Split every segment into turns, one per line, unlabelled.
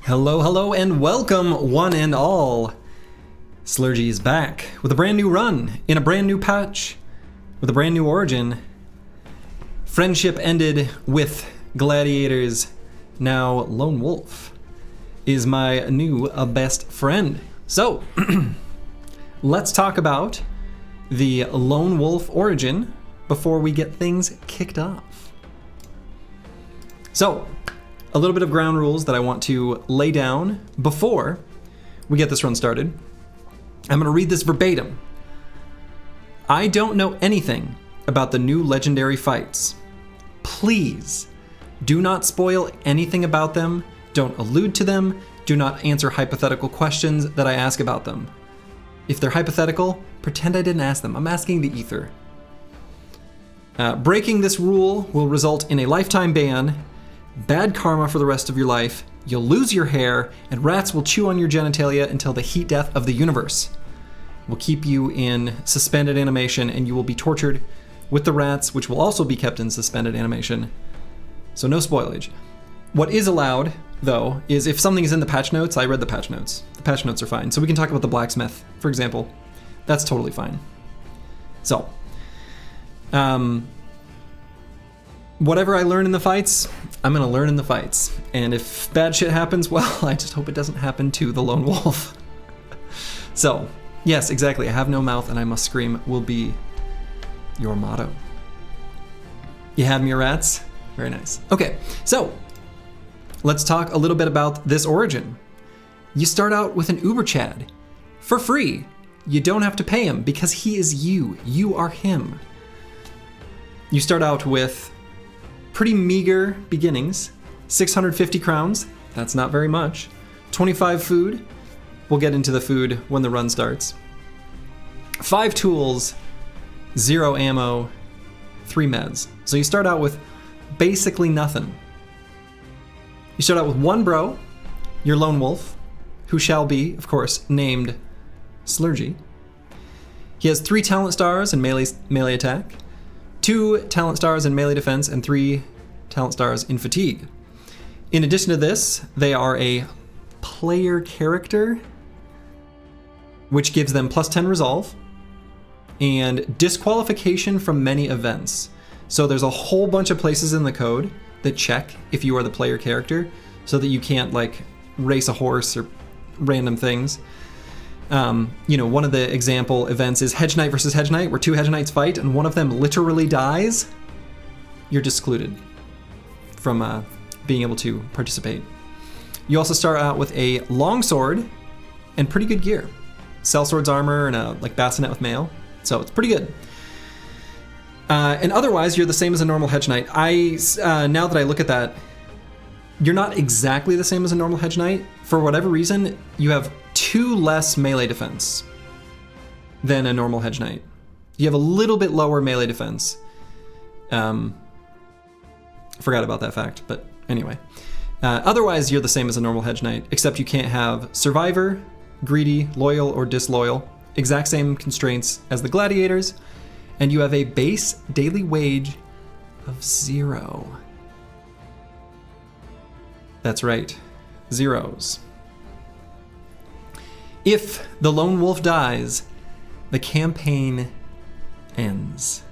Hello, hello, and welcome, one and all. Slurgy is back with a brand new run, in a brand new patch, with a brand new origin. Friendship ended with gladiators. Now Lone Wolf is my new best friend. So, let's talk about the Lone Wolf origin before we get things kicked off. So, a little bit of ground rules that I want to lay down before we get this run started. I'm going to read this verbatim. I don't know anything about the new legendary fights. Please do not spoil anything about them. Don't allude to them. Do not answer hypothetical questions that I ask about them. If they're hypothetical, pretend I didn't ask them. I'm asking the ether. Breaking this rule will result in a lifetime ban, bad karma for the rest of your life, you'll lose your hair, and rats will chew on your genitalia until the heat death of the universe. Will keep you in suspended animation, and you will be tortured with the rats, which will also be kept in suspended animation. So no spoilage. What is allowed, though, is if something is in the patch notes. I read the patch notes. The patch notes are fine. So we can talk about the blacksmith, for example. That's totally fine. So, whatever I learn in the fights, I'm going to learn in the fights. And if bad shit happens, well, I just hope it doesn't happen to the Lone Wolf. So, yes, exactly. I have no mouth and I must scream will be your motto. You have me, rats? Very nice. Okay, so let's talk a little bit about this origin. You start out with an Uber Chad for free. You don't have to pay him because he is you. You are him. You start out with pretty meager beginnings. 650 crowns, that's not very much. 25 food, we'll get into the food when the run starts. 5 tools, 0 ammo, 3 meds. So you start out with basically nothing. You start out with 1 bro, your Lone Wolf, who shall be, of course, named Slurgy. He has 3 talent stars in melee attack, 2 talent stars in melee defense, and 3 talent stars in fatigue. In addition to this, they are a player character, which gives them plus 10 resolve, and disqualification from many events. So there's a whole bunch of places in the code that check if you are the player character, so that you can't like race a horse or random things. One of the example events is Hedge Knight versus Hedge Knight, where 2 Hedge Knights fight and one of them literally dies. You're excluded from being able to participate. You also start out with a longsword and pretty good gear. Sellsword's armor and a bassinet with mail. So it's pretty good. And otherwise, you're the same as a normal Hedge Knight. Now that I look at that, you're not exactly the same as a normal Hedge Knight. For whatever reason, you have 2 less melee defense than a normal Hedge Knight. You have a little bit lower melee defense. Forgot about that fact, but anyway. Otherwise, you're the same as a normal Hedge Knight, except you can't have Survivor, Greedy, Loyal, or Disloyal. Exact same constraints as the Gladiators. And you have a base daily wage of 0. That's right, zeros. If the Lone Wolf dies, the campaign ends.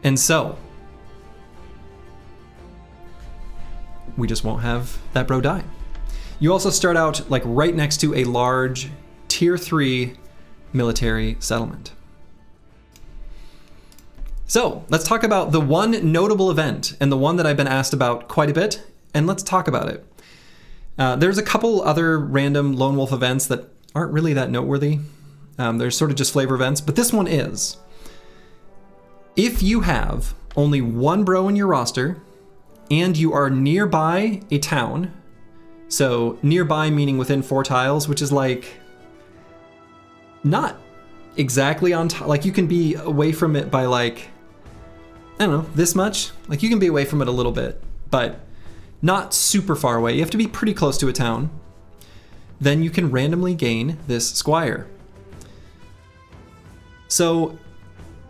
And so, we just won't have that bro die. You also start out right next to a large tier 3 military settlement. So let's talk about the one notable event and the one that I've been asked about quite a bit, and let's talk about it. There's a couple other random Lone Wolf events that aren't really that noteworthy. They're sort of just flavor events, but this one is. If you have only 1 bro in your roster and you are nearby a town, so nearby meaning within 4 tiles, which is not exactly on top, you can be away from it by I don't know, this much. You can be away from it a little bit, but not super far away. You have to be pretty close to a town. Then you can randomly gain this Squire. So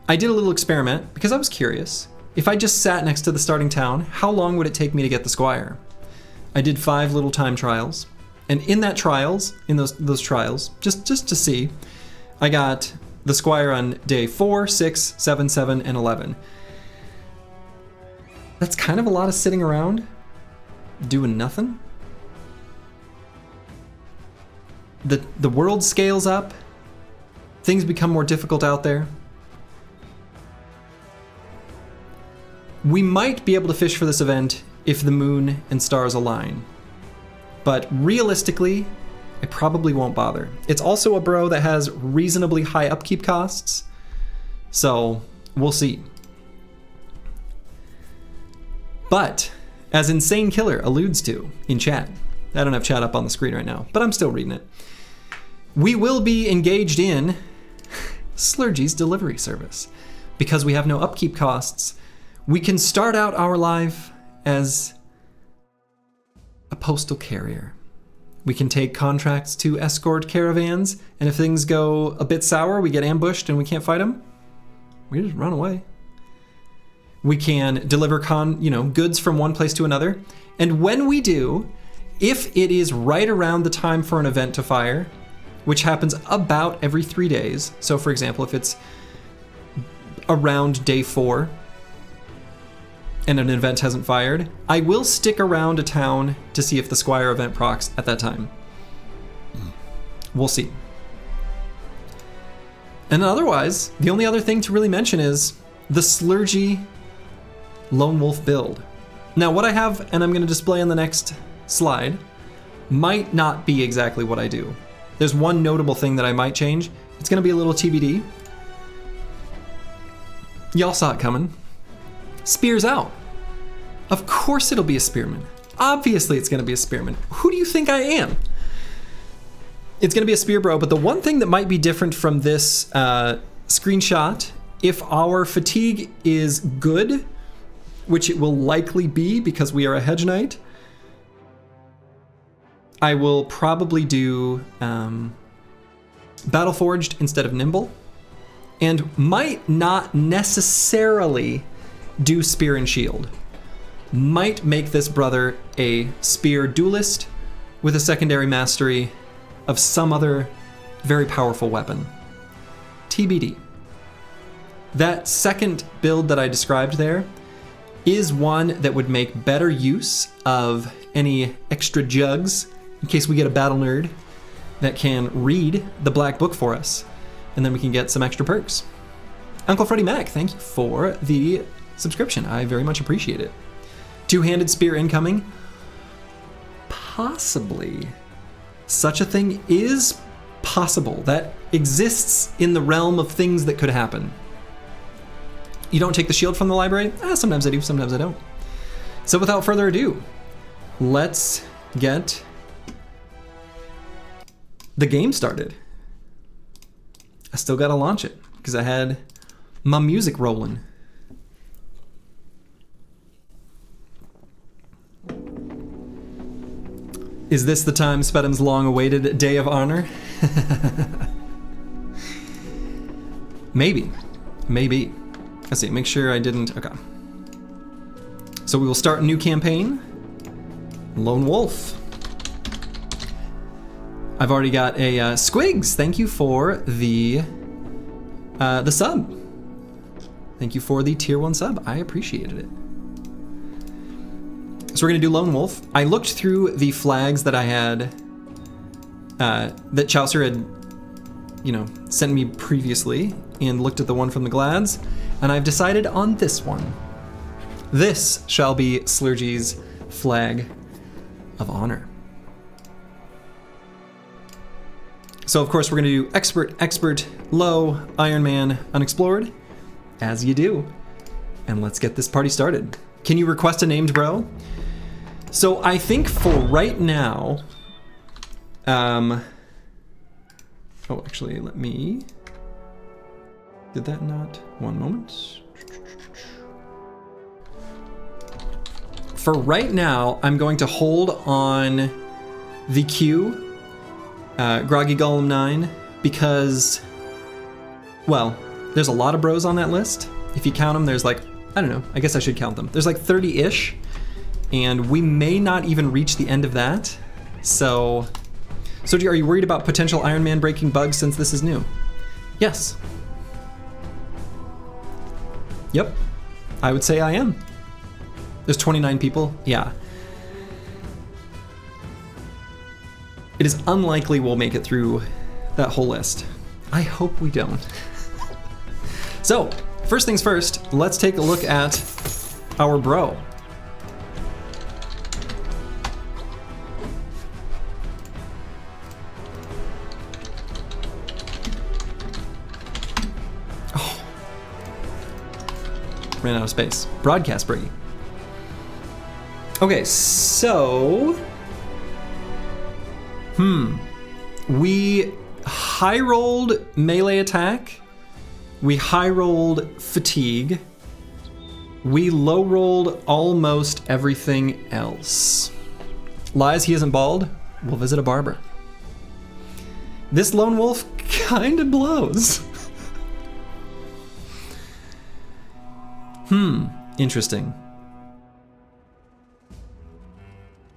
I did a little experiment because I was curious. If I just sat next to the starting town, how long would it take me to get the Squire? I did 5 little time trials. And in those trials, just to see, I got the Squire on day 4, 6, 7, 7, and 11. That's kind of a lot of sitting around, doing nothing. The world scales up. Things become more difficult out there. We might be able to fish for this event if the moon and stars align. But realistically, I probably won't bother. It's also a bro that has reasonably high upkeep costs, so we'll see. But, as Insane Killer alludes to in chat, I don't have chat up on the screen right now, but I'm still reading it. We will be engaged in Slurgy's delivery service. Because we have no upkeep costs, we can start out our life as a postal carrier. We can take contracts to escort caravans, and if things go a bit sour, we get ambushed and we can't fight them, we just run away. We can deliver goods from one place to another, and when we do, if it is right around the time for an event to fire, which happens about every 3 days, so for example, if it's around day 4, and an event hasn't fired, I will stick around a town to see if the Squire event procs at that time. We'll see. And otherwise, the only other thing to really mention is the Slurgy Lone Wolf build. Now what I have, and I'm going to display on the next slide, might not be exactly what I do. There's one notable thing that I might change. It's going to be a little TBD. Y'all saw it coming. Spears out. Of course it'll be a spearman. Obviously it's going to be a spearman. Who do you think I am? It's going to be a spear bro, but the one thing that might be different from this screenshot, if our fatigue is good, which it will likely be because we are a hedge knight, I will probably do Battle Forged instead of Nimble, and might not necessarily do Spear and Shield. Might make this brother a Spear duelist with a secondary mastery of some other very powerful weapon. TBD. That second build that I described there is one that would make better use of any extra jugs in case we get a battle nerd that can read the black book for us, and then we can get some extra perks. Uncle Freddie Mac, thank you for the subscription. I very much appreciate it. Two-handed spear incoming? Possibly. Such a thing is possible. That exists in the realm of things that could happen. You don't take the shield from the library? Sometimes I do, sometimes I don't. So without further ado, let's get the game started. I still gotta launch it because I had my music rolling. Is this the time Spedham's long-awaited Day of Honor? Maybe. Let's see, make sure I didn't, okay. So we will start a new campaign. Lone Wolf. I've already got a Squigs. Thank you for the sub. Thank you for the tier 1 sub. I appreciated it. So we're gonna do Lone Wolf. I looked through the flags that I had, that Chaucer had, sent me previously, and looked at the one from the Glads, and I've decided on this one. This shall be Slurgy's Flag of Honor. So of course we're gonna do Expert, Low, Iron Man, Unexplored, as you do. And let's get this party started. Can you request a named bro? So I think for right now, oh, actually, let me, did that not? One moment. For right now, I'm going to hold on the Q, Groggy Golem 9, because, well, there's a lot of bros on that list. If you count them, there's like, I don't know, I guess I should count them. There's like 30-ish. and we may not even reach the end of that. So, Soji, are you worried about potential Iron Man breaking bugs since this is new? Yes. Yep, I would say I am. There's 29 people, yeah. It is unlikely we'll make it through that whole list. I hope we don't. So, first things first, let's take a look at our bro. Oh. Ran out of space. Broadcast Brady. Okay, so... We high rolled melee attack. We high rolled fatigue. We low rolled almost everything else. Lies he isn't bald. We'll visit a barber. This lone wolf kind of blows. Interesting.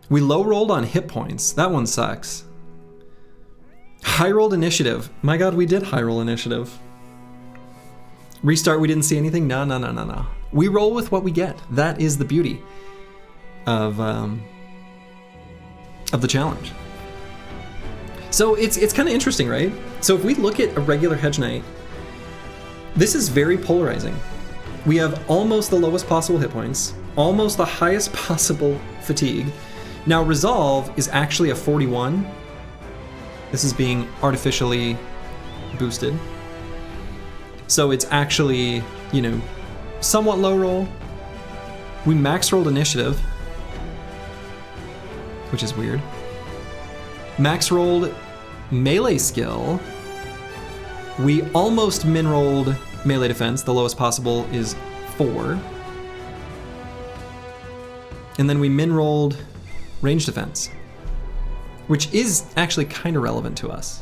We low rolled on hit points. That one sucks. High rolled initiative. My god, we did high roll initiative. Restart, we didn't see anything? No. We roll with what we get. That is the beauty of the challenge. So it's kind of interesting, right? So if we look at a regular Hedge Knight, this is very polarizing. We have almost the lowest possible hit points, almost the highest possible fatigue. Now Resolve is actually a 41. This is being artificially boosted. So it's actually, you know, somewhat low roll. We max rolled initiative, which is weird. Max rolled melee skill. We almost min rolled melee defense. The lowest possible is 4. And then we min rolled range defense, which is actually kind of relevant to us.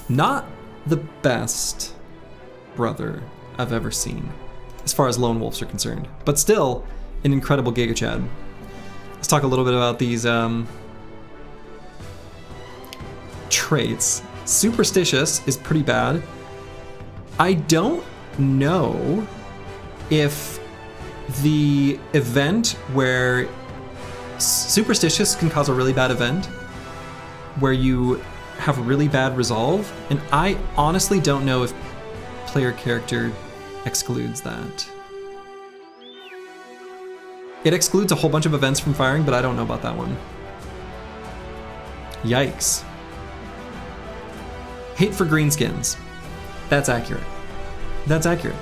Not the best brother I've ever seen, as far as lone wolves are concerned, but still an incredible Giga Chad. Let's talk a little bit about these traits. Superstitious is pretty bad. I don't know if the event where Superstitious can cause a really bad event where you have really bad resolve, and I honestly don't know if player character excludes that. It excludes a whole bunch of events from firing, but I don't know about that one. Yikes. Hate for greenskins. That's accurate. That's accurate.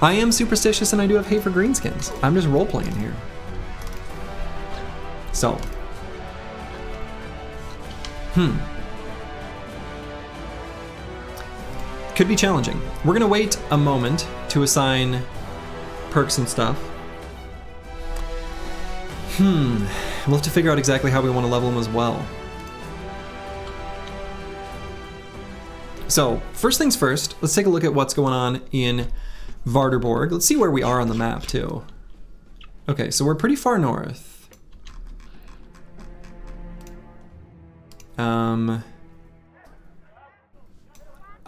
I am superstitious and I do have hate for greenskins. I'm just role-playing here. So. Could be challenging. We're gonna wait a moment to assign perks and stuff. We'll have to figure out exactly how we want to level them as well. So, first things first, let's take a look at what's going on in Varderborg. Let's see where we are on the map, too. Okay, so we're pretty far north.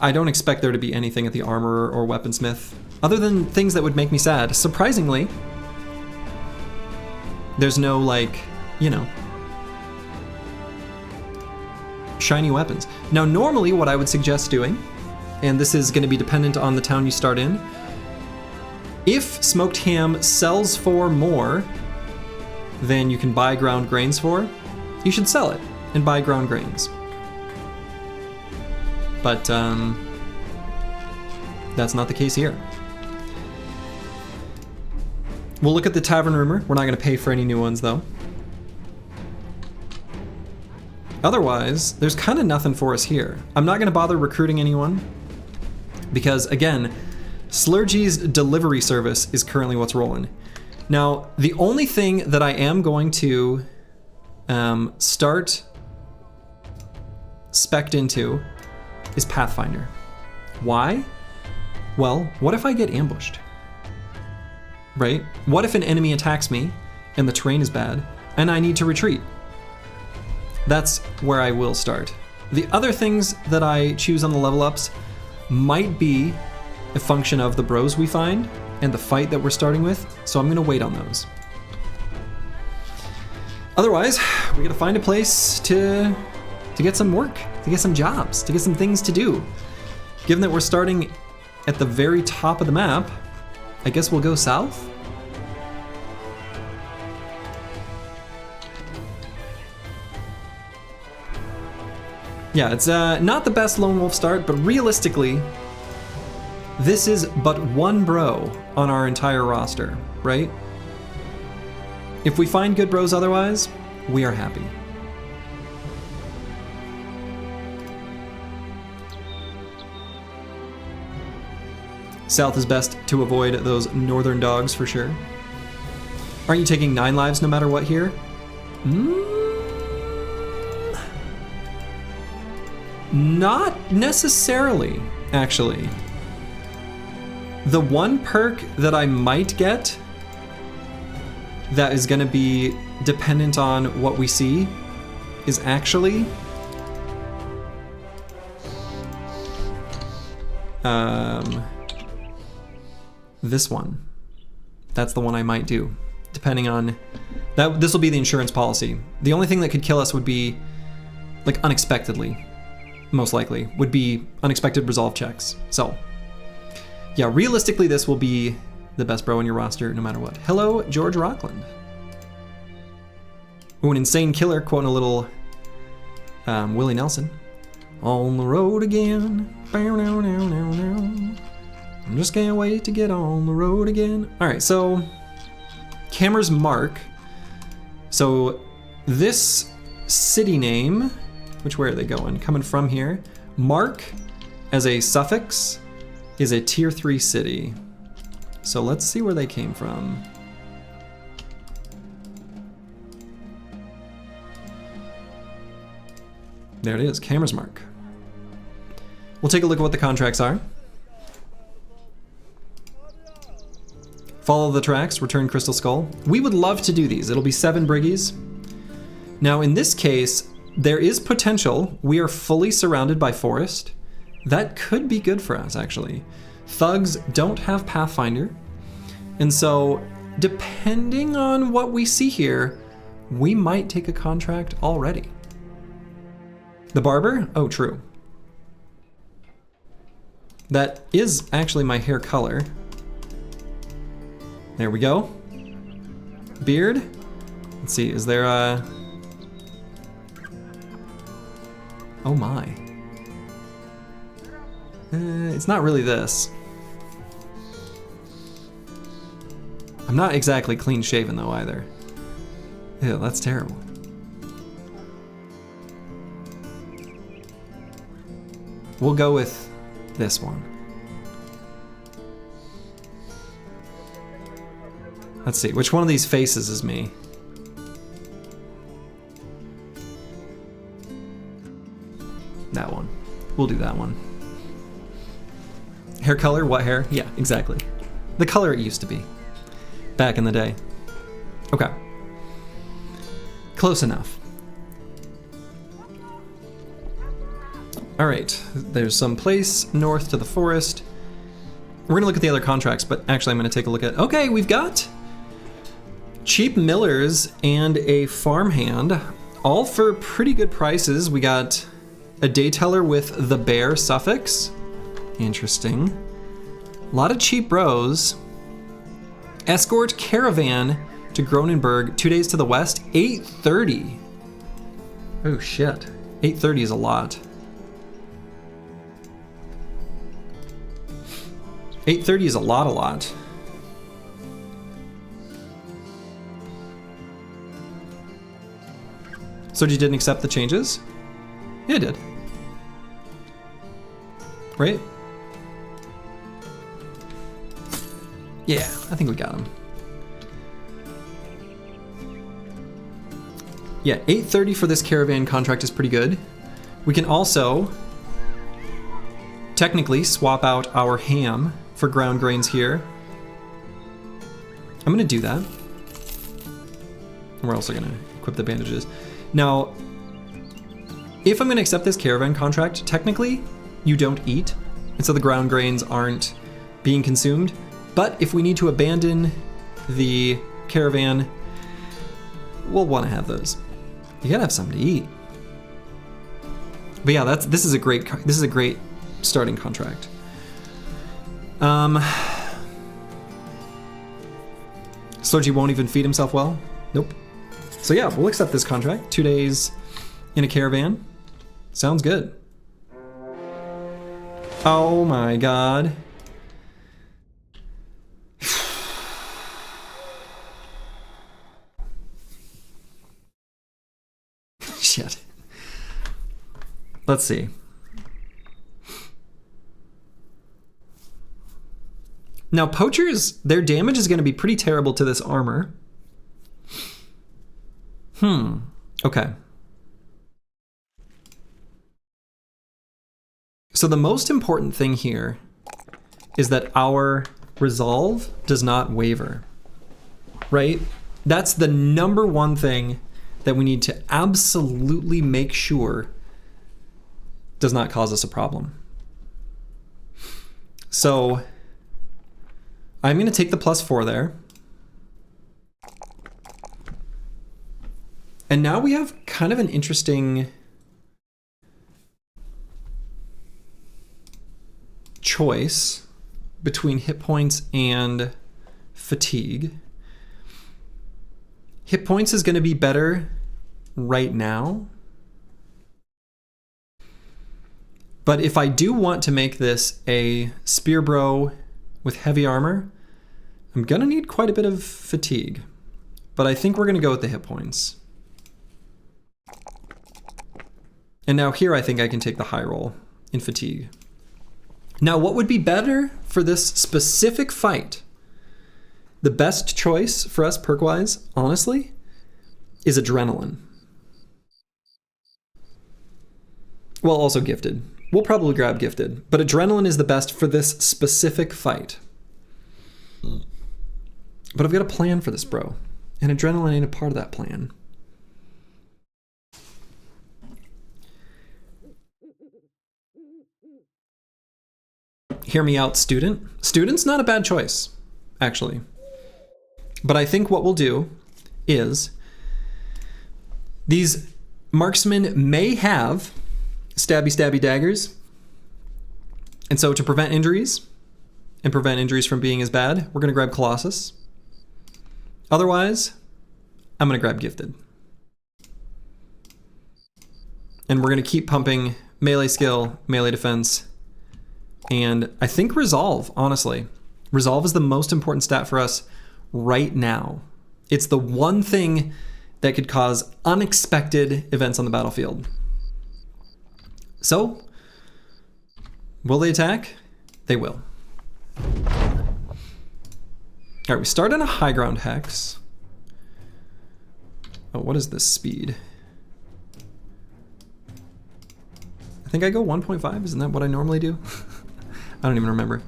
I don't expect there to be anything at the armorer or weaponsmith, other than things that would make me sad. Surprisingly, there's no, like, you know, shiny weapons. Now, normally what I would suggest doing, and this is going to be dependent on the town you start in, if smoked ham sells for more than you can buy ground grains for, you should sell it and buy ground grains. But that's not the case here. We'll look at the tavern rumor. We're not going to pay for any new ones, though. Otherwise, there's kind of nothing for us here. I'm not going to bother recruiting anyone because, again, Slurgy's delivery service is currently what's rolling. Now, the only thing that I am going to start spec'd into is Pathfinder. Why? Well, what if I get ambushed? right? What if an enemy attacks me and the terrain is bad and I need to retreat? That's where I will start. The other things that I choose on the level ups might be a function of the bros we find and the fight that we're starting with, so I'm gonna wait on those. Otherwise, we gotta find a place to get some work, to get some jobs, to get some things to do. Given that we're starting at the very top of the map, I guess we'll go south? Yeah, it's not the best lone wolf start, but realistically, this is but one bro on our entire roster, right? If we find good bros otherwise, we are happy. South is best to avoid those northern dogs for sure. Aren't you taking 9 lives no matter what here? Not necessarily, actually. The one perk that I might get that is going to be dependent on what we see is actually this one. That's the one I might do, depending on that. This will be the insurance policy. The only thing that could kill us would be, like, unexpectedly, most likely, would be unexpected resolve checks. So, yeah, realistically, this will be the best bro in your roster no matter what. Hello, George Rockland. Ooh, an insane killer, quoting a little Willie Nelson. On the road again. I just can't wait to get on the road again. All right, so Camera's Mark. So this city name, way are they going? Coming from here. Mark as a suffix is a tier 3 city. So let's see where they came from. There it is, Camera's Mark. We'll take a look at what the contracts are. Follow the tracks, return Crystal Skull. We would love to do these. It'll be 7 briggies. Now in this case, there is potential. We are fully surrounded by forest. That could be good for us, actually. Thugs don't have Pathfinder. And so, depending on what we see here, we might take a contract already. The barber? Oh, true. That is actually my hair color. There we go. Beard. Let's see, is there a... Oh my. It's not really this. I'm not exactly clean shaven though either. Ew, that's terrible. We'll go with this one. Let's see, which one of these faces is me? That one. We'll do that one. Hair color, what hair? Yeah, exactly. The color it used to be. Back in the day. Okay. Close enough. All right, there's some place north to the forest. We're gonna look at the other contracts, but actually I'm gonna take a look at, okay, we've got cheap millers and a farmhand, all for pretty good prices. We got a day teller with the bear suffix. Interesting. A lot of cheap bros. Escort Caravan to Gronenberg, 2 days to the west, 830. Oh shit, 830 is a lot. 830 is a lot. So you didn't accept the changes? Yeah, I did. Right? Yeah, I think we got him. Yeah, 830 for this caravan contract is pretty good. We can also technically swap out our ham for ground grains here. I'm gonna do that. And we're also gonna equip the bandages. Now, if I'm gonna accept this caravan contract, technically, you don't eat, and so the ground grains aren't being consumed. But if we need to abandon the caravan, we'll want to have those. You gotta have something to eat. But yeah, this is a great starting contract. Sloji won't even feed himself well. Nope. So yeah, we'll accept this contract. 2 days in a caravan. Sounds good. Oh my god. Shit. Let's see. Now, poachers, their damage is going to be pretty terrible to this armor. Okay. So the most important thing here is that our resolve does not waver, right? That's the number one thing that we need to absolutely make sure does not cause us a problem. So I'm going to take the +4 there. And now we have kind of an interesting choice between hit points and fatigue. Hit points is going to be better right now. But if I do want to make this a spear bro with heavy armor, I'm going to need quite a bit of fatigue. But I think we're going to go with the hit points. And now here I think I can take the high roll in fatigue. Now what would be better for this specific fight? The best choice for us perk-wise, honestly, is adrenaline. Well, also gifted. We'll probably grab gifted, but adrenaline is the best for this specific fight. But I've got a plan for this, bro. And adrenaline ain't a part of that plan. Hear me out, student. Student's not a bad choice, actually. But I think what we'll do is these marksmen may have stabby daggers. And so to prevent injuries and prevent injuries from being as bad, we're going to grab Colossus. Otherwise, I'm going to grab gifted. And we're going to keep pumping melee skill, melee defense, and I think resolve, honestly. Resolve is the most important stat for us right now. It's the one thing that could cause unexpected events on the battlefield. So, will they attack? They will. All right, we start on a high ground hex. Oh, what is this speed? I think I go 1.5, isn't that what I normally do? I don't even remember.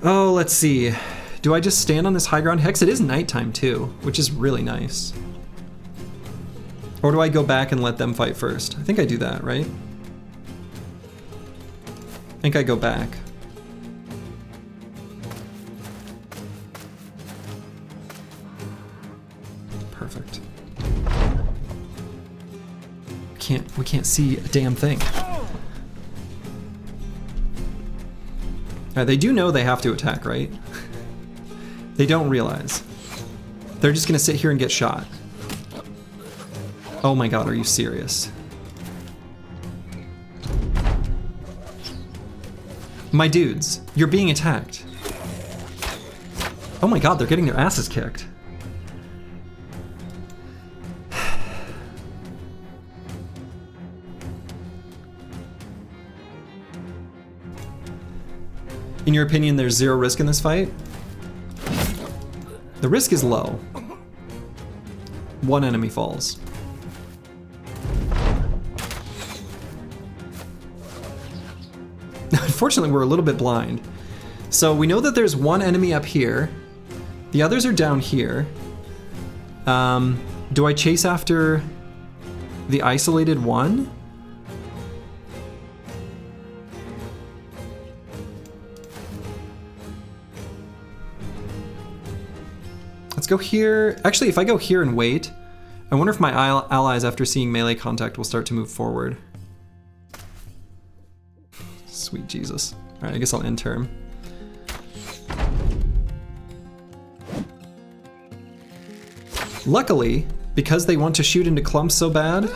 Oh, let's see. Do I just stand on this high ground hex? It is nighttime too, which is really nice. Or do I go back and let them fight first? I think I do that, right? I think I go back. Perfect. We can't see a damn thing. They do know they have to attack, right? They don't realize. They're just gonna sit here and get shot. Oh my god, are you serious? My dudes, you're being attacked. Oh my god, they're getting their asses kicked. In your opinion, there's zero risk in this fight? The risk is low. One enemy falls. Unfortunately, we're a little bit blind. So we know that there's one enemy up here. The others are down here. Do I chase after the isolated one? Let's go here. Actually, if I go here and wait, I wonder if my allies, after seeing melee contact, will start to move forward. Sweet Jesus. All right, I guess I'll end turn. Luckily, because they want to shoot into clumps so bad.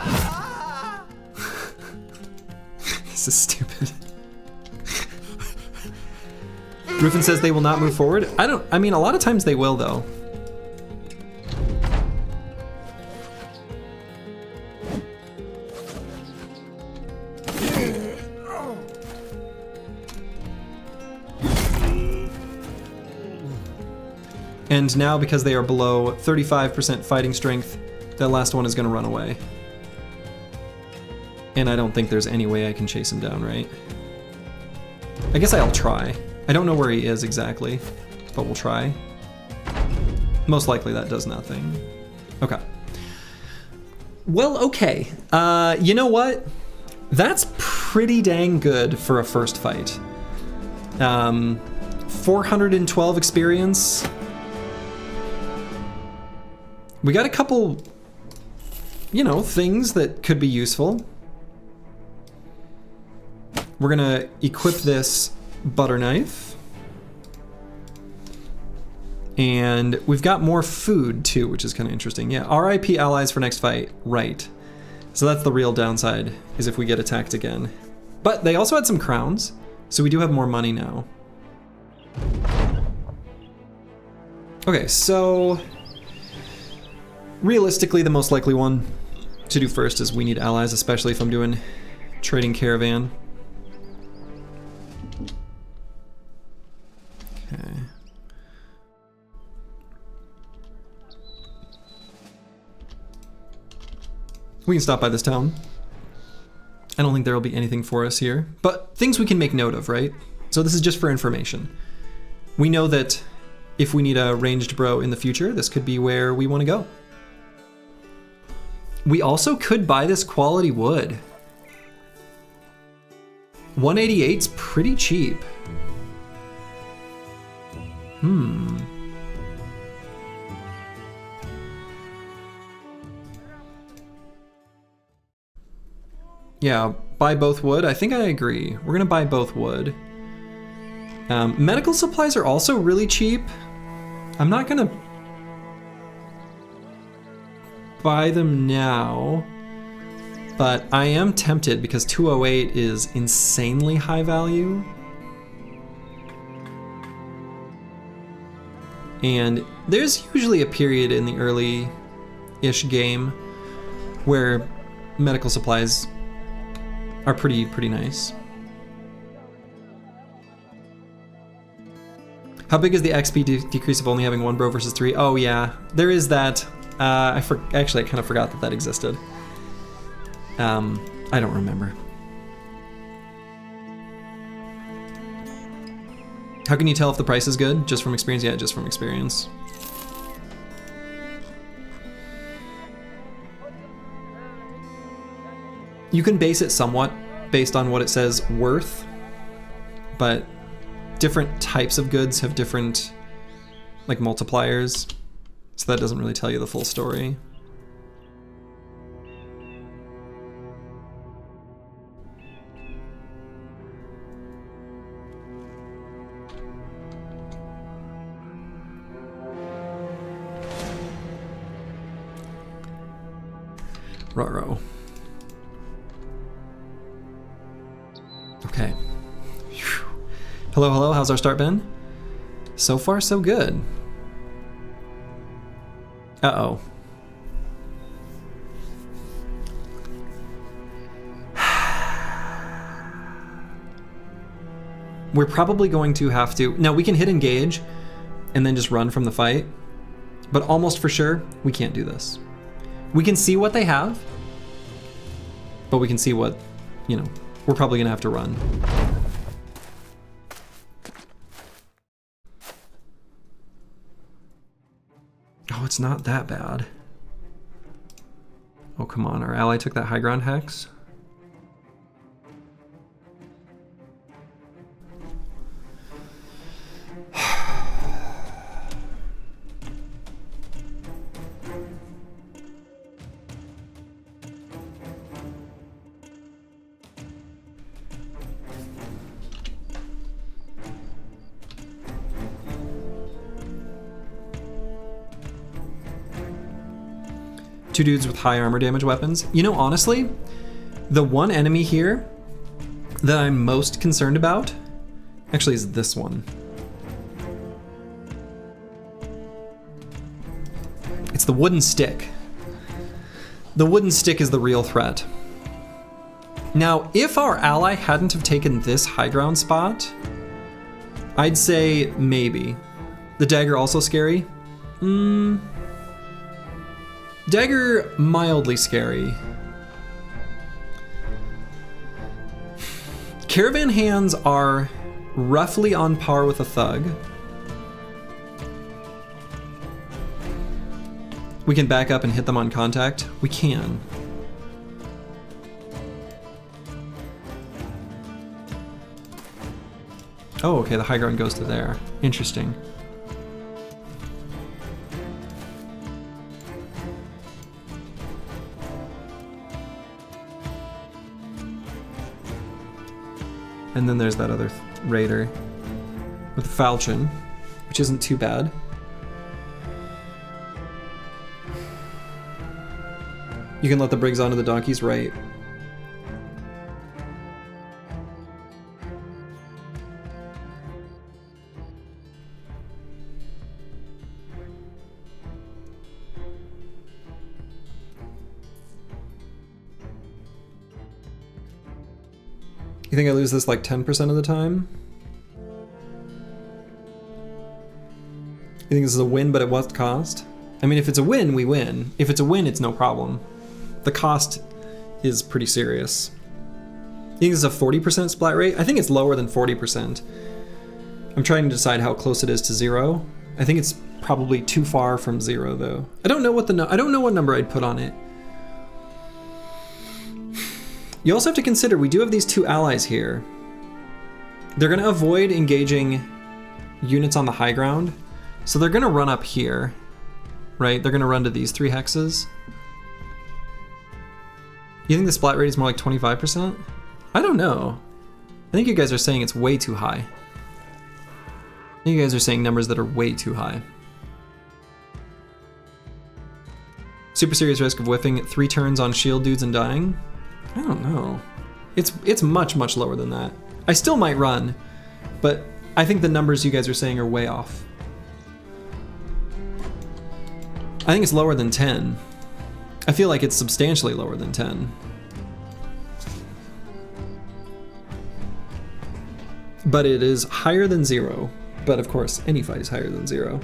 This is stupid. Griffin says they will not move forward. I mean, a lot of times they will, though. And now, because they are below 35% fighting strength, that last one is going to run away. And I don't think there's any way I can chase him down, right? I guess I'll try. I don't know where he is exactly, but we'll try. Most likely that does nothing. Okay. Well, okay. You know what? That's pretty dang good for a first fight. 412 experience. We got a couple, you know, things that could be useful. We're gonna equip this butter knife. And we've got more food too, which is kind of interesting. Yeah, RIP allies for next fight, right. So that's the real downside, is if we get attacked again. But they also had some crowns, so we do have more money now. Okay, so realistically, the most likely one to do first is we need allies, especially if I'm doing trading caravan. Okay. We can stop by this town. I don't think there will be anything for us here, but things we can make note of, right? So this is just for information. We know that if we need a ranged bro in the future, this could be where we want to go. We also could buy this quality wood. 188's pretty cheap. Yeah, buy both wood. I think I agree. We're gonna buy both wood. Medical supplies are also really cheap. I'm not gonna buy them now, but I am tempted because 208 is insanely high value. And there's usually a period in the early-ish game where medical supplies are pretty nice. How big is the XP decrease of only having one bro versus 3? Oh yeah, there is that. Actually, I kind of forgot that existed. I don't remember. How can you tell if the price is good? Just from experience? Yeah, just from experience. You can base it somewhat based on what it says worth, but different types of goods have different like multipliers, so that doesn't really tell you the full story. Ruh-roh. Okay. Whew. Hello, how's our start been? So far, so good. Uh-oh. We're probably going to have to... Now, we can hit engage and then just run from the fight, but almost for sure, we can't do this. We can see what they have, but we can see what, you know, we're probably gonna have to run. it's not that bad. Oh, come on. Our ally took that high ground hex. Two dudes with high armor damage weapons. You know, honestly, the one enemy here that I'm most concerned about actually is this one. It's the wooden stick. The wooden stick is the real threat. Now, if our ally hadn't have taken this high ground spot, I'd say maybe. The dagger also scary? Dagger, mildly scary. Caravan hands are roughly on par with a thug. We can back up and hit them on contact. We can. Oh, okay, the high ground goes to there. Interesting. And then there's that other raider with the falchion, which isn't too bad. You can let the brigs onto the donkeys, right? You think I lose this like 10% of the time? You think this is a win, but at what cost? I mean, if it's a win, we win. If it's a win, it's no problem. The cost is pretty serious. You think this is a 40% splat rate? I think it's lower than 40%. I'm trying to decide how close it is to 0. I think it's probably too far from 0, though. I don't know what number I'd put on it. You also have to consider we do have these two allies here. They're going to avoid engaging units on the high ground, so they're going to run up here, right? They're going to run to these 3 hexes. You think the splat rate is more like 25%? I don't know. I think you guys are saying it's way too high. I think you guys are saying numbers that are way too high. Super serious risk of whiffing 3 turns on shield dudes and dying? I don't know. It's much, much lower than that. I still might run, but I think the numbers you guys are saying are way off. I think it's lower than 10. I feel like it's substantially lower than 10. But it is higher than 0. But of course, any fight is higher than 0.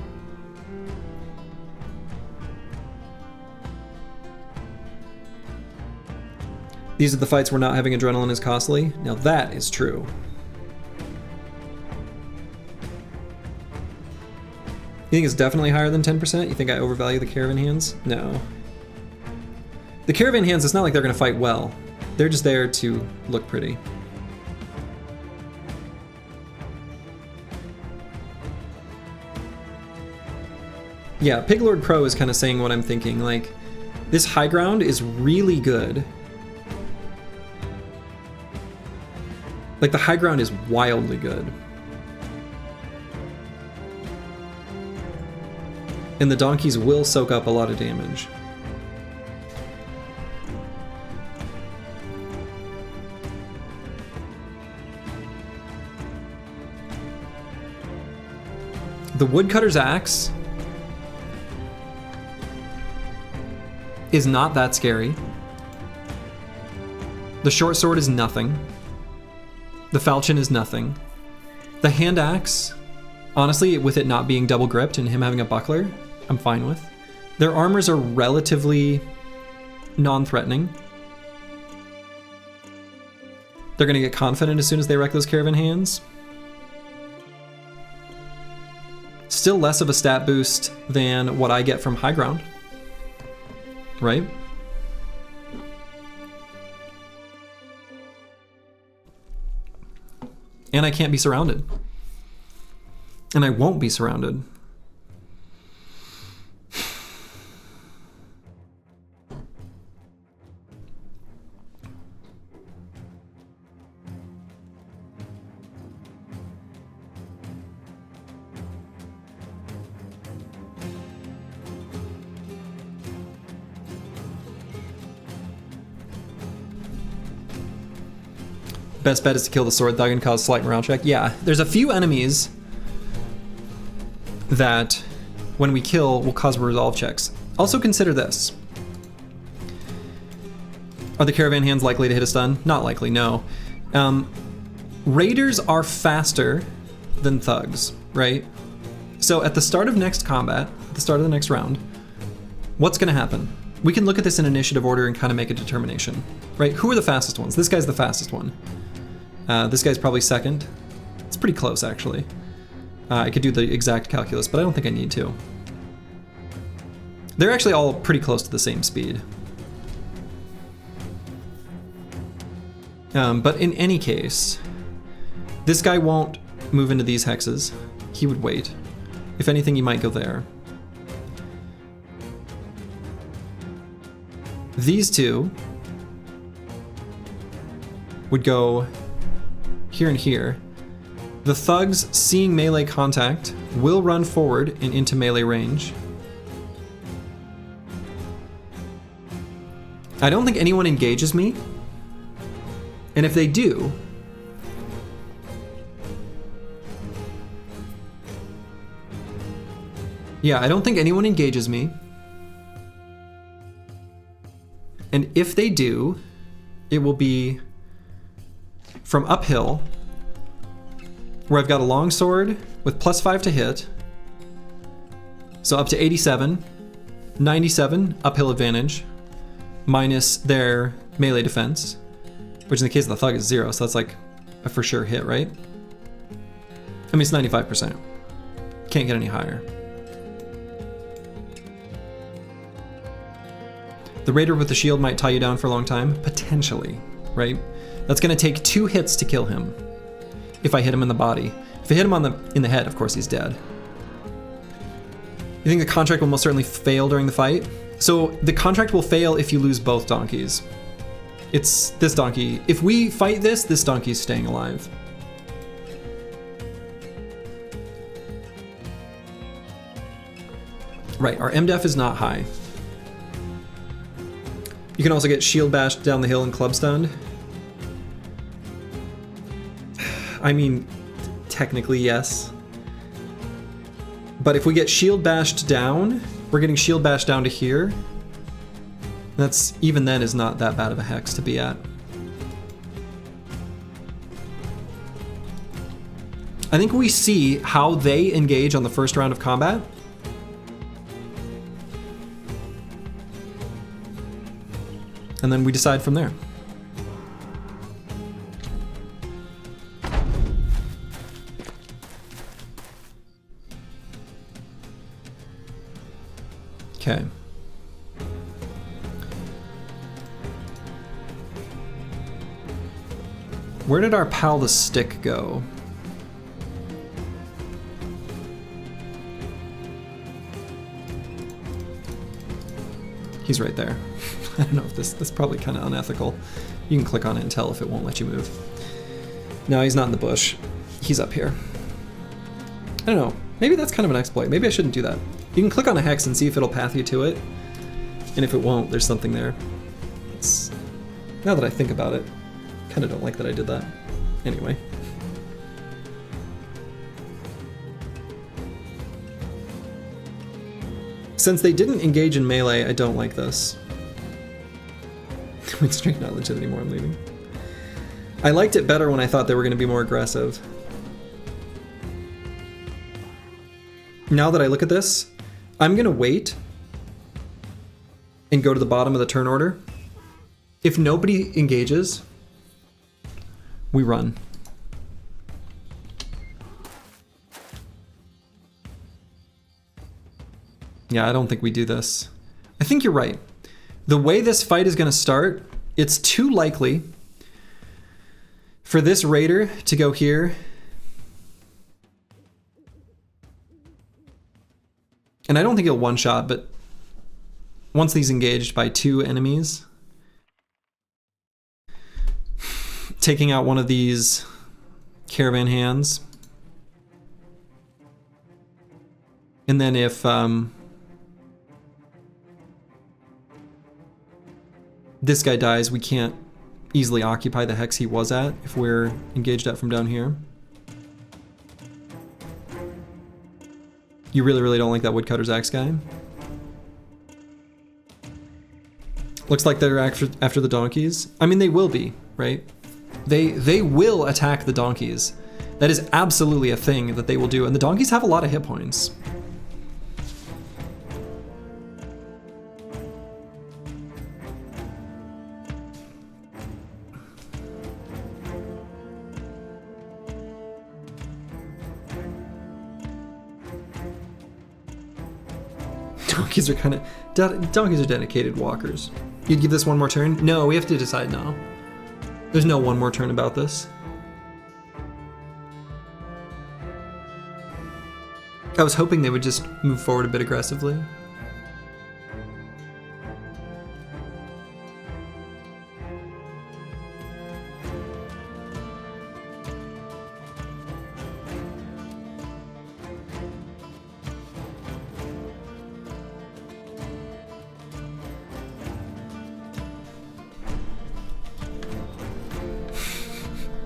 These are the fights where not having adrenaline is costly. Now that is true. You think it's definitely higher than 10%? You think I overvalue the Caravan hands? No. The Caravan hands, it's not like they're going to fight well. They're just there to look pretty. Yeah, Pig Lord Pro is kind of saying what I'm thinking. Like, this high ground is really good. Like, the high ground is wildly good. And the donkeys will soak up a lot of damage. The woodcutter's axe is not that scary. The short sword is nothing. The falchion is nothing. The hand axe, honestly, with it not being double gripped and him having a buckler, I'm fine with. Their armors are relatively non-threatening. They're gonna get confident as soon as they wreck those Caravan hands. still less of a stat boost than what I get from high ground, right? And I can't be surrounded. And I won't be surrounded. Best bet is to kill the sword thug and cause slight morale check. Yeah, there's a few enemies that when we kill will cause resolve checks. Also consider this. Are the caravan hands likely to hit a stun? Not likely, no. Raiders are faster than thugs, right? So at the start of next combat, at the start of the next round, what's gonna happen? We can look at this in initiative order and kind of make a determination, right? Who are the fastest ones? This guy's the fastest one. This guy's probably second. It's pretty close, actually. I could do the exact calculus, but I don't think I need to. They're actually all pretty close to the same speed. But in any case, this guy won't move into these hexes. He would wait. If anything, he might go there. These two would go here and here. The thugs, seeing melee contact, will run forward and into melee range. I don't think anyone engages me. And if they do, yeah, I don't think anyone engages me. And if they do, it will be from uphill, where I've got a long sword with +5 to hit. So up to 87, 97 uphill advantage, minus their melee defense, which in the case of the thug is 0, so that's like a for sure hit, right? I mean, it's 95%. Can't get any higher. The raider with the shield might tie you down for a long time, potentially, right? That's gonna take 2 hits to kill him if I hit him in the body. If I hit him in the head, of course he's dead. You think the contract will most certainly fail during the fight? So the contract will fail if you lose both donkeys. It's this donkey. If we fight this donkey's staying alive. Right, our MDef is not high. You can also get shield bashed down the hill and club stunned. I mean, technically yes. But if we get shield bashed down, we're getting shield bashed down to here. That's, even then, is not that bad of a hex to be at. I think we see how they engage on the first round of combat. And then we decide from there. Okay. Where did our pal the stick go? He's right there. I don't know if this is probably kind of unethical. You can click on it and tell if it won't let you move. No, he's not in the bush. He's up here. I don't know. Maybe that's kind of an exploit. Maybe I shouldn't do that. You can click on a hex and see if it'll path you to it. And if it won't, there's something there. Now that I think about it, I kind of don't like that I did that. Anyway. Since they didn't engage in melee, I don't like this. Winstreak not legit anymore, I'm leaving. I liked it better when I thought they were going to be more aggressive. Now that I look at this, I'm going to wait and go to the bottom of the turn order. If nobody engages, we run. Yeah, I don't think we do this. I think you're right. The way this fight is going to start, it's too likely for this raider to go here. And I don't think he'll one-shot, but once he's engaged by 2 enemies, taking out one of these caravan hands. And then if this guy dies, we can't easily occupy the hex he was at if we're engaged at from down here. You really, really don't like that woodcutter's axe guy? Looks like they're after the donkeys. I mean, they will be, right? They will attack the donkeys. That is absolutely a thing that they will do, and the donkeys have a lot of hit points. Donkeys are dedicated walkers. You'd give this one more turn? No, we have to decide now. There's no one more turn about this. I was hoping they would just move forward a bit aggressively.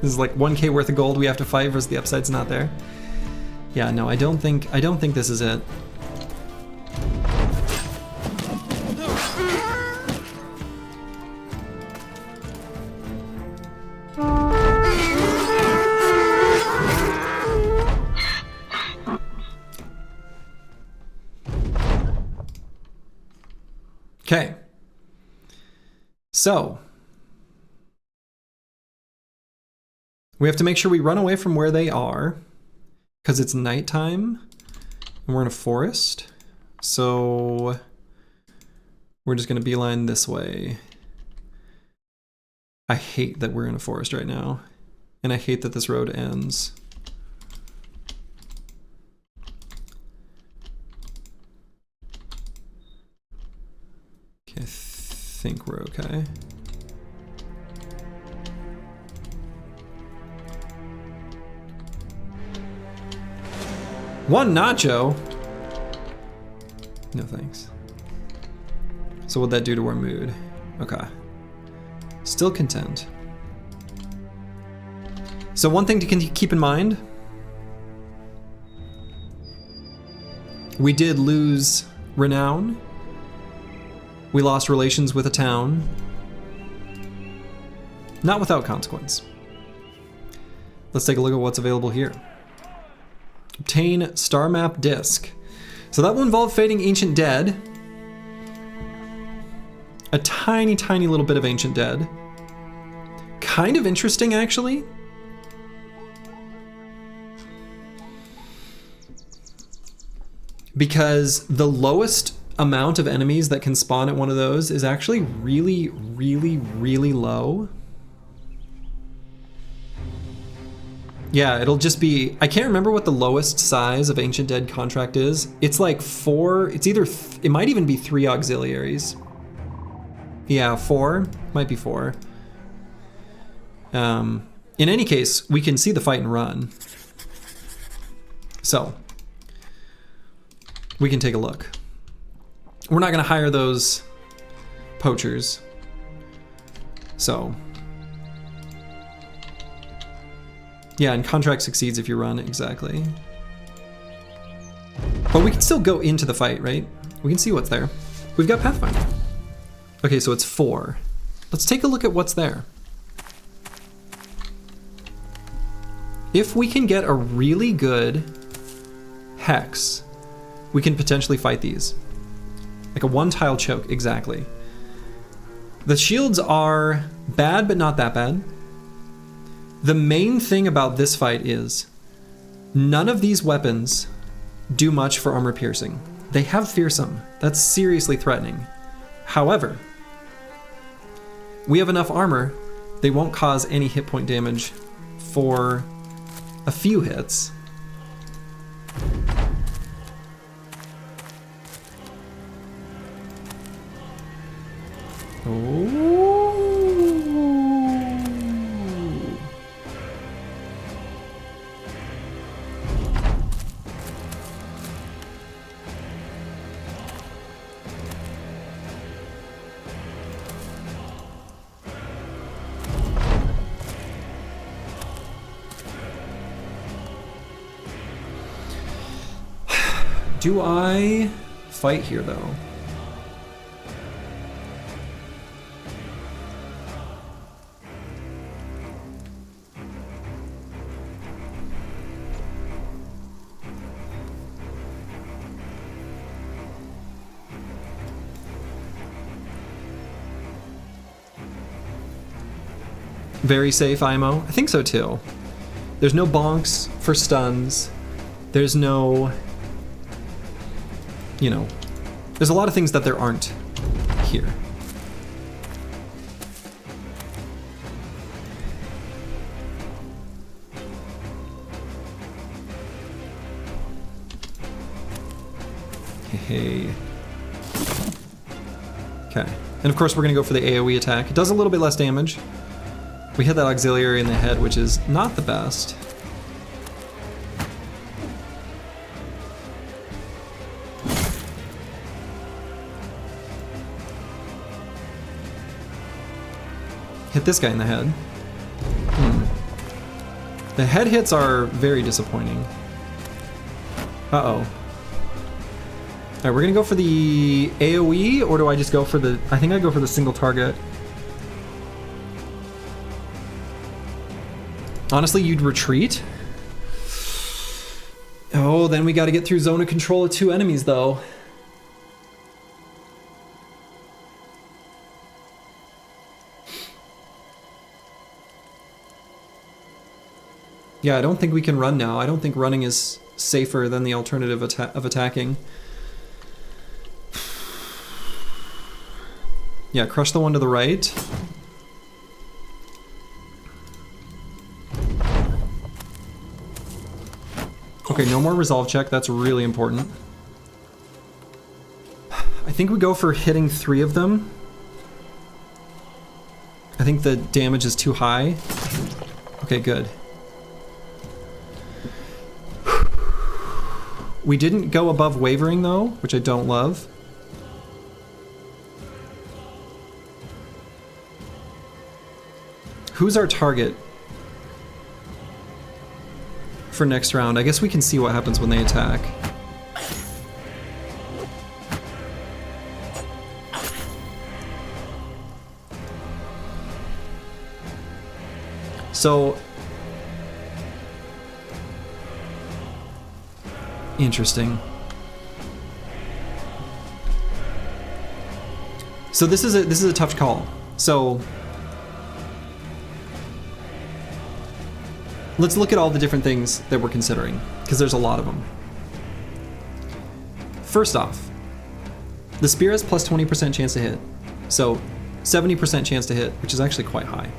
This is like 1K worth of gold we have to fight versus the upside's not there. Yeah, no, I don't think this is it. Okay. So we have to make sure we run away from where they are because it's nighttime and we're in a forest. So we're just going to beeline this way. I hate that we're in a forest right now, and I hate that this road ends. Okay, I think we're okay. One nacho? No thanks. So what'd that do to our mood? Okay. Still content. So one thing to keep in mind. We did lose renown. We lost relations with a town. Not without consequence. Let's take a look at what's available here. Obtain star map disc. So that will involve fading Ancient Dead. A tiny, tiny little bit of Ancient Dead. Kind of interesting, actually. Because the lowest amount of enemies that can spawn at one of those is actually really, really, really low. Yeah, it'll just be, I can't remember what the lowest size of Ancient Dead contract is. It's like 4, it's either, it might even be 3 auxiliaries. Yeah, 4, might be 4. In any case, we can see the fight and run. So, we can take a look. We're not gonna hire those poachers. So, yeah, and contract succeeds if you run, exactly. But we can still go into the fight, right? We can see what's there. We've got Pathfinder. Okay, so it's 4. Let's take a look at what's there. If we can get a really good hex, we can potentially fight these. Like a 1-tile choke, exactly. The shields are bad, but not that bad. The main thing about this fight is none of these weapons do much for armor piercing. They have fearsome. That's seriously threatening. However, we have enough armor, they won't cause any hit point damage for a few hits. Oh. Do I fight here though? Very safe IMO? I think so too. There's no bonks for stuns. There's no, you know, there's a lot of things that there aren't here. Hey. Okay. And of course we're gonna go for the AoE attack. It does a little bit less damage. We hit that auxiliary in the head, which is not the best. Hit this guy in the head. The head hits are very disappointing. Uh-oh. Alright, we're gonna go for the AoE, or do I just go for the... I think I go for the single target. Honestly, you'd retreat? Oh, then we gotta get through zone of control of 2 enemies, though. Yeah, I don't think we can run now. I don't think running is safer than the alternative of attacking. Yeah, crush the one to the right. Okay, no more resolve check. That's really important. I think we go for hitting 3 of them. I think the damage is too high. Okay, good. We didn't go above wavering though, which I don't love. Who's our target for next round? I guess we can see what happens when they attack. So, interesting. So this is a tough call. So let's look at all the different things that we're considering, because there's a lot of them. First off, the spear has plus 20% chance to hit, so 70% chance to hit, which is actually quite high,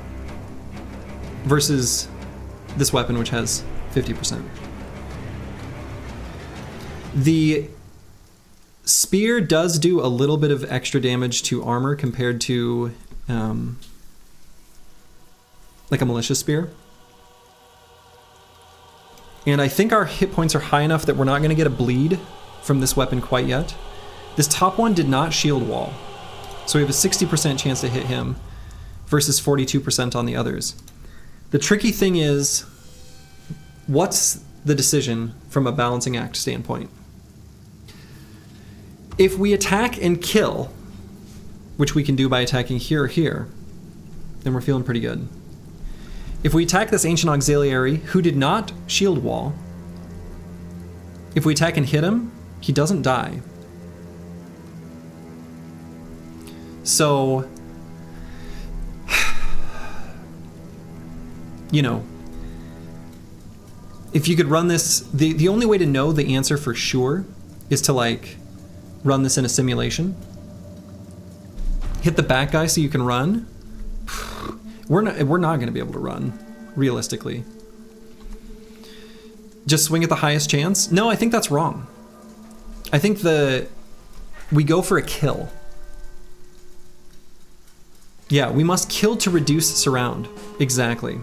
versus this weapon, which has 50%. The spear does do a little bit of extra damage to armor compared to like a militia spear. And I think our hit points are high enough that we're not going to get a bleed from this weapon quite yet. This top one did not shield wall, so we have a 60% chance to hit him versus 42% on the others. The tricky thing is, what's the decision from a balancing act standpoint? If we attack and kill, which we can do by attacking here or here, then we're feeling pretty good. If we attack this ancient auxiliary who did not shield wall, if we attack and hit him, he doesn't die. So, you know, if you could run this, the only way to know the answer for sure is to like run this in a simulation. Hit the back guy so you can run. We're not going to be able to run, realistically. Just swing at the highest chance? No, I think that's wrong. I think we go for a kill. Yeah, we must kill to reduce surround. Exactly.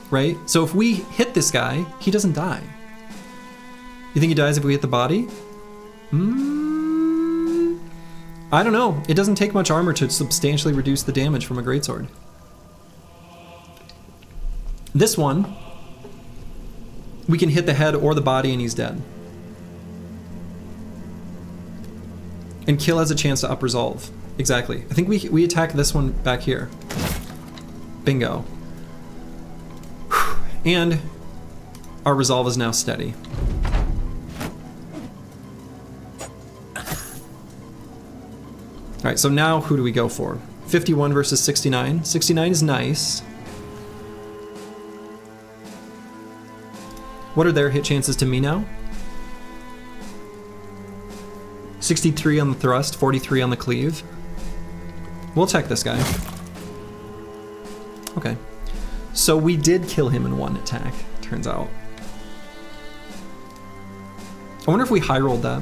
Right? So if we hit this guy, he doesn't die. You think he dies if we hit the body? I don't know. It doesn't take much armor to substantially reduce the damage from a greatsword. This one, we can hit the head or the body and he's dead. And kill has a chance to up resolve. Exactly. I think we attack this one back here. Bingo. And our resolve is now steady. All right, so now who do we go for? 51 versus 69. 69 is nice. What are their hit chances to me now? 63 on the thrust, 43 on the cleave. We'll check this guy. Okay. So we did kill him in one attack, turns out. I wonder if we high rolled that.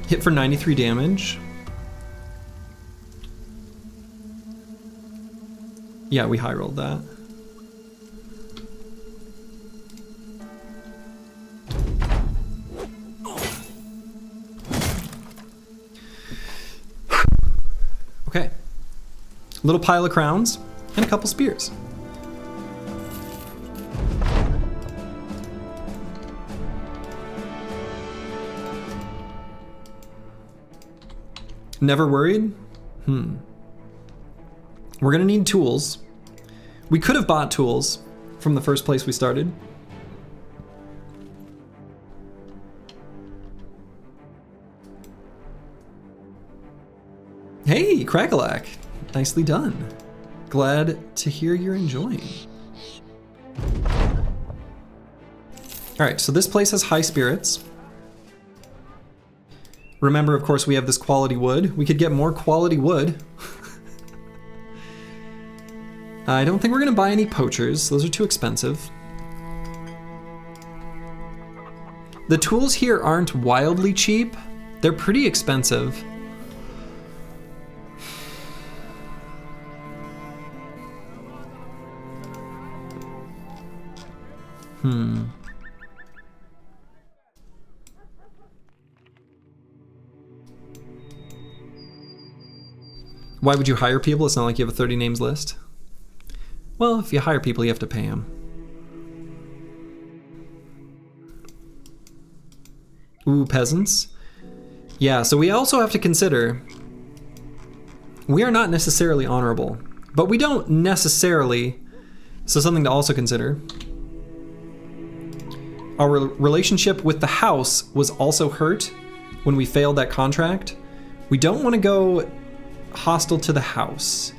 Hit for 93 damage. Yeah, we high rolled that. Okay. Little pile of crowns and a couple spears. Never worried? We're gonna need tools. We could have bought tools from the first place we started. Hey, Crackalack. Nicely done. Glad to hear you're enjoying. All right, so this place has high spirits. Remember, of course, we have this quality wood. We could get more quality wood. I don't think we're gonna buy any poachers. Those are too expensive. The tools here aren't wildly cheap. They're pretty expensive. Why would you hire people? It's not like you have a 30 names list. Well, if you hire people, you have to pay them. Ooh, peasants. Yeah, so we also have to consider we are not necessarily honorable, but we don't necessarily, so something to also consider. Our relationship with the house was also hurt when we failed that contract. We don't want to go hostile to the house.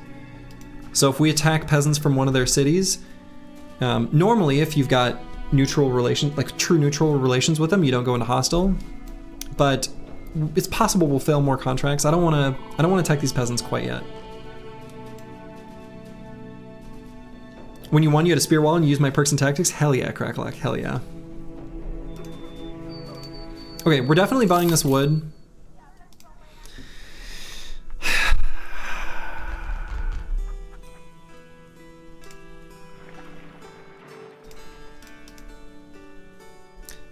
So if we attack peasants from one of their cities, normally if you've got neutral relations, like true neutral relations with them, you don't go into hostile. But it's possible we'll fail more contracts. I don't want to attack these peasants quite yet. When you won, you had a spear wall and you used my perks and tactics? Hell yeah, Crackalack, hell yeah. Okay, we're definitely buying this wood.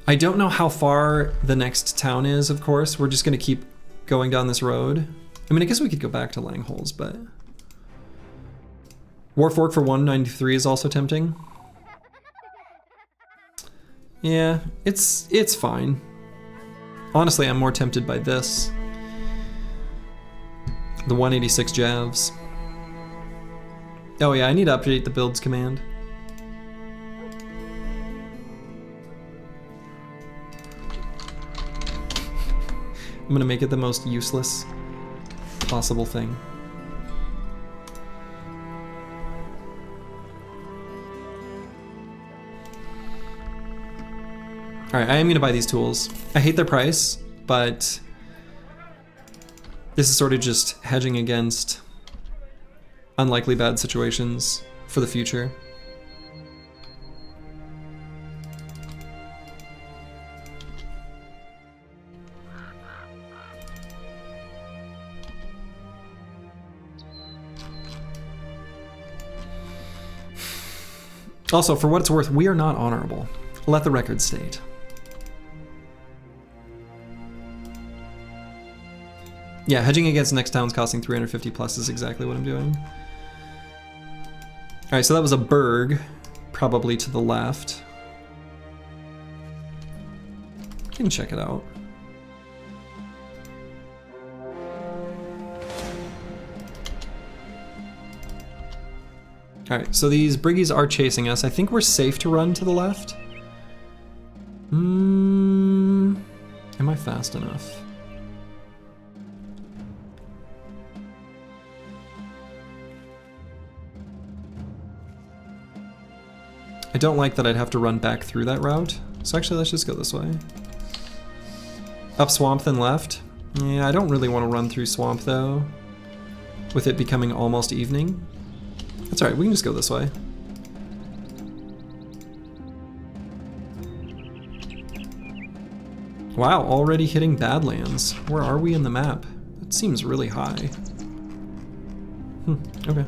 I don't know how far the next town is, of course. We're just gonna keep going down this road. I mean, I guess we could go back to Langholz, but... Warfork for 193 is also tempting. Yeah, it's fine. Honestly, I'm more tempted by this. The 186 Javs. Oh yeah, I need to update the builds command. I'm gonna make it the most useless possible thing. All right, I am gonna buy these tools. I hate their price. but this is sort of just hedging against unlikely bad situations for the future. Also, for what it's worth, we are not honorable. Let the record state. Yeah, hedging against next towns costing 350 plus is exactly what I'm doing. Alright, so that was a burg, probably to the left. You can check it out. Alright, so these briggies are chasing us. I think we're safe to run to the left. Am I fast enough? I don't like that I'd have to run back through that route. So actually, let's just go this way. Up swamp, then left. Yeah, I don't really want to run through swamp though, with it becoming almost evening. That's alright, we can just go this way. Wow, already hitting Badlands. Where are we in the map? That seems really high. Okay.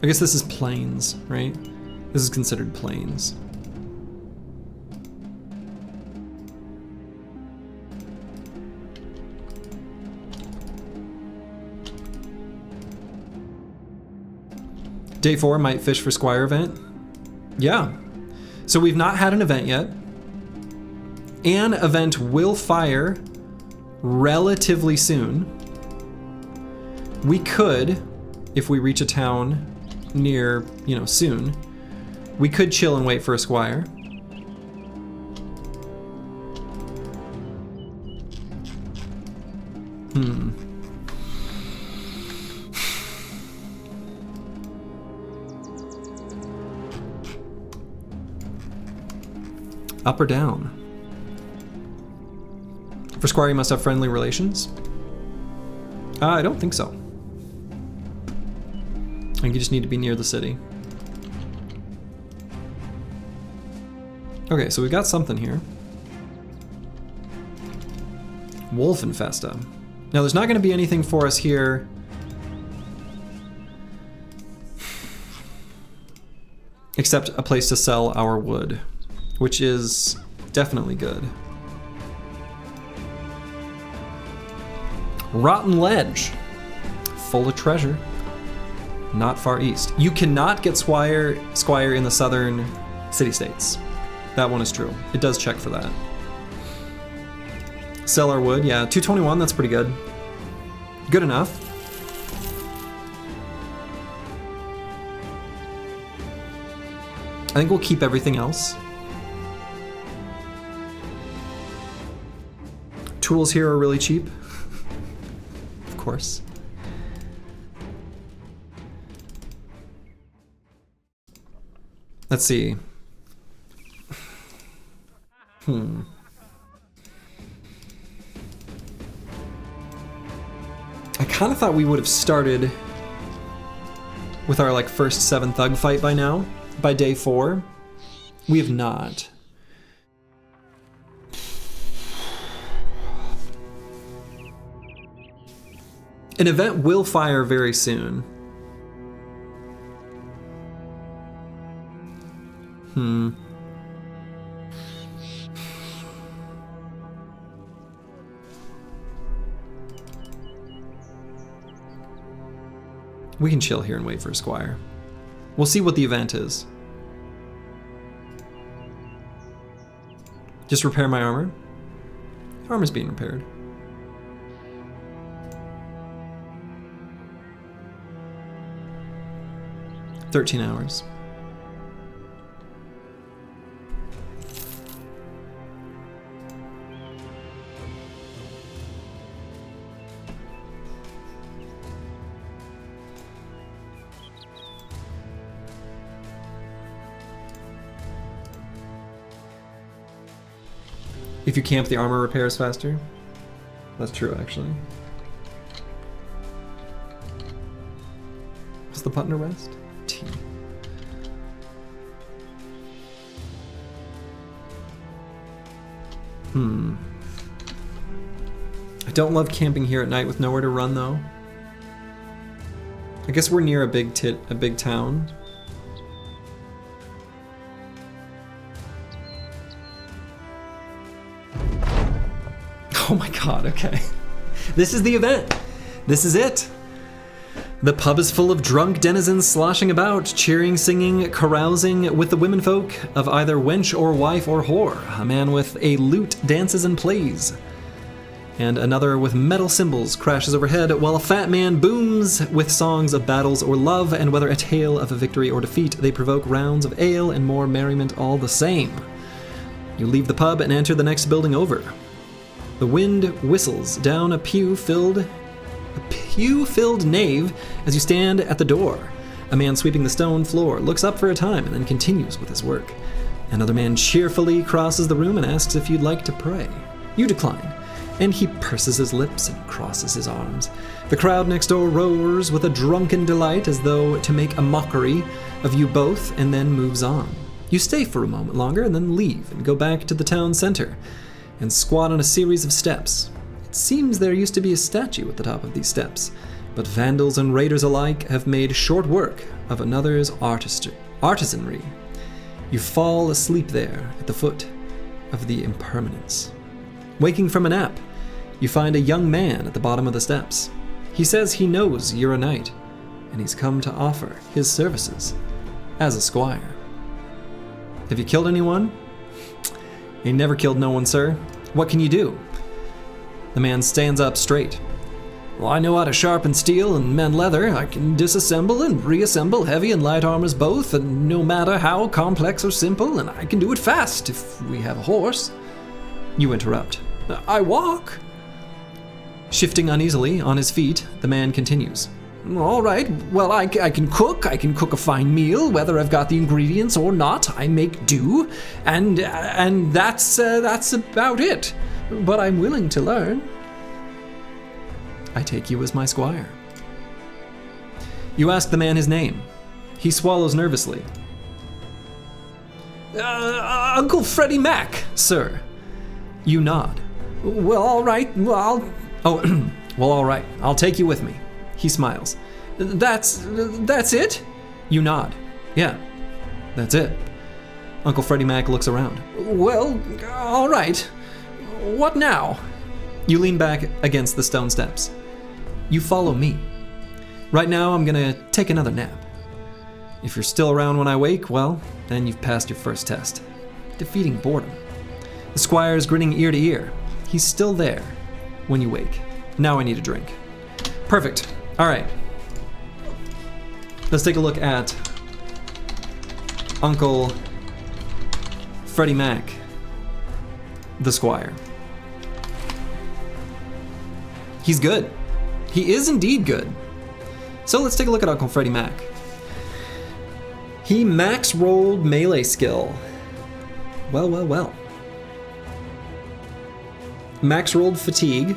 I guess this is plains, right? This is considered plains. Day 4 might fish for Squire event. Yeah. So we've not had an event yet. An event will fire relatively soon. We could, if we reach a town near, you know, soon, we could chill and wait for a Squire. Up or down? For Squire, you must have friendly relations? I don't think so. I think you just need to be near the city. Okay, so we've got something here. Wolf Infesta. Now there's not going to be anything for us here. Except a place to sell our wood, which is definitely good. Rotten Ledge. Full of treasure. Not far east. You cannot get Squire in the southern city-states. That one is true. It does check for that. Sell our wood, yeah. 221, that's pretty good. Good enough. I think we'll keep everything else. Tools here are really cheap. Of course. Let's see. I kind of thought we would have started with our like first 7 thug fight by now, by day 4. We have not. An event will fire very soon. We can chill here and wait for a Squire. We'll see what the event is. Just repair my armor. Armor's being repaired. "13 hours. If you camp, the armor repairs faster. That's true, actually. What's the button to rest? T. I don't love camping here at night with nowhere to run, though. I guess we're near a big town. Oh my god, okay. This is the event. This is it. The pub is full of drunk denizens sloshing about, cheering, singing, carousing with the womenfolk of either wench or wife or whore. A man with a lute dances and plays, and another with metal cymbals crashes overhead, while a fat man booms with songs of battles or love, and whether a tale of a victory or defeat, they provoke rounds of ale and more merriment all the same. You leave the pub and enter the next building over. The wind whistles down a pew-filled nave as you stand at the door. A man sweeping the stone floor looks up for a time and then continues with his work. Another man cheerfully crosses the room and asks if you'd like to pray. You decline, and he purses his lips and crosses his arms. The crowd next door roars with a drunken delight as though to make a mockery of you both, and then moves on. You stay for a moment longer and then leave and go back to the town center and squat on a series of steps. It seems there used to be a statue at the top of these steps, but vandals and raiders alike have made short work of another's artisanry. You fall asleep there at the foot of the impermanence. Waking from a nap, you find a young man at the bottom of the steps. He says he knows you're a knight, and he's come to offer his services as a squire. Have you killed anyone? You never killed no one, sir. What can you do? The man stands up straight. Well, I know how to sharpen steel and mend leather. I can disassemble and reassemble heavy and light armors both, and no matter how complex or simple, and I can do it fast if we have a horse. You interrupt. I walk. Shifting uneasily on his feet, the man continues. All right, well, I can cook. I can cook a fine meal, whether I've got the ingredients or not. I make do, and that's about it. But I'm willing to learn. I take you as my squire. You ask the man his name. He swallows nervously. Uncle Freddie Mac, sir. You nod. Well, all right. Well, all right. I'll take you with me. He smiles. That's it? You nod. Yeah, that's it. Uncle Freddie Mac looks around. Well, all right. What now? You lean back against the stone steps. You follow me. Right now, I'm gonna take another nap. If you're still around when I wake, well, then you've passed your first test. Defeating boredom. The squire is grinning ear to ear. He's still there when you wake. Now I need a drink. Perfect. All right. Let's take a look at Uncle Freddie Mac, the squire. He's good. He is indeed good. So let's take a look at Uncle Freddie Mac. He max rolled melee skill. Well. Max rolled fatigue.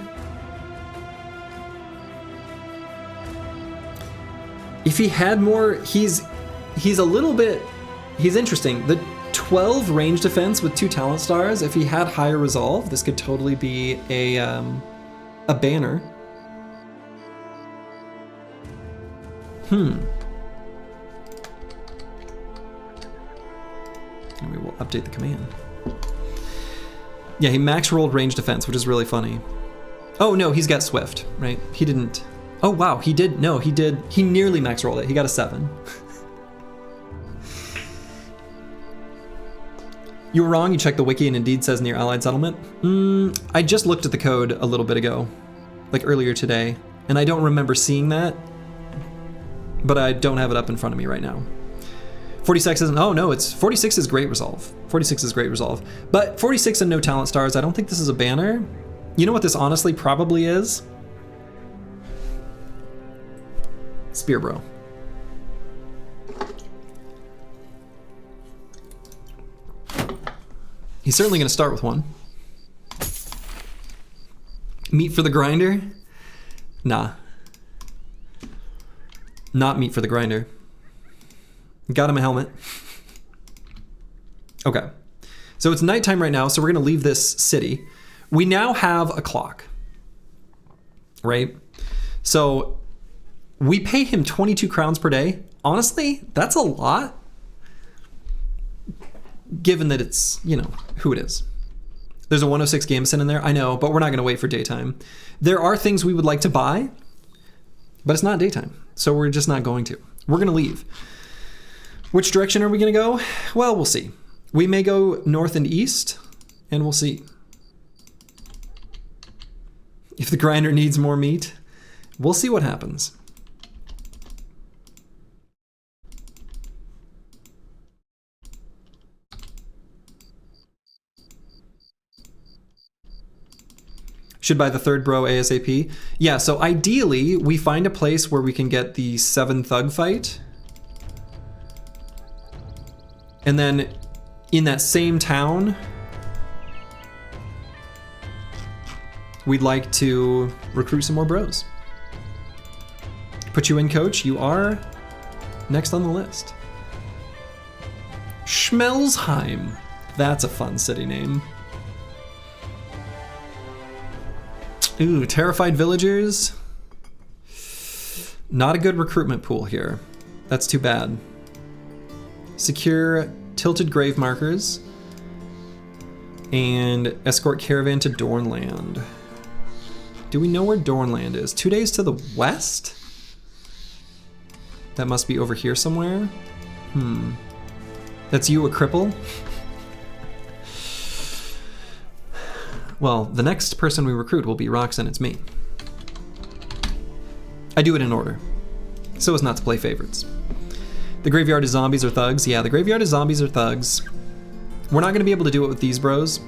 If he had more, he's a little bit, he's interesting. The 12 range defense with 2 talent stars, if he had higher resolve, this could totally be a banner. And we will update the command. Yeah, he max rolled range defense, which is really funny. Oh no, he's got swift, right? He didn't. Oh wow, he did. No, he did. He nearly max rolled it. He got a 7. You were wrong. You checked the wiki and indeed says near allied settlement. I just looked at the code a little bit ago, like earlier today, and I don't remember seeing that, but I don't have it up in front of me right now. 46 isn't. Oh no, it's 46 is great resolve. 46 is great resolve, but 46 and no talent stars. I don't think this is a banner. You know what this honestly probably is? Spear Bro. He's certainly going to start with one. Meat for the grinder? Nah. Not meat for the grinder. Got him a helmet. Okay. So it's nighttime right now, so we're going to leave this city. We now have a clock. Right? So we pay him 22 crowns per day. Honestly, that's a lot. Given that it's, you know, who it is. There's a 106 Gameson in there, I know, but we're not going to wait for daytime. There are things we would like to buy, but it's not daytime, so we're just not going to. We're going to leave. Which direction are we going to go? Well, we'll see. We may go north and east, and we'll see. If the grinder needs more meat, we'll see what happens. Should buy the third bro ASAP. Yeah, so ideally, we find a place where we can get the 7 thug fight. And then in that same town, we'd like to recruit some more bros. Put you in, coach. You are next on the list. Schmelsheim. That's a fun city name. Ooh, terrified villagers. Not a good recruitment pool here. That's too bad. Secure tilted grave markers. And escort caravan to Dornland. Do we know where Dornland is? 2 days to the west? That must be over here somewhere. That's you, a cripple? Well, the next person we recruit will be Rox, and it's me. I do it in order, so as not to play favorites. The graveyard of zombies or thugs. Yeah, the graveyard of zombies or thugs. We're not going to be able to do it with these bros,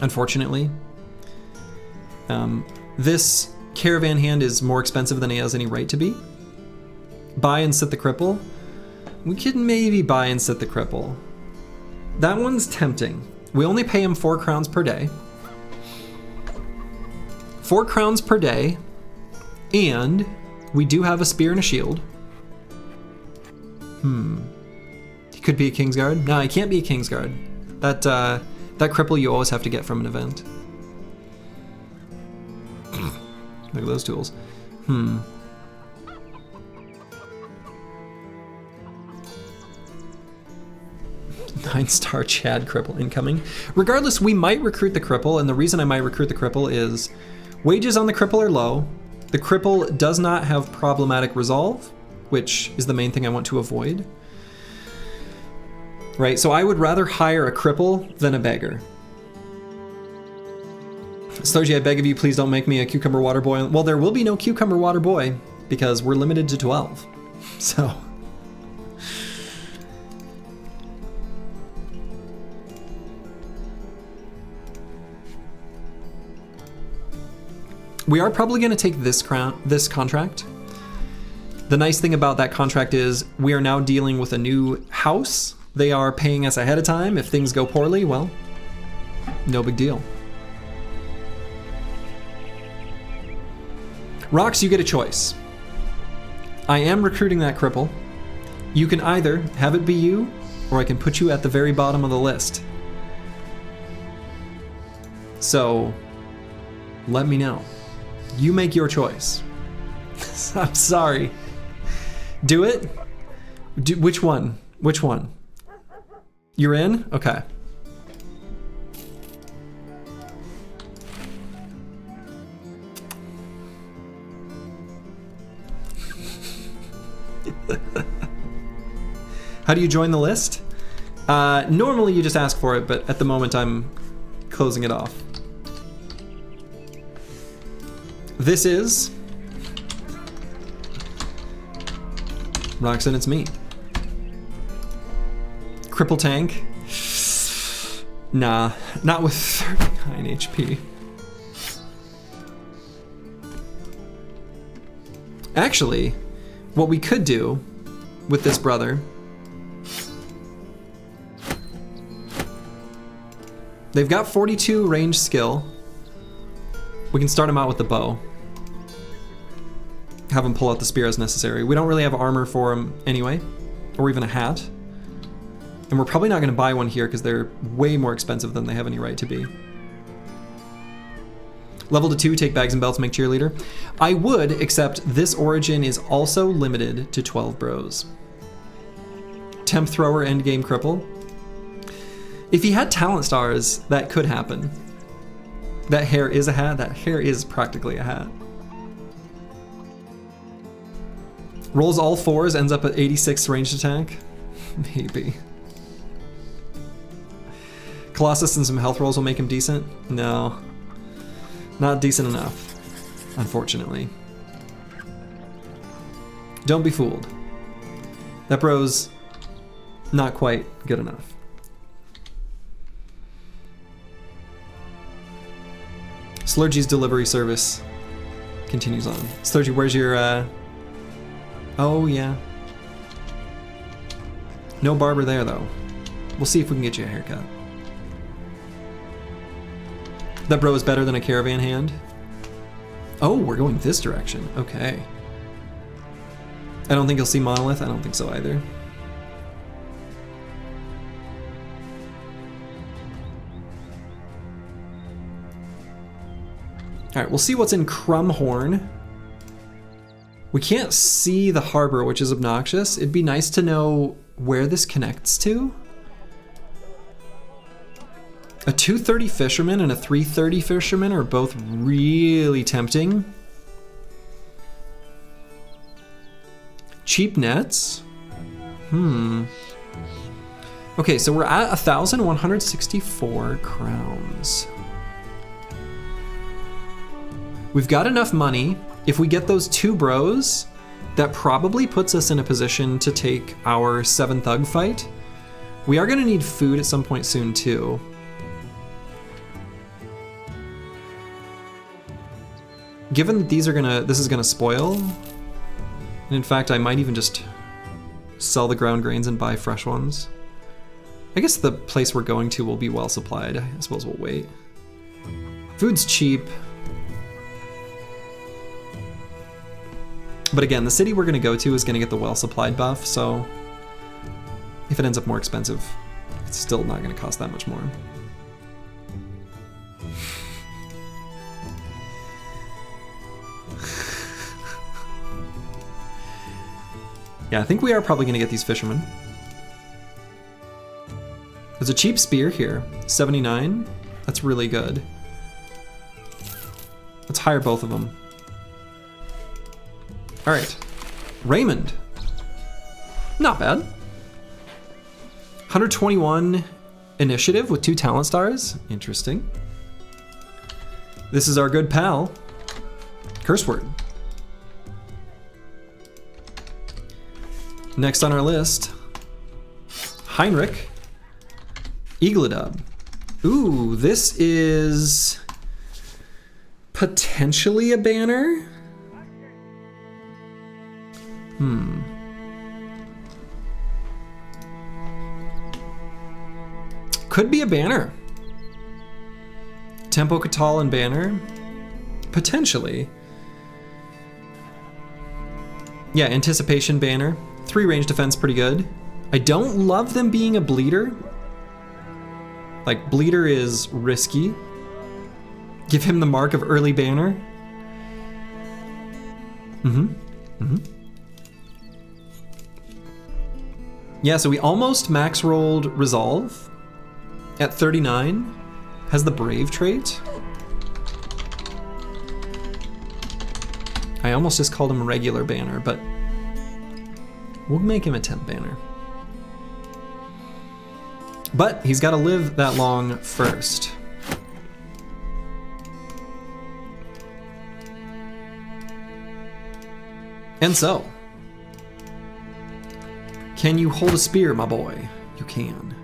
unfortunately. This caravan hand is more expensive than he has any right to be. Buy and sit the cripple. We could maybe buy and sit the cripple. That one's tempting. We only pay him 4 crowns per day. 4 crowns per day, and we do have a spear and a shield. He could be a Kingsguard. No, he can't be a Kingsguard. That cripple you always have to get from an event. Look at those tools. 9-star Chad cripple incoming. Regardless, we might recruit the cripple, and the reason I might recruit the cripple is wages on the cripple are low. The cripple does not have problematic resolve, which is the main thing I want to avoid. Right, so I would rather hire a cripple than a beggar. Sloji, I beg of you, please don't make me a cucumber water boy. Well, there will be no cucumber water boy because we're limited to 12. So... we are probably going to take this contract. The nice thing about that contract is we are now dealing with a new house. They are paying us ahead of time. If things go poorly, well, no big deal. Rox, you get a choice. I am recruiting that cripple. You can either have it be you, or I can put you at the very bottom of the list. So, let me know. You make your choice. I'm sorry. Do it? Which one? Which one? You're in? Okay. How do you join the list? Normally you just ask for it, but at the moment I'm closing it off. This is Roxanne, it's me. Cripple tank. Nah, not with 39 HP. Actually, what we could do with this brother, they've got 42 range skill. We can start him out with the bow. Have him pull out the spear as necessary. We don't really have armor for him anyway, or even a hat. And we're probably not going to buy one here because they're way more expensive than they have any right to be. Level to 2, take bags and belts, make cheerleader. I would, except this origin is also limited to 12 bros. Temp thrower, endgame cripple. If he had talent stars, that could happen. That hair is a hat. That hair is practically a hat. Rolls all 4s, ends up at 86 ranged attack. Maybe. Colossus and some health rolls will make him decent? No. Not decent enough, unfortunately. Don't be fooled. That bro's not quite good enough. Slurgy's delivery service continues on. Slurgy, where's your, Oh, yeah. No barber there, though. We'll see if we can get you a haircut. That bro is better than a caravan hand. Oh, we're going this direction. Okay. I don't think you'll see Monolith. I don't think so either. Alright, we'll see what's in Crumhorn. We can't see the harbor, which is obnoxious. It'd be nice to know where this connects to. A 230 fisherman and a 330 fisherman are both really tempting. Cheap nets. Okay, so we're at 1,164 crowns. We've got enough money. If we get those 2 bros, that probably puts us in a position to take our 7 thug fight. We are gonna need food at some point soon too. Given that this is gonna spoil, and in fact I might even just sell the ground grains and buy fresh ones. I guess the place we're going to will be well supplied. I suppose we'll wait. Food's cheap. But again, the city we're gonna go to is gonna get the well supplied buff, so if it ends up more expensive, it's still not gonna cost that much more. Yeah, I think we are probably gonna get these fishermen. There's a cheap spear here, 79. That's really good. Let's hire both of them. All right, Raymond. Not bad. 121 initiative with 2 talent stars. Interesting. This is our good pal, Curse Word. Next on our list, Heinrich Eagledub. Ooh, this is potentially a banner. Could be a banner. Tempo Catal and banner. Potentially. Yeah, anticipation banner. 3 range defense, pretty good. I don't love them being a bleeder. Like, bleeder is risky. Give him the mark of early banner. Yeah, so we almost max rolled Resolve at 39. Has the Brave trait. I almost just called him a regular banner, but we'll make him a temp banner. But he's got to live that long first. And so, can you hold a spear, my boy? You can.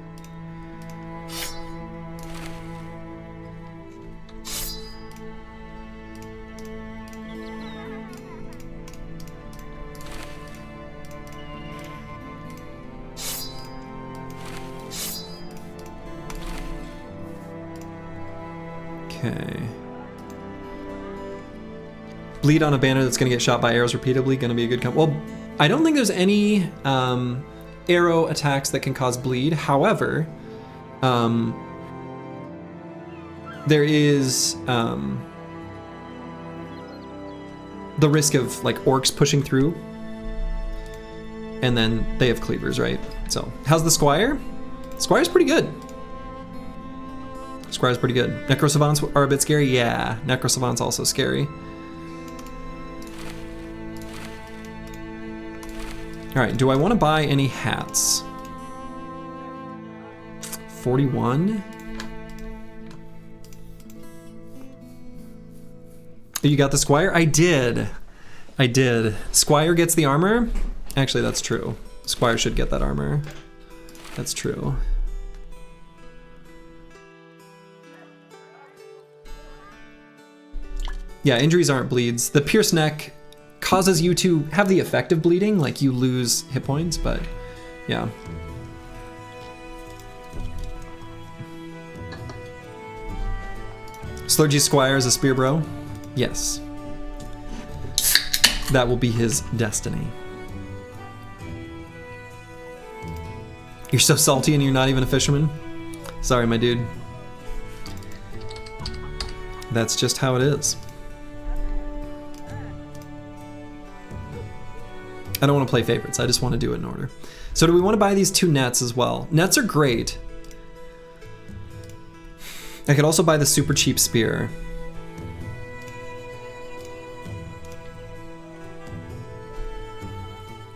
Okay. Bleed on a banner that's going to get shot by arrows repeatedly, going to be a good comp. Well, I don't think there's any arrow attacks that can cause bleed. However, there is the risk of like orcs pushing through, and then they have cleavers, right? So how's the Squire? Squire's pretty good. Squire's pretty good. Necrosavants are a bit scary. Yeah, Necrosavants also scary. All right, do I want to buy any hats? 41? You got the Squire? I did. I did. Squire gets the armor? Actually, that's true. Squire should get that armor. That's true. Yeah, injuries aren't bleeds. The pierced neck causes you to have the effect of bleeding, like you lose hit points, but yeah. Slurgy Squire is a spear bro? Yes. That will be his destiny. You're so salty and you're not even a fisherman? Sorry, my dude. That's just how it is. I don't want to play favorites, I just want to do it in order. So do we want to buy these 2 nets as well? Nets are great. I could also buy the super cheap spear.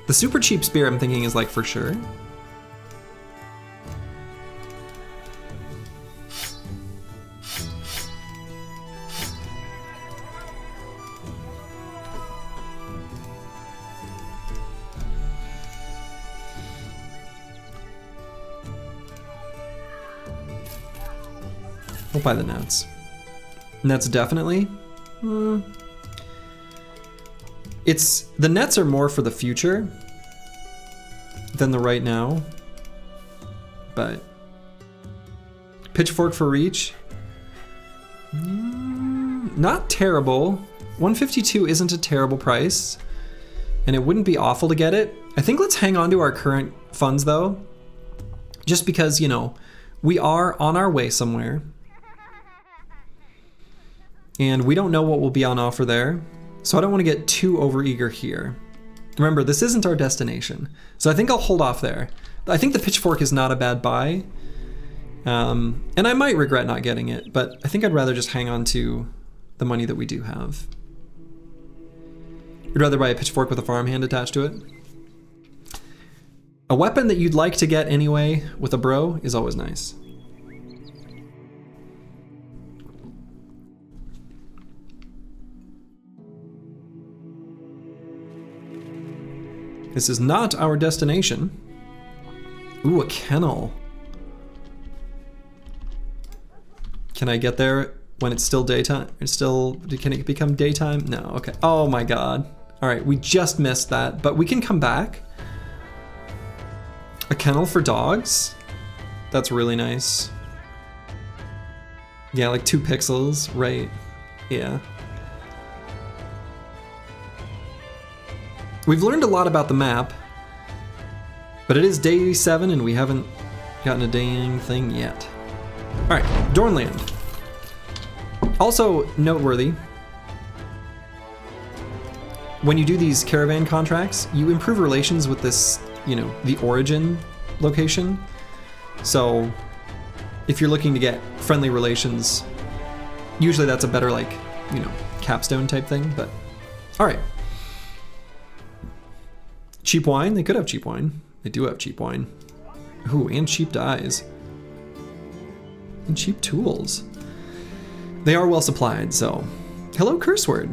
The super cheap spear I'm thinking is like for sure. We'll buy the nets. Nets definitely. It's the nets are more for the future than the right now. But pitchfork for reach. Not terrible. 152 isn't a terrible price, and it wouldn't be awful to get it. I think let's hang on to our current funds though, just because, you know, we are on our way somewhere. And we don't know what will be on offer there, so I don't want to get too overeager here. Remember, this isn't our destination, so I think I'll hold off there. I think the pitchfork is not a bad buy, and I might regret not getting it, but I think I'd rather just hang on to the money that we do have. You'd rather buy a pitchfork with a farmhand attached to it? A weapon that you'd like to get anyway with a bro is always nice. This is not our destination. Ooh, a kennel. Can I get there when it's still daytime? It's still, can it become daytime? No, okay. Oh my God. All right, we just missed that, but we can come back. A kennel for dogs? That's really nice. Yeah, like 2 pixels, right? Yeah. We've learned a lot about the map, but it is day 7 and we haven't gotten a dang thing yet. All right, Dornland. Also noteworthy, when you do these caravan contracts, you improve relations with this, you know, the origin location. So if you're looking to get friendly relations, usually that's a better, like, you know, capstone type thing, but all right. Cheap wine? They could have cheap wine. They do have cheap wine. Ooh, and cheap dyes. And cheap tools. They are well supplied, so. Hello, Curse Word.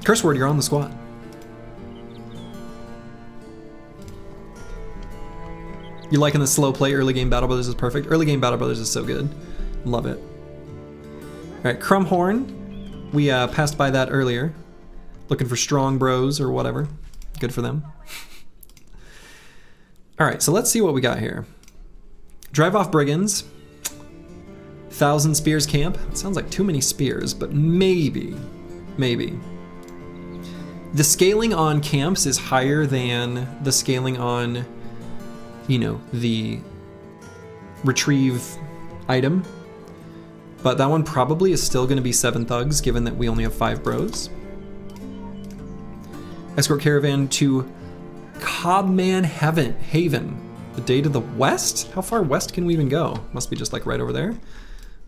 Curse Word, you're on the squad. You liking the slow play? Early game Battle Brothers is perfect. Early game Battle Brothers is so good. Love it. All right, Crumhorn. We passed by that earlier. Looking for strong bros or whatever. Good for them. All right, so let's see what we got here. Drive off brigands. 1,000 spears camp. It sounds like too many spears, but maybe. The scaling on camps is higher than the scaling on, you know, the retrieve item. But that one probably is still going to be 7 thugs, given that we only have 5 bros. Escort caravan to Cobman Haven. The day to the west? How far west can we even go? Must be just like right over there.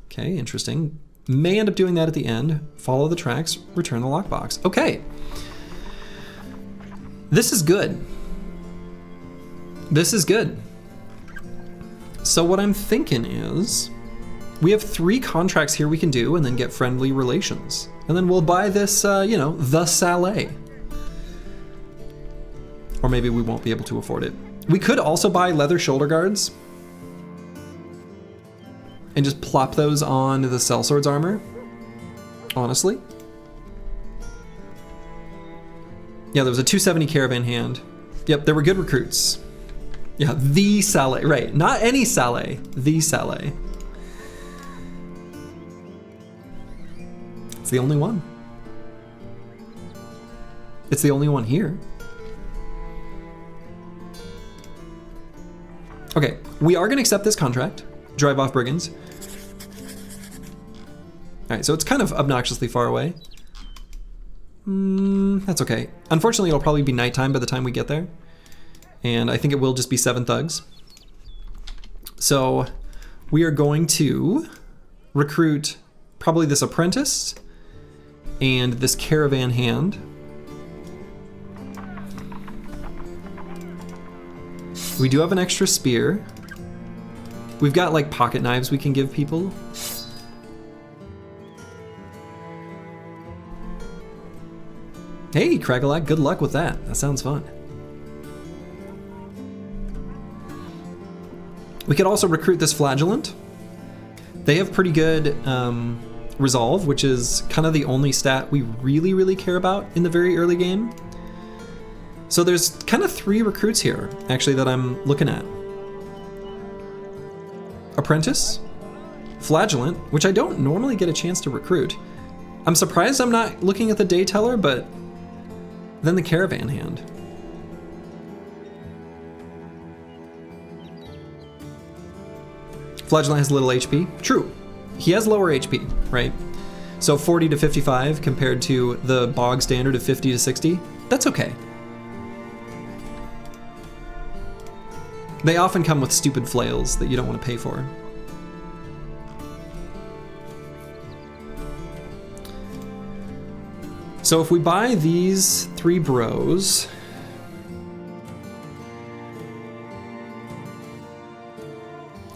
Okay, interesting. May end up doing that at the end. Follow the tracks, return the lockbox. Okay. This is good. This is good. So what I'm thinking is, we have 3 contracts here we can do and then get friendly relations. And then we'll buy this, you know, the Saleh. Or maybe we won't be able to afford it. We could also buy leather shoulder guards and just plop those on the sellswords armor, honestly. Yeah, there was a 270 caravan hand. Yep, there were good recruits. Yeah, the Saleh, right. Not any Saleh, the Saleh. It's the only one. It's the only one here. Okay, we are gonna accept this contract. Drive off brigands. All right, so it's kind of obnoxiously far away. That's okay. Unfortunately, it'll probably be nighttime by the time we get there. And I think it will just be 7 thugs. So we are going to recruit probably this apprentice and this caravan hand. We do have an extra spear. We've got like pocket knives we can give people. Hey, Cragalac, good luck with that. That sounds fun. We could also recruit this flagellant. They have pretty good resolve, which is kind of the only stat we really care about in the very early game. So there's kind of 3 recruits here, actually, that I'm looking at. Apprentice, Flagellant, which I don't normally get a chance to recruit. I'm surprised I'm not looking at the day teller, but then the caravan hand. Flagellant has little HP. True, he has lower HP, right? So 40 to 55 compared to the bog standard of 50 to 60, that's okay. They often come with stupid flails that you don't want to pay for. So if we buy these 3 bros,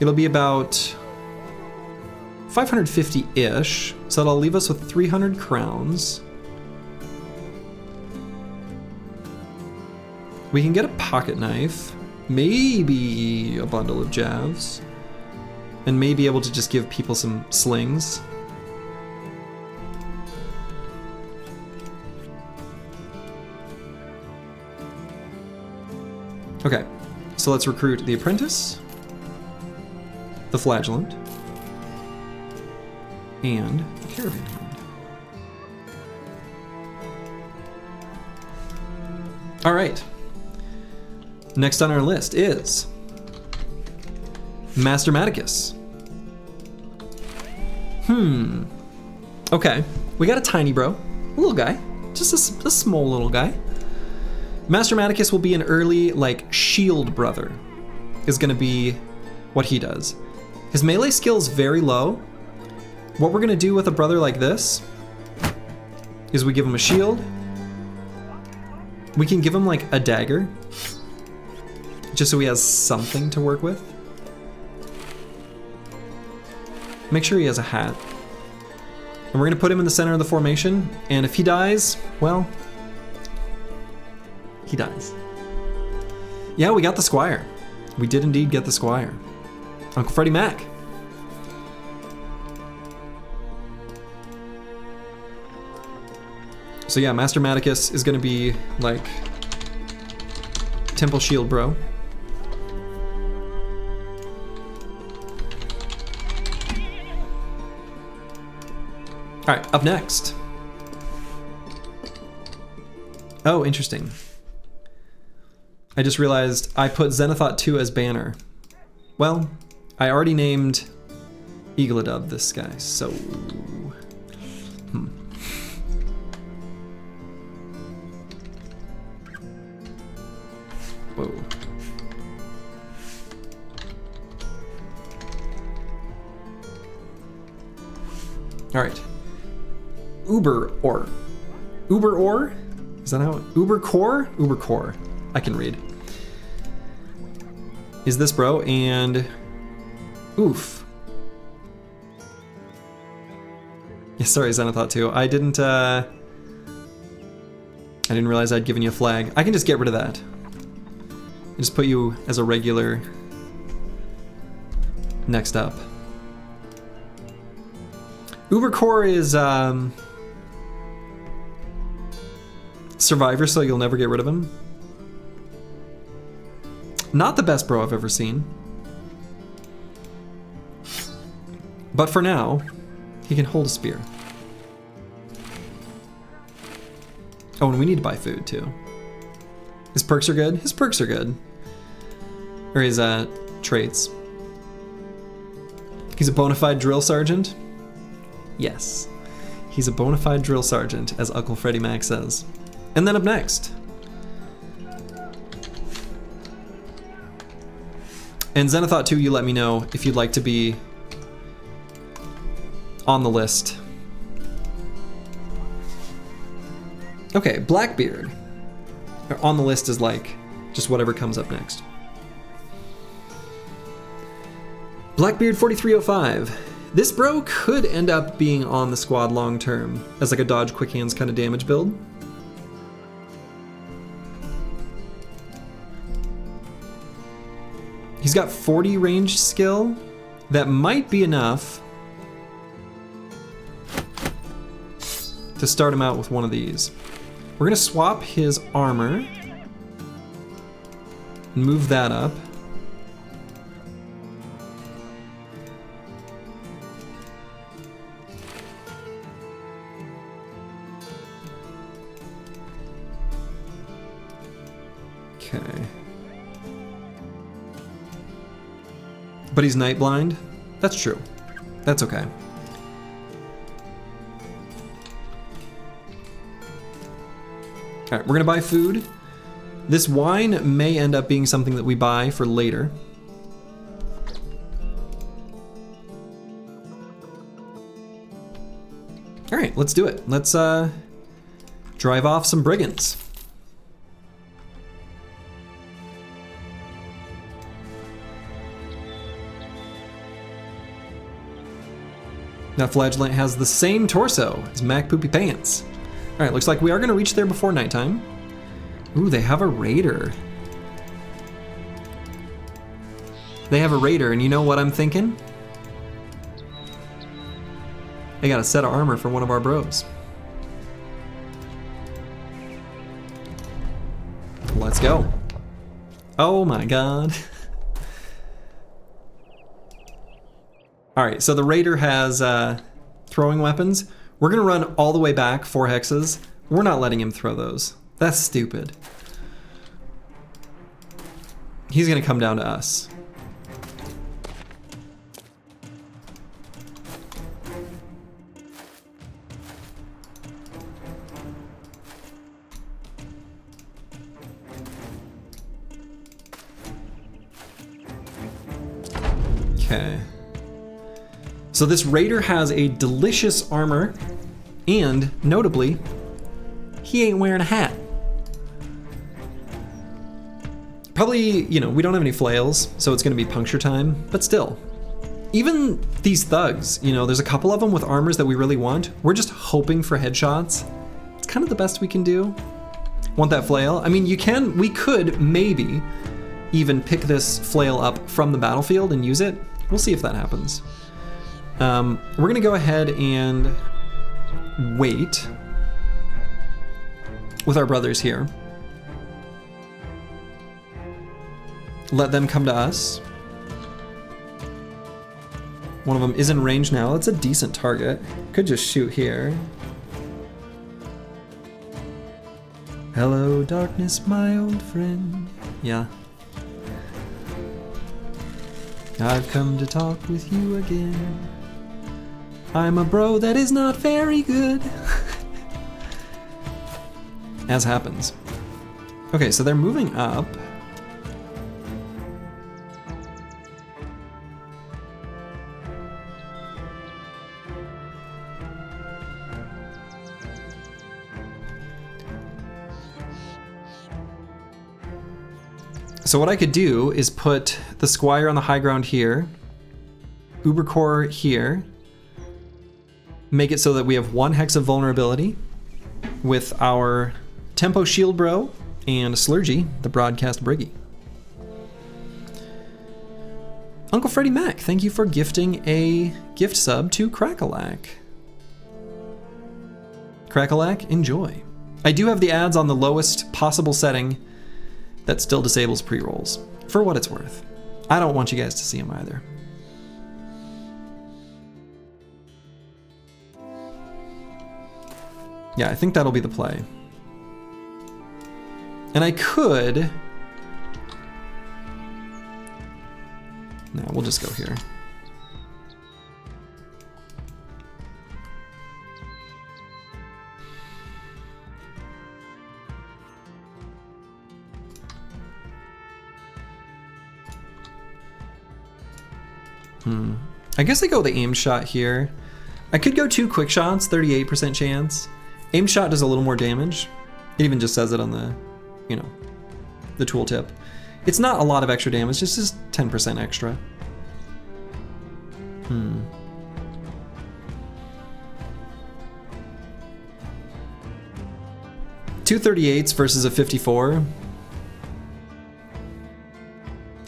it'll be about 550-ish, so that'll leave us with 300 crowns. We can get a pocket knife, maybe a bundle of javs, and may be able to just give people some slings. Okay, so let's recruit the apprentice, the flagellant, and the caravan hand. All right. Next on our list is Master Maticus. Okay, we got a tiny bro, a little guy, just a small little guy. Master Maticus will be an early, like, shield brother, is gonna be what he does. His melee skill's very low. What we're gonna do with a brother like this is we give him a shield. We can give him, like, a dagger, just so he has something to work with. Make sure he has a hat. And we're gonna put him in the center of the formation, and if he dies, well, he dies. Yeah, we got the Squire. We did indeed get the Squire. Uncle Freddie Mac. So yeah, Master Maticus is gonna be like Temple Shield bro. All right, up next, Oh, interesting. I just realized I put Zenithot 2 as banner. Well, I already named Eagledub this guy, so... Whoa. Alright. Uber Ore. Uber Ore? Is that how? Uber Core? Uber Core. I can read. Is this bro? And... Oof. Yeah, sorry, Zenithot 2. I didn't realize I'd given you a flag. I can just get rid of that. I just put you as a regular next up. Uber Core is Survivor, so you'll never get rid of him. Not the best bro I've ever seen. But for now, he can hold a spear. Oh, and we need to buy food too. His perks are good? His perks are good. Or his traits. He's a bona fide drill sergeant? Yes. He's a bona fide drill sergeant, as Uncle Freddie Mac says. And then up next. And Zenithot 2, you let me know if you'd like to be on the list. Okay, Blackbeard. On the list is like just whatever comes up next. Blackbeard 4305. This bro could end up being on the squad long term as like a dodge quick hands kind of damage build. He's got 40 range skill. That might be enough to start him out with one of these. We're gonna swap his armor and move that up. Okay. But he's night blind? That's true. That's okay. Alright, we're gonna buy food. This wine may end up being something that we buy for later. Alright, let's do it. Let's drive off some brigands. That flagellant has the same torso as Mac Poopy Pants. Alright, looks like we are gonna reach there before nighttime. Ooh, they have a raider. They have a raider, and you know what I'm thinking? They got a set of armor for one of our bros. Let's go. Oh my god. Alright, so the raider has throwing weapons. We're gonna run all the way back 4 hexes. We're not letting him throw those. That's stupid. He's gonna come down to us. Okay. So this raider has a delicious armor, and notably, he ain't wearing a hat. Probably, you know, we don't have any flails, so it's gonna be puncture time, but still. Even these thugs, you know, there's a couple of them with armors that we really want. We're just hoping for headshots. It's kind of the best we can do. Want that flail? I mean, we could maybe even pick this flail up from the battlefield and use it. We'll see if that happens. We're gonna go ahead and wait with our brothers here. Let them come to us. One of them is in range now. That's a decent target. Could just shoot here. Hello, darkness, my old friend. Yeah. I've come to talk with you again. I'm a bro that is not very good. As happens. Okay, so they're moving up. So what I could do is put the Squire on the high ground here, Ubercore here, make it so that we have 1 hex of vulnerability with our Tempo Shield Bro and Slurgy, the Broadcast Briggy. Uncle Freddie Mac, thank you for gifting a gift sub to Crackalak. Crackalak, enjoy. I do have the ads on the lowest possible setting that still disables pre-rolls, for what it's worth. I don't want you guys to see them either. Yeah, I think that'll be the play. And I could... No, we'll just go here. I guess I go with the aim shot here. I could go 2 quick shots, 38% chance. Aim shot does a little more damage. It even just says it on the, you know, the tooltip. It's not a lot of extra damage, it's just 10% extra. 2 38s versus a 54.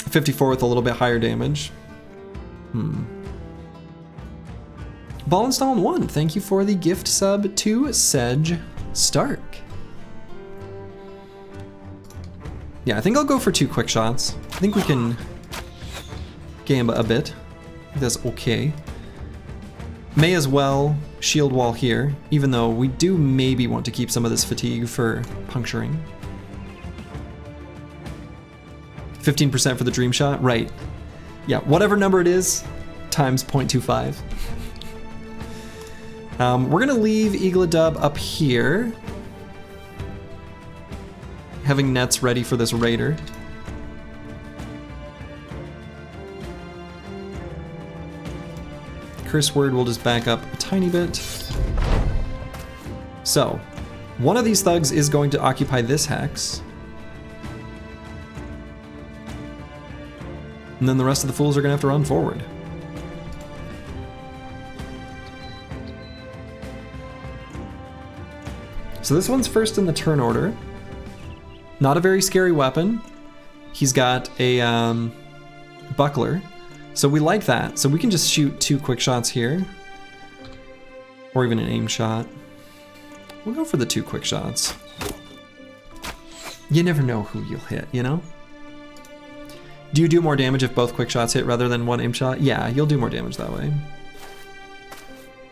54 with a little bit higher damage. Ball install in 1. Thank you for the gift sub to Sedge Stark. Yeah, I think I'll go for 2 quick shots. I think we can gamba a bit. That's okay. May as well shield wall here, even though we do maybe want to keep some of this fatigue for puncturing. 15% for the dream shot, right. Yeah, whatever number it is, times 0.25. We're gonna leave Eagledub up here, having nets ready for this raider. Curse word will just back up a tiny bit. So, one of these thugs is going to occupy this hex. And then the rest of the fools are gonna have to run forward. So this one's first in the turn order. Not a very scary weapon. He's got a buckler. So we like that. So we can just shoot 2 quick shots here. Or even an aim shot. We'll go for the 2 quick shots. You never know who you'll hit, you know? Do you do more damage if both quick shots hit rather than 1 aim shot? Yeah, you'll do more damage that way.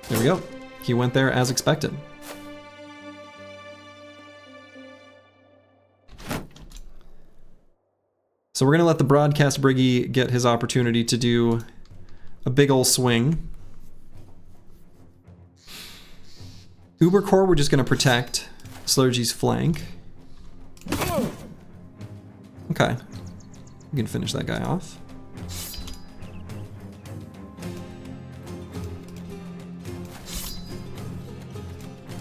There we go. He went there as expected. So we're gonna let the Broadcast Briggy get his opportunity to do a big ol' swing. Ubercore, we're just gonna protect Slurgy's flank. Okay, we can finish that guy off.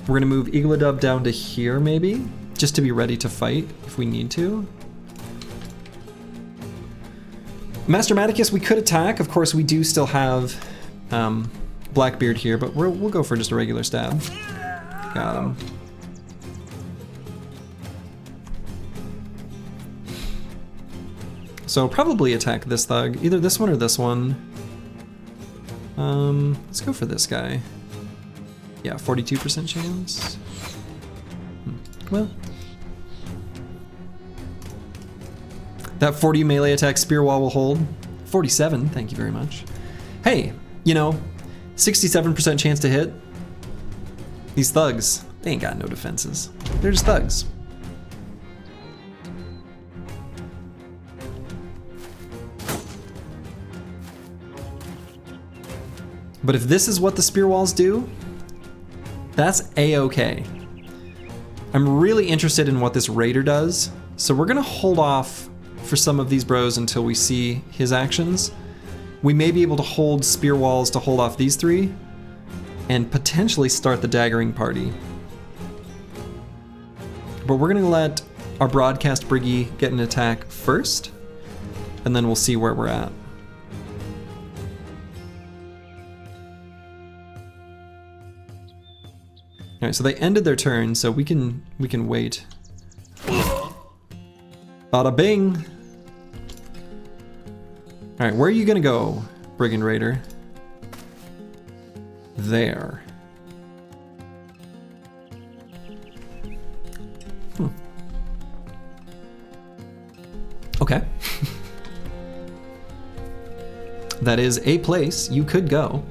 We're gonna move Eagledub down to here maybe, just to be ready to fight if we need to. Master Maticus, we could attack. Of course, we do still have Blackbeard here, but we'll go for just a regular stab. Got him. So probably attack this thug, either this one or this one. Let's go for this guy. Yeah, 42% chance. Well. That 40 melee attack spear wall will hold. 47, thank you very much. Hey, you know, 67% chance to hit. These thugs, they ain't got no defenses. They're just thugs. But if this is what the spear walls do, that's a-okay. I'm really interested in what this raider does, so we're gonna hold off for some of these bros until we see his actions. We may be able to hold spear walls to hold off these three, and potentially start the daggering party. But we're gonna let our broadcast briggy get an attack first, and then we'll see where we're at. All right, so they ended their turn, so we can wait. Bada bing! All right, where are you gonna go, Brigand Raider? There. Okay. That is a place you could go.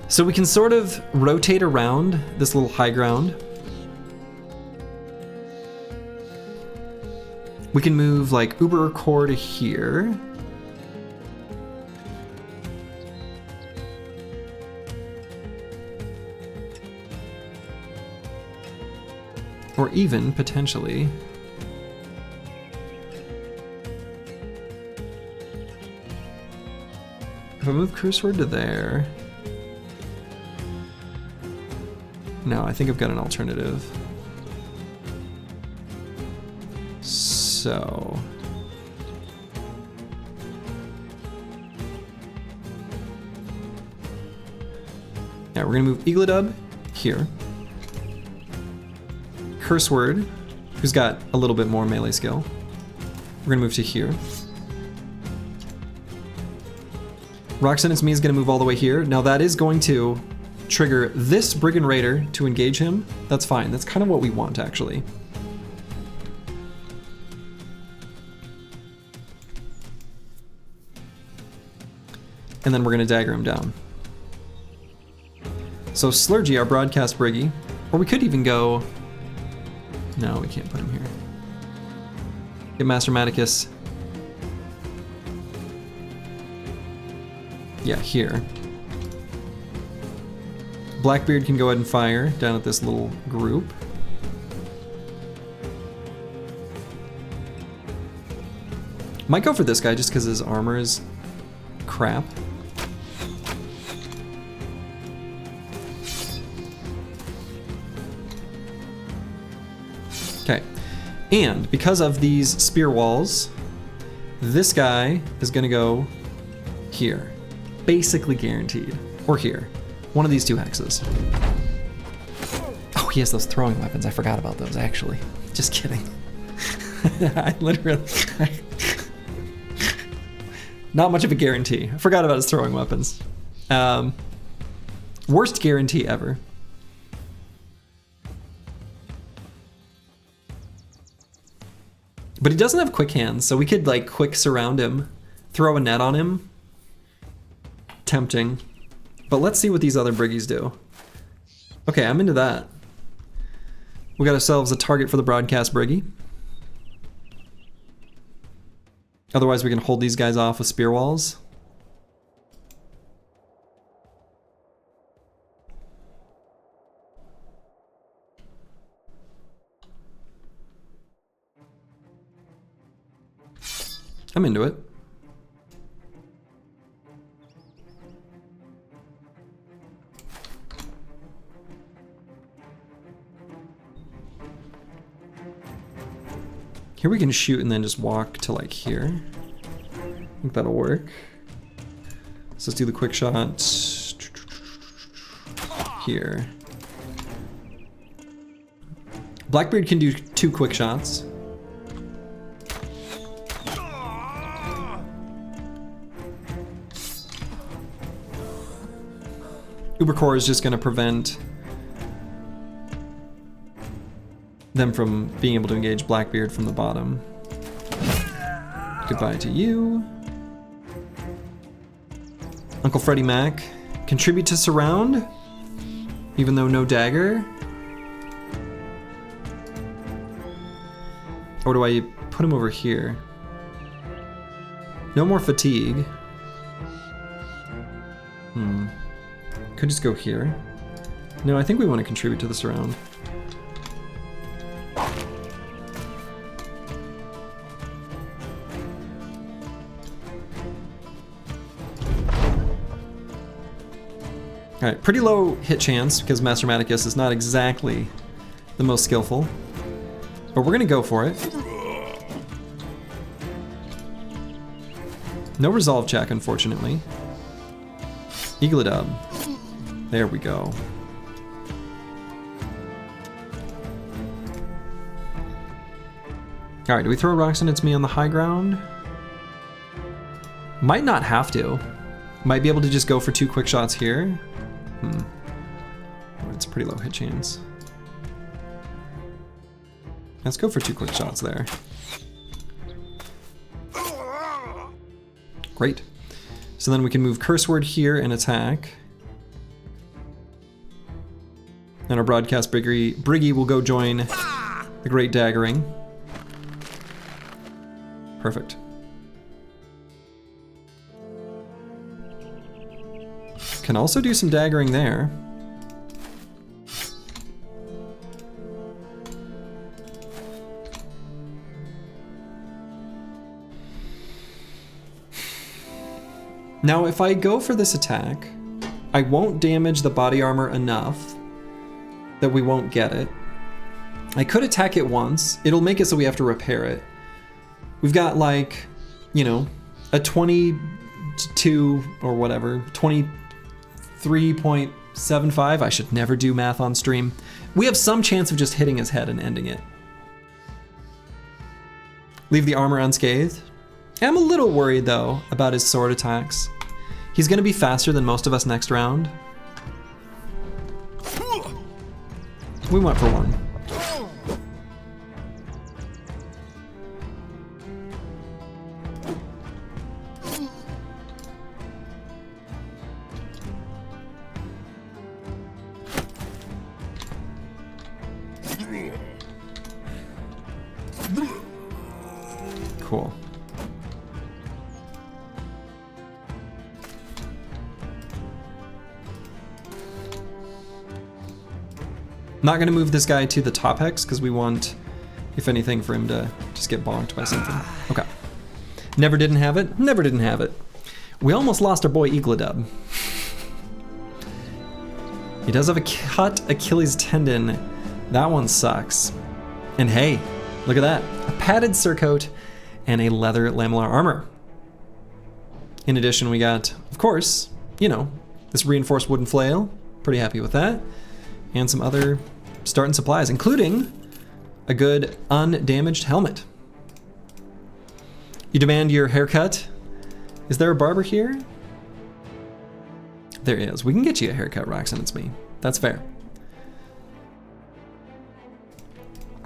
So we can sort of rotate around this little high ground. We can move like Uber Core to here. Or even, potentially, if I move Cursor to there... No, I think I've got an alternative. So... yeah, we're gonna move Eagledub here. Curse Word, who's got a little bit more melee skill. We're gonna move to here. Rock Sentence Me is gonna move all the way here. Now that is going to trigger this Brigand Raider to engage him. That's fine, that's kind of what we want actually. And then we're gonna dagger him down. So Slurgy, our broadcast briggy, or we could even go, no, we can't put him here. Get Master Maticus. Yeah, here. Blackbeard can go ahead and fire down at this little group. Might go for this guy just because his armor is crap. Okay, and because of these spear walls, this guy is gonna go here. Basically guaranteed. Or here. One of these two hexes. Oh, he has those throwing weapons. I forgot about those, actually. Just kidding. I literally... Not much of a guarantee. I forgot about his throwing weapons. Worst guarantee ever. But he doesn't have quick hands, so we could like quick surround him, throw a net on him. Tempting. But let's see what these other briggies do. Okay, I'm into that. We got ourselves a target for the broadcast briggy. Otherwise we can hold these guys off with spear walls. I'm into it. Here we can shoot and then just walk to like here. I think that'll work. So let's do the quick shot here. Blackbeard can do 2 quick shots. Ubercore is just going to prevent them from being able to engage Blackbeard from the bottom. Goodbye to you. Uncle Freddy Mac, contribute to surround, even though no dagger. Or do I put him over here? No more fatigue. Could just go here. No, I think we want to contribute to the surround. Alright, pretty low hit chance because Master Maticus is not exactly the most skillful. But we're gonna go for it. No resolve check, unfortunately. Eagledub. There we go. Alright, do we throw rocks and it's me on the high ground? Might not have to. Might be able to just go for 2 quick shots here. It's a pretty low hit chance. Let's go for 2 quick shots there. Great. So then we can move Curse Word here and attack. And our Broadcast Briggy will go join the Great Daggering. Perfect. Can also do some daggering there. Now, if I go for this attack, I won't damage the body armor enough that we won't get it. I could attack it once. It'll make it so we have to repair it. We've got like, you know, a 22 or whatever, 23.75. I should never do math on stream. We have some chance of just hitting his head and ending it. Leave the armor unscathed. I'm a little worried though about his sword attacks. He's gonna be faster than most of us next round. We went for 1. Cool. Not gonna move this guy to the top hex because we want, if anything, for him to just get bonked by something. Okay. Never didn't have it. Never didn't have it. We almost lost our boy Eagledub. He does have a cut Achilles tendon. That one sucks. And hey, look at that. A padded surcoat and a leather lamellar armor. In addition, we got, of course, you know, this reinforced wooden flail. Pretty happy with that. And some other starting supplies, including a good undamaged helmet. You demand your haircut. Is there a barber here? There is. We can get you a haircut, Roxanne, it's me. That's fair.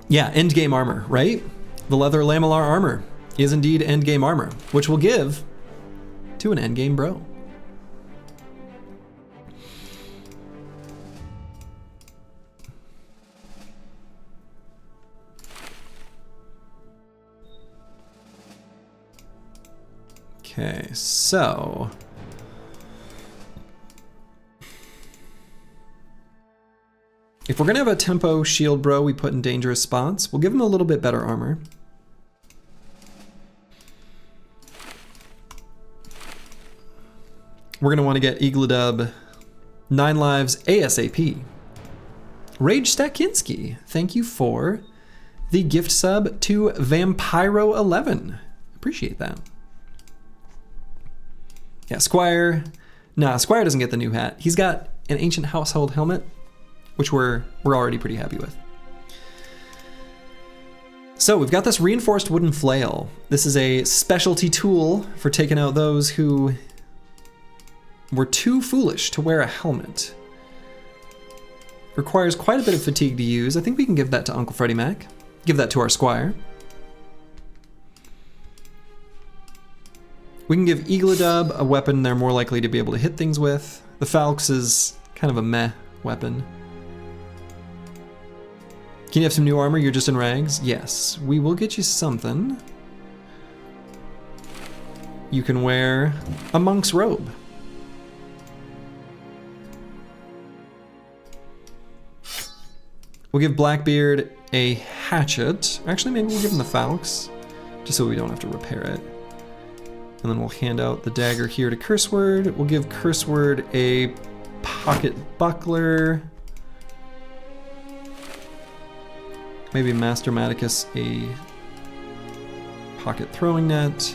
Yeah, endgame armor, right? The leather lamellar armor is indeed endgame armor, which we'll give to an endgame bro. Okay, so if we're gonna have a tempo shield bro we put in dangerous spots, we'll give him a little bit better armor. We're gonna want to get Eagledub 9 lives ASAP. Rage Stakinski, thank you for the gift sub to Vampiro11. Appreciate that. Yeah, Squire. Nah, Squire doesn't get the new hat. He's got an ancient household helmet, which we're already pretty happy with. So we've got this reinforced wooden flail. This is a specialty tool for taking out those who were too foolish to wear a helmet. Requires quite a bit of fatigue to use. I think we can give that to Uncle Freddie Mac. Give that to our Squire. We can give Eagledub a weapon they're more likely to be able to hit things with. The Falx is kind of a meh weapon. Can you have some new armor? You're just in rags? Yes, we will get you something. You can wear a monk's robe. We'll give Blackbeard a hatchet. Actually, maybe we'll give him the falx, just so we don't have to repair it. And then we'll hand out the dagger here to Curseword. We'll give Curseword a pocket buckler. Maybe Master Maticus a pocket throwing net.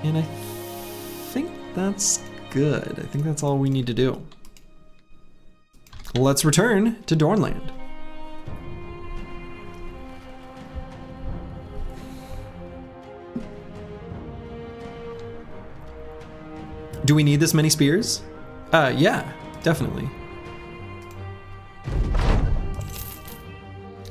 And I think that's good. I think that's all we need to do. Let's return to Dornland. Do we need this many spears? Yeah, definitely.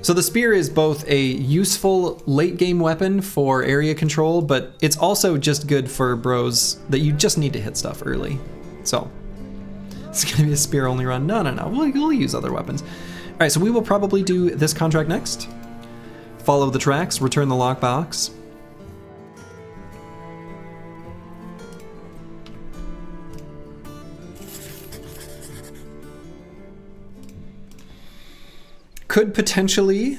So the spear is both a useful late game weapon for area control, but it's also just good for bros that you just need to hit stuff early. So it's gonna be a spear only run. No, we'll use other weapons. All right, so we will probably do this contract next. Follow the tracks, return the lockbox. Could potentially,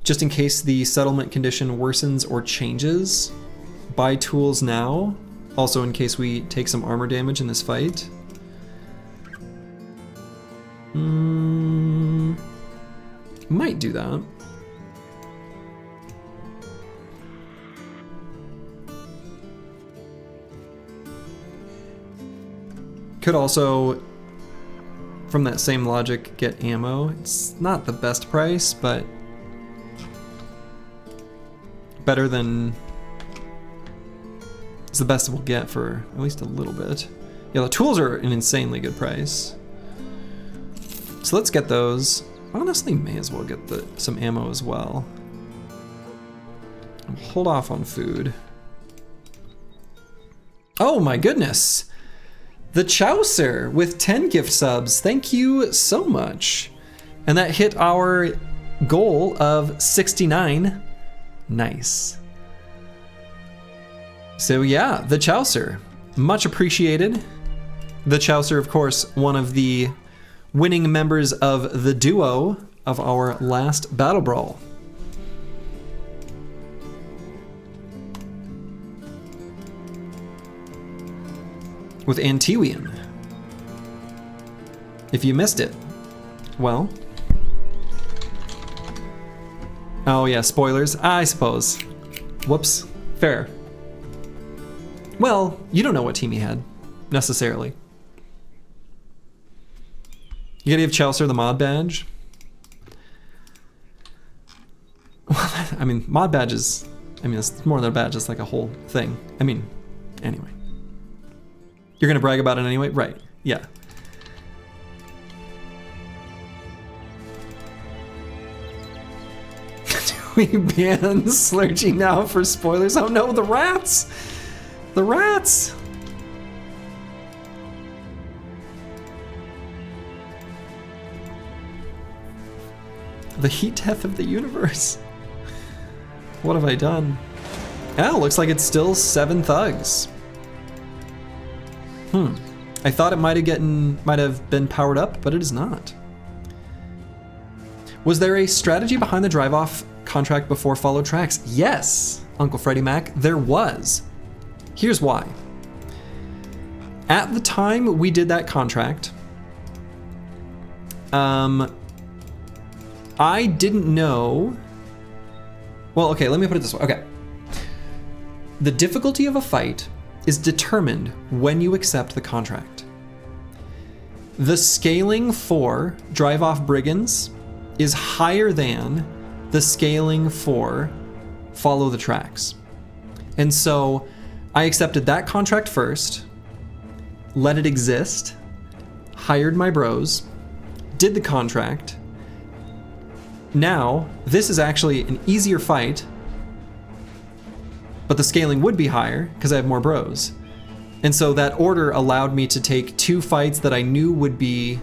just in case the settlement condition worsens or changes, buy tools now. Also in case we take some armor damage in this fight. Might do that. Could also, from that same logic, get ammo. It's not the best price, but better than, it's the best we'll get for at least a little bit. Yeah, the tools are an insanely good price. So let's get those. Honestly, may as well get some ammo as well. Hold off on food. Oh my goodness! The Chaucer with 10 gift subs. Thank you so much. And that hit our goal of 69. Nice. So yeah, the Chaucer. Much appreciated. The Chaucer, of course, one of the winning members of the duo of our last Battle Brawl. With Antiwian. If you missed it, well. Oh yeah, spoilers, I suppose. Whoops, fair. Well, you don't know what team he had, necessarily. You gotta give Chaucer the mod badge. Well, I mean, mod badges, I mean, it's more than a badge, it's like a whole thing. I mean, anyway. You're gonna brag about it anyway? Right, yeah. Do we ban Slurgy now for spoilers? Oh no, the rats! The rats! The heat death of the universe. What have I done? Oh, looks like it's still 7 thugs. I thought it might have been powered up, but it is not. Was there a strategy behind the drive-off contract before follow tracks? Yes, Uncle Freddie Mac, there was. Here's why. At the time we did that contract, I didn't know. Well, okay, let me put it this way. Okay. The difficulty of a fight is determined when you accept the contract. The scaling for drive-off brigands is higher than the scaling for follow the tracks. And so I accepted that contract first, let it exist, hired my bros, did the contract. Now, this is actually an easier fight, but the scaling would be higher because I have more bros. And so that order allowed me to take 2 fights that I knew would be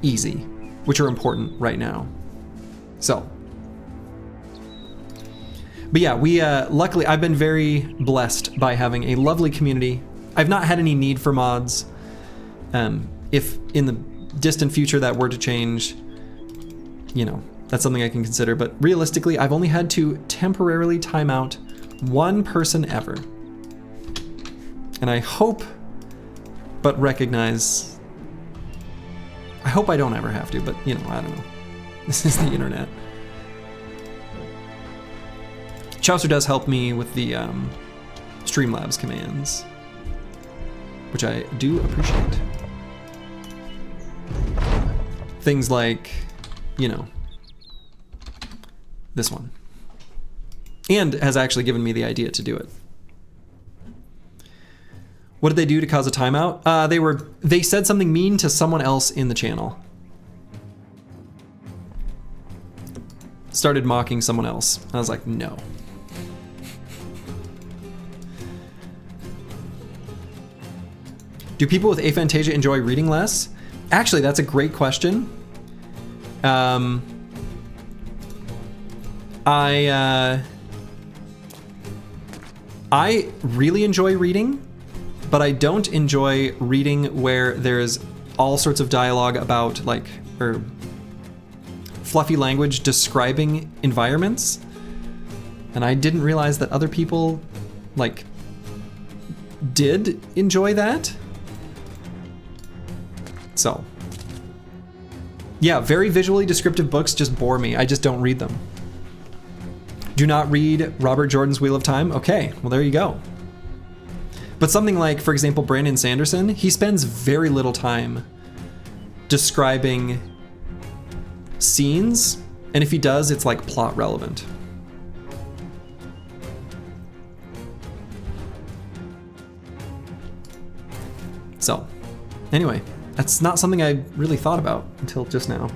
easy, which are important right now. So, but yeah, we luckily, I've been very blessed by having a lovely community. I've not had any need for mods. If in the distant future that were to change, you know, that's something I can consider. But realistically, I've only had to temporarily time out one person ever. And I hope, but recognize, I hope I don't ever have to, but you know, I don't know. This is the internet. Chaucer does help me with the Streamlabs commands, which I do appreciate. Things like, you know, this one. And has actually given me the idea to do it. What did they do to cause a timeout? They said something mean to someone else in the channel. Started mocking someone else. I was like, no. Do people with aphantasia enjoy reading less? Actually, that's a great question. I really enjoy reading, but I don't enjoy reading where there's all sorts of dialogue about or fluffy language describing environments. And I didn't realize that other people did enjoy that. So, yeah, very visually descriptive books just bore me. I just don't read them. Do not read Robert Jordan's Wheel of Time? Okay, well, there you go. But something like, for example, Brandon Sanderson, he spends very little time describing scenes, and if he does, it's plot relevant. So, anyway. That's not something I really thought about until just now.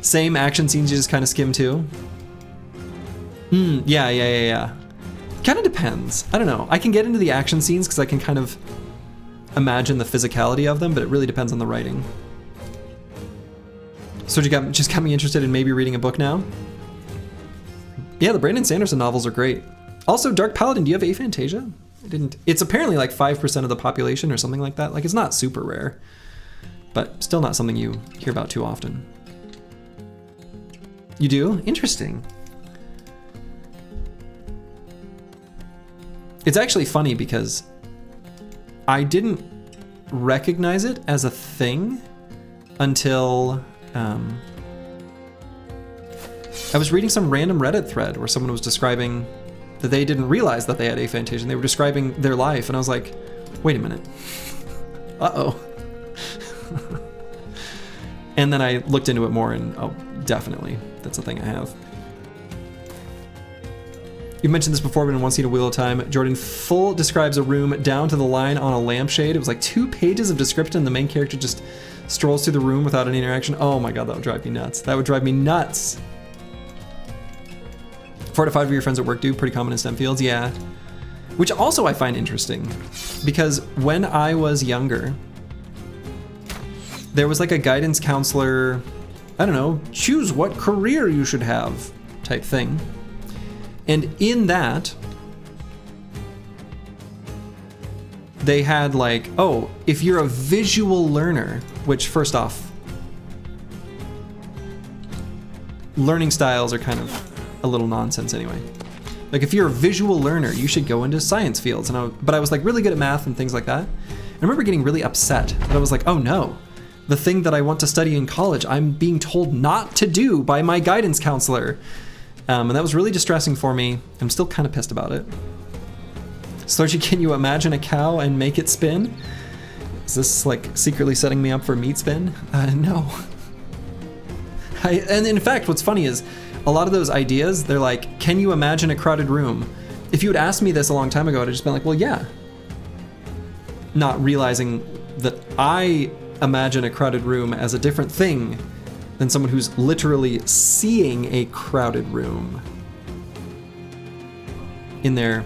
Same action scenes you just kind of skim too? Yeah. Kind of depends. I don't know. I can get into the action scenes because I can kind of imagine the physicality of them, but it really depends on the writing. So you just got me interested in maybe reading a book now? Yeah, the Brandon Sanderson novels are great. Also, Dark Paladin, do you have aphantasia? It's apparently 5% of the population or something like that. It's not super rare, but still not something you hear about too often. You do? Interesting. It's actually funny because I didn't recognize it as a thing until I was reading some random Reddit thread where someone was describing that they didn't realize that they had aphantasia, and they were describing their life, and I was like, wait a minute. Uh-oh. And then I looked into it more, and oh, definitely, that's a thing I have. You mentioned this before, but in One Scene of Wheel of Time, Jordan full describes a room down to the line on a lampshade. It was 2 pages of description, and the main character just strolls through the room without any interaction. Oh my god, that would drive me nuts. That would drive me nuts. 4 to 5 of your friends at work do, pretty common in STEM fields, yeah. Which also I find interesting, because when I was younger, there was a guidance counselor, I don't know, choose what career you should have type thing. And in that, they had oh, if you're a visual learner, which first off, learning styles are kind of a little nonsense anyway. If you're a visual learner, you should go into science fields. But I was really good at math and things like that. I remember getting really upset. But I was like, oh no, the thing that I want to study in college, I'm being told not to do by my guidance counselor. And that was really distressing for me. I'm still kind of pissed about it. Slurgy, can you imagine a cow and make it spin? Is this secretly setting me up for meat spin? No. And in fact, what's funny is, a lot of those ideas, they're can you imagine a crowded room? If you had asked me this a long time ago, I'd have just been well, yeah. Not realizing that I imagine a crowded room as a different thing than someone who's literally seeing a crowded room in their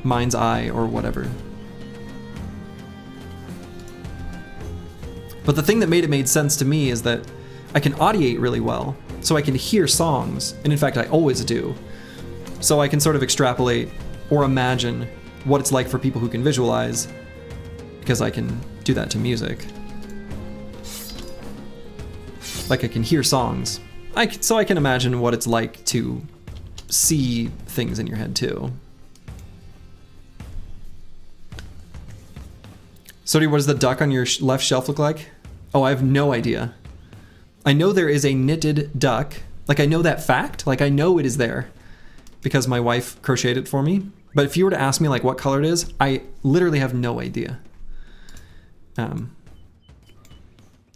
mind's eye or whatever. But the thing that made sense to me is that I can audiate really well. So I can hear songs, and in fact I always do. So I can sort of extrapolate or imagine what it's like for people who can visualize, because I can do that to music. Like I can hear songs. So I can imagine what it's like to see things in your head too. Sodi, what does the duck on your left shelf look like? Oh, I have no idea. I know there is a knitted duck. Like I know that fact. Like I know it is there because my wife crocheted it for me. But if you were to ask me like what color it is, I literally have no idea.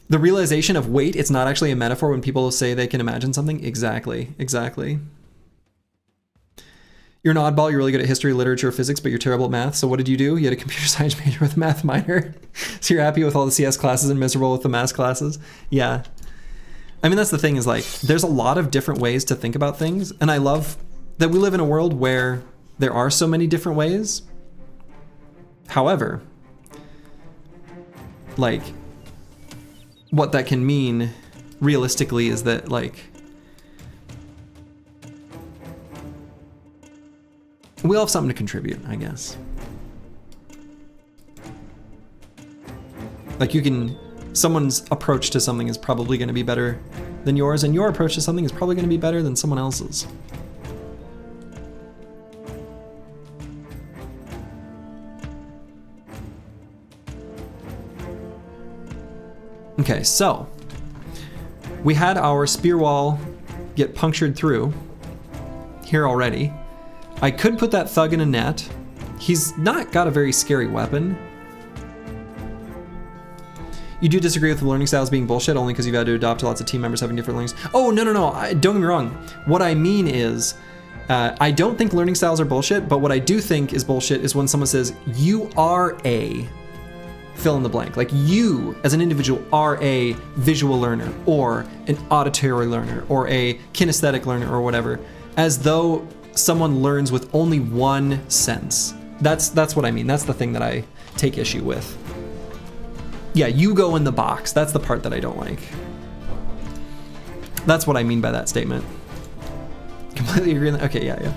The realization of wait, it's not actually a metaphor when people say they can imagine something. Exactly, exactly. You're an oddball, you're really good at history, literature, physics, but you're terrible at math. So what did you do? You had a computer science major with a math minor. So you're happy with all the CS classes and miserable with the math classes? Yeah. I mean, that's the thing is like, there's a lot of different ways to think about things. And I love that we live in a world where there are so many different ways. However, like, what that can mean realistically is that like we all have something to contribute, I guess. Like someone's approach to something is probably going to be better than yours, and your approach to something is probably going to be better than someone else's. Okay, so we had our spear wall get punctured through here already. I could put that thug in a net. He's not got a very scary weapon. You do disagree with the learning styles being bullshit only because you've had to adopt to lots of team members having different learnings. Oh, no. Don't get me wrong. What I mean is, I don't think learning styles are bullshit, but what I do think is bullshit is when someone says, you are a fill in the blank. Like you as an individual are a visual learner or an auditory learner or a kinesthetic learner or whatever, as though someone learns with only one sense. That's what I mean. That's the thing that I take issue with. Yeah, you go in the box. That's the part that I don't like. That's what I mean by that statement. Completely agree on that. Okay, yeah.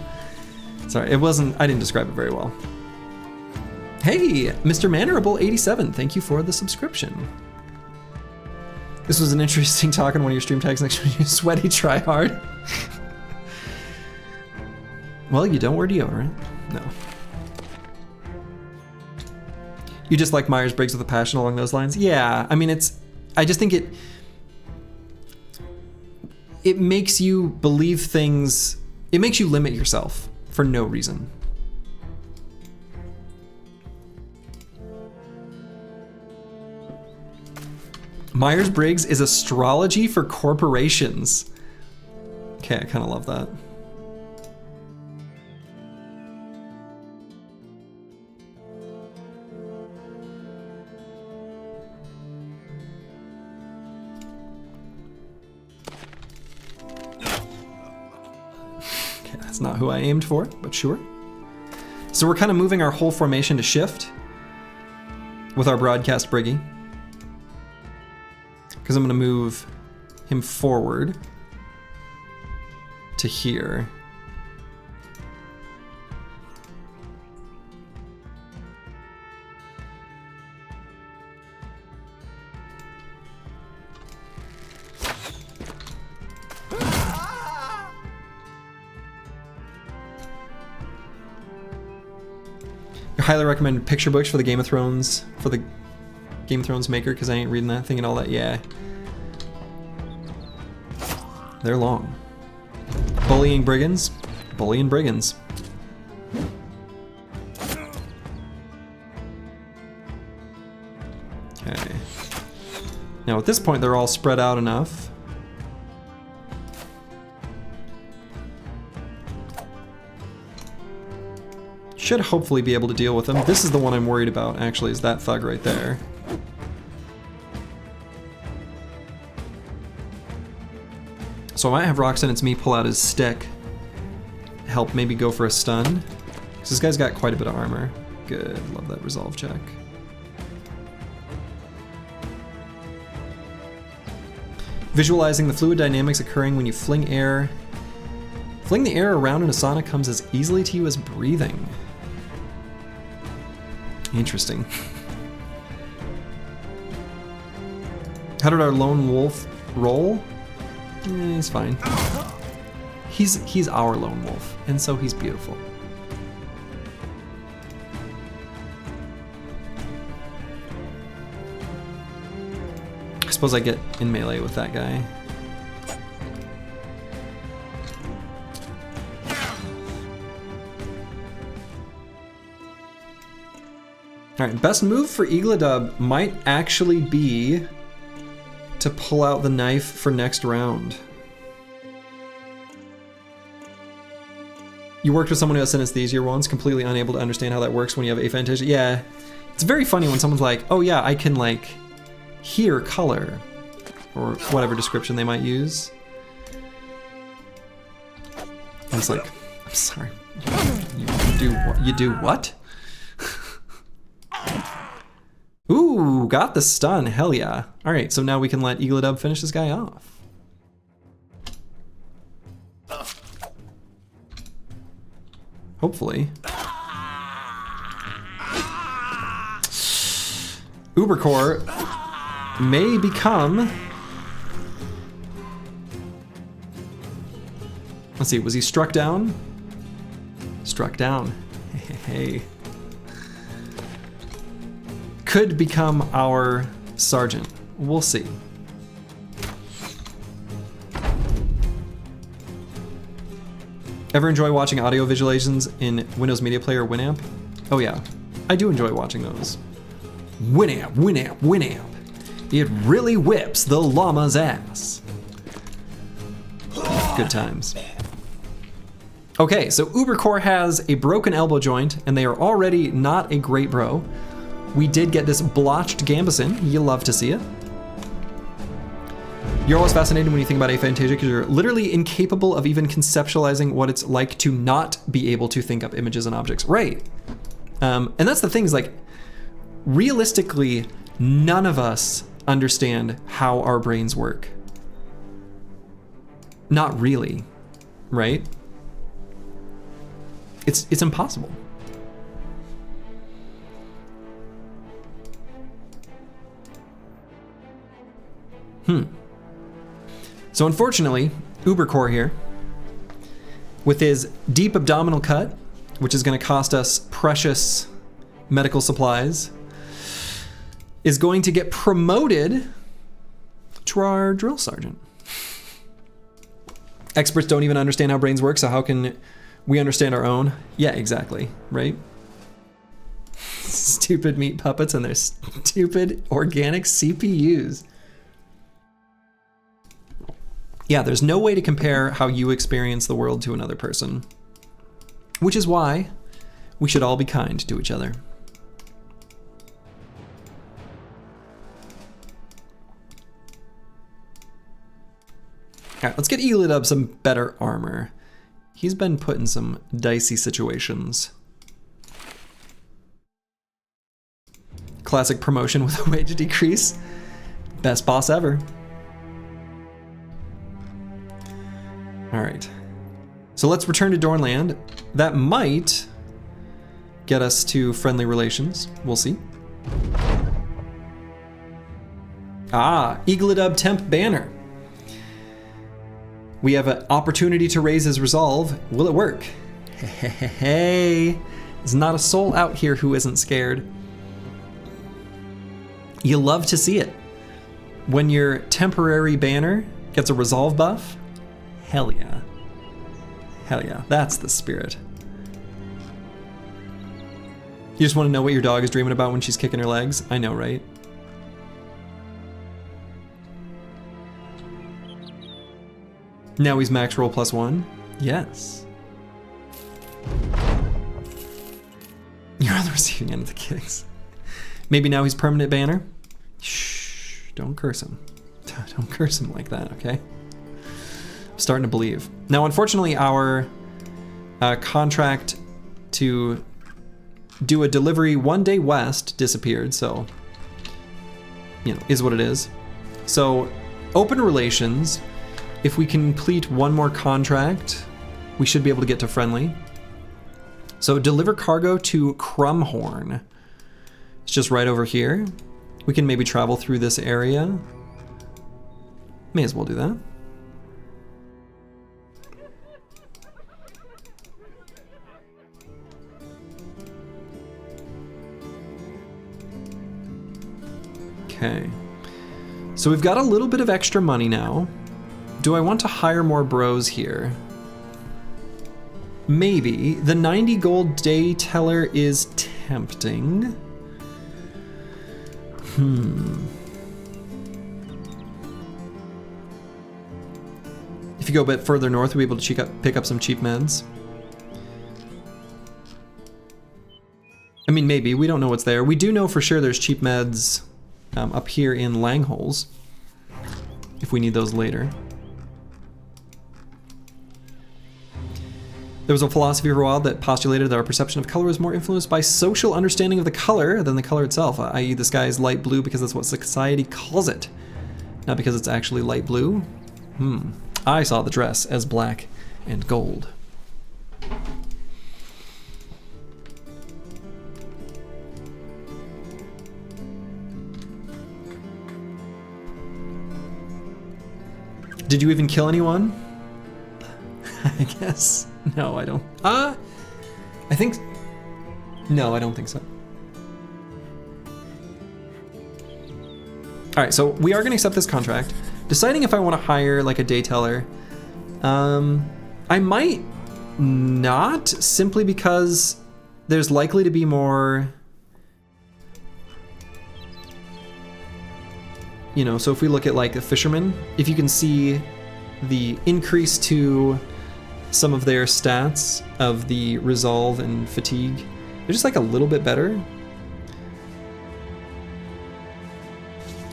Sorry, I didn't describe it very well. Hey, Mr. Mannerable 87, thank you for the subscription. This was an interesting talk on one of your stream tags next to you, sweaty try hard. Well, you don't wear deodorant. No. You just like Myers-Briggs with a passion along those lines? Yeah, I mean, I just think it makes you believe things, it makes you limit yourself for no reason. Myers-Briggs is astrology for corporations. Okay, I kind of love that. Okay, that's not who I aimed for, but sure. So we're kind of moving our whole formation to shift with our broadcast Briggy. Because I'm going to move him forward to here. I highly recommend picture books for the Game of Thrones, maker, because I ain't reading that thing and all that. Yeah. They're long. Bullying brigands. Bullying brigands. Okay. Now at this point they're all spread out enough. Should hopefully be able to deal with them. This is the one I'm worried about, actually, is that thug right there. So I might have Roxanne, it's me, pull out his stick. Help maybe go for a stun. Because this guy's got quite a bit of armor. Good, love that resolve check. Visualizing the fluid dynamics occurring when you fling air. Fling the air around in a sauna comes as easily to you as breathing. Interesting. How did our lone wolf role, he's fine. He's our lone wolf, and so he's beautiful. I suppose I get in melee with that guy. All right, best move for EELI might actually be to pull out the knife for next round. You worked with someone who has synesthesia once, completely unable to understand how that works when you have aphantasia. Yeah, it's very funny when someone's like, oh yeah, I can like hear color, or whatever description they might use. And it's like, I'm sorry, you do what? Ooh, got the stun, hell yeah. All right, so now we can let EELI finish this guy off. Hopefully. Ubercore may become... Let's see, was he struck down? Struck down. Hey. Could become our sergeant. We'll see. Ever enjoy watching audio visualizations in Windows Media Player Winamp? Oh yeah, I do enjoy watching those. Winamp, Winamp, Winamp. It really whips the llama's ass. Good times. Okay, so Ubercore has a broken elbow joint, and they are already not a great bro. We did get this blotched Gambison. You love to see it. You're always fascinated when you think about aphantasia because you're literally incapable of even conceptualizing what it's like to not be able to think up images and objects. Right. And that's the thing is like, realistically, none of us understand how our brains work. Not really, right? It's impossible. So unfortunately, Ubercore here, with his deep abdominal cut, which is going to cost us precious medical supplies, is going to get promoted to our drill sergeant. Experts don't even understand how brains work, so how can we understand our own? Yeah, exactly, right? Stupid meat puppets and their stupid organic CPUs. Yeah, there's no way to compare how you experience the world to another person, which is why we should all be kind to each other. All right, let's get EELI some better armor. He's been put in some dicey situations. Classic promotion with a wage decrease. Best boss ever. All right, so let's return to Dornland. That might get us to friendly relations. We'll see. Ah, EELI temp banner. We have an opportunity to raise his resolve. Will it work? Hey, there's not a soul out here who isn't scared. You love to see it. When your temporary banner gets a resolve buff, hell yeah. Hell yeah, that's the spirit. You just want to know what your dog is dreaming about when she's kicking her legs? I know, right? Now he's max roll +1? Yes. You're on the receiving end of the kicks. Maybe now he's permanent banner? Shh, don't curse him. Don't curse him like that, okay? I'm starting to believe. Now, unfortunately, our contract to do a delivery 1 day west disappeared, so, you know, is what it is. So, open relations. If we complete one more contract, we should be able to get to friendly. So, deliver cargo to Crumhorn. It's just right over here. We can maybe travel through this area. May as well do that. Okay. So we've got a little bit of extra money now. Do I want to hire more bros here? Maybe. The 90 gold day teller is tempting. If you go a bit further north, we'll be able to pick up some cheap meds. I mean, maybe. We don't know what's there. We do know for sure there's cheap meds up here in Langholes, if we need those later. There was a philosophy for a while that postulated that our perception of color was more influenced by social understanding of the color than the color itself, i.e. the sky is light blue because that's what society calls it, not because it's actually light blue. I saw the dress as black and gold. Did you even kill anyone? I guess. No, I don't. I think... No, I don't think so. Alright, so we are going to accept this contract. Deciding if I want to hire like a day teller. I might not, simply because there's likely to be more... You know, so if we look at like a fisherman, if you can see the increase to some of their stats of the resolve and fatigue, they're just like a little bit better.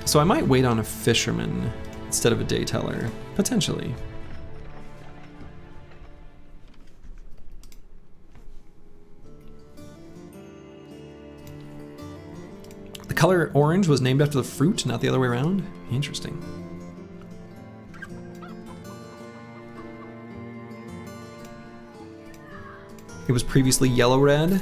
So I might wait on a fisherman instead of a day teller, potentially. The color orange was named after the fruit, not the other way around? Interesting. It was previously yellow-red.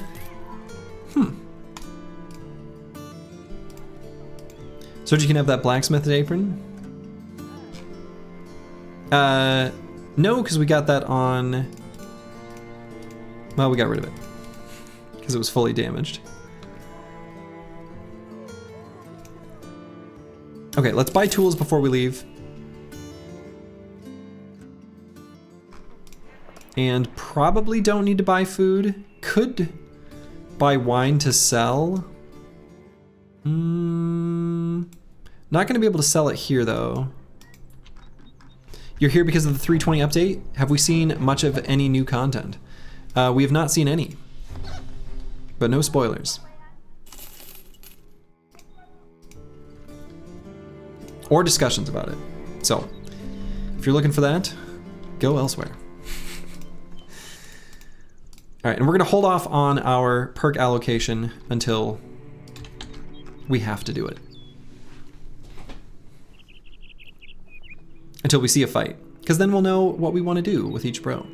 So you can have that blacksmith apron? No, because we got that on... Well, we got rid of it. Because it was fully damaged. Okay, let's buy tools before we leave. And probably don't need to buy food. Could buy wine to sell. Not gonna be able to sell it here though. You're here because of the 320 update? Have we seen much of any new content? We have not seen any, but no spoilers. Or discussions about it. So, if you're looking for that, go elsewhere. All right, and we're gonna hold off on our perk allocation until we have to do it. Until we see a fight, because then we'll know what we want to do with each bro.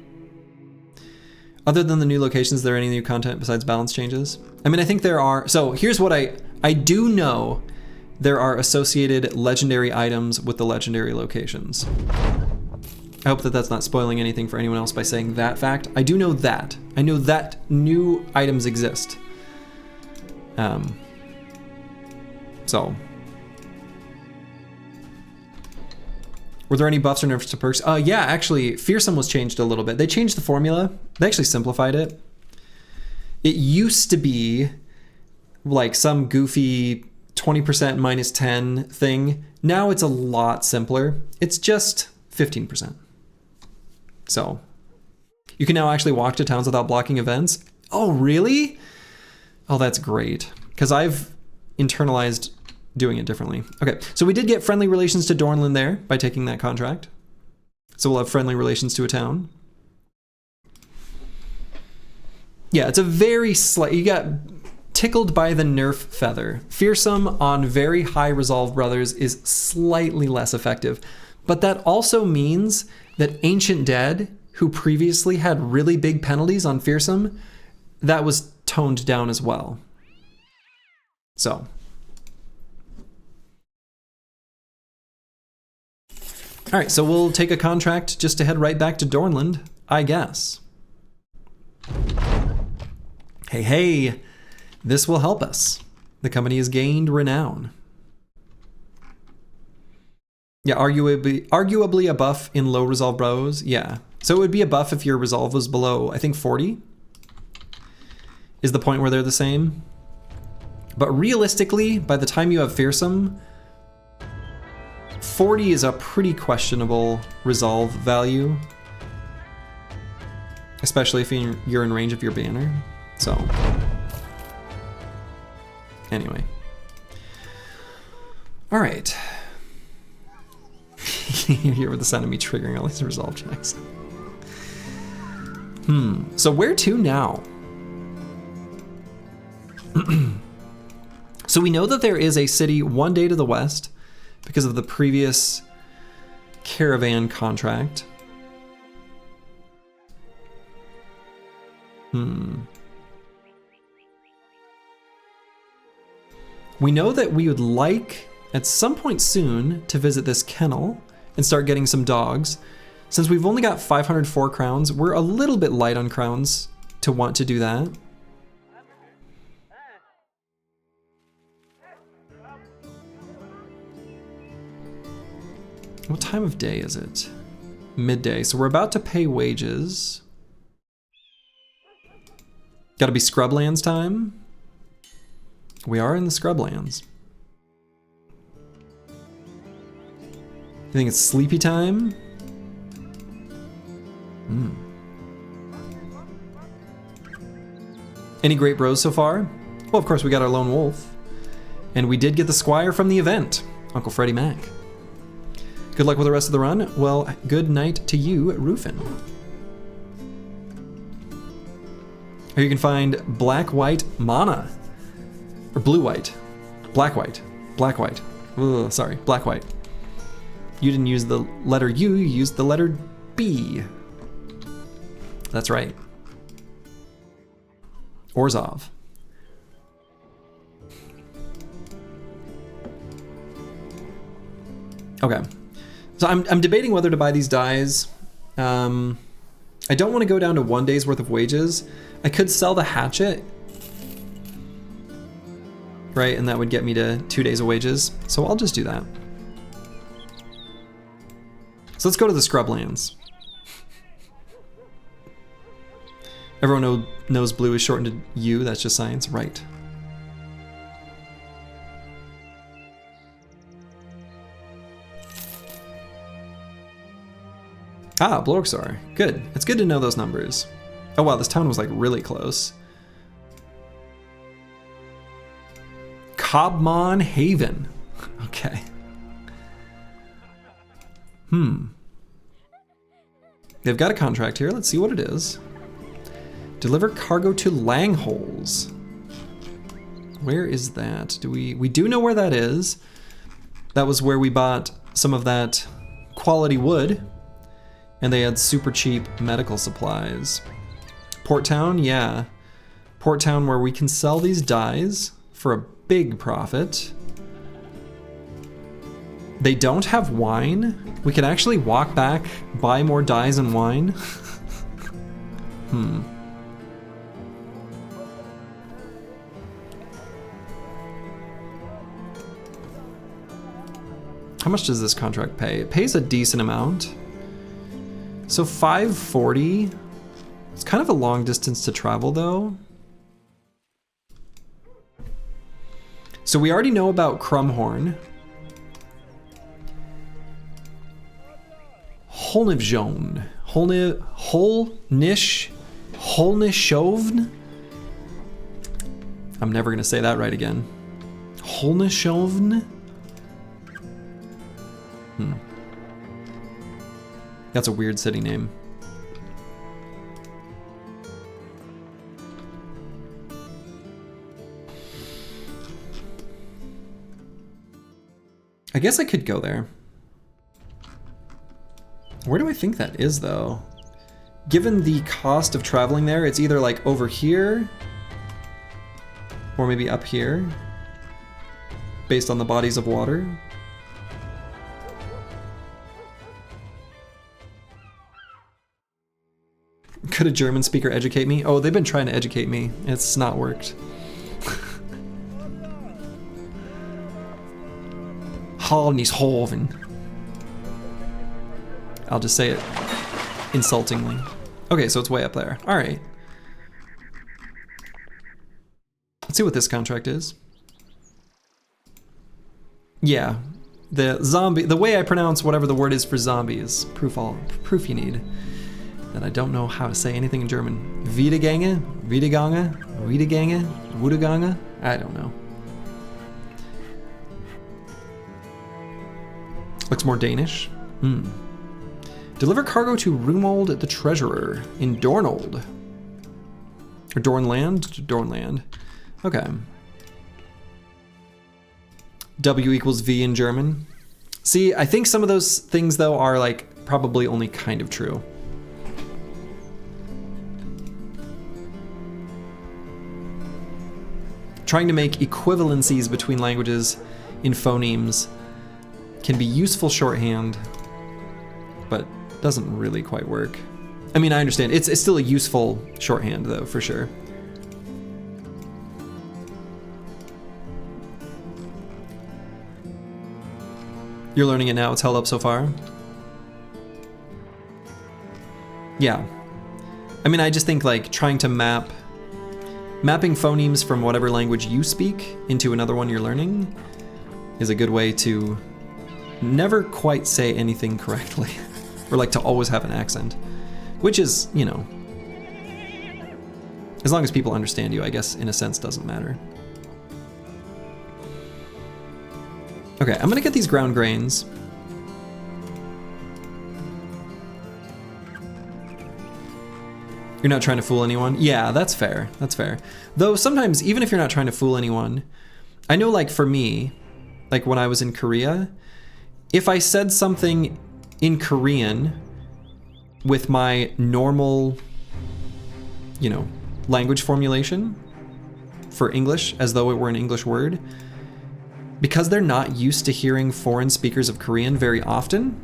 Other than the new locations, is there any new content besides balance changes? I mean, I think there are. So here's what I do know. There are associated legendary items with the legendary locations. I hope that that's not spoiling anything for anyone else by saying that fact. I do know that. I know that new items exist. So. Were there any buffs or nerfs to perks? Yeah, actually, Fearsome was changed a little bit. They changed the formula. They actually simplified it. It used to be like some goofy 20% minus 10 thing. Now it's a lot simpler. It's just 15%. So you can now actually walk to towns without blocking events. Oh, really? Oh, that's great. Because I've internalized doing it differently. Okay, so we did get friendly relations to Dornland there by taking that contract. So we'll have friendly relations to a town. Yeah, it's a very slight, you got tickled by the nerf feather. Fearsome on very high resolve brothers is slightly less effective, but that also means that Ancient Dead, who previously had really big penalties on Fearsome, that was toned down as well. So. All right, so we'll take a contract just to head right back to Dornland, I guess. Hey, hey, this will help us. The company has gained renown. Yeah, arguably a buff in low resolve bros. Yeah, so it would be a buff if your resolve was below, I think 40 is the point where they're the same. But realistically, by the time you have fearsome, 40 is a pretty questionable resolve value, especially if you're in range of your banner. So anyway, all right. You hear with the sound of me triggering all these resolve checks. So where to now? So we know that there is a city one day to the west because of the previous Caravan contract. We know that we would like at some point soon to visit this kennel and start getting some dogs. Since we've only got 504 crowns, we're a little bit light on crowns to want to do that. What time of day is it? Midday, so we're about to pay wages. Gotta be Scrublands time. We are in the Scrublands. I think it's sleepy time. Any great bros so far? Well, of course we got our lone wolf. And we did get the Squire from the event, Uncle Freddie Mac. Good luck with the rest of the run. Well, good night to you, Rufin. Here you can find black-white mana. Or blue-white. Black-white. Black-white. Sorry, black-white. You didn't use the letter U, you used the letter B. That's right. Orzhov. Okay. So I'm debating whether to buy these dyes. I don't want to go down to 1 day's worth of wages. I could sell the hatchet, right? And that would get me to 2 days of wages. So I'll just do that. So let's go to the Scrublands. Everyone knows blue is shortened to U. That's just science, right? Ah, Blorksar. Good. It's good to know those numbers. Oh wow, this town was like really close. Cobmon Haven. Okay. They've got a contract here. Let's see what it is. Deliver cargo to Langholes. Where is that? We do know where that is. That was where we bought some of that quality wood. And they had super cheap medical supplies. Port Town, yeah. Port Town where we can sell these dyes for a big profit. They don't have wine. We could actually walk back, buy more dyes and wine. How much does this contract pay? It pays a decent amount. So 540. It's kind of a long distance to travel though. So we already know about Crumhorn. Holnivjon. Holnishovn? I'm never gonna say that right again. Holnishovn? That's a weird city name. I guess I could go there. Where do I think that is though? Given the cost of traveling there, it's either like over here or maybe up here based on the bodies of water. Could a German speaker educate me? Oh, they've been trying to educate me. It's not worked. Harnishoven. I'll just say it insultingly. Okay, so it's way up there. All right. Let's see what this contract is. Yeah, the zombie, the way I pronounce whatever the word is for zombie is proof you need that I don't know how to say anything in German. Wiederganger, wiederganger, I don't know. Looks more Danish. Deliver cargo to Rumold the Treasurer in Dornold. Or Dornland? Dornland. Okay. W equals V in German. See, I think some of those things though are like probably only kind of true. Trying to make equivalencies between languages in phonemes can be useful shorthand, but doesn't really quite work. I mean, I understand. It's still a useful shorthand though, for sure. You're learning it now, it's held up so far? Yeah. I mean, I just think like trying to mapping phonemes from whatever language you speak into another one you're learning is a good way to never quite say anything correctly. Or like to always have an accent. Which is, you know, as long as people understand you, I guess in a sense doesn't matter. Okay, I'm gonna get these ground grains. You're not trying to fool anyone? Yeah, that's fair, that's fair. Though sometimes, even if you're not trying to fool anyone, I know like for me, like when I was in Korea, if I said something in Korean with my normal, you know, language formulation for English, as though it were an English word, because they're not used to hearing foreign speakers of Korean very often,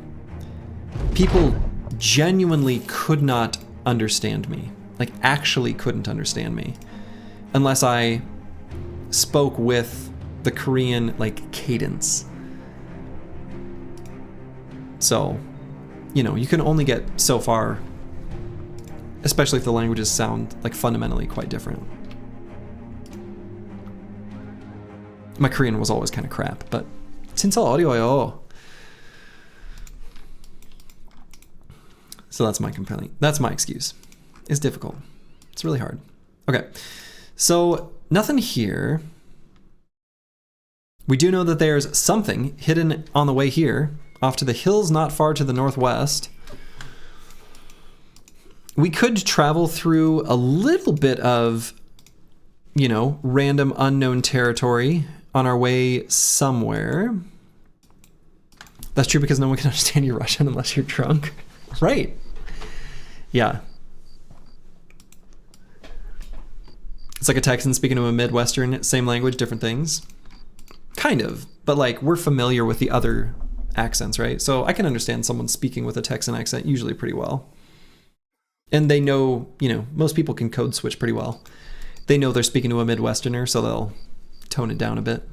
people genuinely could not understand me. Like actually couldn't understand me unless I spoke with the Korean like cadence. So, you know, you can only get so far, especially if the languages sound like fundamentally quite different. My Korean was always kind of crap, but 진짜 어려워요. So that's my complaint. That's my excuse. It's difficult. It's really hard. Okay, so nothing here. We do know that there's something hidden on the way here, off to the hills not far to the northwest. We could travel through a little bit of, you know, random unknown territory on our way somewhere. That's true because no one can understand you Russian unless you're drunk. Right. Yeah. It's like a Texan speaking to a Midwestern, same language, different things. Kind of, but like we're familiar with the other accents, right? So I can understand someone speaking with a Texan accent usually pretty well. And they know, you know, most people can code switch pretty well. They know they're speaking to a Midwesterner, so they'll tone it down a bit.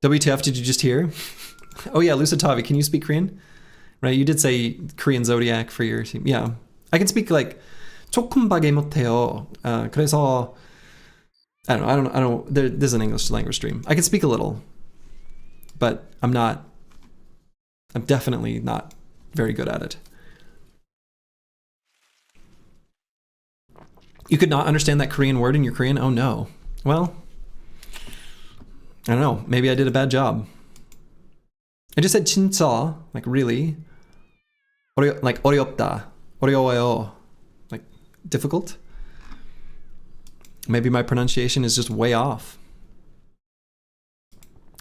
WTF, did you just hear? Oh yeah, Lusatavi, can you speak Korean? Right, you did say Korean Zodiac for your team. Yeah, I can speak like 조금밖에 못해요. 그래서 I don't know. There's an English language stream. I can speak a little, but I'm definitely not very good at it. You could not understand that Korean word in your Korean? Oh no. Well, I don't know. Maybe I did a bad job. I just said 진짜, like really. Like 어렵다, 어려워요, like difficult. Maybe my pronunciation is just way off.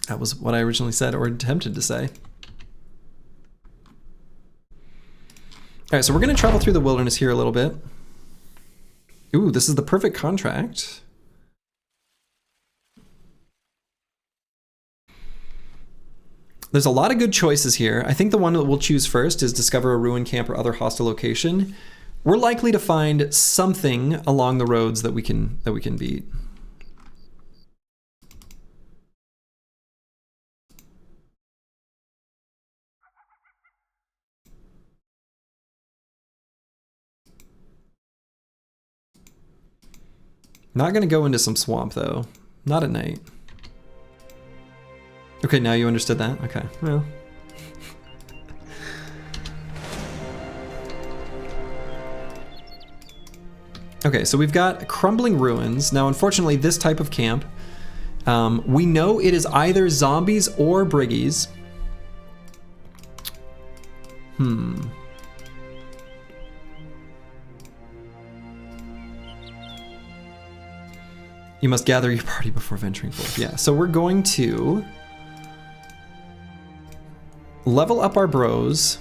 That was what I originally said or attempted to say. All right, so we're going to travel through the wilderness here a little bit. Ooh, this is the perfect contract. There's a lot of good choices here. I think the one that we'll choose first is discover a ruined camp or other hostile location. We're likely to find something along the roads that we can beat. Not gonna go into some swamp though. Not at night. Okay, now you understood that? Okay, well. Okay, so we've got crumbling ruins. Now, unfortunately, this type of camp, we know it is either zombies or briggies. You must gather your party before venturing forth. Yeah, so we're going to level up our bros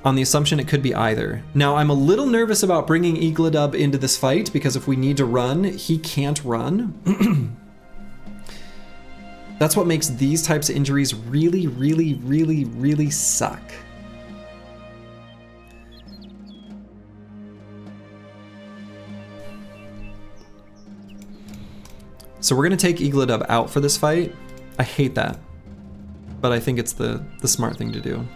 on the assumption it could be either. Now, I'm a little nervous about bringing Eagledub into this fight because if we need to run, he can't run. That's what makes these types of injuries really, really, really, really suck. So we're gonna take Eagledub out for this fight. I hate that, but I think it's the smart thing to do.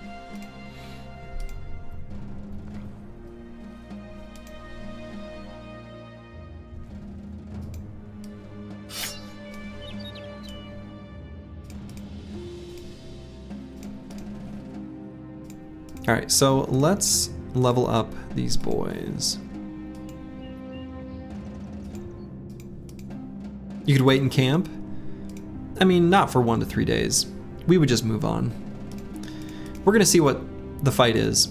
All right, so let's level up these boys. You could wait in camp. I mean, not for 1 to 3 days. We would just move on. We're gonna see what the fight is.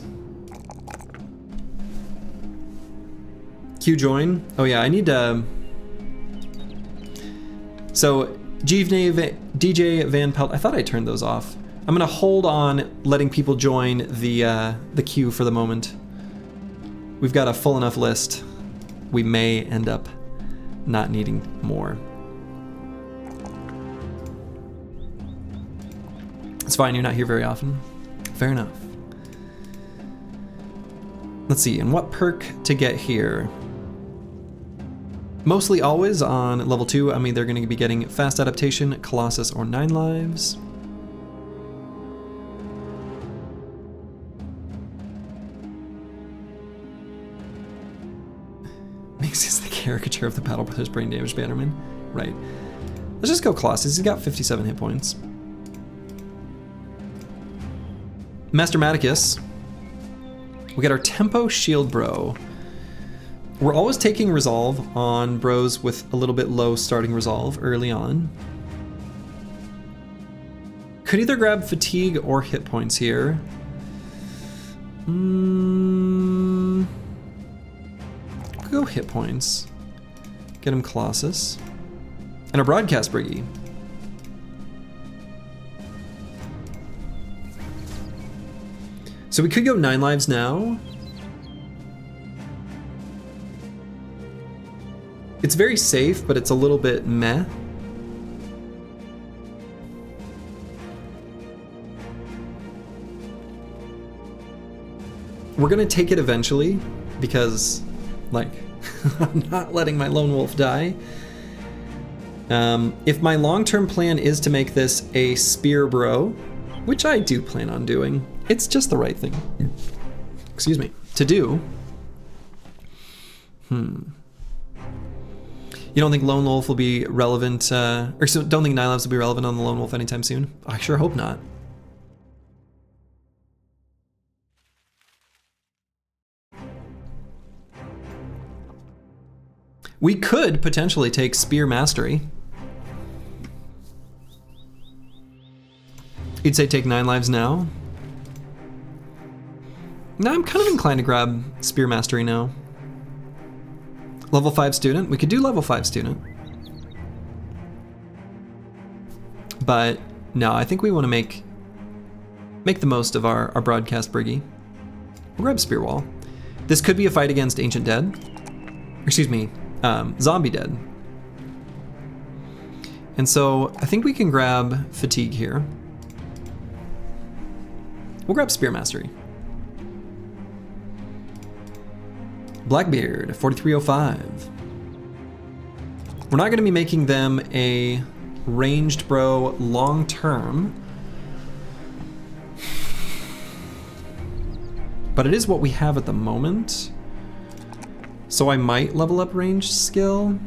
Q join. Oh yeah, I need to. So DJ Van Pelt. I thought I turned those off. I'm gonna hold on letting people join the queue for the moment. We've got a full enough list. We may end up not needing more. It's fine, you're not here very often. Fair enough. Let's see, and what perk to get here? Mostly always on level 2, I'm either gonna be getting fast adaptation, Colossus, or 9 lives. Mix is the caricature of the Battle Brothers brain damage Bannerman. Right. Let's just go Colossus, he's got 57 hit points. Master Maticus. We got our Tempo Shield Bro. We're always taking Resolve on bros with a little bit low starting Resolve early on. Could either grab Fatigue or Hit Points here. Go Hit Points. Get him Colossus. And a Broadcast Briggy. So we could go 9 lives now. It's very safe, but it's a little bit meh. We're gonna take it eventually because, like, I'm not letting my lone wolf die. If my long-term plan is to make this a spear bro, which I do plan on doing, it's just the right thing, excuse me, to do. You don't think Lone Wolf will be relevant, or so don't think 9 lives will be relevant on the Lone Wolf anytime soon? I sure hope not. We could potentially take Spear Mastery. You'd say take 9 lives now? No, I'm kind of inclined to grab Spear Mastery now. Level 5 student? We could do level 5 student. But no, I think we want to make the most of our broadcast briggy. We'll grab Spear Wall. This could be a fight against Ancient Dead. Excuse me, Zombie Dead. And so I think we can grab Fatigue here. We'll grab Spear Mastery. Blackbeard, 4305. We're not going to be making them a ranged bro long term, but it is what we have at the moment. So I might level up ranged skill.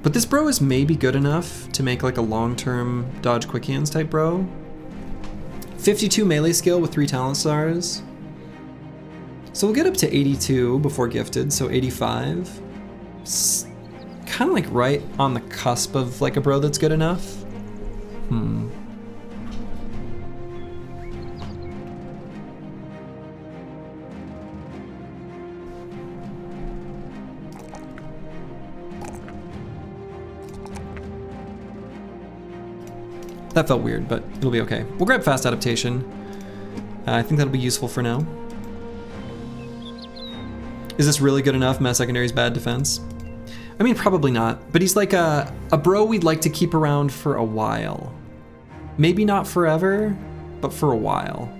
But this bro is maybe good enough to make like a long-term dodge quick hands type bro. 52 melee skill with 3 talent stars. So we'll get up to 82 before gifted, so 85. Kind of like right on the cusp of like a bro that's good enough. That felt weird, but it'll be okay. We'll grab fast adaptation. I think that'll be useful for now. Is this really good enough? Mass secondary's bad defense? I mean, probably not, but he's like a bro we'd like to keep around for a while. Maybe not forever, but for a while.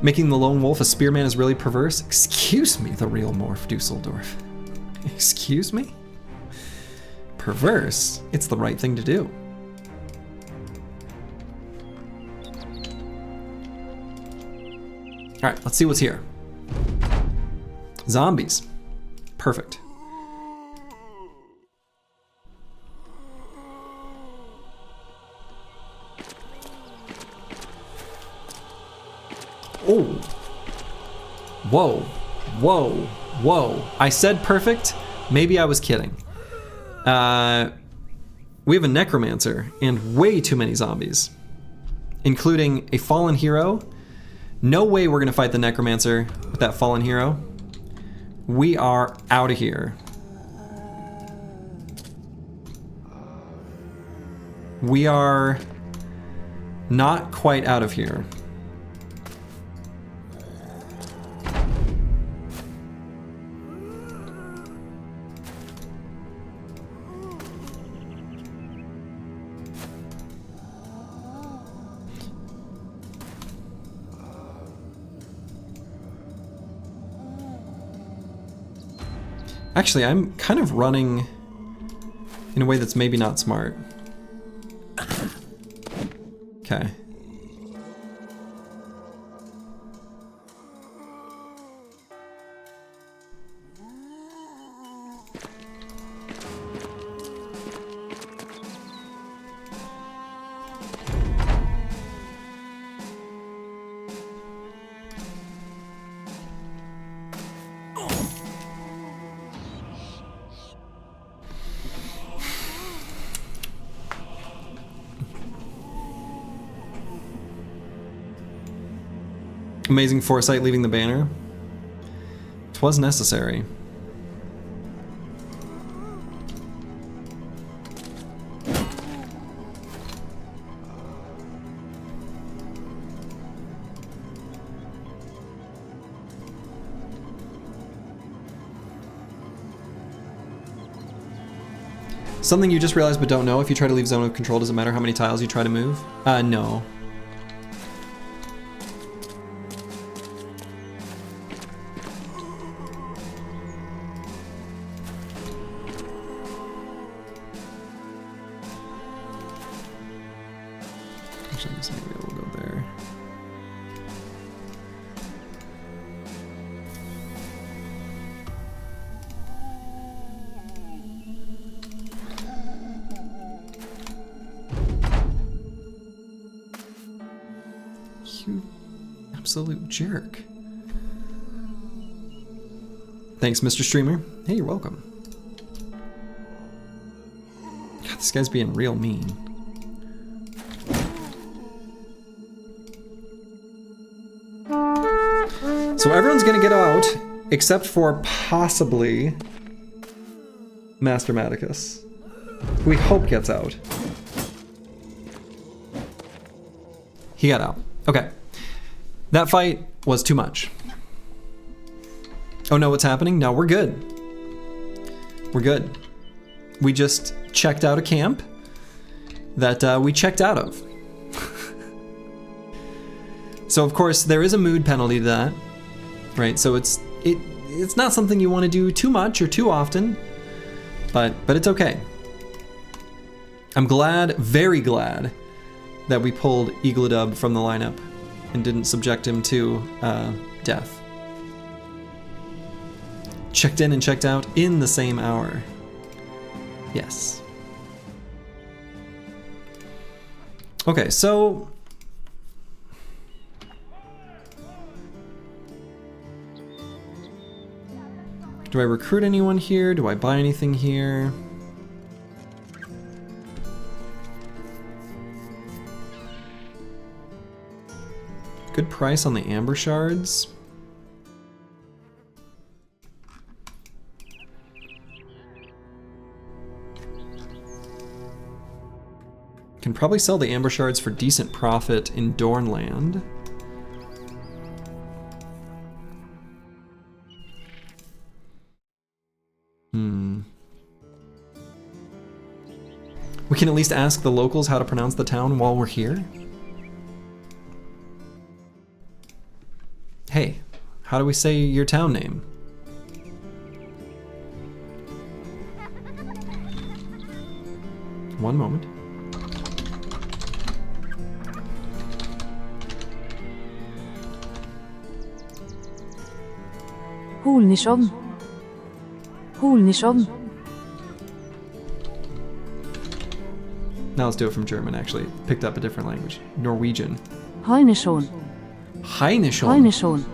Making the lone wolf a spearman is really perverse? Excuse me, the real Morph Dusseldorf. Excuse me? Perverse? It's the right thing to do. All right, let's see what's here. Zombies. Perfect. Oh. Whoa. Whoa. Whoa. I said perfect. Maybe I was kidding. We have a necromancer and way too many zombies, including a fallen hero. No way we're gonna fight the necromancer with that fallen hero. We are out of here. We are not quite out of here. Actually, I'm kind of running in a way that's maybe not smart. Okay. Amazing foresight leaving the banner. 'Twas necessary. Something you just realized but don't know, if you try to leave zone of control, does it matter how many tiles you try to move? No. Actually, this maybe we'll go there. You absolute jerk. Thanks, Mr. Streamer. Hey, you're welcome. God, this guy's being real mean. So everyone's gonna get out, except for possibly Master Maticus, who we hope gets out. He got out. Okay. That fight was too much. Oh no, what's happening? No, we're good. We're good. We just checked out a camp that we checked out of. So of course there is a mood penalty to that, right? So it's not something you want to do too much or too often, but it's okay. I'm glad, very glad, that we pulled Eagledub from the lineup and didn't subject him to death. Checked in and checked out in the same hour. Yes. Okay, so do I recruit anyone here? Do I buy anything here? Good price on the amber shards. Can probably sell the amber shards for decent profit in Dornland. We can at least ask the locals how to pronounce the town while we're here. Hey, how do we say your town name? One moment.
Hulnishon. Hulnishon.
Now let's do it from German, actually. Picked up a different language. Norwegian.
Heinishon.
Heinishon.
Heinishon.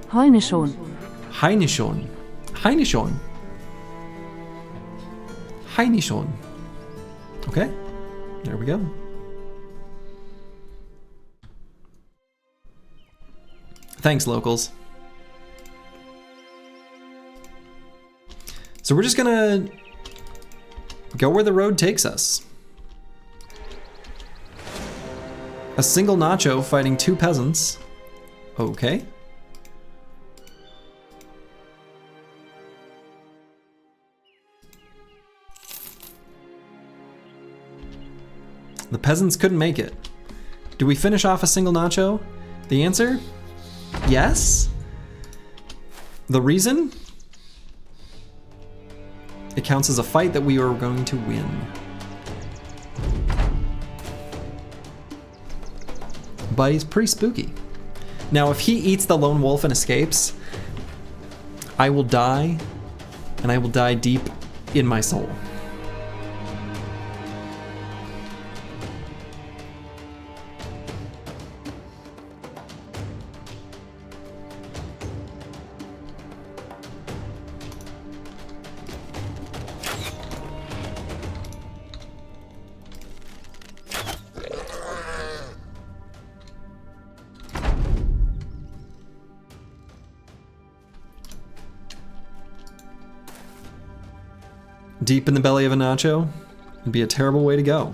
Heinishon.
Heinishon. Heinishon. Heinishon. Okay, there we go. Thanks, locals. So we're just gonna go where the road takes us. A single Nacho fighting two peasants. Okay. The peasants couldn't make it. Do we finish off a single Nacho? The answer? Yes. The reason? It counts as a fight that we are going to win. But he's pretty spooky. Now, if he eats the lone wolf and escapes, I will die, and I will die deep in my soul. Deep in the belly of a Nacho would be a terrible way to go.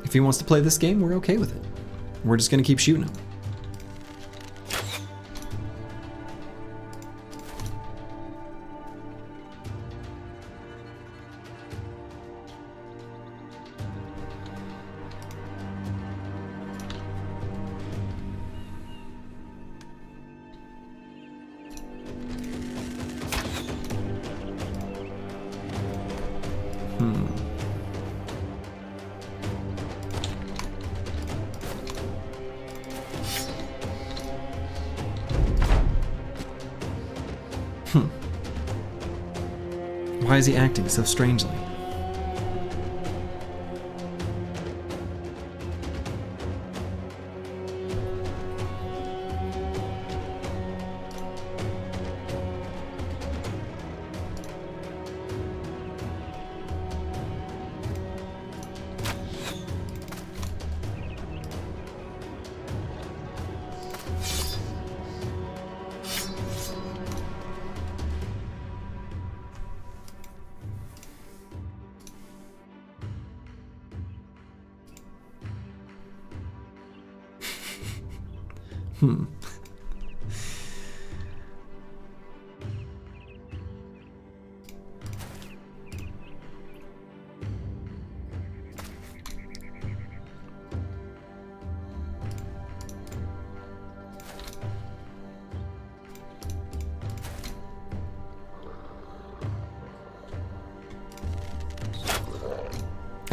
If he wants to play this game, we're okay with it. We're just gonna keep shooting him. Why is he acting so strangely? I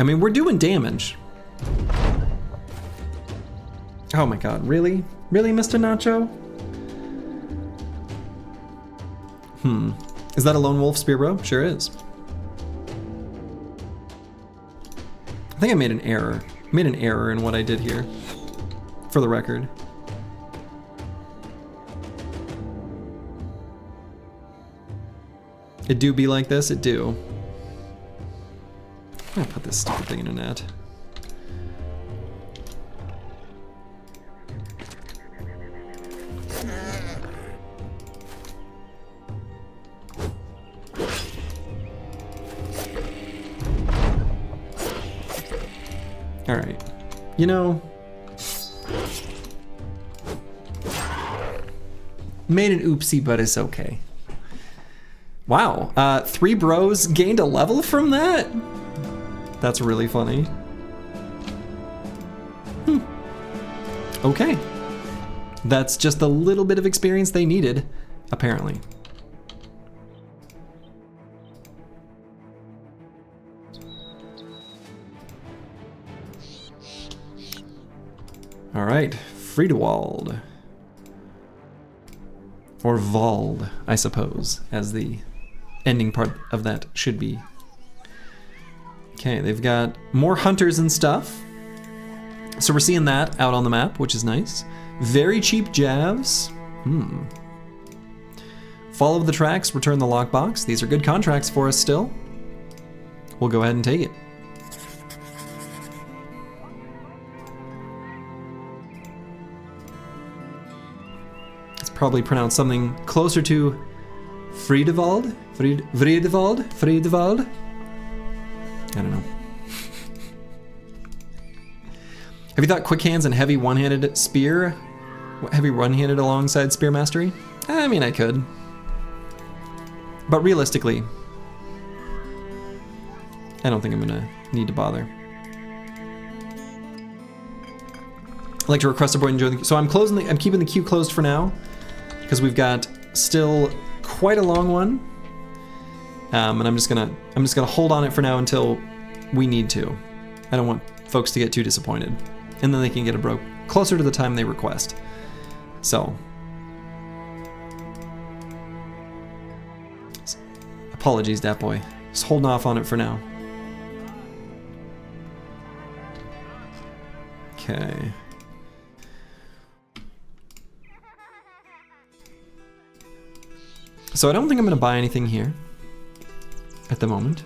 mean, we're doing damage. Oh my god, really? Really, Mr. Nacho? Is that a lone wolf spear bro? Sure is. I think I made an error. I made an error in what I did here, for the record. It do be like this? It do. I'm gonna put this stupid thing in a net. All right, you know, made an oopsie, but it's okay. Wow, 3 bros gained a level from that? That's really funny. Okay. That's just a little bit of experience they needed, apparently. All right, Friedewald. Or Wald, I suppose, as the ending part of that should be. Okay, they've got more hunters and stuff. So we're seeing that out on the map, which is nice. Very cheap javs. Follow the tracks, return the lockbox. These are good contracts for us still. We'll go ahead and take it. It's probably pronounced something closer to Friedewald? Friedewald? I don't know. Have you thought quick hands and heavy one-handed spear? Heavy one-handed alongside spear mastery? I mean, I could. But realistically, I don't think I'm gonna need to bother. I'd like to request a boy enjoy the, so I'm keeping the queue closed for now, because we've got still quite a long one. And I'm just gonna hold on it for now until we need to. I don't want folks to get too disappointed, and then they can get a bro closer to the time they request. So, apologies, dat boy. Just holding off on it for now. Okay. So I don't think I'm gonna buy anything here at the moment.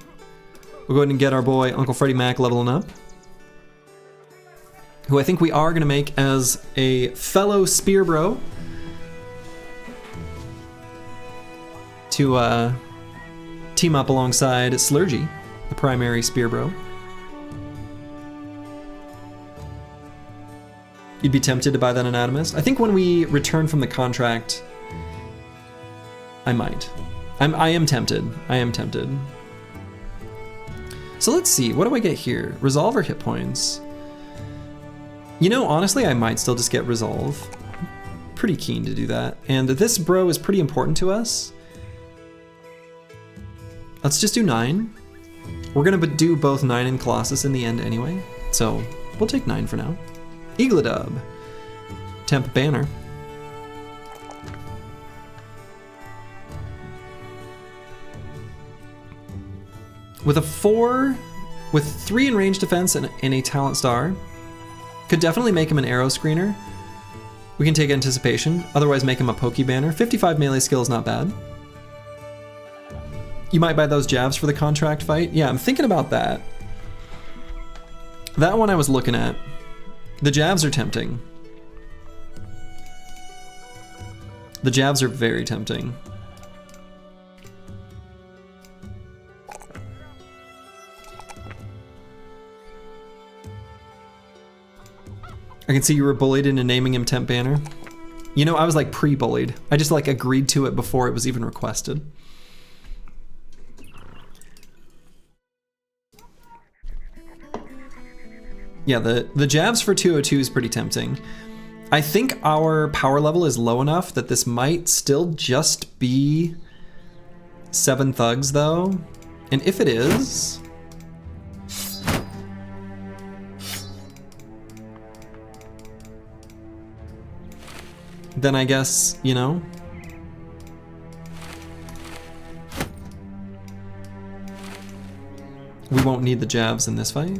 We'll go ahead and get our boy Uncle Freddie Mac leveling up, who I think we are gonna make as a fellow spear bro to team up alongside Slurgy, the primary spear bro. You'd be tempted to buy that anatomist? I think when we return from the contract, I might. I am tempted. I am tempted. So let's see, what do I get here? Resolve or hit points? You know, honestly, I might still just get resolve. I'm pretty keen to do that. And this bro is pretty important to us. Let's just do 9. We're gonna do both 9 and Colossus in the end anyway. So we'll take 9 for now. Eagledub. Temp banner. With a 4, with 3 in range defense and a talent star, could definitely make him an arrow screener. We can take anticipation, otherwise make him a pokey banner. 55 melee skill is not bad. You might buy those javs for the contract fight. Yeah, I'm thinking about that. That one I was looking at. The javs are tempting. The javs are very tempting. I can see you were bullied into naming him Temp Banner. You know, I was like pre-bullied. I just like agreed to it before it was even requested. Yeah, the jabs for 202 is pretty tempting. I think our power level is low enough that this might still just be 7 thugs though. And if it is, then I guess, you know, we won't need the jabs in this fight.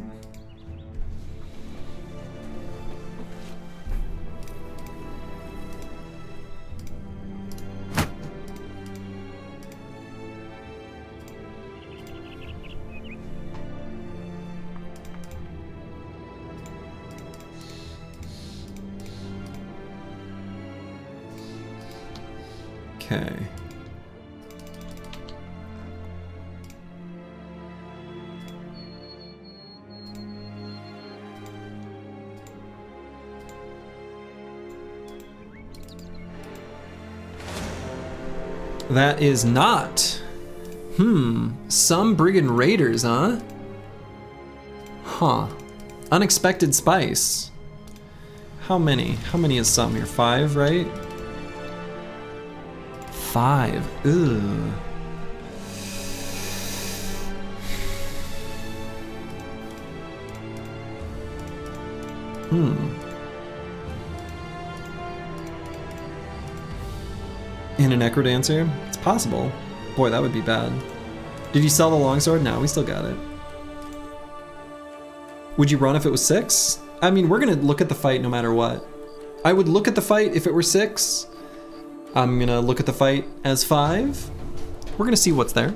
Okay. That is not. Some brigand raiders, huh? Huh. Unexpected spice. How many? How many is some here? 5, right? 5. Ugh. In a necrodancer? It's possible. Boy, that would be bad. Did you sell the longsword? No, we still got it. Would you run if it was 6? I mean, we're gonna look at the fight no matter what. I would look at the fight if it were 6. I'm gonna look at the fight as 5. We're gonna see what's there.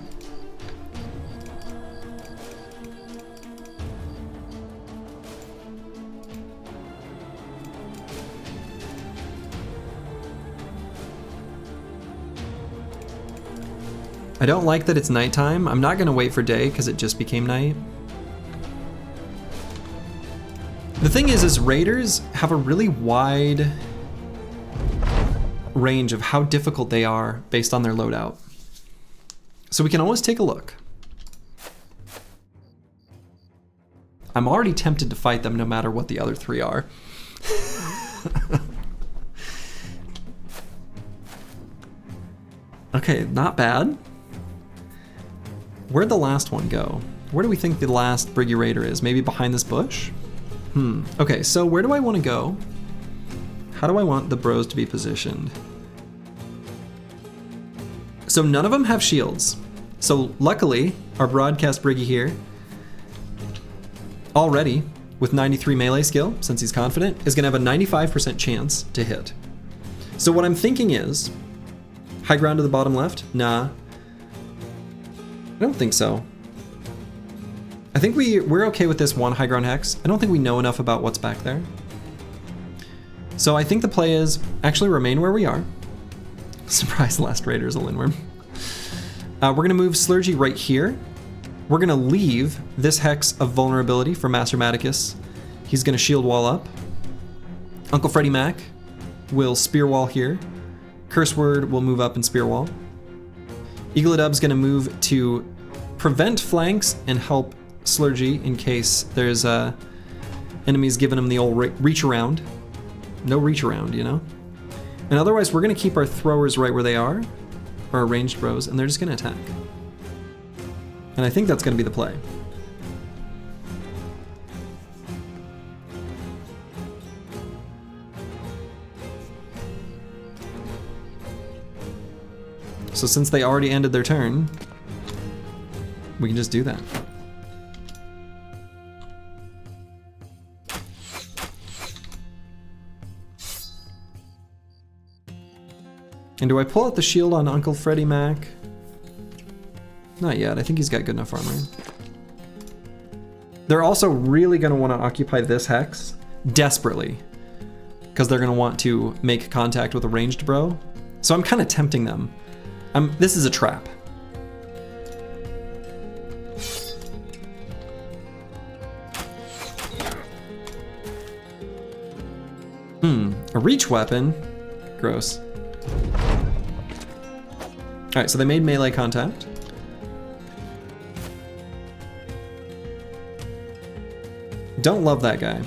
I don't like that it's nighttime. I'm not gonna wait for day because it just became night. The thing is raiders have a really wide range of how difficult they are based on their loadout. So we can always take a look. I'm already tempted to fight them no matter what the other 3 are. Okay, not bad. Where'd the last one go? Where do we think the last Briggy Raider is? Maybe behind this bush? Okay, so where do I want to go? How do I want the bros to be positioned? So none of them have shields. So luckily, our broadcast Briggy here, already with 93 melee skill, since he's confident, is gonna have a 95% chance to hit. So what I'm thinking is, high ground to the bottom left? Nah. I don't think so. I think we're okay with this one high ground hex. I don't think we know enough about what's back there. So I think the play is actually remain where we are. Surprise, last raider is a Lindworm. We're gonna move Slurgy right here. We're gonna leave this hex of vulnerability for Master Maticus. He's gonna shield wall up. Uncle Freddy Mac will spear wall here. Curse Word will move up and spear wall. Eagledub's gonna move to prevent flanks and help Slurgy in case there's enemies giving him the old reach around. No reach around, you know? And otherwise, we're gonna keep our throwers right where they are, our ranged bros, and they're just gonna attack. And I think that's gonna be the play. So since they already ended their turn, we can just do that. And do I pull out the shield on Uncle Freddy Mac? Not yet. I think he's got good enough armor. They're also really going to want to occupy this hex desperately because they're going to want to make contact with a ranged bro. So I'm kind of tempting them. This is a trap. A reach weapon? Gross. Alright, so they made melee contact. Don't love that guy.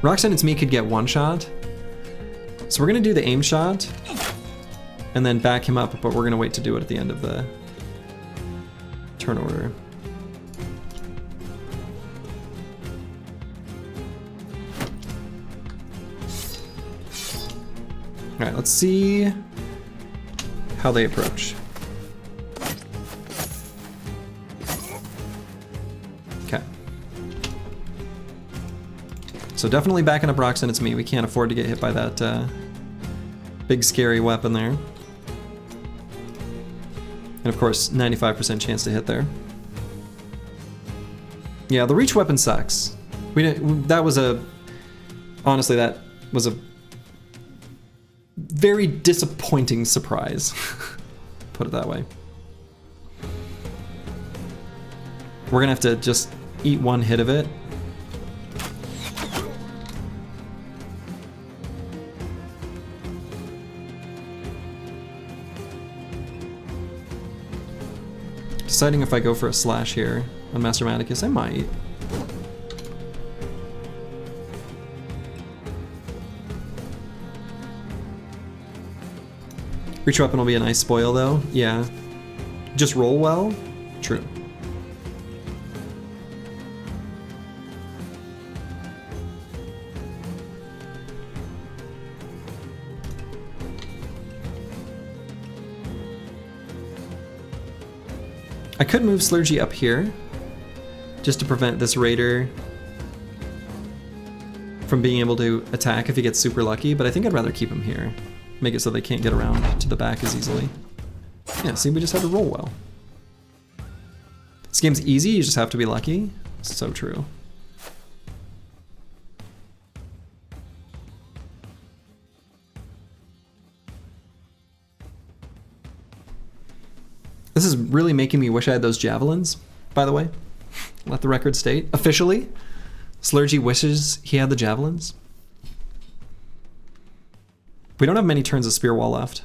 Roxanne, it's me could get one shot. So we're gonna do the aim shot and then back him up, but we're gonna wait to do it at the end of the turn order. All right, let's see how they approach. Okay. So definitely backing up Roxanne, it's me. We can't afford to get hit by that big scary weapon there. And of course, 95% chance to hit there. Yeah, the reach weapon sucks. Honestly, that was a very disappointing surprise. Put it that way. We're gonna have to just eat one hit of it. Deciding if I go for a slash here on Master Maticus, I might. Reach weapon will be a nice spoil though, yeah. Just roll well? True. I could move Slurgy up here, just to prevent this raider from being able to attack if he gets super lucky, but I think I'd rather keep him here. Make it so they can't get around to the back as easily. Yeah, see, we just have to roll well. This game's easy, you just have to be lucky. So true. This is really making me wish I had those javelins, by the way. Let the record state. Officially, Slurgy wishes he had the javelins. We don't have many turns of Spear Wall left.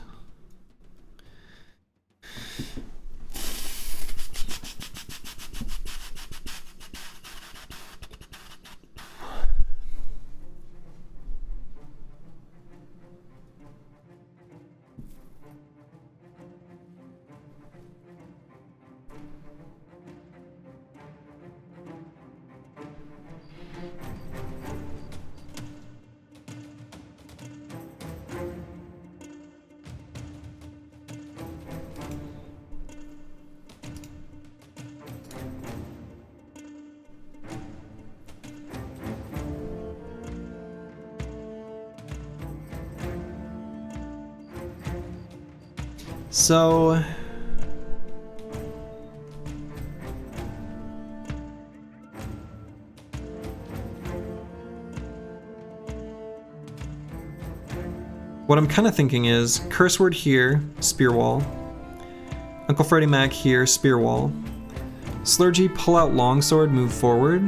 So what I'm kind of thinking is Curse Word here, Spear Wall. Uncle Freddy Mac here, Spear Wall. Slurgy, pull out Longsword, move forward.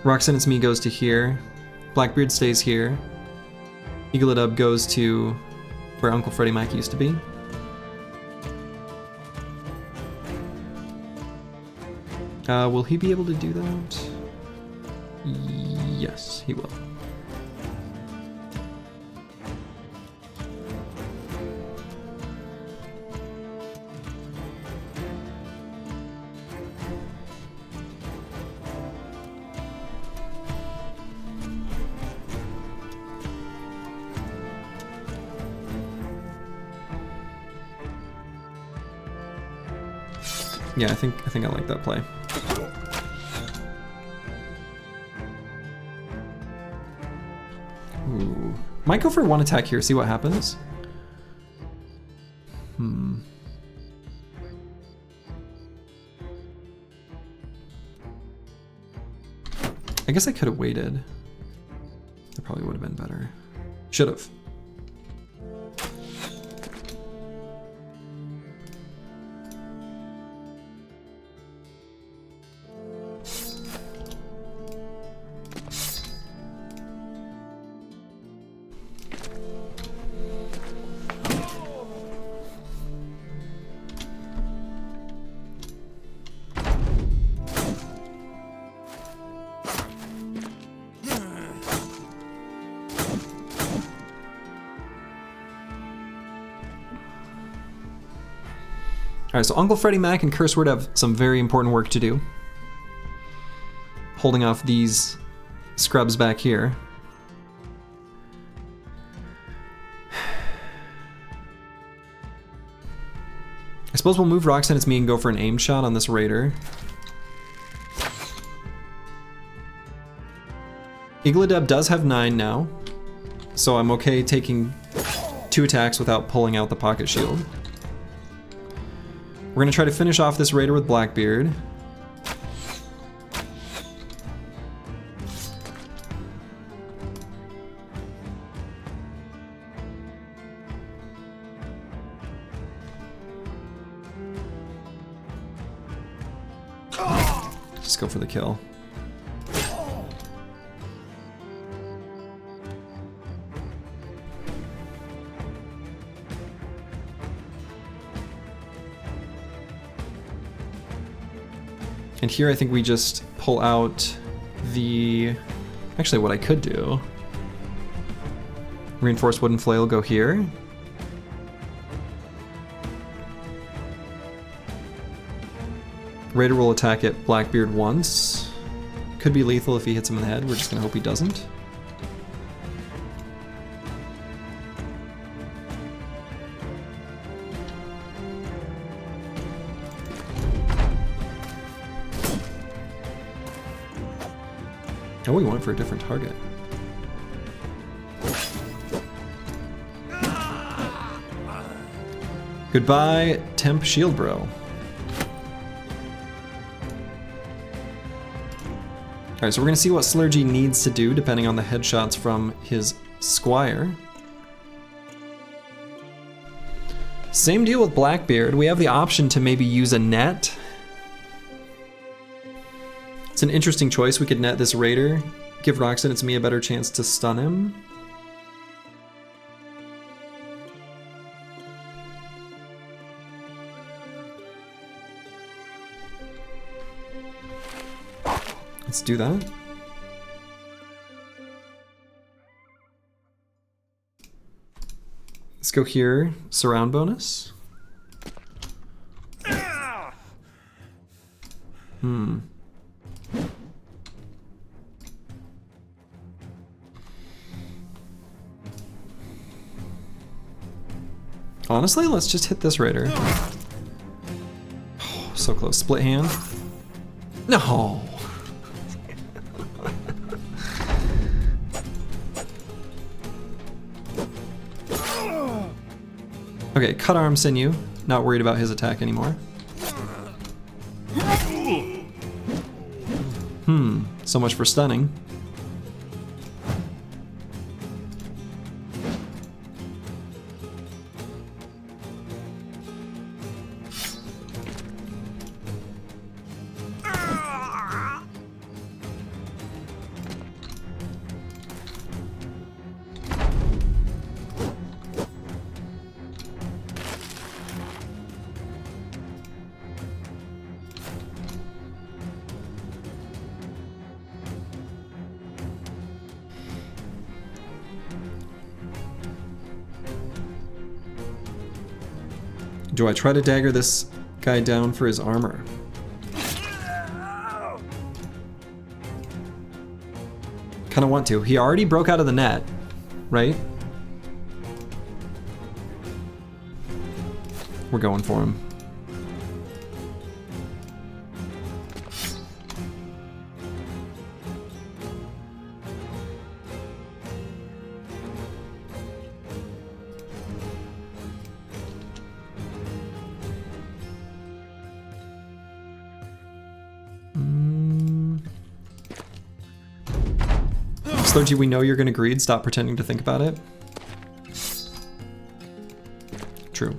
Roxanne It's Me goes to here. Blackbeard stays here. Eagle-a-Dub goes to where Uncle Freddy Mac used to be. Will he be able to do that? Yes, he will. Yeah, I think I like that play. Ooh. Might go for one attack here, see what happens. I guess I could have waited. That probably would have been better. Should have. Alright, so Uncle Freddie Mac and Curseword have some very important work to do. Holding off these scrubs back here. I suppose we'll move Roxanne, it's me, and go for an aim shot on this raider. Igladeb does have 9 now, so I'm okay taking 2 attacks without pulling out the pocket shield. We're gonna try to finish off this raider with Blackbeard. Just go for the kill. And here I think we just pull out the... Actually, what I could do... Reinforced Wooden Flail go here. Raider will attack at Blackbeard once. Could be lethal if he hits him in the head. We're just gonna hope he doesn't. Oh, we went for a different target. Goodbye, Temp Shield Bro. Alright, so we're gonna see what Slurgy needs to do depending on the headshots from his Squire. Same deal with Blackbeard. We have the option to maybe use a net. It's an interesting choice. We could net this raider, give Roxanne It's Me a better chance to stun him. Let's do that. Let's go here, surround bonus. Honestly, let's just hit this raider. Oh, so close. Split hand. No. Okay, cut arm sinew. Not worried about his attack anymore. So much for stunning. Do I try to dagger this guy down for his armor? Kind of want to. He already broke out of the net, right? We're going for him. Slurgy, we know you're gonna greed. Stop pretending to think about it. True.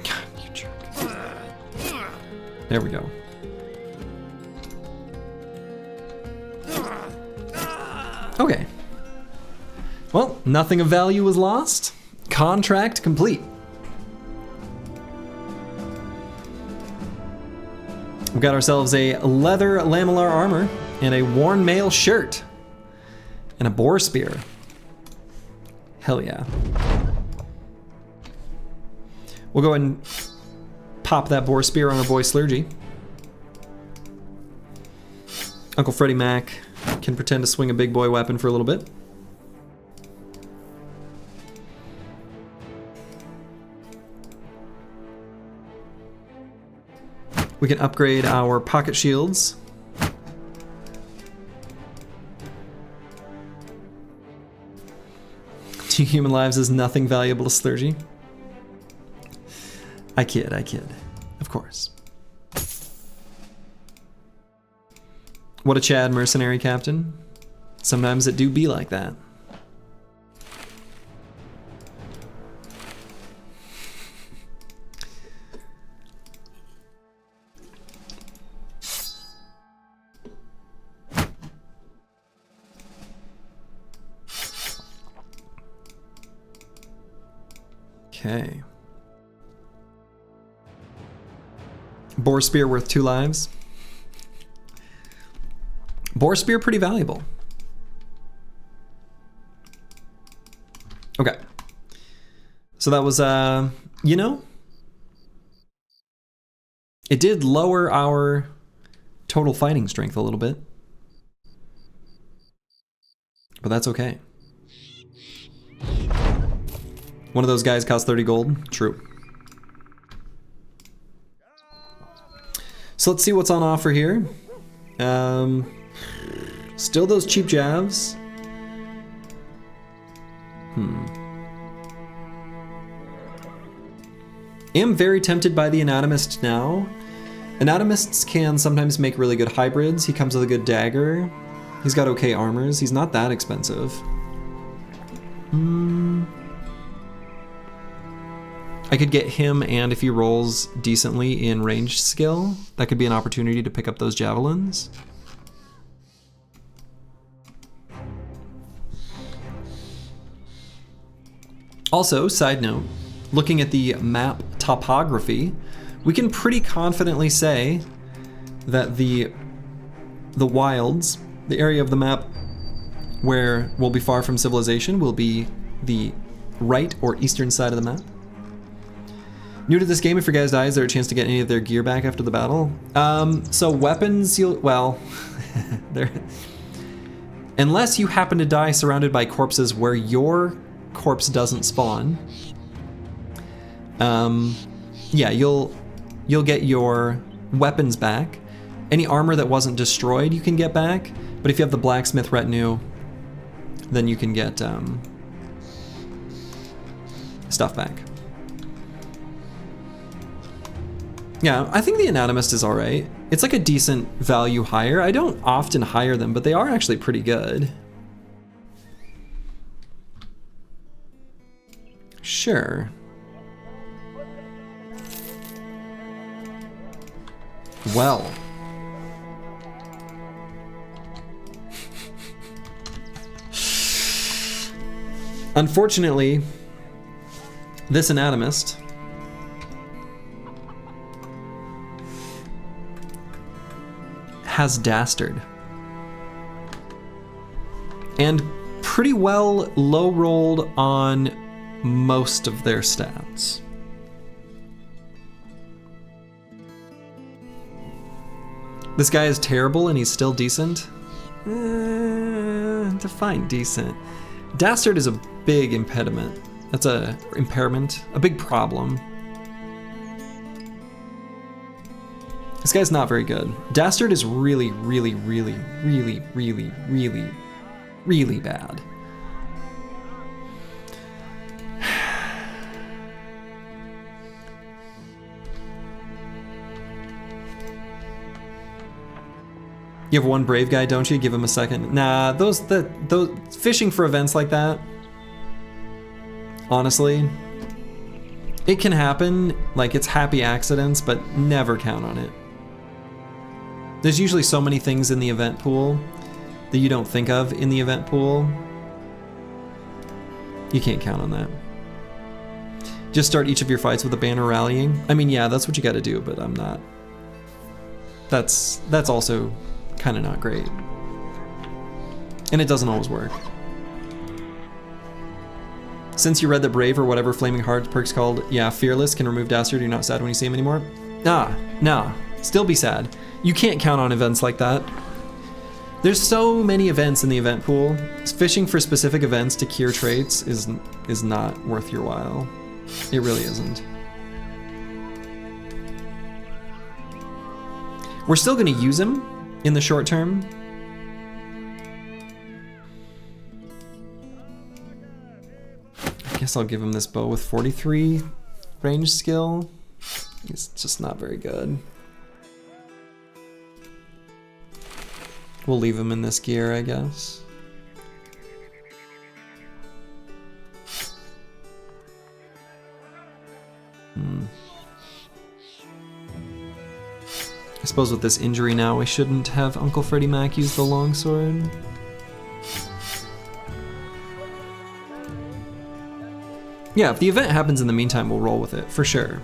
God, you jerk. There we go. Okay. Well, nothing of value was lost. Contract complete. We got ourselves a leather lamellar armor and a worn mail shirt and a boar spear. Hell yeah. We'll go ahead and pop that boar spear on our boy Slurgy. Uncle Freddie Mac can pretend to swing a big boy weapon for a little bit. We can upgrade our pocket shields. 2 human lives is nothing valuable to Slurgy. I kid, of course. What a Chad mercenary captain. Sometimes it do be like that. Okay. Boar spear worth 2 lives. Boar spear pretty valuable. Okay. So that was, you know, it did lower our total fighting strength a little bit. But that's okay. One of those guys costs 30 gold. True. So let's see what's on offer here. Still those cheap javs. Am very tempted by the Anatomist now. Anatomists can sometimes make really good hybrids. He comes with a good dagger. He's got okay armors. He's not that expensive. I could get him, and if he rolls decently in ranged skill, that could be an opportunity to pick up those javelins. Also, side note, looking at the map topography, we can pretty confidently say that the wilds, the area of the map where we'll be far from civilization, will be the right or eastern side of the map. New to this game, if your guys die, is there a chance to get any of their gear back after the battle? So weapons, unless you happen to die surrounded by corpses where your corpse doesn't spawn, yeah, you'll get your weapons back. Any armor that wasn't destroyed you can get back, but if you have the blacksmith retinue, then you can get stuff back. Yeah, I think the Anatomist is alright. It's like a decent value hire. I don't often hire them, but they are actually pretty good. Sure. Well. Unfortunately, this Anatomist has Dastard. And pretty well low rolled on most of their stats. This guy is terrible and he's still decent. Define decent. Dastard is a big impediment. That's a impairment, a big problem. This guy's not very good. Dastard is really, really, really, really, really, really, really bad. You have one brave guy, don't you? Give him a second. Nah, those fishing for events like that, honestly, it can happen. Like, it's happy accidents, but never count on it. There's usually so many things in the event pool that you don't think of in the event pool. You can't count on that. Just start each of your fights with a banner rallying. I mean, yeah, that's what you gotta do, but I'm not. That's also kind of not great. And it doesn't always work. Since you read that Brave or whatever Flaming Heart perk's called, yeah, Fearless can remove Dastard, you're not sad when you see him anymore? Nah, still be sad. You can't count on events like that. There's so many events in the event pool. Fishing for specific events to cure traits is not worth your while. It really isn't. We're still gonna use him in the short term. I guess I'll give him this bow with 43 range skill. It's just not very good. We'll leave him in this gear, I guess. I suppose with this injury now, we shouldn't have Uncle Freddie Mac use the longsword. Yeah, if the event happens in the meantime, we'll roll with it, for sure.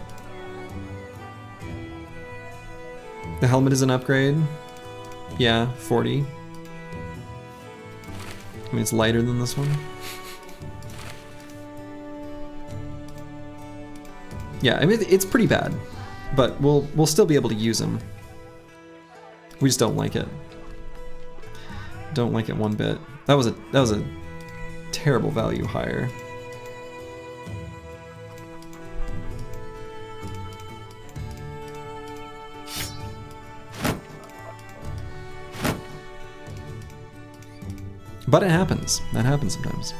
The helmet is an upgrade. Yeah, 40. I mean, it's lighter than this one. Yeah, I mean, it's pretty bad, but we'll still be able to use him. We just don't like it. Don't like it one bit. That was a terrible value hire. But it happens. That happens sometimes.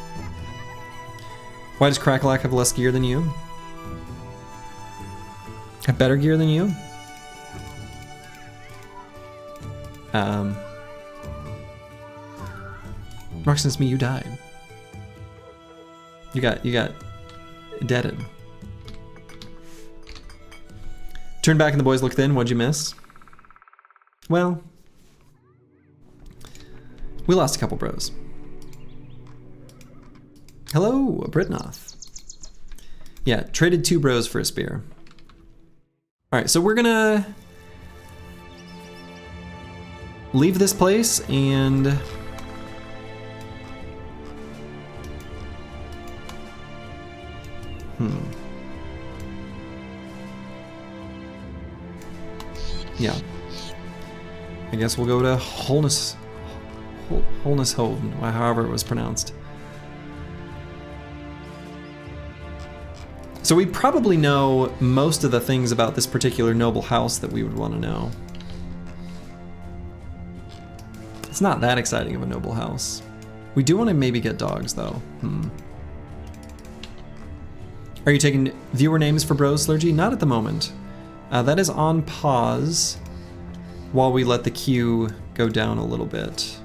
Why does Crackalack have less gear than you? Have better gear than you? Mark, since me, you died. You got deaded. Turn back and the boys look thin. What'd you miss? Well, we lost a couple bros. Hello, Britnoth. Yeah, traded 2 bros for a spear. All right, so we're gonna leave this place and yeah. I guess we'll go to Holness Hold, however it was pronounced. So we probably know most of the things about this particular noble house that we would want to know. It's not that exciting of a noble house. We do want to maybe get dogs though. Are you taking viewer names for Bros Slurgy? Not at the moment. That is on pause while we let the queue go down a little bit.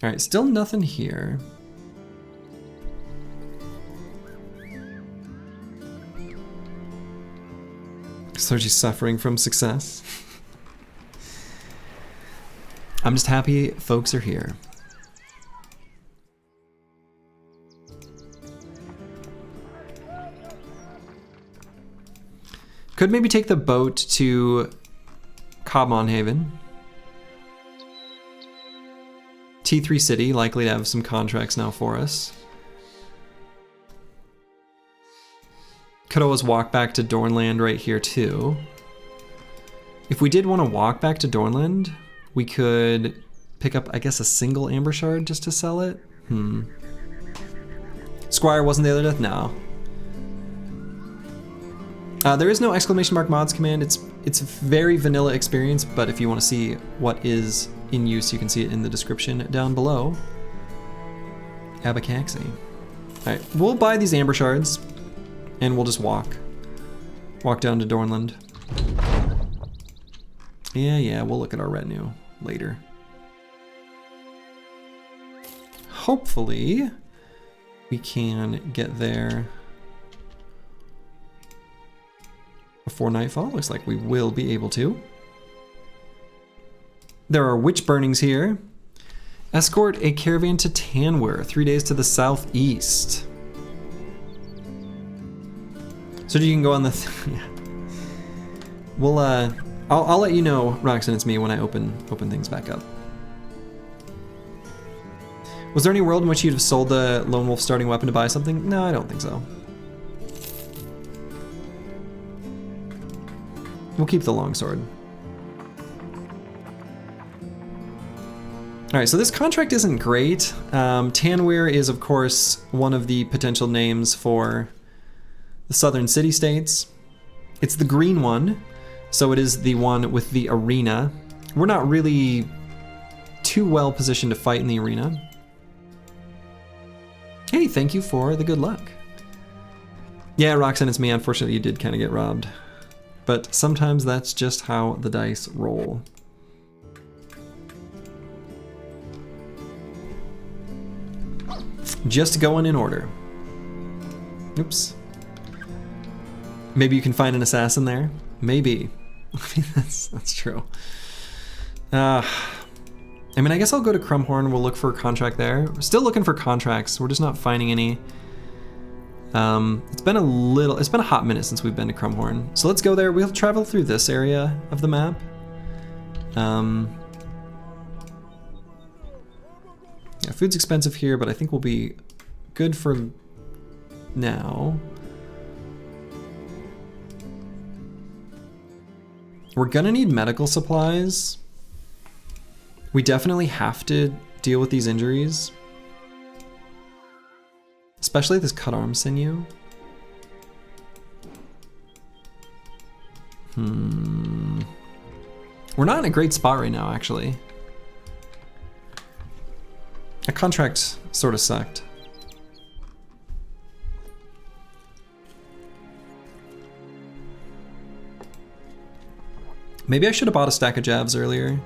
All right, still nothing here. Slurgy's suffering from success. I'm just happy folks are here. Could maybe take the boat to Cobmon Haven. T3 City, likely to have some contracts now for us. Could always walk back to Dornland right here too. If we did want to walk back to Dornland, we could pick up, I guess, a single Amber Shard just to sell it. Squire wasn't the other death? No. There is no exclamation mark mods command. It's a very vanilla experience, but if you want to see what is in use, you can see it in the description down below. Abacaxi. Alright, we'll buy these Amber Shards, and we'll just walk down to Dornland. Yeah, we'll look at our retinue later. Hopefully, we can get there before nightfall. Looks like we will be able to. There are witch burnings here. Escort a caravan to Tanwer, 3 days to the southeast. So you can go on the... yeah. We'll, I'll let you know, Roxanne, it's me, when I open things back up. Was there any world in which you'd have sold the Lone Wolf starting weapon to buy something? No, I don't think so. We'll keep the longsword. All right, so this contract isn't great. Tanwer is, of course, one of the potential names for the southern city-states. It's the green one, so it is the one with the arena. We're not really too well positioned to fight in the arena. Hey, thank you for the good luck. Yeah, Roxanne, it's me. Unfortunately, you did kind of get robbed. But sometimes that's just how the dice roll. Just going in order. Oops. Maybe you can find an assassin there. Maybe. I mean, that's true. I mean, I guess I'll go to Crumhorn. We'll look for a contract there. We're still looking for contracts. We're just not finding any. It's been a hot minute since we've been to Crumhorn. So let's go there. We'll travel through this area of the map. Yeah, food's expensive here, but I think we'll be good for now. We're gonna need medical supplies. We definitely have to deal with these injuries. Especially this cut arm sinew. We're not in a great spot right now, actually. That contract sort of sucked. Maybe I should have bought a stack of jabs earlier.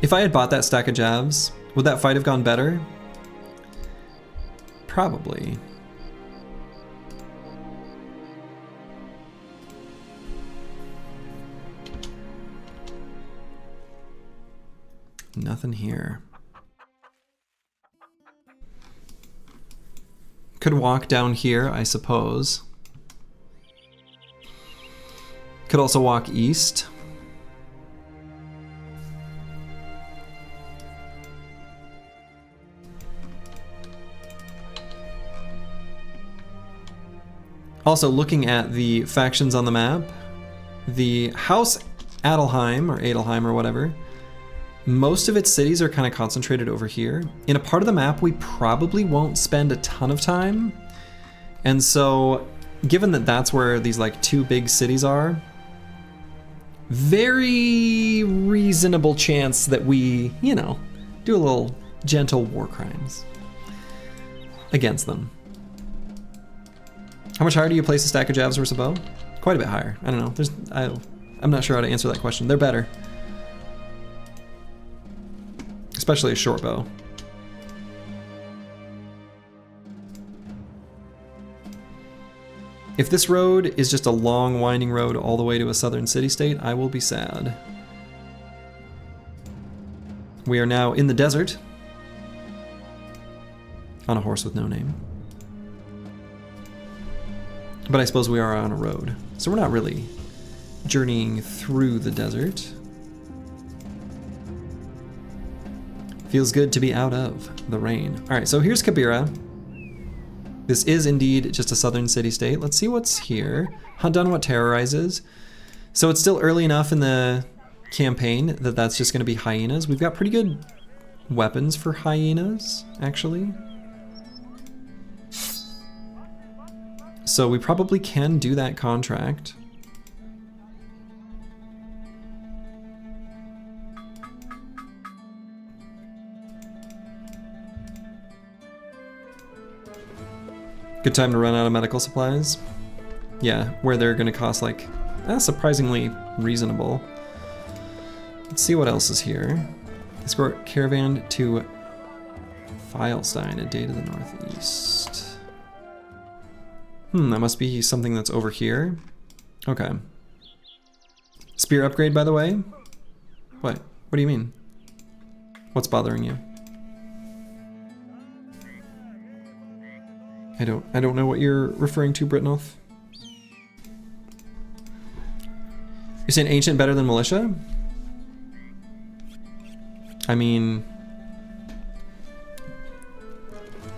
If I had bought that stack of jabs, would that fight have gone better? Probably. Nothing here. Could walk down here, I suppose. Could also walk east. Also, looking at the factions on the map, the House Adelheim, or Adelheim or whatever, most of its cities are kind of concentrated over here. In a part of the map we probably won't spend a ton of time. And so, given that that's where these like two big cities are, very reasonable chance that we, you know, do a little gentle war crimes against them. How much higher do you place a stack of jabs versus a bow? Quite a bit higher. I don't know. I'm not sure how to answer that question. They're better. Especially a short bow. If this road is just a long winding road all the way to a southern city-state, I will be sad. We are now in the desert. On a horse with no name. But I suppose we are on a road. So we're not really journeying through the desert. Feels good to be out of the rain. All right, so here's Kabira. This is indeed just a southern city-state. Let's see what's here. Hunt down what terrorizes. So it's still early enough in the campaign that that's just gonna be hyenas. We've got pretty good weapons for hyenas, actually. So we probably can do that contract. Good time to run out of medical supplies. Yeah, where they're gonna cost like, surprisingly reasonable. Let's see what else is here. Escort caravan to Filestein, a day to the northeast. That must be something that's over here. Okay. Spear upgrade, by the way? What? What do you mean? What's bothering you? I don't know what you're referring to, Britnoth. You're saying ancient better than militia? I mean,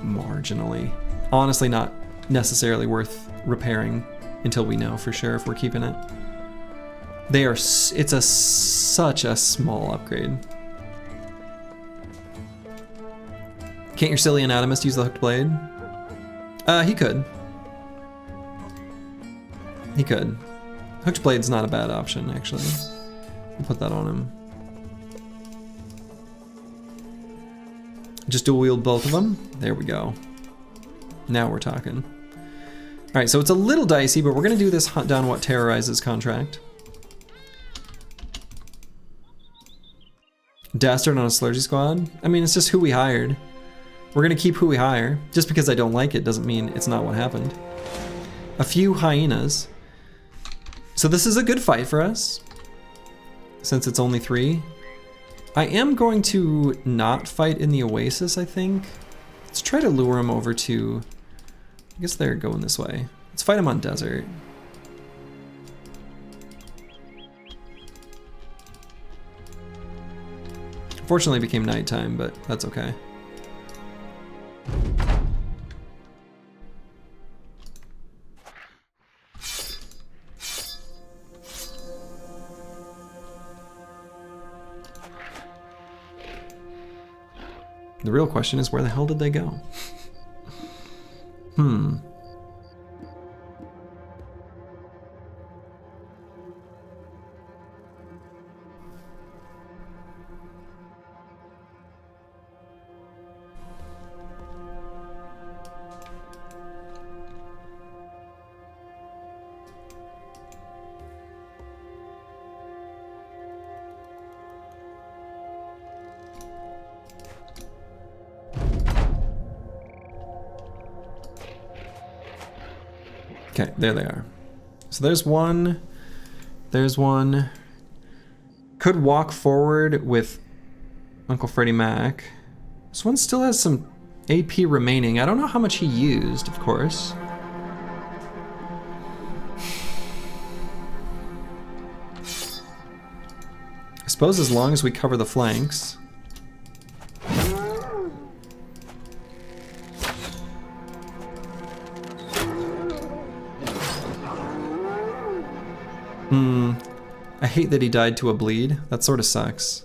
marginally. Honestly, not necessarily worth repairing until we know for sure if we're keeping it. They are, it's such a small upgrade. Can't your silly anatomist use the hooked blade? He could. He could. Hooked blade's not a bad option, actually. We'll put that on him. Just dual wield both of them. There we go. Now we're talking. All right, so it's a little dicey, but we're gonna do this hunt down what terrorizes contract. Dastard on a Slurgy squad? I mean, it's just who we hired. We're gonna keep who we hire. Just because I don't like it doesn't mean it's not what happened. A few hyenas. So this is a good fight for us, since it's only 3. I am going to not fight in the Oasis, I think. Let's try to lure him over to, I guess they're going this way. Let's fight him on desert. Unfortunately it became nighttime, but that's okay. The real question is, where the hell did they go? Okay, there they are. So there's one. There's one. Could walk forward with Uncle Freddie Mac. This one still has some AP remaining. I don't know how much he used, of course. I suppose as long as we cover the flanks. I hate that he died to a bleed. That sort of sucks.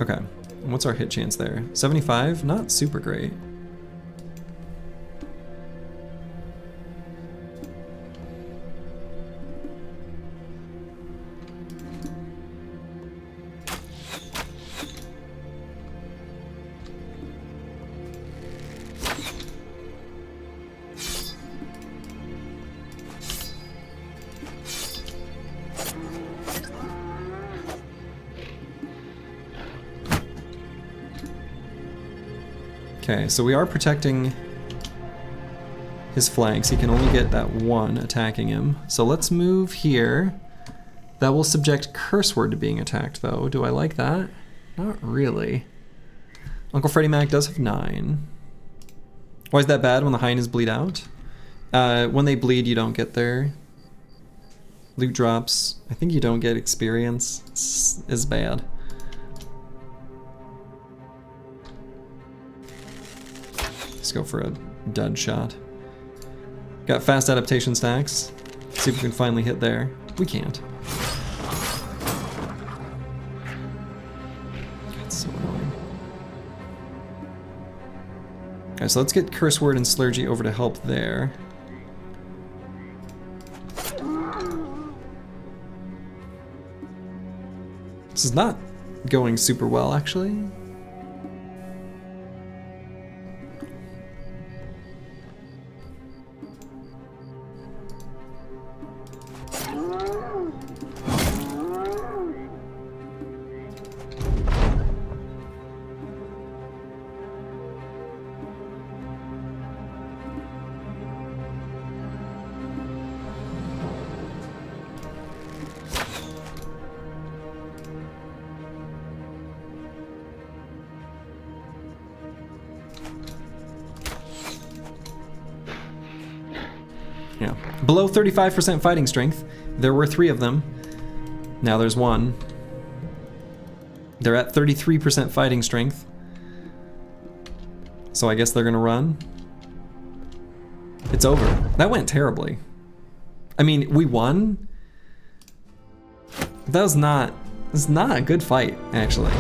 Okay, and what's our hit chance there? 75? Not super great. Okay, so we are protecting his flanks. He can only get that one attacking him. So let's move here. That will subject Curseword to being attacked, though. Do I like that? Not really. Uncle Freddie Mac does have 9. Why is that bad when the hyenas bleed out? When they bleed, you don't get their loot drops. I think you don't get experience. Is bad. Let's go for a dud shot. Got fast adaptation stacks. See if we can finally hit there. We can't. That's so annoying. Okay, so let's get Curseword and Slurgy over to help there. This is not going super well, actually. Yeah. Below 35% fighting strength. There were 3 of them. Now there's 1. They're at 33% fighting strength. So I guess they're gonna run. It's over. That went terribly. I mean, we won. That was not a good fight, actually.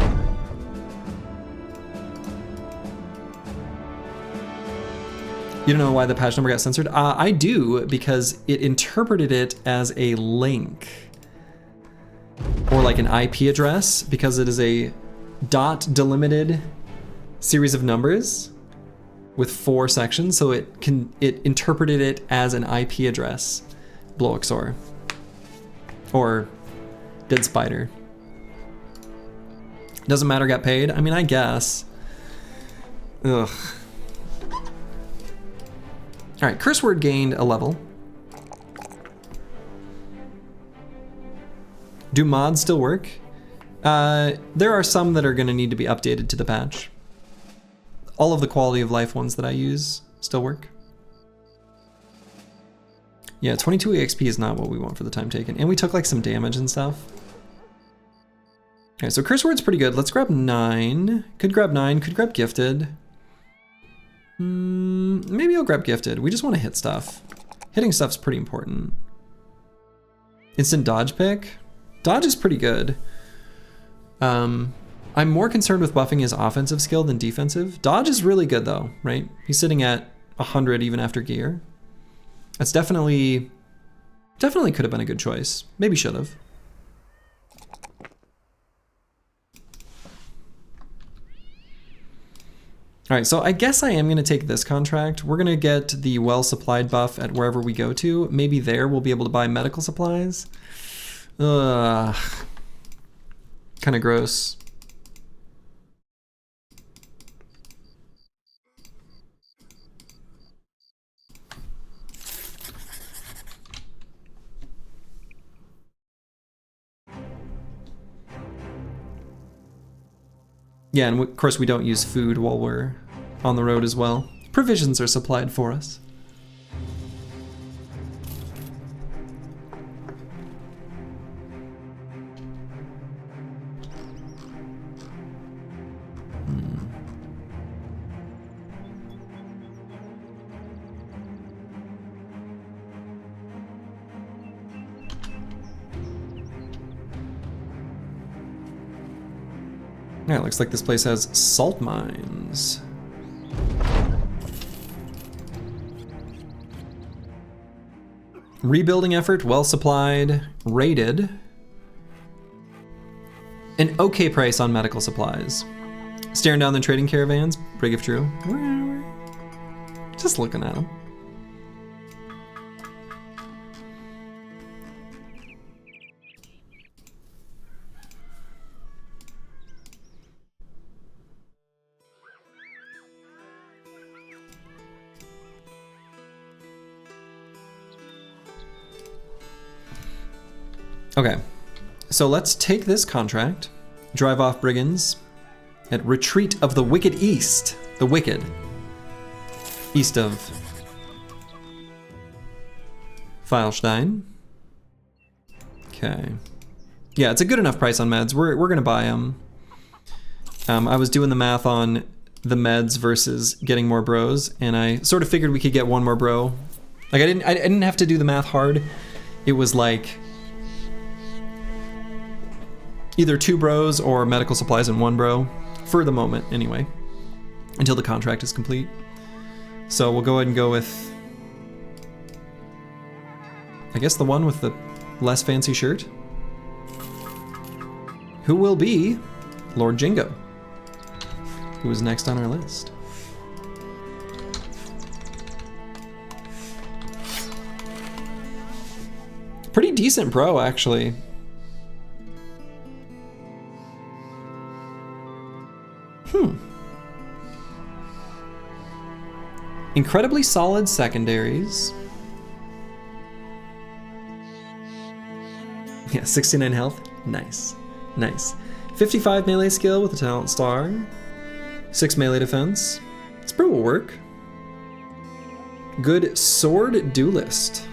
You don't know why the patch number got censored? I do, because it interpreted it as a link. Or like an IP address, because it is a dot delimited series of numbers with 4 sections, so it interpreted it as an IP address. Bloaxor. Or Dead Spider. Doesn't matter, got paid? I mean, I guess. Ugh. Alright, curse word gained a level. Do mods still work? There are some that are going to need to be updated to the patch. All of the quality of life ones that I use still work. Yeah, 22 EXP is not what we want for the time taken. And we took like some damage and stuff. Okay, so curse word's pretty good. Let's grab 9. Could grab 9, could grab gifted. Maybe I'll grab gifted. We just want to hit stuff. Hitting stuff's pretty important. Instant dodge pick. Dodge is pretty good. I'm more concerned with buffing his offensive skill than defensive. Dodge is really good though, right? He's sitting at 100 even after gear. That's definitely could have been a good choice. Maybe should have. All right, so I guess I am gonna take this contract. We're gonna get the well-supplied buff at wherever we go to. Maybe there we'll be able to buy medical supplies. Ugh. Kind of gross. Yeah, and of course we don't use food while we're on the road as well. Provisions are supplied for us. Yeah, it looks like this place has salt mines. Rebuilding effort, well supplied, rated. An okay price on medical supplies. Staring down the trading caravans, brig if true. Just looking at them. Okay, so let's take this contract, drive off brigands at Retreat of the Wicked East. The Wicked. East of Feilstein. Okay. Yeah, it's a good enough price on meds. We're gonna buy them. I was doing the math on the meds versus getting more bros, and I sort of figured we could get one more bro. Like I didn't have to do the math hard. It was like either 2 bros or medical supplies and 1 bro, for the moment anyway, until the contract is complete. So we'll go ahead and go with, I guess, the one with the less fancy shirt, who will be Lord Jingo, who is next on our list. Pretty decent bro, actually. Incredibly solid secondaries. Yeah, 69 health. Nice. Nice. 55 melee skill with a talent star. 6 melee defense. This bro will work. Good sword duelist.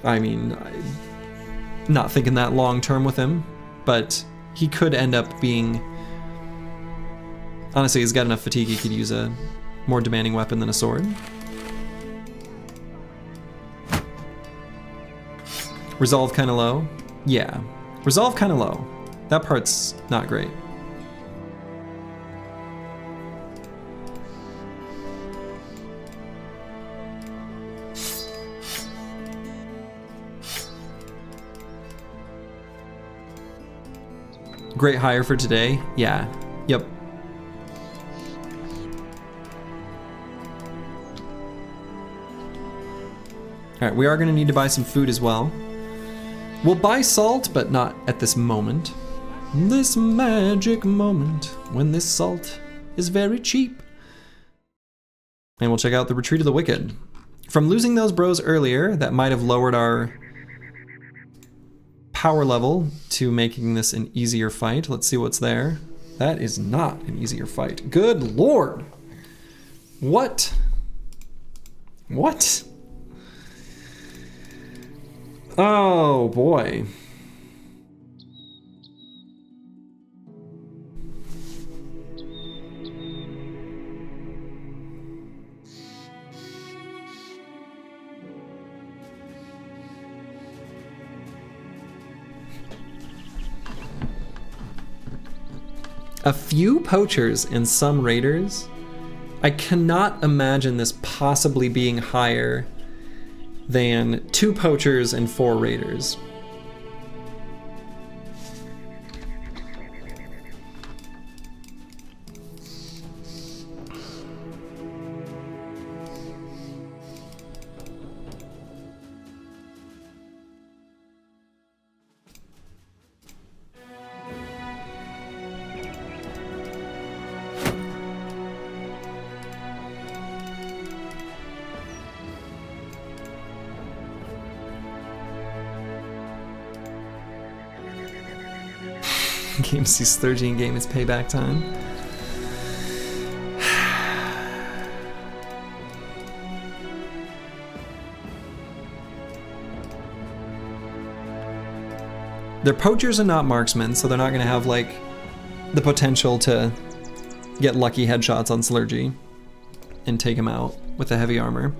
I mean, I'm not thinking that long term with him, but he could end up being... Honestly, he's got enough fatigue, he could use a more demanding weapon than a sword. Resolve kind of low? Yeah. Resolve kind of low. That part's not great. Great hire for today? Yeah. Yep. Alright, we are going to need to buy some food as well. We'll buy salt, but not at this moment. This magic moment when this salt is very cheap. And we'll check out the Retreat of the Wicked. From losing those bros earlier, that might have lowered our power level to making this an easier fight. Let's see what's there. That is not an easier fight. Good lord! What? What? Oh boy. A few poachers and some raiders? I cannot imagine this possibly being higher than 2 poachers and 4 raiders. Game sees 13 game is payback time. They're poachers and not marksmen, so they're not going to have like the potential to get lucky headshots on Slurgy and take him out with the heavy armor.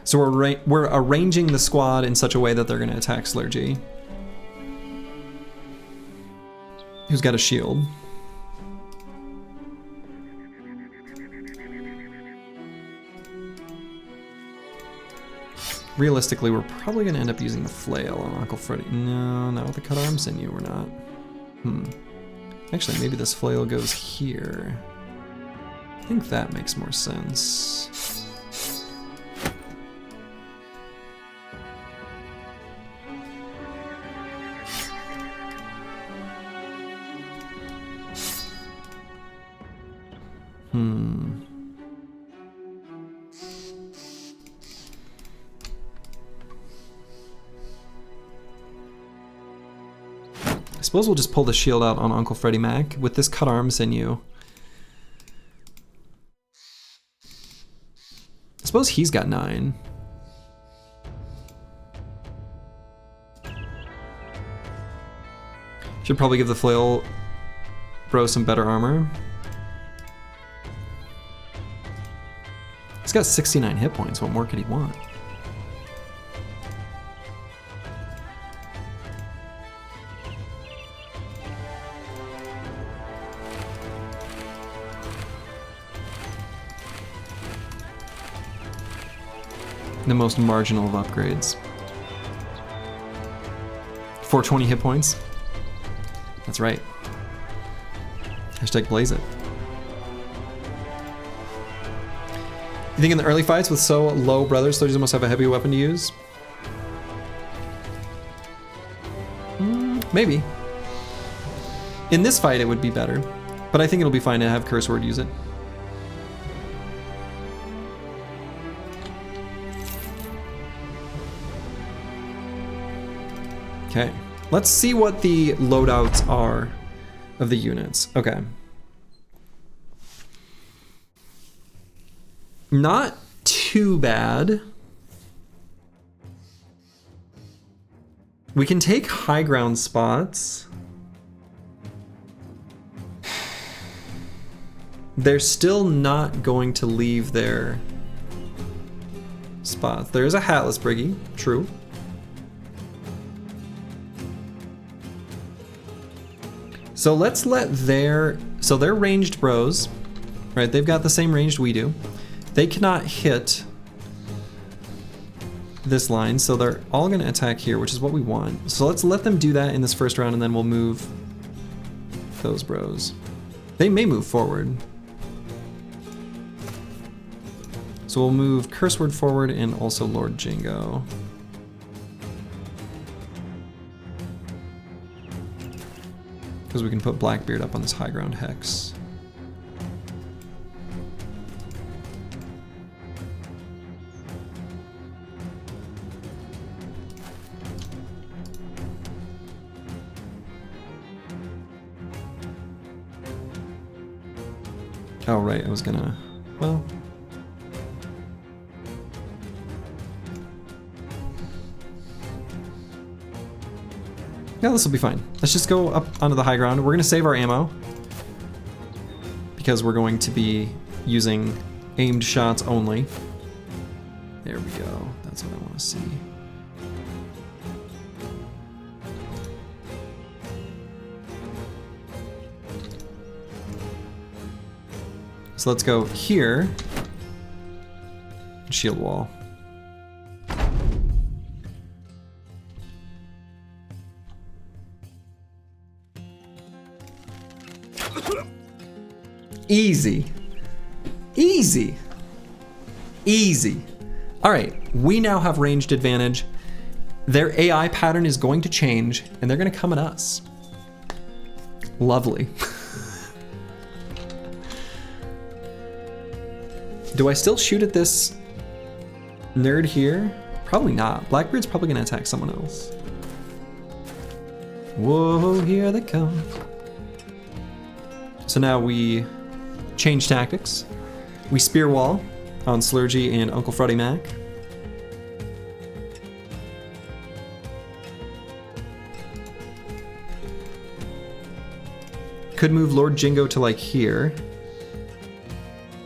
So we're arranging the squad in such a way that they're going to attack Slurgy, who's got a shield. Realistically, we're probably going to end up using the flail on Uncle Freddy. No, not with the cut arm sinew, we're not. Actually, maybe this flail goes here. I think that makes more sense. I suppose we'll just pull the shield out on Uncle Freddy Mac with this cut arm sinew. I suppose he's got 9. Should probably give the flail bro some better armor. He's got 69 hit points. What more could he want? The most marginal of upgrades. 420 hit points. That's right. Hashtag blaze it. You think in the early fights with so low brothers, Slurgies must have a heavy weapon to use? Maybe. In this fight it would be better, but I think it'll be fine to have Curse Word use it. Okay, let's see what the loadouts are of the units. Okay. Not too bad. We can take high ground spots. They're still not going to leave their spots. There is a hatless briggy, true. So let's let they're ranged bros, right? They've got the same range we do. They cannot hit this line, so they're all gonna attack here, which is what we want. So let's let them do that in this first round, and then we'll move those bros. They may move forward. So we'll move Curseword forward and also Lord Jingo. Because we can put Blackbeard up on this high ground hex. Oh right, I was gonna, well. Yeah, this will be fine. Let's just go up onto the high ground. We're gonna save our ammo because we're going to be using aimed shots only. There we go. That's what I want to see. So let's go here. Shield wall. Easy. Easy. Easy. All right, we now have ranged advantage. Their AI pattern is going to change, and they're going to come at us. Lovely. Do I still shoot at this nerd here? Probably not. Blackbeard's probably going to attack someone else. Whoa, here they come. So now we change tactics. We spear wall on Slurgy and Uncle Freddy Mac. Could move Lord Jingo to like here.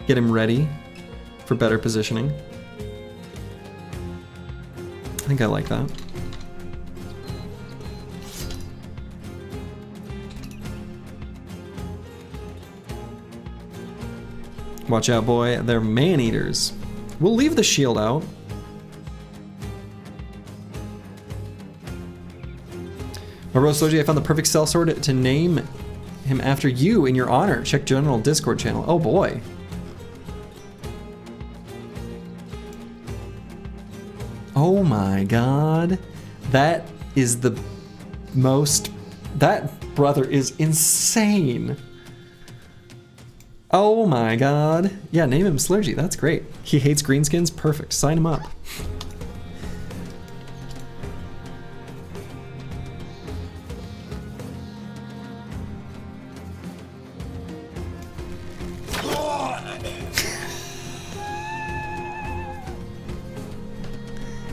Get him ready for better positioning. I think I like that. Watch out, boy. They're man-eaters. We'll leave the shield out. My bro Slurgy, I found the perfect sellsword to name him after you in your honor. Check general Discord channel. Oh boy. Oh my god. That is the most... That brother is insane. Oh my god. Yeah, name him Slurgy. That's great. He hates greenskins. Perfect. Sign him up.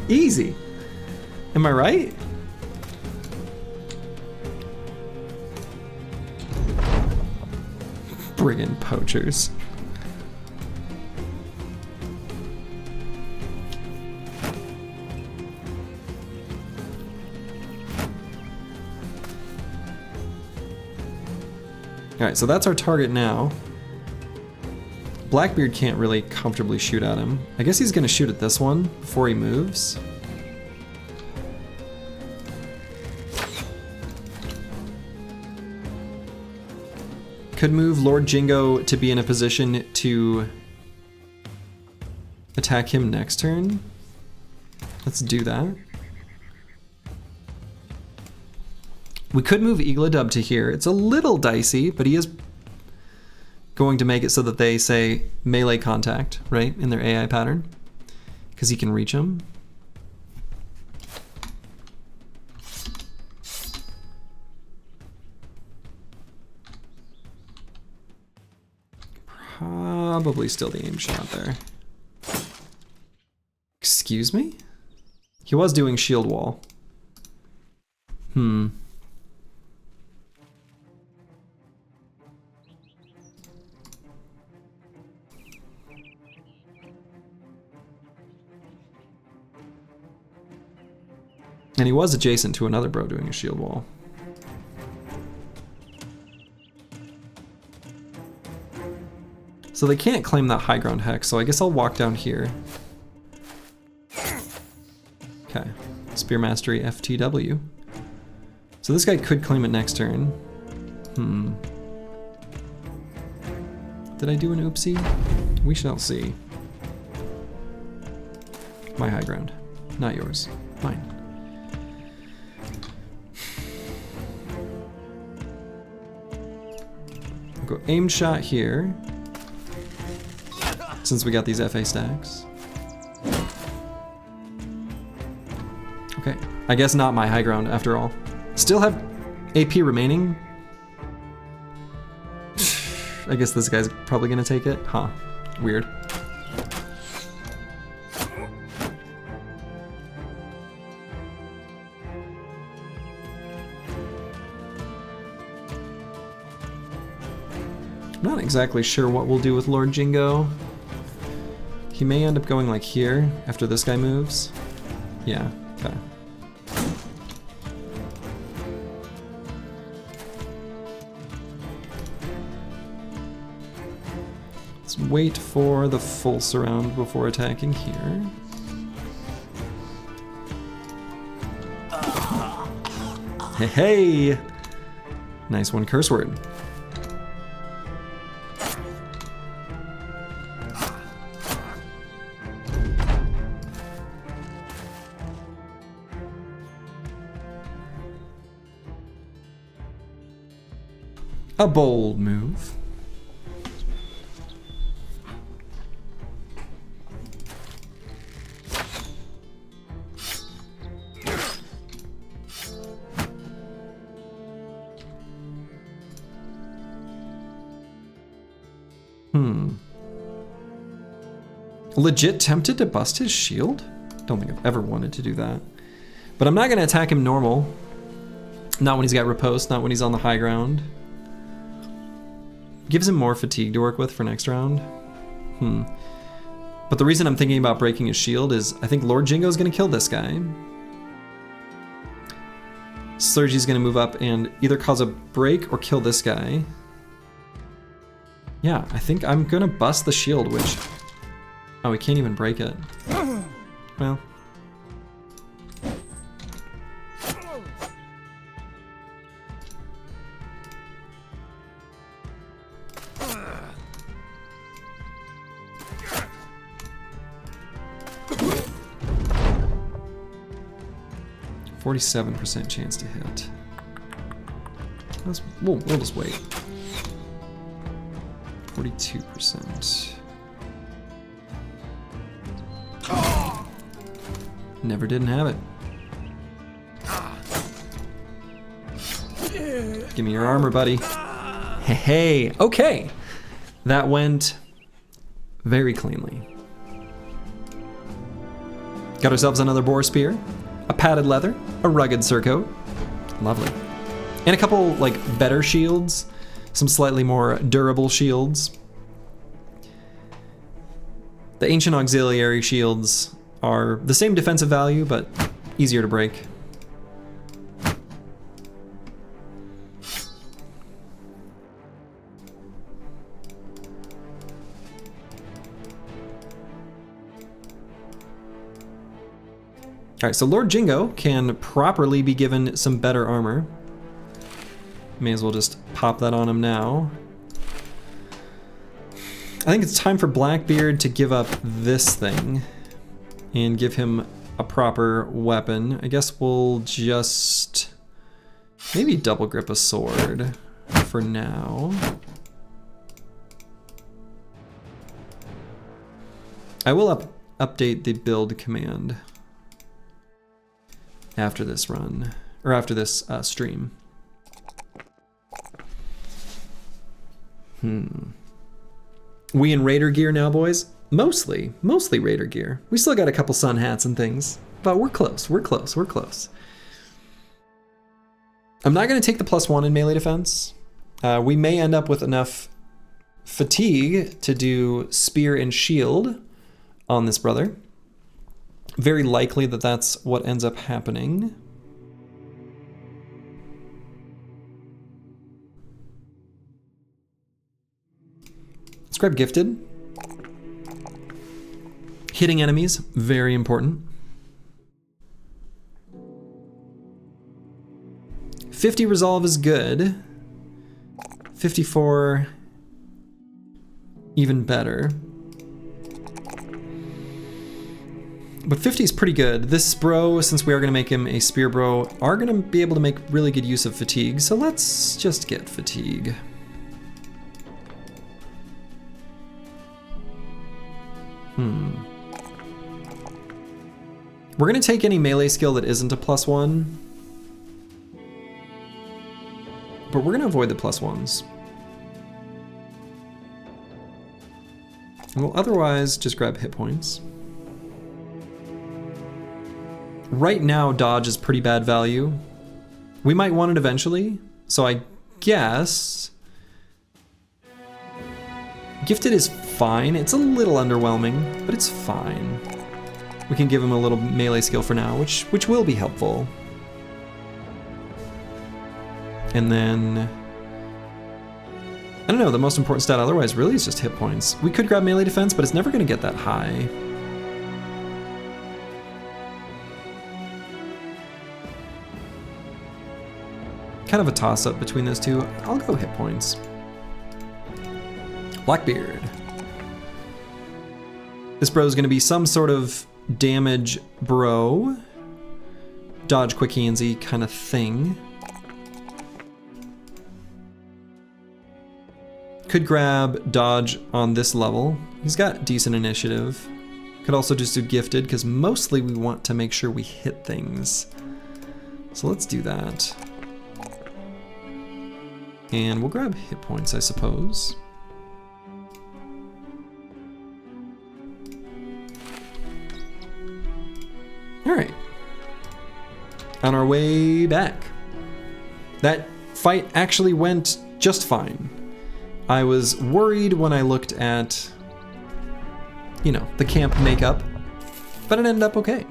Easy. Am I right? Brigand poachers. Alright, so that's our target now. Blackbeard can't really comfortably shoot at him. I guess he's gonna shoot at this one before he moves. Could move Lord Jingo to be in a position to attack him next turn. Let's do that. We could move Eagledub to here. It's a little dicey, but he is going to make it so that they say melee contact, right, in their AI pattern, because he can reach him. probably still the aim shot there. Excuse me? He was doing shield wall. Hmm. And he was adjacent to another bro doing a shield wall. So they can't claim that high ground hex, so I guess I'll walk down here. Okay. Spear Mastery FTW. So this guy could claim it next turn. Hmm. Did I do an oopsie? We shall see. My high ground. Not yours. Mine. Go aim shot here, since we got these FA stacks. Okay, I guess not my high ground after all. Still have AP remaining. I guess this guy's probably gonna take it. Huh, weird. I'm not exactly sure what we'll do with Lord Jingo. He may end up going like here after this guy moves. Yeah, okay. Let's wait for the full surround before attacking here. Hey, hey! Nice one, curse word. A bold move. Legit tempted to bust his shield? Don't think I've ever wanted to do that. But I'm not going to attack him normal. Not when he's got riposte, not when he's on the high ground. Gives him more fatigue to work with for next round. But the reason I'm thinking about breaking his shield is I think Lord Jingo's gonna kill this guy. Slurgy's gonna move up and either cause a break or kill this guy. Yeah, I think I'm gonna bust the shield, which... Oh, we can't even break it. Well... 47% chance to hit. We'll just wait. 42%. Never didn't have it. Give me your armor, buddy. Hey, okay. That went very cleanly. Got ourselves another boar spear, a padded leather, a rugged surcoat. Lovely. And a couple, like, better shields. Some slightly more durable shields. The ancient auxiliary shields are the same defensive value, but easier to break. Alright, so Lord Jingo can properly be given some better armor. May as well just pop that on him now. I think it's time for Blackbeard to give up this thing and give him a proper weapon. I guess we'll just maybe double grip a sword for now. I will update the build command after this run, or after this stream. We in Raider gear now, boys? Mostly Raider gear. We still got a couple sun hats and things, but we're close, we're close, we're close. I'm not going to take the +1 in melee defense. We may end up with enough fatigue to do spear and shield on this brother. Very likely that that's what ends up happening. Let's grab gifted. Hitting enemies, very important. 50 resolve is good. 54, even better. But 50 is pretty good. This bro, since we are gonna make him a spear bro, are gonna be able to make really good use of fatigue. So let's just get fatigue. We're gonna take any melee skill that isn't a +1. But we're gonna avoid the +1s. We'll otherwise just grab hit points. Right now, dodge is pretty bad value. We might want it eventually, so I guess gifted is fine. It's a little underwhelming, but it's fine. We can give him a little melee skill for now, which will be helpful. And then, I don't know, the most important stat otherwise really is just hit points. We could grab melee defense, but it's never gonna get that high. Kind of a toss-up between those two. I'll go hit points. Blackbeard. This bro is gonna be some sort of damage bro. Dodge quick handsy kind of thing. Could grab dodge on this level. He's got decent initiative. Could also just do gifted, because mostly we want to make sure we hit things. So let's do that. And we'll grab hit points, I suppose. All right. On our way back. That fight actually went just fine. I was worried when I looked at, you know, the camp makeup, but it ended up okay.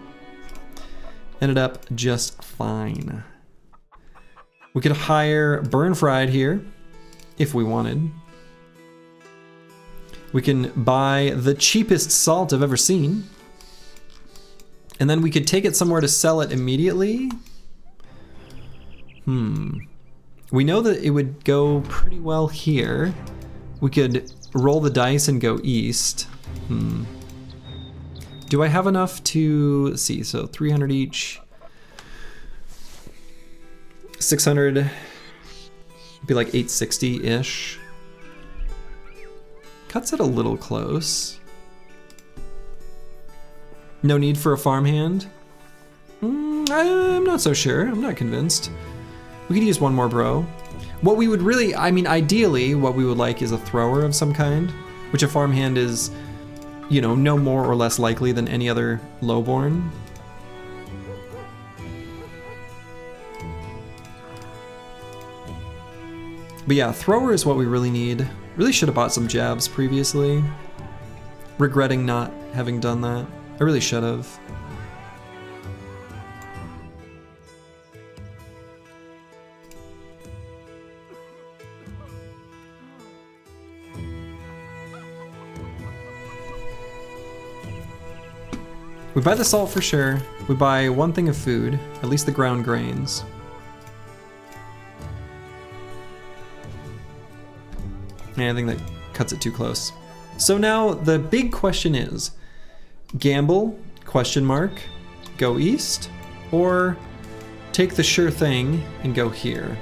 Ended up just fine. We could hire Burn Fried here if we wanted. We can buy the cheapest salt I've ever seen. And then we could take it somewhere to sell it immediately. We know that it would go pretty well here. We could roll the dice and go east. Do I have enough to, let's see, so 300 each. 600, be like 860-ish. Cuts it a little close. No need for a farmhand? I'm not so sure, I'm not convinced. We could use one more bro. What we would really, I mean, ideally, what we would like is a thrower of some kind, which a farmhand is, you know, no more or less likely than any other lowborn. But yeah, thrower is what we really need. Really should have bought some jabs previously. Regretting not having done that. I really should have. We buy the salt for sure. We buy one thing of food, at least the ground grains. Yeah, I think that cuts it too close. So now the big question is, gamble, question mark, go east, or take the sure thing and go here.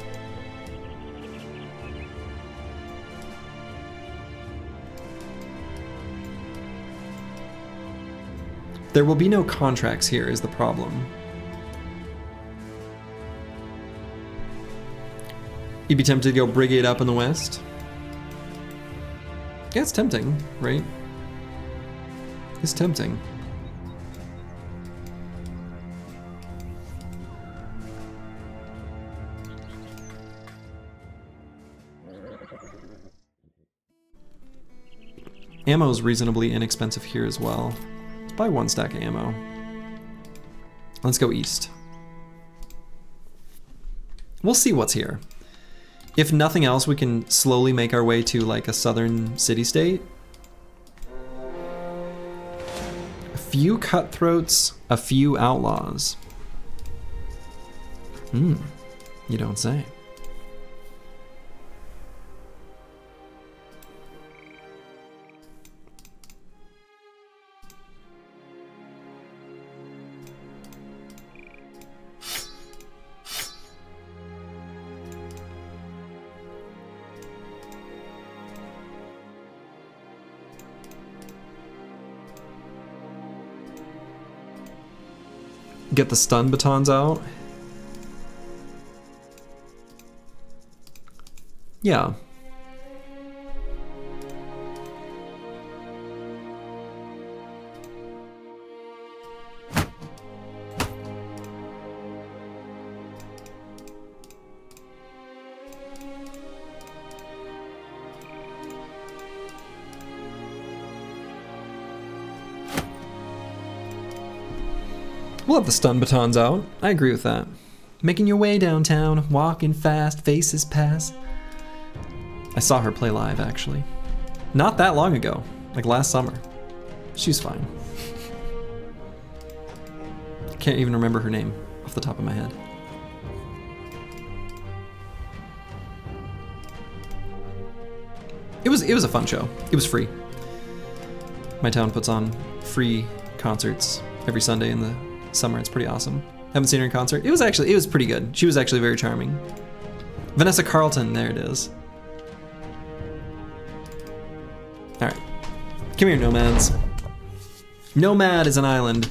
There will be no contracts here is the problem. You'd be tempted to go brigade up in the west. Yeah, it's tempting, right? It's tempting. Ammo is reasonably inexpensive here as well. Let's buy 1 stack of ammo. Let's go east. We'll see what's here. If nothing else, we can slowly make our way to like a southern city-state. A few cutthroats, a few outlaws. You don't say. Get the stun batons out. Yeah. We'll have the stun batons out. I agree with that. Making your way downtown, walking fast, faces pass. I saw her play live, actually. Not that long ago, like last summer. She's fine. Can't even remember her name off the top of my head. It was a fun show. It was free. My town puts on free concerts every Sunday in the summer. It's pretty awesome. Haven't seen her in concert. It was pretty good. She was actually very charming. Vanessa Carlton, there it is. All right, come here, nomads. Nomad is an island,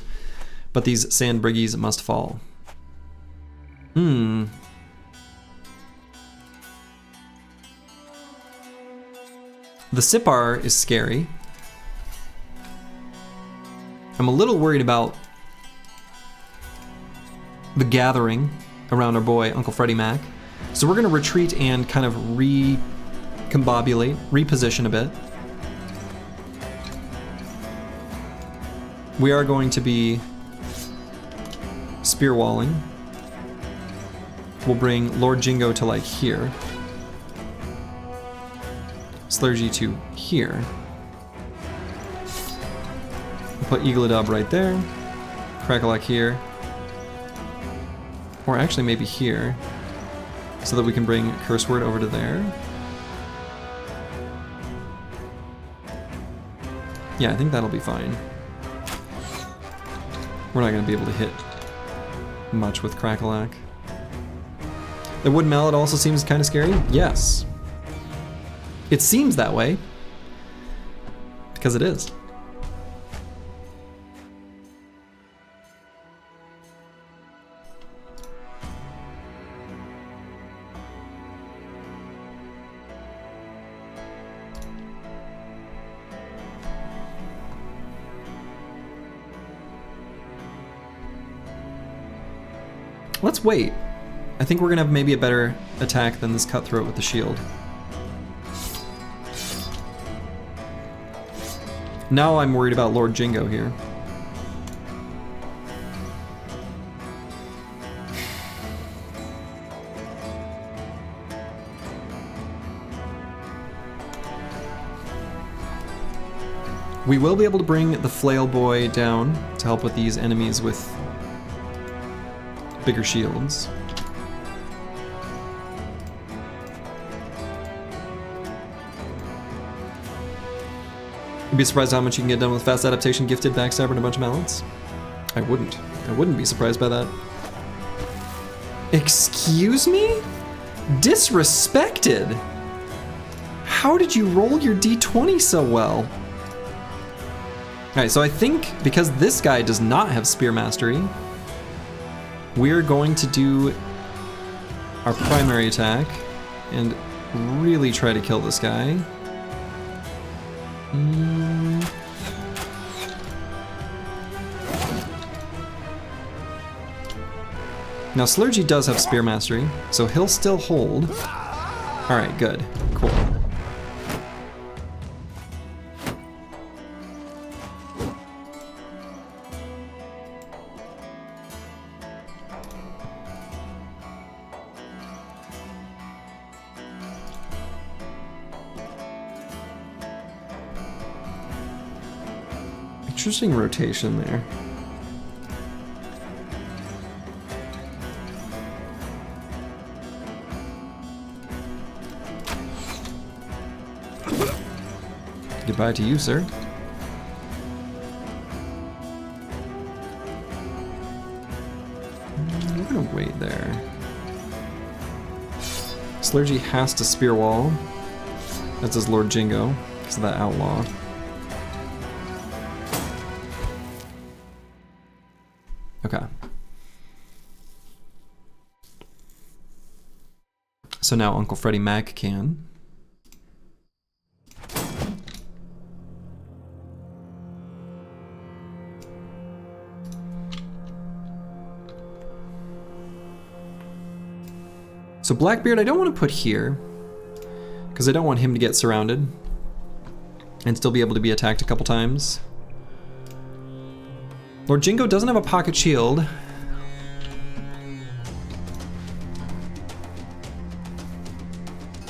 but these sand briggies must fall. The Sipar is scary. I'm a little worried about the gathering around our boy, Uncle Freddie Mac. So we're gonna retreat and kind of recombobulate, reposition a bit. We are going to be spear walling. We'll bring Lord Jingo to like here. Slurgy to here. We'll put Eagledub right there. Crackalack here. Or actually maybe here, so that we can bring Curse Word over to there. Yeah, I think that'll be fine. We're not gonna be able to hit much with Crackalack. The Wood Mallet also seems kind of scary. Yes. It seems that way, because it is. Let's wait. I think we're gonna have maybe a better attack than this cutthroat with the shield. Now I'm worried about Lord Jingo here. We will be able to bring the Flail Boy down to help with these enemies with bigger shields. You'd be surprised how much you can get done with fast adaptation, gifted, backstabber, and a bunch of mallets? I wouldn't. I wouldn't be surprised by that. Excuse me? Disrespected? How did you roll your d20 so well? Alright, so I think because this guy does not have Spear Mastery, we're going to do our primary attack and really try to kill this guy. Now Slurgy does have Spear Mastery, so he'll still hold. Alright, good. Cool. Interesting rotation there. Goodbye to you, sir. We're gonna wait there. Slurgy has to Spear Wall. That's his Lord Jingo, because of that Outlaw. Okay. So now Uncle Freddie Mac can. So Blackbeard I don't want to put here, because I don't want him to get surrounded and still be able to be attacked a couple times. Lord Jingo doesn't have a pocket shield.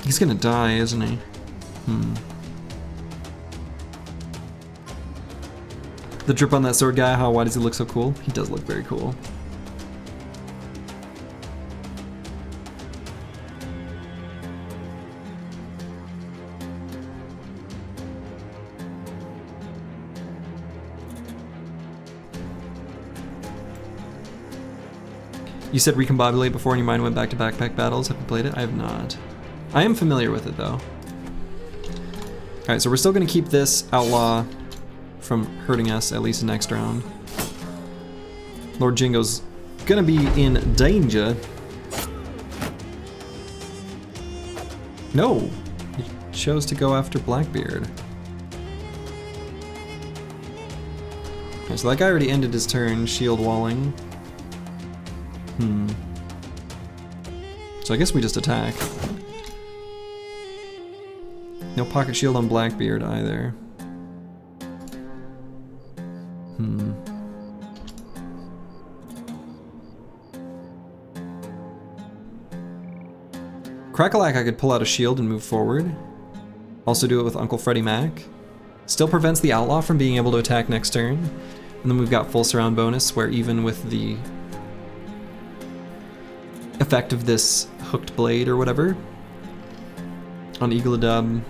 He's gonna die, isn't he? The drip on that sword guy, why does he look so cool? He does look very cool. You said recombobulate before and your mind went back to backpack battles. Have you played it? I have not. I am familiar with it though. Alright, so we're still gonna keep this outlaw from hurting us, at least next round. Lord Jingo's gonna be in danger. No! He chose to go after Blackbeard. Okay, so that guy already ended his turn, shield walling. So I guess we just attack. No pocket shield on Blackbeard either. Crackalack I could pull out a shield and move forward. Also do it with Uncle Freddie Mac. Still prevents the Outlaw from being able to attack next turn. And then we've got full surround bonus where even with the effect of this hooked blade or whatever on Eagle-a-Dub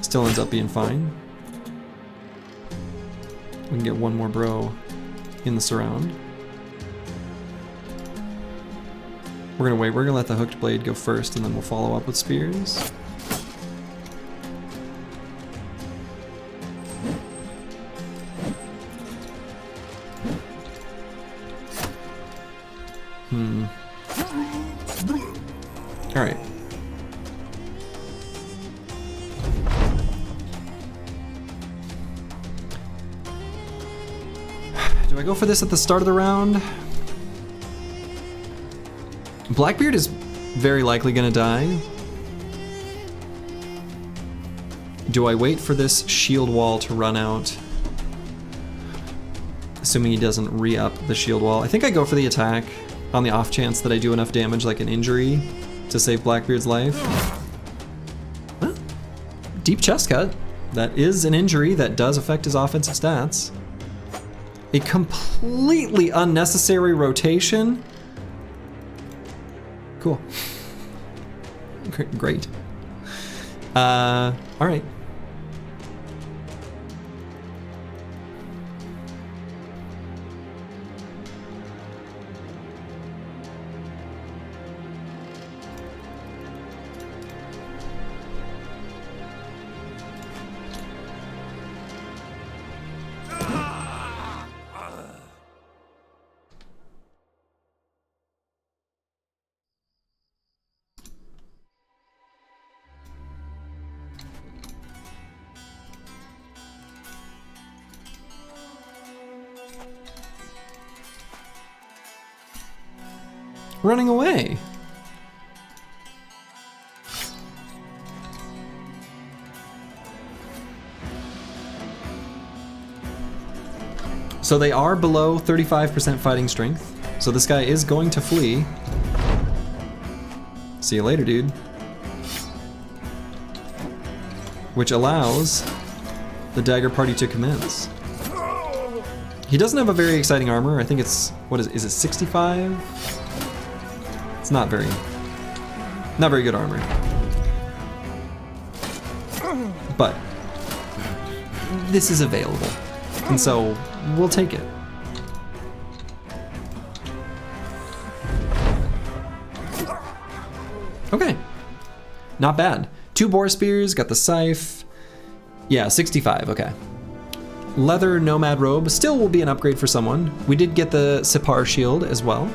still ends up being fine. We can get one more bro in the surround. We're gonna wait, we're gonna let the hooked blade go first and then we'll follow up with spears. Alright. Do I go for this at the start of the round? Blackbeard is very likely gonna die. Do I wait for this shield wall to run out? Assuming he doesn't re-up the shield wall. I think I go for the attack on the off chance that I do enough damage, like an injury, to save Blackbeard's life. Well, deep chest cut. That is an injury that does affect his offensive stats. A completely unnecessary rotation. Cool. Great. All right. running away. So they are below 35% fighting strength. So this guy is going to flee. See you later, dude. Which allows the dagger party to commence. He doesn't have a very exciting armor. I think it's, what is it 65? It's not very good armor. But this is available. And so we'll take it. Okay, not bad. 2 boar spears, got the scythe. Yeah, 65, okay. Leather nomad robe still will be an upgrade for someone. We did get the Sipar shield as well.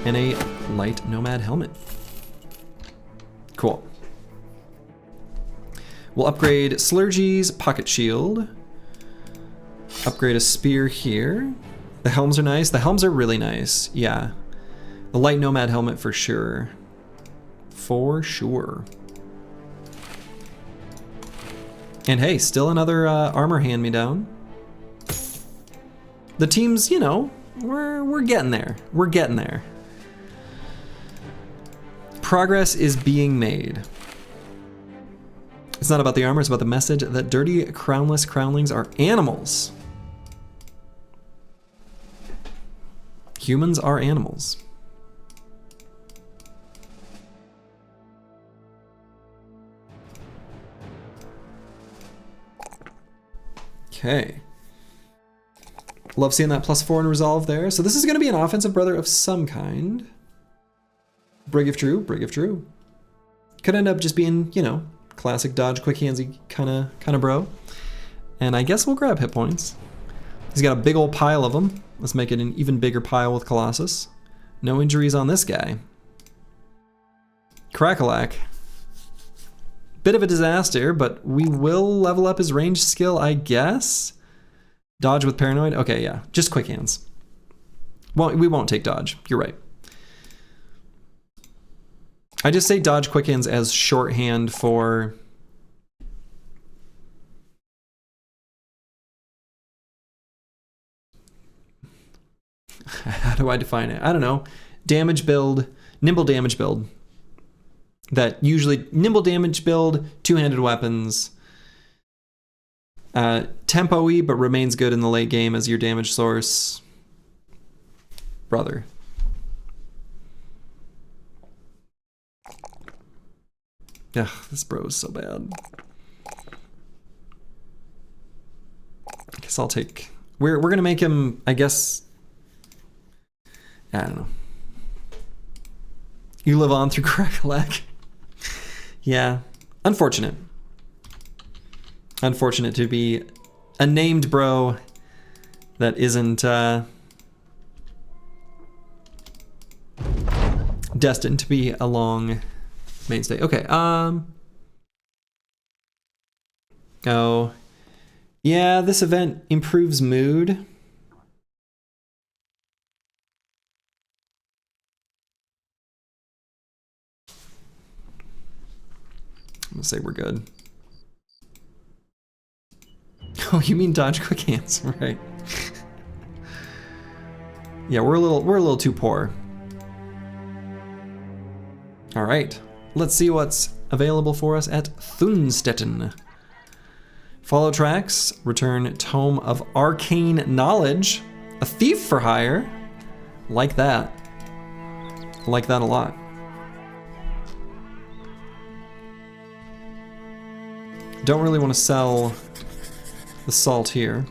And a light nomad helmet. Cool. We'll upgrade Slurgy's pocket shield. Upgrade a spear here. The helms are nice. The helms are really nice, yeah. The light nomad helmet for sure. For sure. And hey, still another armor hand-me-down. The teams, you know, we're getting there. We're getting there. Progress is being made. It's not about the armor, it's about the message that dirty, crownless crownlings are animals. Humans are animals. Okay. Love seeing that +4 in resolve there. So this is going to be an offensive brother of some kind. Brig if true, brig if true. Could end up just being, you know, classic dodge quick handsy kind of bro. And I guess we'll grab hit points. He's got a big old pile of them. Let's make it an even bigger pile with Colossus. No injuries on this guy. Crackalack. Bit of a disaster, but we will level up his range skill, I guess. Dodge with paranoid? Okay, yeah, just quick hands. Well, we won't take dodge, you're right. I just say dodge quick hands as shorthand for... How do I define it? I don't know. Damage build, nimble damage build. That usually, nimble damage build, two-handed weapons. Tempo-y, but remains good in the late game as your damage source. Brother. Ugh, this bro is so bad. I guess I'll take... We're gonna make him, I guess... I don't know. You live on through Crackalack. Yeah, unfortunate. Unfortunate to be a named bro that isn't destined to be a long mainstay. Okay, oh, yeah, this event improves mood. I'm gonna say we're good. Oh, you mean dodge quick hands, right? Yeah, we're a little too poor. All right, let's see what's available for us at Thunstetten. Follow tracks, return Tome of Arcane Knowledge, a thief for hire. Like that. Like that a lot. Don't really want to sell the salt here.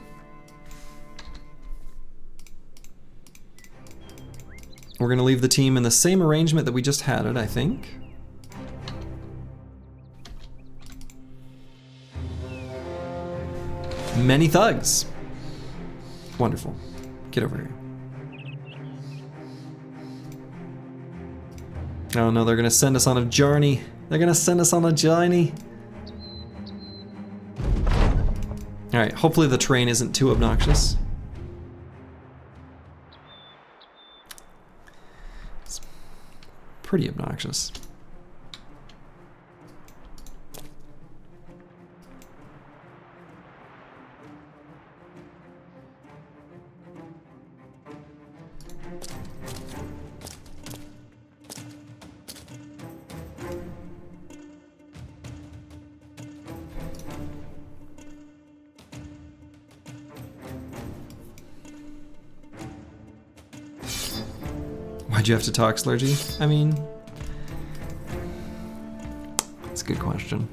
We're going to leave the team in the same arrangement that we just had it, I think. Many thugs. Wonderful. Get over here. Oh no, they're going to send us on a journey. They're going to send us on a journey. All right, hopefully the terrain isn't too obnoxious. pretty obnoxious. Why'd you have to talk, Slurgy? I mean, that's a good question.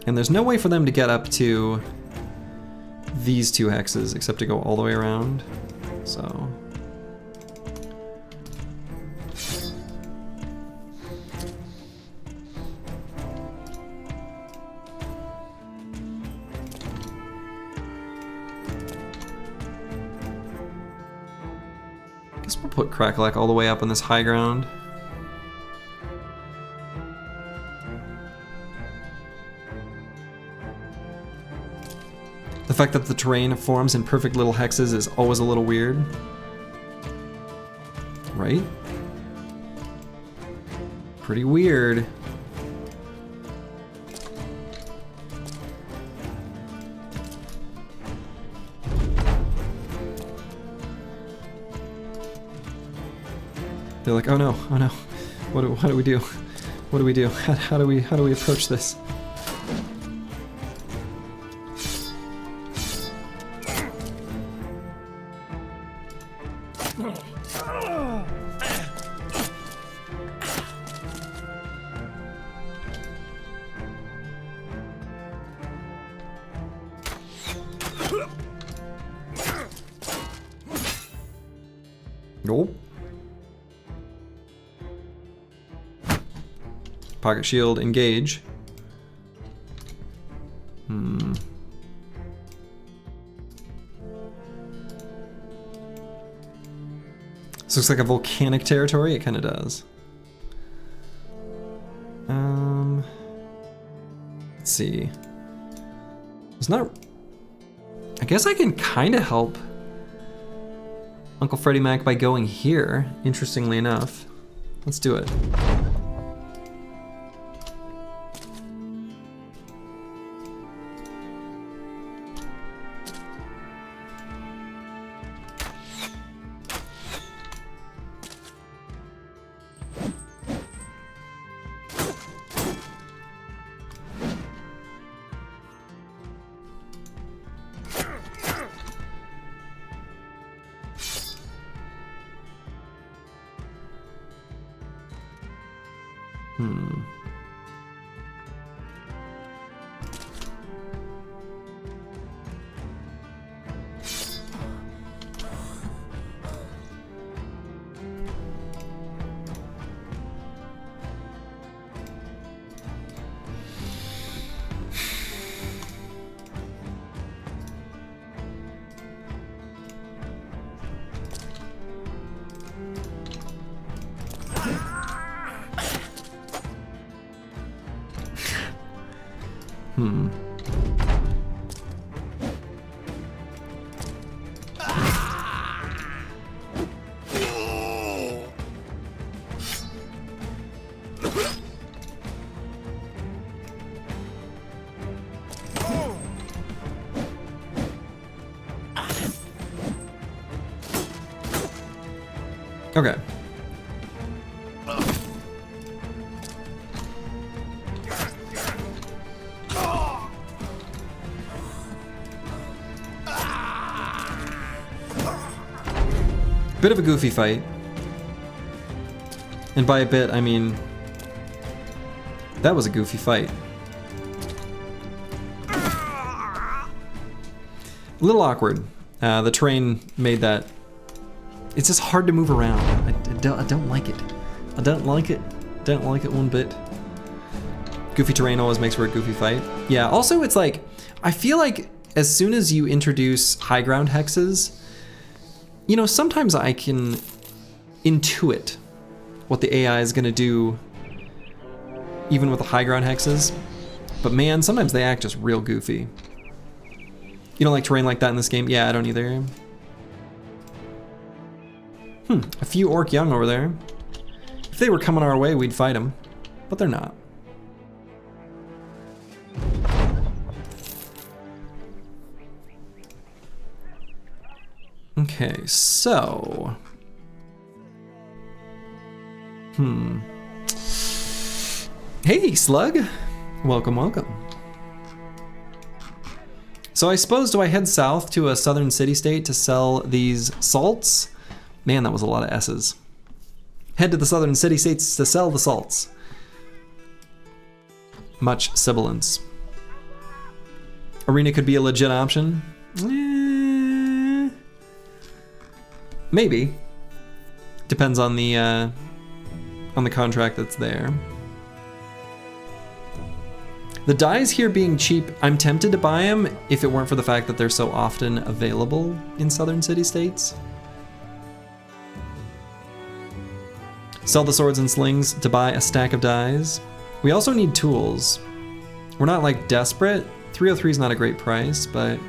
And there's no way for them to get up to these 2 hexes except to go all the way around, so... Guess we'll put Crackalack all the way up on this high ground. The fact that the terrain forms in perfect little hexes is always a little weird. Right? Pretty weird. They're like, oh no, what do we do? What do we do? How do we approach this? Nope. Pocket shield, engage. This looks like a volcanic territory. It kind of does. Let's see. It's not. I guess I can kind of help Uncle Freddie Mac by going here. Interestingly enough, let's do it. Okay. Bit of a goofy fight. And by a bit, I mean, that was a goofy fight. A little awkward. The terrain made that. It's just hard to move around. I don't like it. I don't like it. Don't like it one bit. Goofy terrain always makes for a goofy fight. Yeah, also it's like, I feel like as soon as you introduce high ground hexes, you know, sometimes I can intuit what the AI is gonna do even with the high ground hexes. But man, sometimes they act just real goofy. You don't like terrain like that in this game? Yeah, I don't either. A few orc young over there. If they were coming our way, we'd fight them. But they're not. Okay, so... Hey, Slug! Welcome, welcome. So I suppose, do I head south to a southern city-state to sell these salts? Man, that was a lot of S's. Head to the southern city-states to sell the salts. Much sibilance. Arena could be a legit option. Maybe. Depends on the contract that's there. The dyes here being cheap, I'm tempted to buy them if it weren't for the fact that they're so often available in southern city-states. Sell the swords and slings to buy a stack of dyes. We also need tools. We're not like desperate. 303 is not a great price, but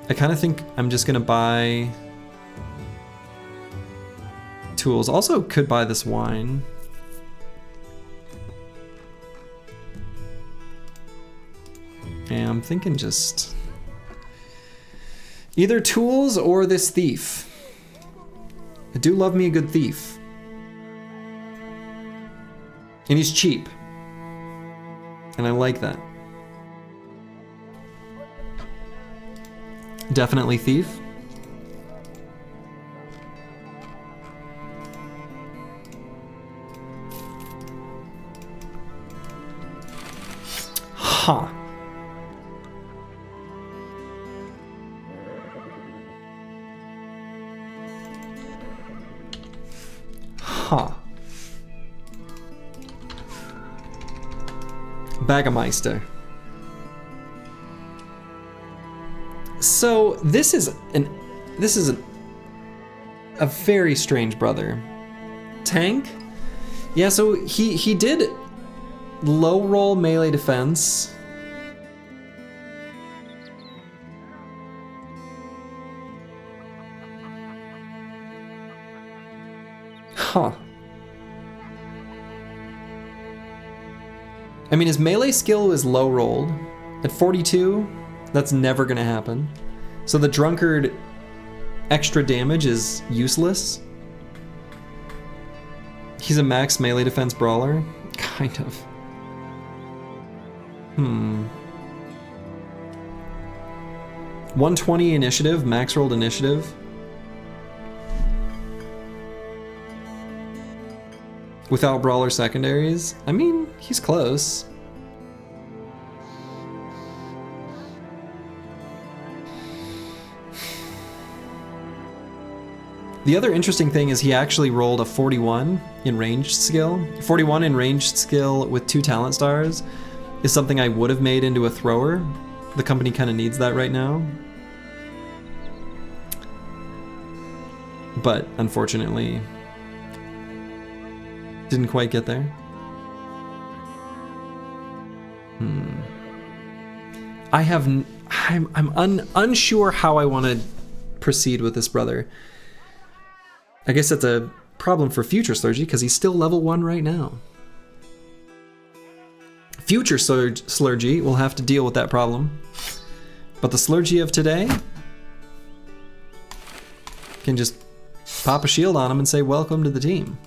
I kind of think I'm just gonna buy tools. Also could buy this wine. And I'm thinking just either tools or this thief. I do love me a good thief. And he's cheap. And I like that. Definitely thief. Huh. Huh. Baggermeister. So this is a very strange brother. Tank? Yeah, so he did low roll melee defense. Huh. I mean, his melee skill is low rolled. At 42, that's never gonna happen. So the drunkard extra damage is useless. He's a max melee defense brawler? Kind of. 120 initiative, max rolled initiative. Without brawler secondaries? I mean, he's close. The other interesting thing is he actually rolled a 41 in ranged skill. 41 in ranged skill with 2 talent stars is something I would have made into a thrower. The company kind of needs that right now. But unfortunately, didn't quite get there. I'm unsure how I want to proceed with this brother. I guess that's a problem for future Slurgy because he's still level 1 right now. Future Slurgy will have to deal with that problem. But the Slurgy of today can just pop a shield on him and say welcome to the team.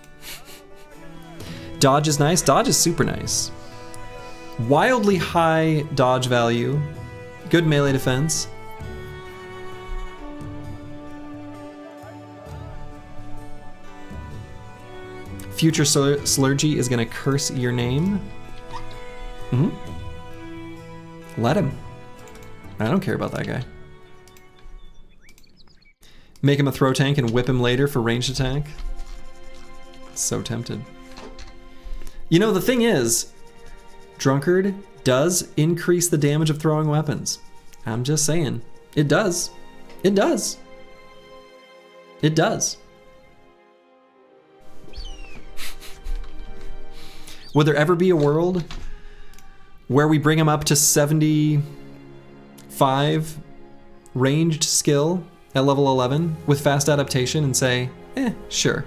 Dodge is nice. Dodge is super nice. Wildly high dodge value. Good melee defense. Future Slurgy is gonna curse your name. Let him. I don't care about that guy. Make him a throw tank and whip him later for ranged attack. So tempted. You know, the thing is, Drunkard does increase the damage of throwing weapons. I'm just saying. It does. It does. It does. Would there ever be a world where we bring him up to 75 ranged skill at level 11 with fast adaptation and say, sure.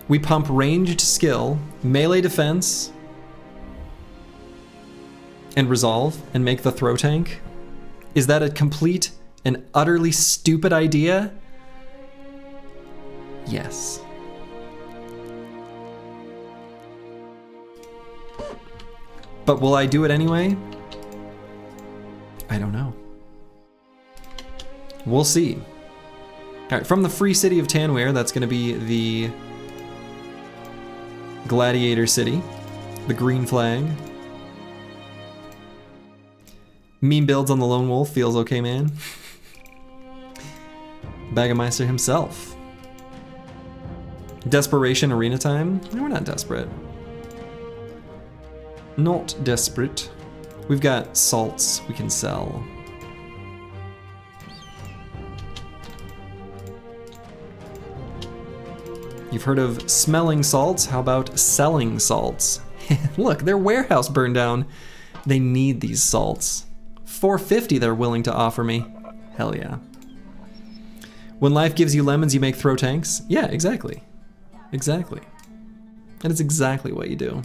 We pump ranged skill, melee defense, and resolve, and make the throw tank. Is that a complete and utterly stupid idea? Yes. But will I do it anyway? I don't know. We'll see. All right, from the free city of Tanweir, that's going to be the Gladiator City, the green flag. Meme builds on the Lone Wolf, feels okay, man. Baggermeister himself. Desperation arena time? No, we're not desperate. Not desperate. We've got salts we can sell. You've heard of smelling salts? How about selling salts? Look, their warehouse burned down. They need these salts. $4.50 they're willing to offer me. Hell yeah. When life gives you lemons, you make throw tanks? Yeah, exactly. Exactly. That is exactly what you do.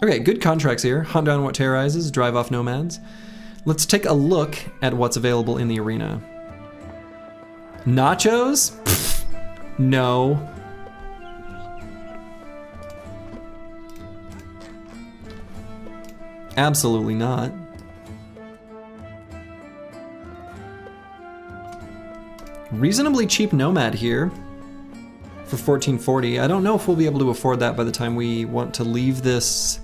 Okay, good contracts here. Hunt down what terrorizes, drive off nomads. Let's take a look at what's available in the arena. Nachos? Pfft, no. Absolutely not. Reasonably cheap nomad here for $14.40. I don't know if we'll be able to afford that by the time we want to leave this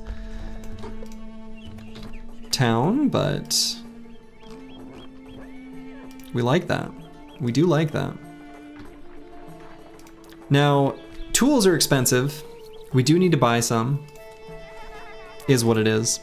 town, but we like that. We do like that. Now, tools are expensive. We do need to buy some. Is what it is.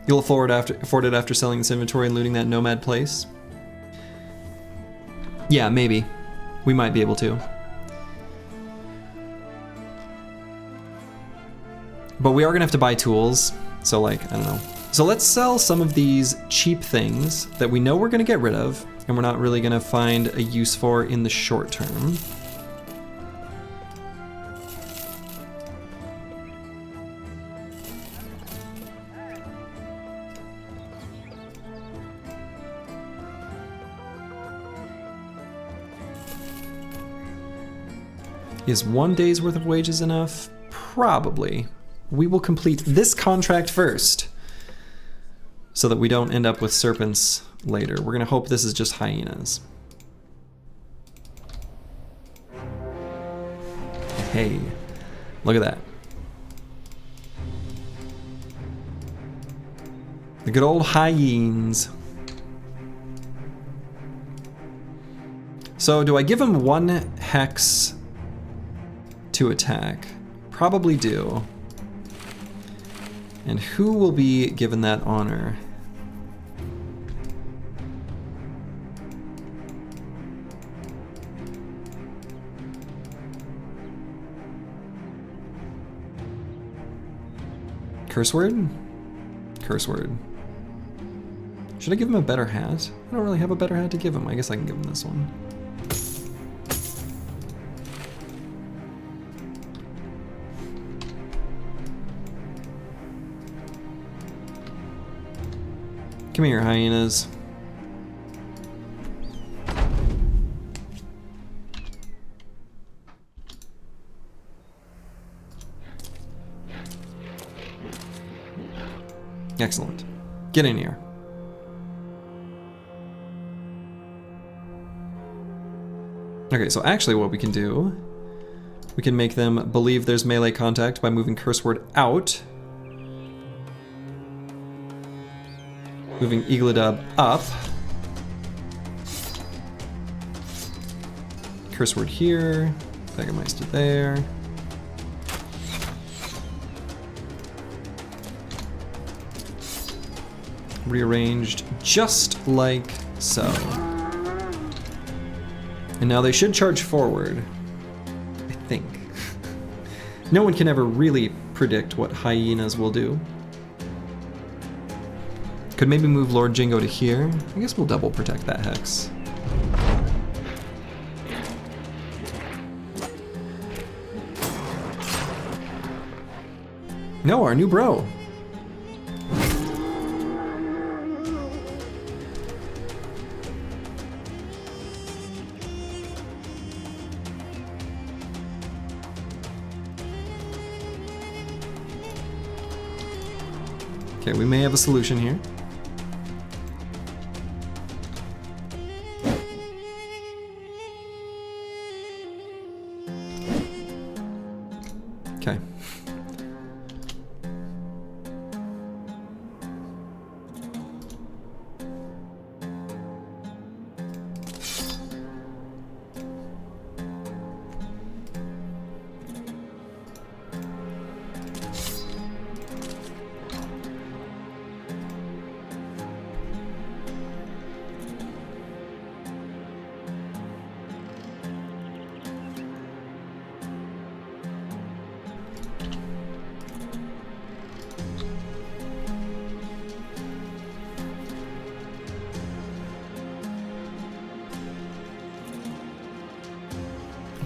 You'll afford it after selling this inventory and looting that nomad place? Yeah, maybe. We might be able to. But we are gonna have to buy tools, so like, I don't know. So let's sell some of these cheap things that we know we're gonna get rid of, and we're not really gonna find a use for in the short term. Is 1 day's worth of wages enough? Probably. We will complete this contract first so that we don't end up with serpents later. We're gonna hope this is just hyenas. Hey, look at that. The good old hyenas. So do I give him 1 hex to attack? Probably do. And who will be given that honor? Curse word? Curse word. Should I give him a better hat? I don't really have a better hat to give him. I guess I can give him this one. Come here, hyenas. Excellent. Get in here. Okay, so actually what we can do, we can make them believe there's melee contact by moving curse word out. Moving Eagledub up. Curse word here. Baggermeister there. rearranged just like so. And now they should charge forward, I think. No one can ever really predict what hyenas will do. Could maybe move Lord Jingo to here. I guess we'll double protect that hex. No, our new bro. Okay, we may have a solution here. Okay.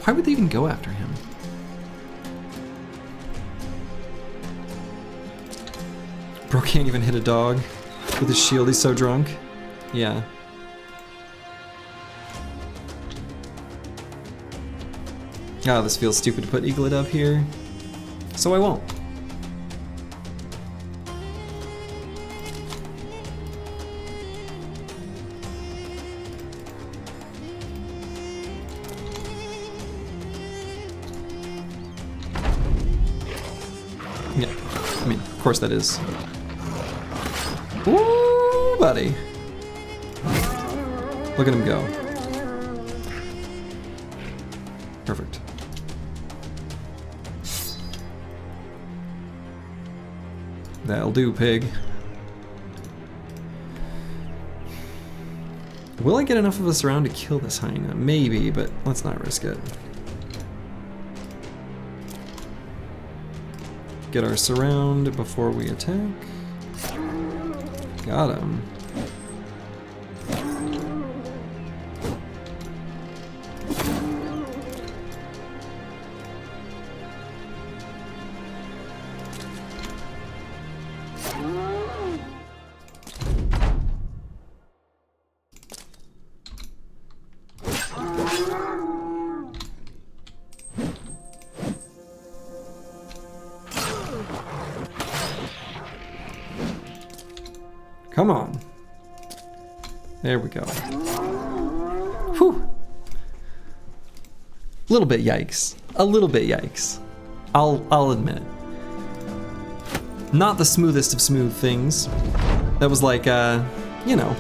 Why would they even go after him? Bro can't even hit a dog with his shield, he's so drunk. Yeah. Ah, this feels stupid to put Eaglet up here. So I won't. Yeah, I mean, of course that is. Ooh, buddy. Look at him go. Perfect. That'll do, pig. Will I get enough of us around to kill this hyena? Maybe, but let's not risk it. Get our surround before we attack. Got him. Come on. There we go. Whew. A little bit yikes. A little bit yikes. I'll admit it. Not the smoothest of smooth things. That was like, you know,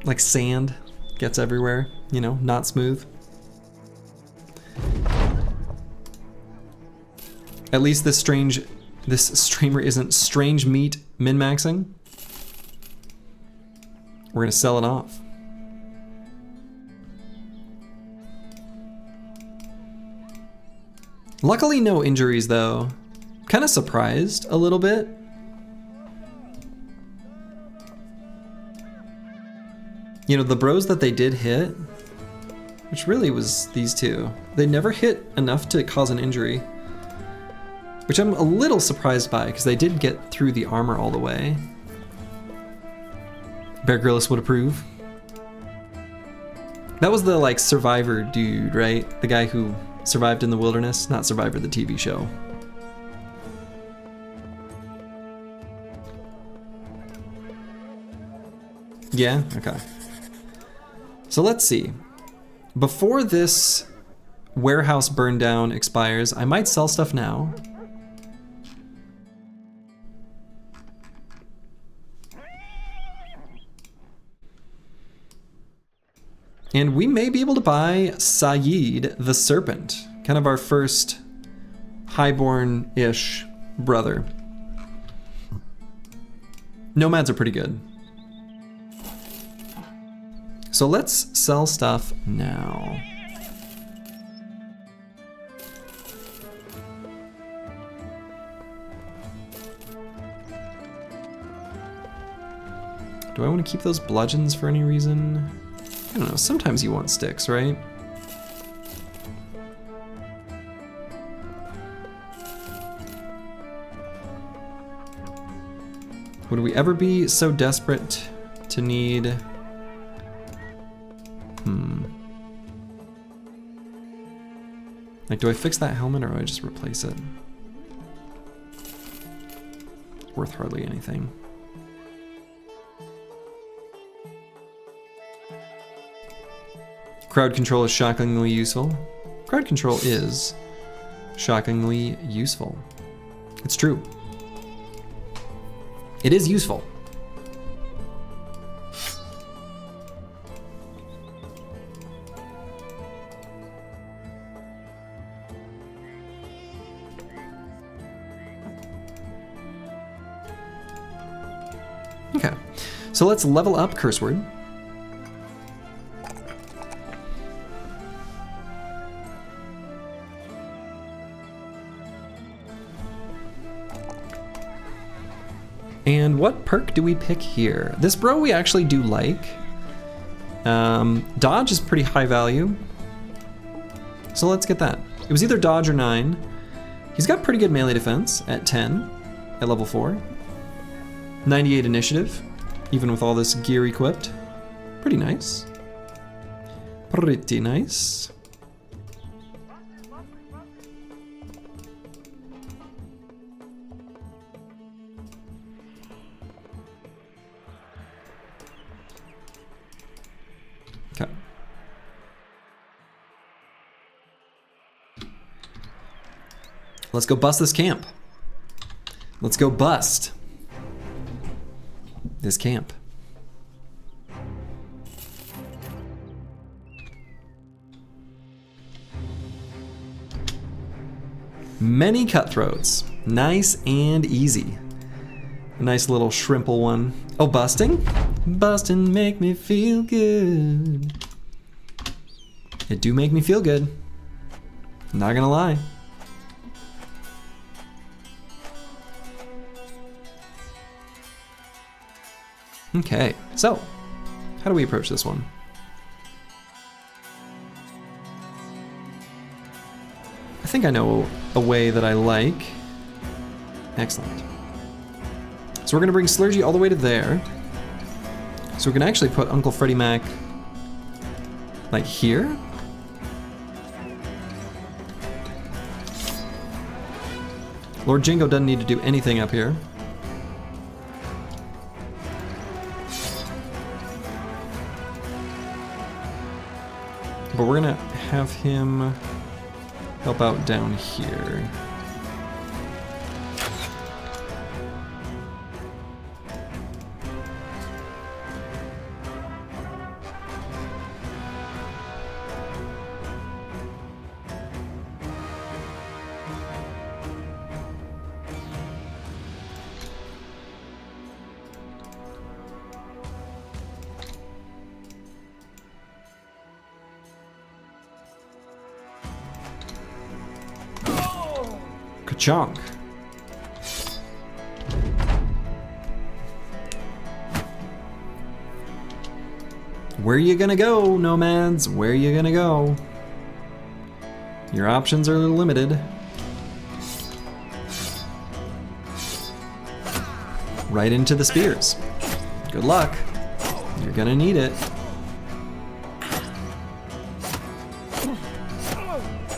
like sand gets everywhere, you know, not smooth. At least this streamer isn't strange meat min-maxing. We're gonna sell it off. Luckily no injuries though. Kind of surprised a little bit. You know, the bros that they did hit, which really was these two, they never hit enough to cause an injury. Which I'm a little surprised by, because they did get through the armor all the way. Bear Grylls would approve. That was the, like, Survivor dude, right? The guy who survived in the wilderness, not Survivor the TV show. Yeah? Okay. So let's see. Before this warehouse burn down expires, I might sell stuff now. And we may be able to buy Saeed the Serpent, kind of our first highborn-ish brother. Nomads are pretty good. So let's sell stuff now. Do I want to keep those bludgeons for any reason? I don't know, sometimes you want sticks, right? Would we ever be so desperate to need... Like, do I fix that helmet or do I just replace it? It's worth hardly anything. Crowd control is shockingly useful. Crowd control is shockingly useful. It's true. It is useful. Okay, so let's level up curse word. And what perk do we pick here? This bro we actually do like. Dodge is pretty high value. So let's get that. It was either dodge or 9. He's got pretty good melee defense at 10 at level 4. 98 initiative, even with all this gear equipped. Pretty nice. Pretty nice. Okay. Let's go bust this camp. Let's go bust this camp. Many cutthroats. Nice and easy. A nice little shrimple one. Oh, busting? Busting make me feel good. It do make me feel good. Not gonna lie. Okay, so how do we approach this one? I think I know a way that I like. Excellent. So we're gonna bring Slurgy all the way to there. So we can actually put Uncle Freddie Mac like here. Lord Jingo doesn't need to do anything up here. But we're gonna have him help out down here. Ka-chunk. Where you gonna go, nomads? Where you gonna go? Your options are limited. Right into the spears. Good luck. You're gonna need it.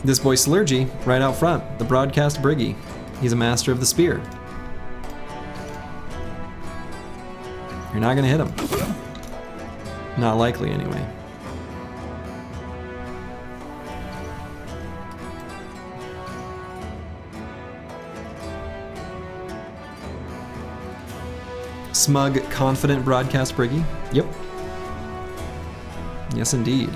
This boy Slurgy, right out front, the broadcast Briggy. He's a master of the spear. You're not gonna hit him. Not likely, anyway. Smug, confident broadcast Briggy. Yep. Yes, indeed.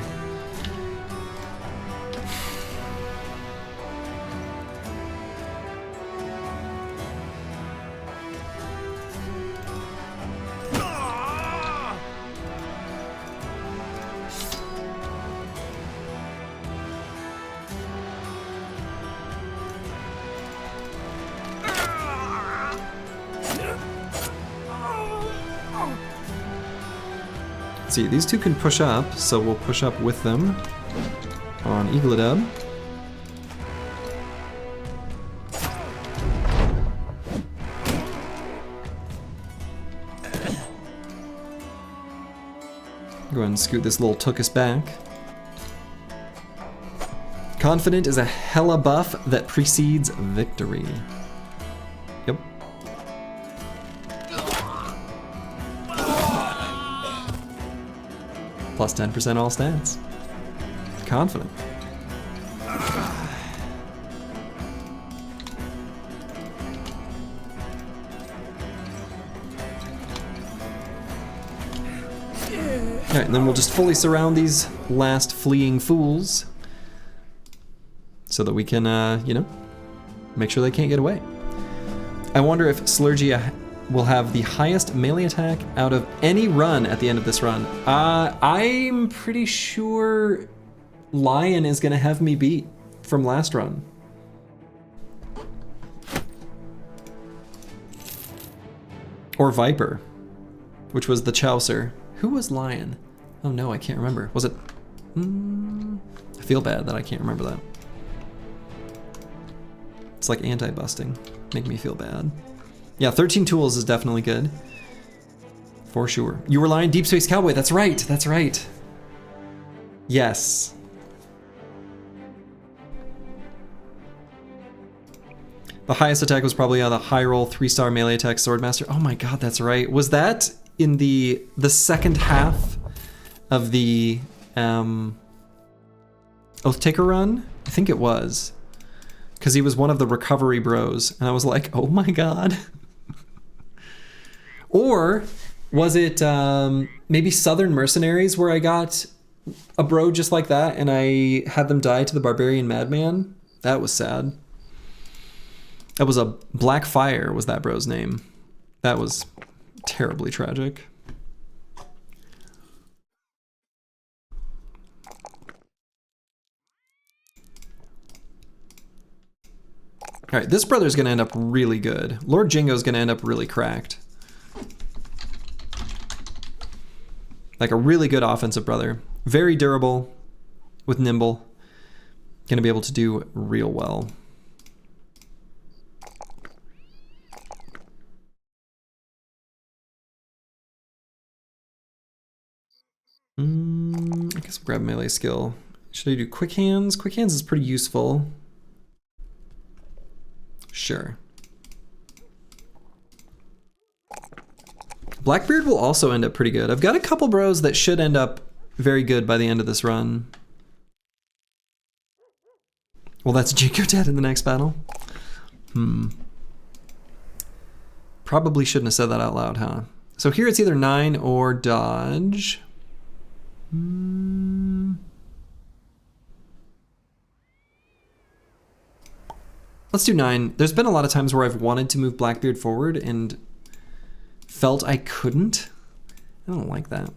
Let's see, these two can push up, so we'll push up with them on Eagledub. Go ahead and scoot this little Tookus back. Confident is a hella buff that precedes victory. Yep. Plus 10% all stats. Confident. Alright, and then we'll just fully surround these last fleeing fools so that we can, you know, make sure they can't get away. I wonder if Slurgia will have the highest melee attack out of any run at the end of this run. I'm pretty sure Lion is going to have me beat from last run. Or Viper, which was the Chaucer. Who was Lion? Oh no, I can't remember. Was it? I feel bad that I can't remember that. It's like anti-busting. Make me feel bad. Yeah, 13 tools is definitely good. For sure. You were Lion, Deep Space Cowboy. That's right. That's right. Yes. The highest attack was probably the high roll 3-star melee attack Swordmaster. Oh my god, that's right. Was that in the second half of the Oathtaker run? I think it was. Because he was one of the recovery bros. And I was like, oh my god. Or was it maybe Southern Mercenaries where I got a bro just like that and I had them die to the Barbarian Madman? That was sad. That was a Black Fire was that bro's name. That was terribly tragic. All right, this brother's gonna end up really good. Lord Jingo's gonna end up really cracked. Like a really good offensive brother. Very durable with nimble. Gonna be able to do real well. I guess we'll grab melee skill. Should I do quick hands? Quick hands is pretty useful. Sure. Blackbeard will also end up pretty good. I've got a couple bros that should end up very good by the end of this run. Well, that's Jinko dead in the next battle. Probably shouldn't have said that out loud, huh? So here it's either 9 or dodge. Let's do 9. There's been a lot of times where I've wanted to move Blackbeard forward and felt I couldn't. I don't like that.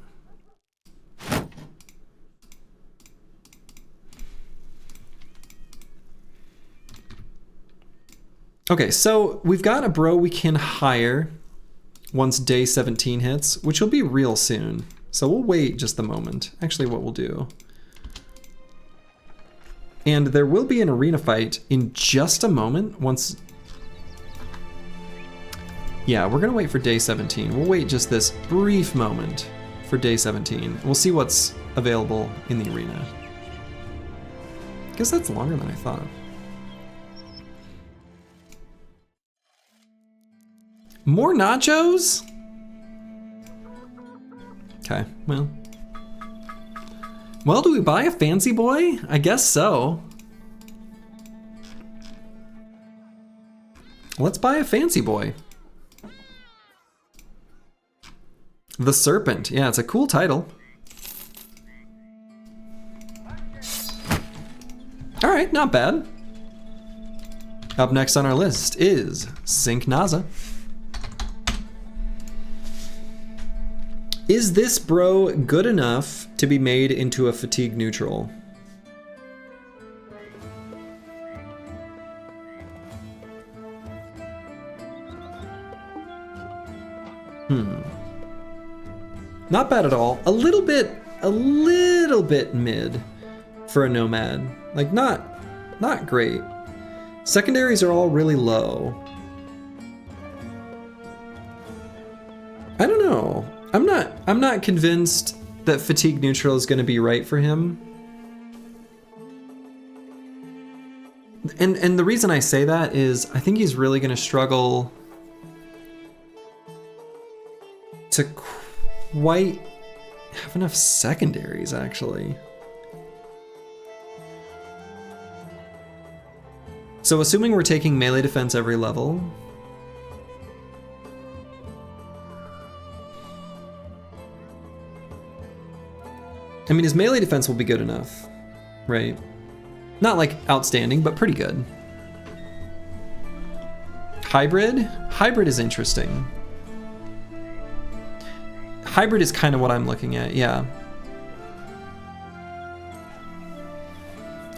Okay, so we've got a bro we can hire once day 17 hits, which will be real soon. So we'll wait just a moment. Actually, what we'll do. And there will be an arena fight in just a moment once... Yeah, we're gonna wait for day 17. We'll wait just this brief moment for day 17. We'll see what's available in the arena. I guess that's longer than I thought. More nachos? Okay, well. Well, do we buy a fancy boy? I guess so. Let's buy a fancy boy. The Serpent. Yeah, it's a cool title. All right, not bad. Up next on our list is Sync Naza. Is this bro good enough to be made into a fatigue neutral? Not bad at all. A little bit mid for a nomad. Like not great. Secondaries are all really low. I don't know. I'm not convinced that fatigue neutral is going to be right for him. And the reason I say that is I think he's really going to struggle to quite have enough secondaries, actually. So assuming we're taking melee defense every level, I mean, his melee defense will be good enough, right? Not like outstanding, but pretty good. Hybrid? Hybrid is interesting. Hybrid is kind of what I'm looking at, yeah.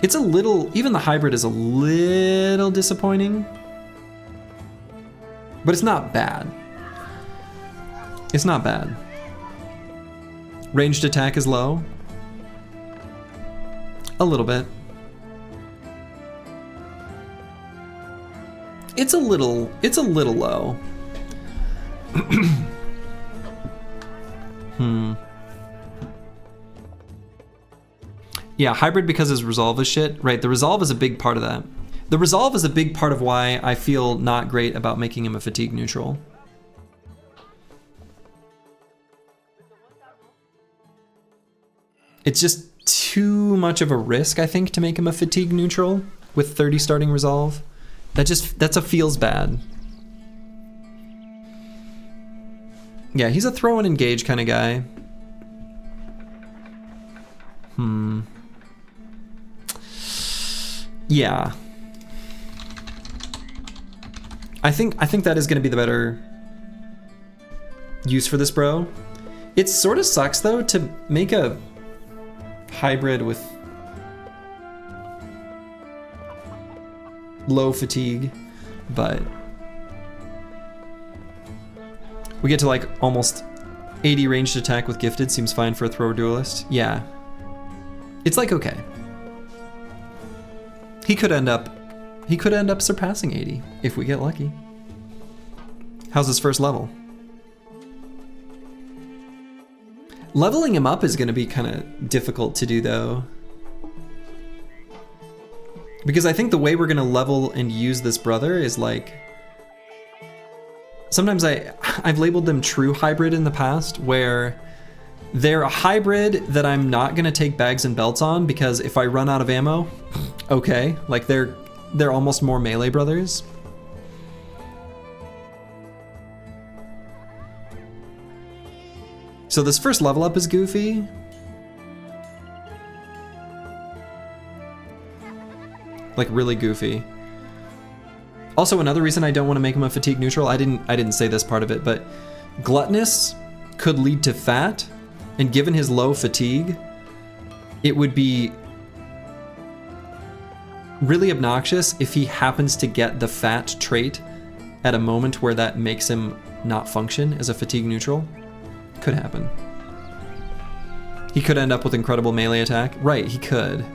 It's a little, even the hybrid is a little disappointing, but it's not bad. It's not bad. Ranged attack is low. A little bit. It's a little low. Yeah, hybrid because his resolve is shit. Right, the resolve is a big part of that. The resolve is a big part of why I feel not great about making him a fatigue neutral. It's just too much of a risk, I think, to make him a fatigue neutral with 30 starting resolve. That's a feels bad. Yeah, he's a throw and engage kind of guy. Yeah. I think that is going to be the better use for this bro. It sort of sucks though to make a hybrid with low fatigue, but we get to like almost 80 ranged attack with gifted, seems fine for a thrower duelist. Yeah. It's like okay. He could end up surpassing 80 if we get lucky. How's his first level? Leveling him up is going to be kind of difficult to do though. Because I think the way we're going to level and use this brother is like, sometimes I've labeled them true hybrid in the past, where they're a hybrid that I'm not going to take bags and belts on because if I run out of ammo, okay, like they're almost more melee brothers. So this first level up is goofy. Like really goofy. Also, another reason I don't want to make him a fatigue neutral, I didn't say this part of it, but gluttonous could lead to fat, and given his low fatigue, it would be really obnoxious if he happens to get the fat trait at a moment where that makes him not function as a fatigue neutral. Could happen. He could end up with incredible melee attack. Right, he could.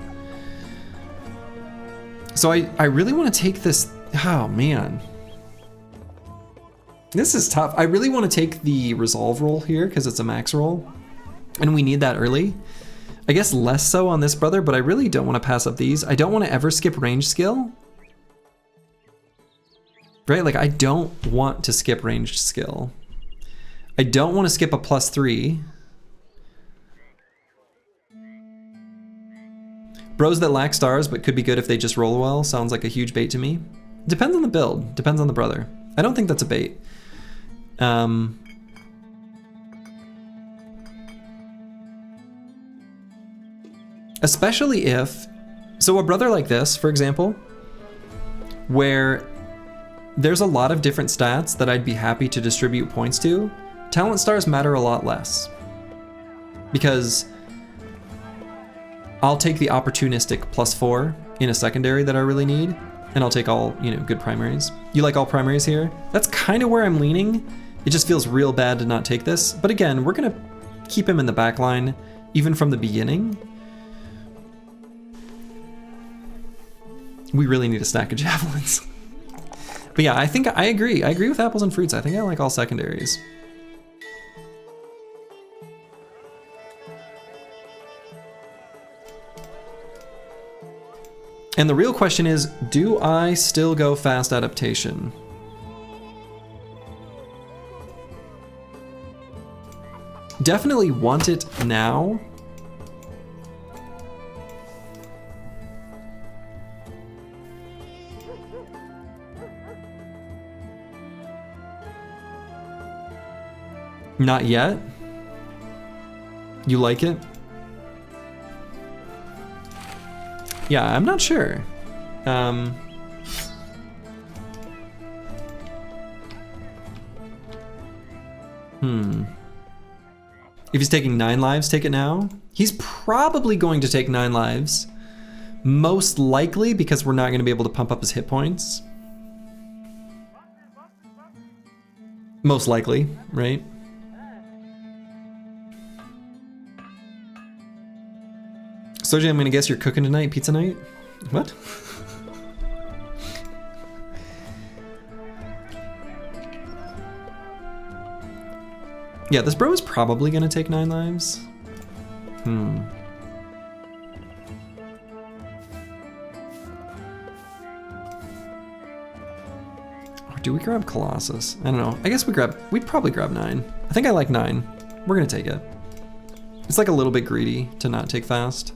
So I really want to take this. Oh man. This is tough. I really want to take the resolve roll here because it's a max roll. And we need that early. I guess less so on this brother, but I really don't want to pass up these. I don't want to ever skip range skill. Right? Like I don't want to skip ranged skill. I don't want to skip a +3. Bros that lack stars but could be good if they just roll well sounds like a huge bait to me. Depends on the build, depends on the brother. I don't think that's a bait. Especially if, so a brother like this, for example, where there's a lot of different stats that I'd be happy to distribute points to, talent stars matter a lot less. Because I'll take the opportunistic +4 in a secondary that I really need, and I'll take all, good primaries. You like all primaries here? That's kind of where I'm leaning. It just feels real bad to not take this. But again, we're gonna keep him in the back line, even from the beginning. We really need a stack of javelins. But yeah, I think I agree. I agree with apples and fruits. I think I like all secondaries. And the real question is, do I still go fast adaptation? Definitely want it now. Not yet? You like it? Yeah, I'm not sure. If he's taking 9 lives, take it now. He's probably going to take 9 lives. Most likely because we're not going to be able to pump up his hit points. Most likely, right? Soji, I'm gonna guess you're cooking tonight, pizza night? What? Yeah, this bro is probably gonna take 9 lives. Or do we grab Colossus? I don't know. I guess we'd probably grab 9. I think I like 9. We're gonna take it. It's like a little bit greedy to not take fast.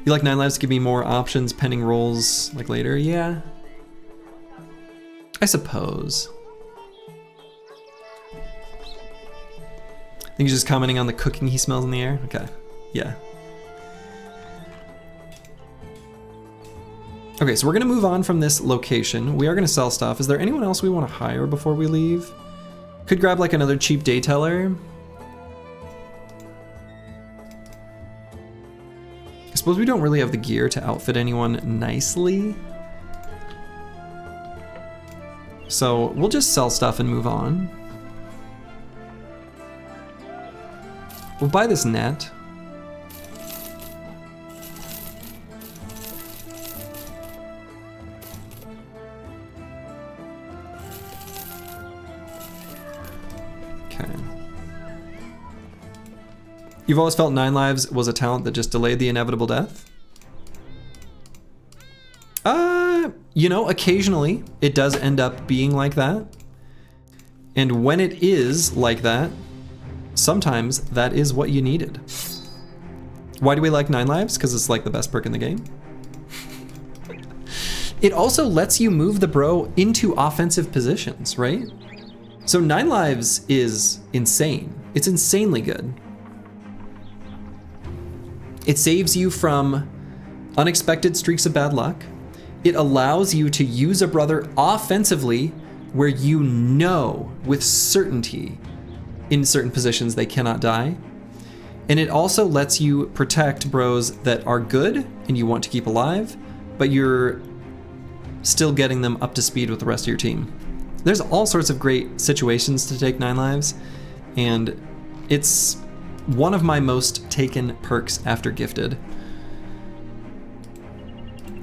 You like 9 lives to give me more options pending rolls like later? Yeah. I suppose. I think he's just commenting on the cooking he smells in the air. Okay, yeah. Okay, so we're gonna move on from this location. We are gonna sell stuff. Is there anyone else we wanna hire before we leave? Could grab like another cheap day teller. I suppose we don't really have the gear to outfit anyone nicely. So we'll just sell stuff and move on. We'll buy this net. Okay. You've always felt 9 lives was a talent that just delayed the inevitable death? You know, occasionally it does end up being like that. And when it is like that, sometimes that is what you needed. Why do we like 9 lives? Because it's like the best perk in the game. It also lets you move the bro into offensive positions, right? So 9 lives is insane. It's insanely good. It saves you from unexpected streaks of bad luck. It allows you to use a brother offensively where you know with certainty in certain positions they cannot die. And it also lets you protect bros that are good and you want to keep alive, but you're still getting them up to speed with the rest of your team. There's all sorts of great situations to take 9 lives, and it's one of my most taken perks after Gifted.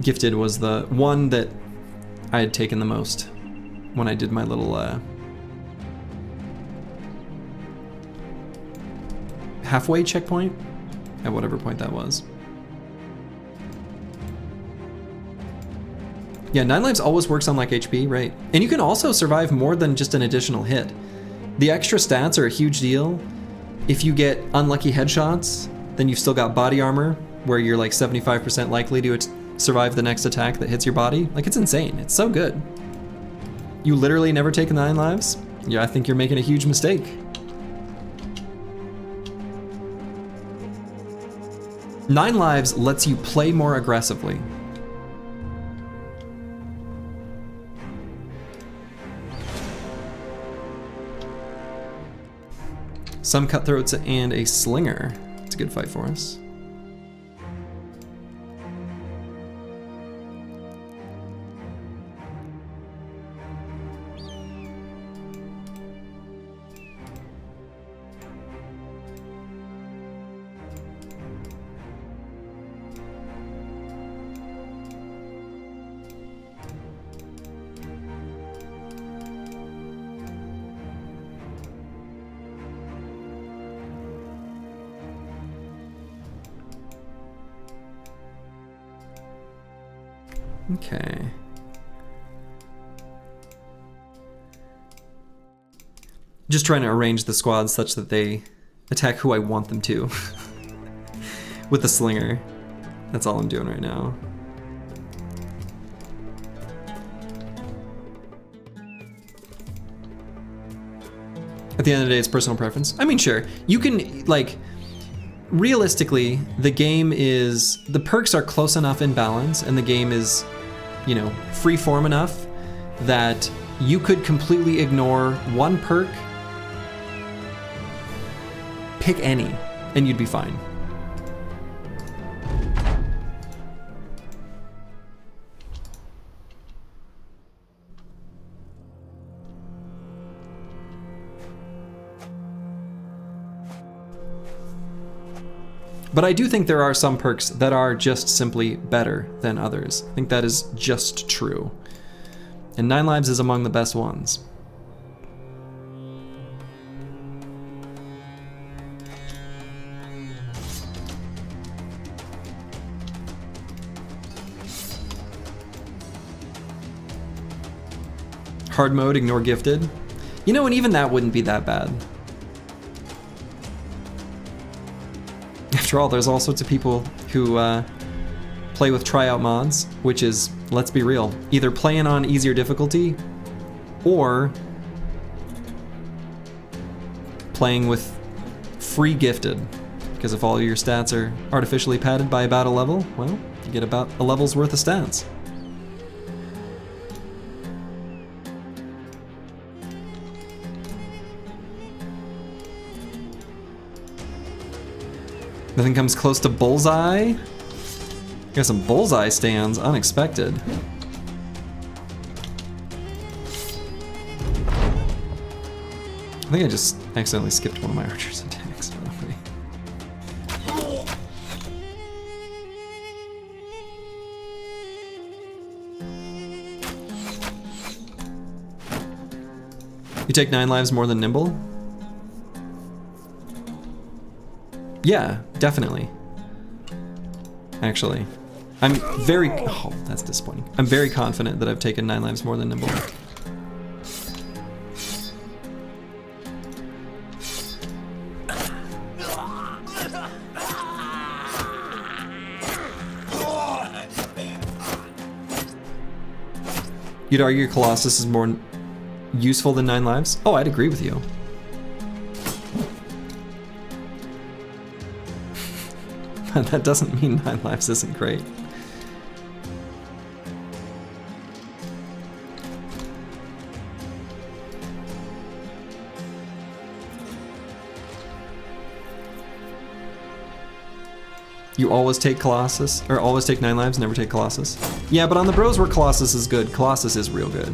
Gifted was the one that I had taken the most when I did my little halfway checkpoint at whatever point that was. Yeah, 9 lives always works on like HP, right? And you can also survive more than just an additional hit. The extra stats are a huge deal. If you get unlucky headshots, then you've still got body armor where you're like 75% likely to survive the next attack that hits your body. Like, it's insane. It's so good. You literally never take 9 lives? Yeah, I think you're making a huge mistake. Nine lives lets you play more aggressively. Some cutthroats and a slinger. It's a good fight for us. Okay. Just trying to arrange the squads such that they attack who I want them to. With the slinger. That's all I'm doing right now. At the end of the day, it's personal preference. I mean, sure, you can, like, realistically, the game is, the perks are close enough in balance, and the game is, you know, free form enough that you could completely ignore one perk, pick any, and you'd be fine. But I do think there are some perks that are just simply better than others. I think that is just true. And 9 Lives is among the best ones. Hard mode, ignore gifted. You know, and even that wouldn't be that bad. After all, there's all sorts of people who play with tryout mods, which is, let's be real, either playing on easier difficulty or playing with free gifted. Because if all your stats are artificially padded by about a level, well, you get about a level's worth of stats. Nothing comes close to bullseye. Got some bullseye stands, unexpected. I think I just accidentally skipped one of my archer's attacks, by the way. You take 9 lives more than Nimble? Yeah, definitely. Actually, I'm very, oh, that's disappointing. I'm very confident that I've taken 9 lives more than Nimble. You'd argue Colossus is more useful than 9 lives? Oh, I'd agree with you. That doesn't mean 9 lives isn't great. You always take Colossus, or always take 9 lives, never take Colossus. Yeah, but on the bros where Colossus is good, Colossus is real good.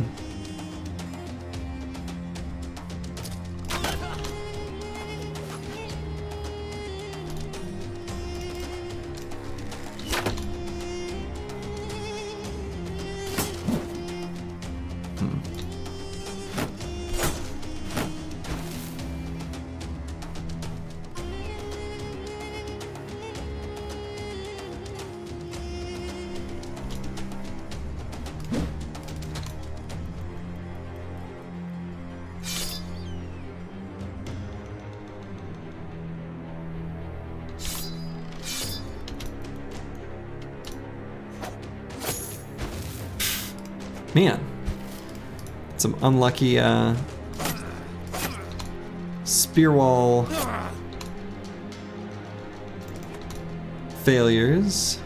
Man, some unlucky spear wall failures.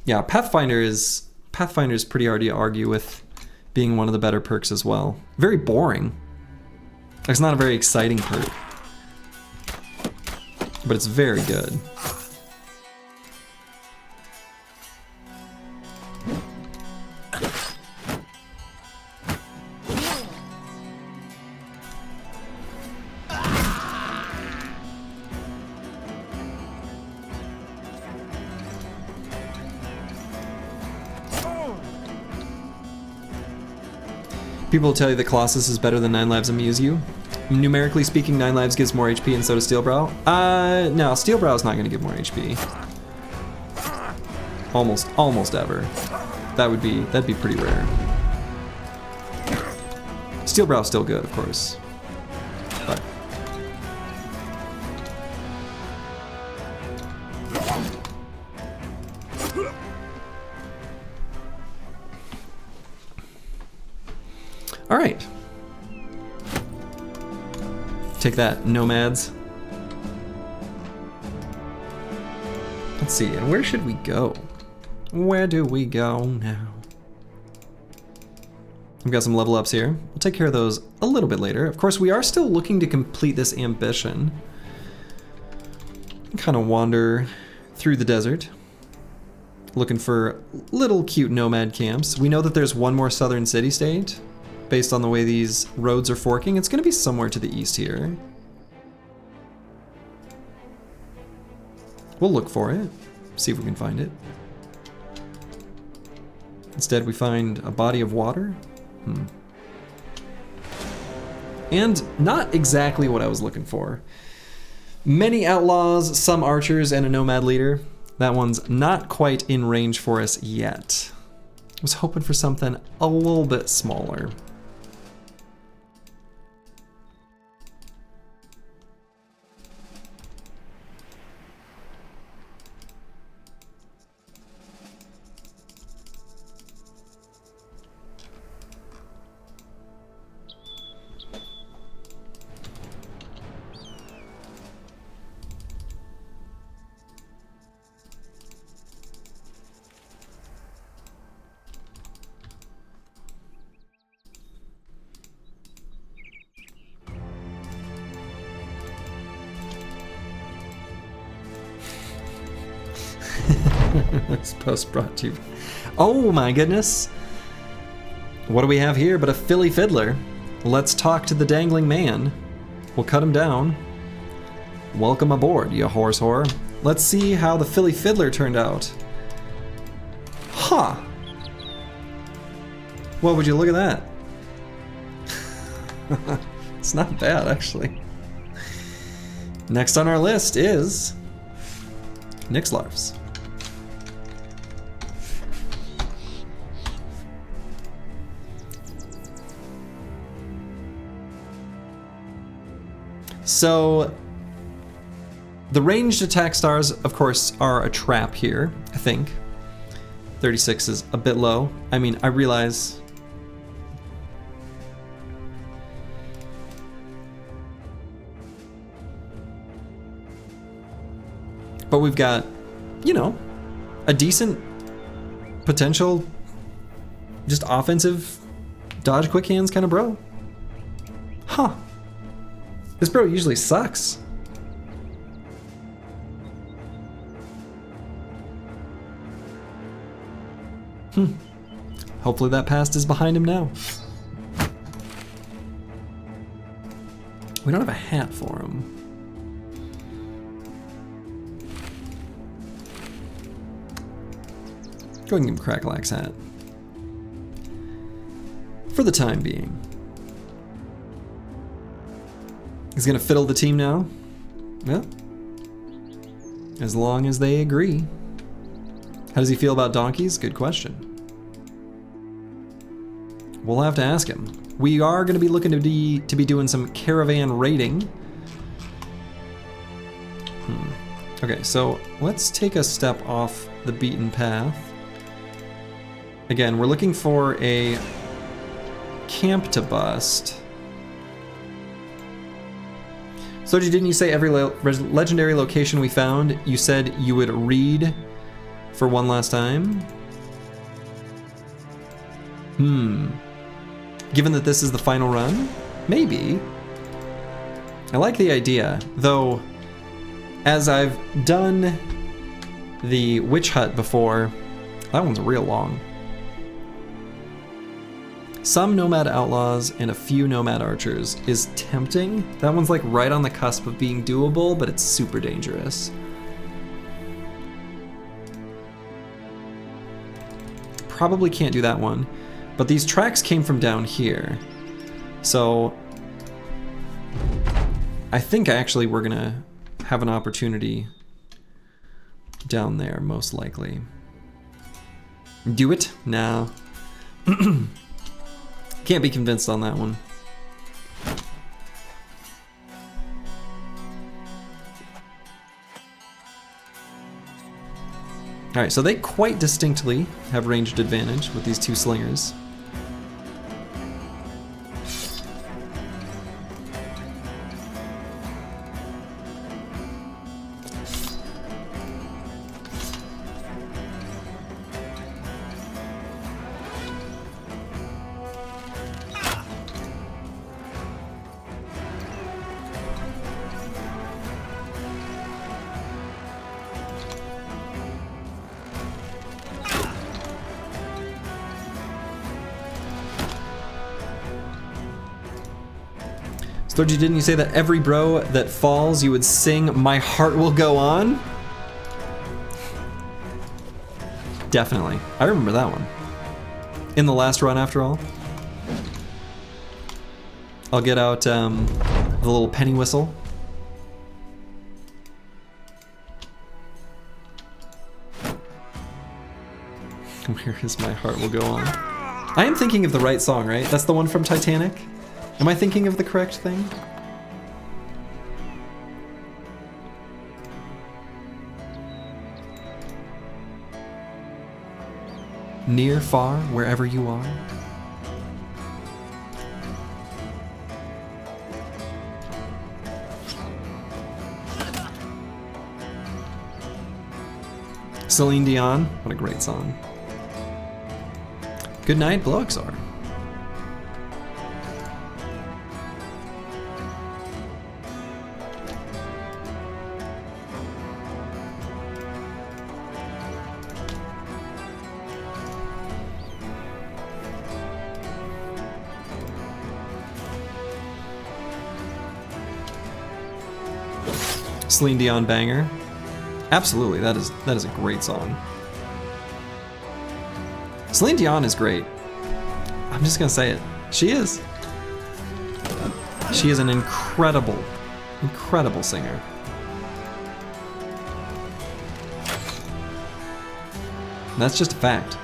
Yeah, Pathfinder is pretty hard to argue with being one of the better perks as well. Very boring. It's not a very exciting perk, but it's very good. People will tell you that Colossus is better than 9 Lives Amuse You. Numerically speaking, 9 Lives gives more HP and so does Steelbrow. No, Steelbrow is not going to give more HP. Almost ever. That'd be pretty rare. Steelbrow's still good, of course. But all right. Take that, nomads. Let's see, and where should we go? Where do we go now? We've got some level ups here. We'll take care of those a little bit later. Of course, we are still looking to complete this ambition. Kind of wander through the desert, looking for little cute nomad camps. We know that there's one more southern city-state. Based on the way these roads are forking, it's going to be somewhere to the east here. We'll look for it, see if we can find it. Instead, we find a body of water. And not exactly what I was looking for. Many outlaws, some archers, and a nomad leader. That one's not quite in range for us yet. I was hoping for something a little bit smaller. This post brought to you. Oh my goodness! What do we have here but a Philly fiddler? Let's talk to the dangling man. We'll cut him down. Welcome aboard, you horse whore. Let's see how the Philly fiddler turned out. Huh! Well, would you look at that? It's not bad, actually. Next on our list is Nachzehrers. So, the ranged attack stars, of course, are a trap here, I think. 36 is a bit low. I mean, I realize... But we've got, you know, a decent potential, just offensive, dodge quick hands kind of bro. Huh. This bro usually sucks. Hopefully that past is behind him now. We don't have a hat for him. Go ahead and give him Cracklack's hat. For the time being. He's gonna fiddle the team now? Well, as long as they agree. How does he feel about donkeys? Good question. We'll have to ask him. We are gonna be looking to be doing some caravan raiding. Okay, so let's take a step off the beaten path. Again, we're looking for a camp to bust. Soji, didn't you say every legendary location we found, you said you would read for one last time? Given that this is the final run? Maybe. I like the idea, though, as I've done the witch hut before, that one's real long. Some nomad outlaws and a few nomad archers is tempting. That one's like right on the cusp of being doable, but it's super dangerous. Probably can't do that one. But these tracks came from down here. So I think actually we're gonna have an opportunity down there, most likely. Do it? No. Can't be convinced on that one. Alright, so they quite distinctly have ranged advantage with these two slingers. Storgy, didn't you say that every bro that falls you would sing "My Heart Will Go On"? Definitely. I remember that one. In the last run, after all. I'll get out the little penny whistle. Where is my heart will go on? I am thinking of the right song, right? That's the one from Titanic? Am I thinking of the correct thing? Near, far, wherever you are. Celine Dion, what a great song. Good night, Bloxar. Celine Dion banger. Absolutely, that is a great song. Celine Dion is great. I'm just gonna say it. She is. She is an incredible, incredible singer. And that's just a fact.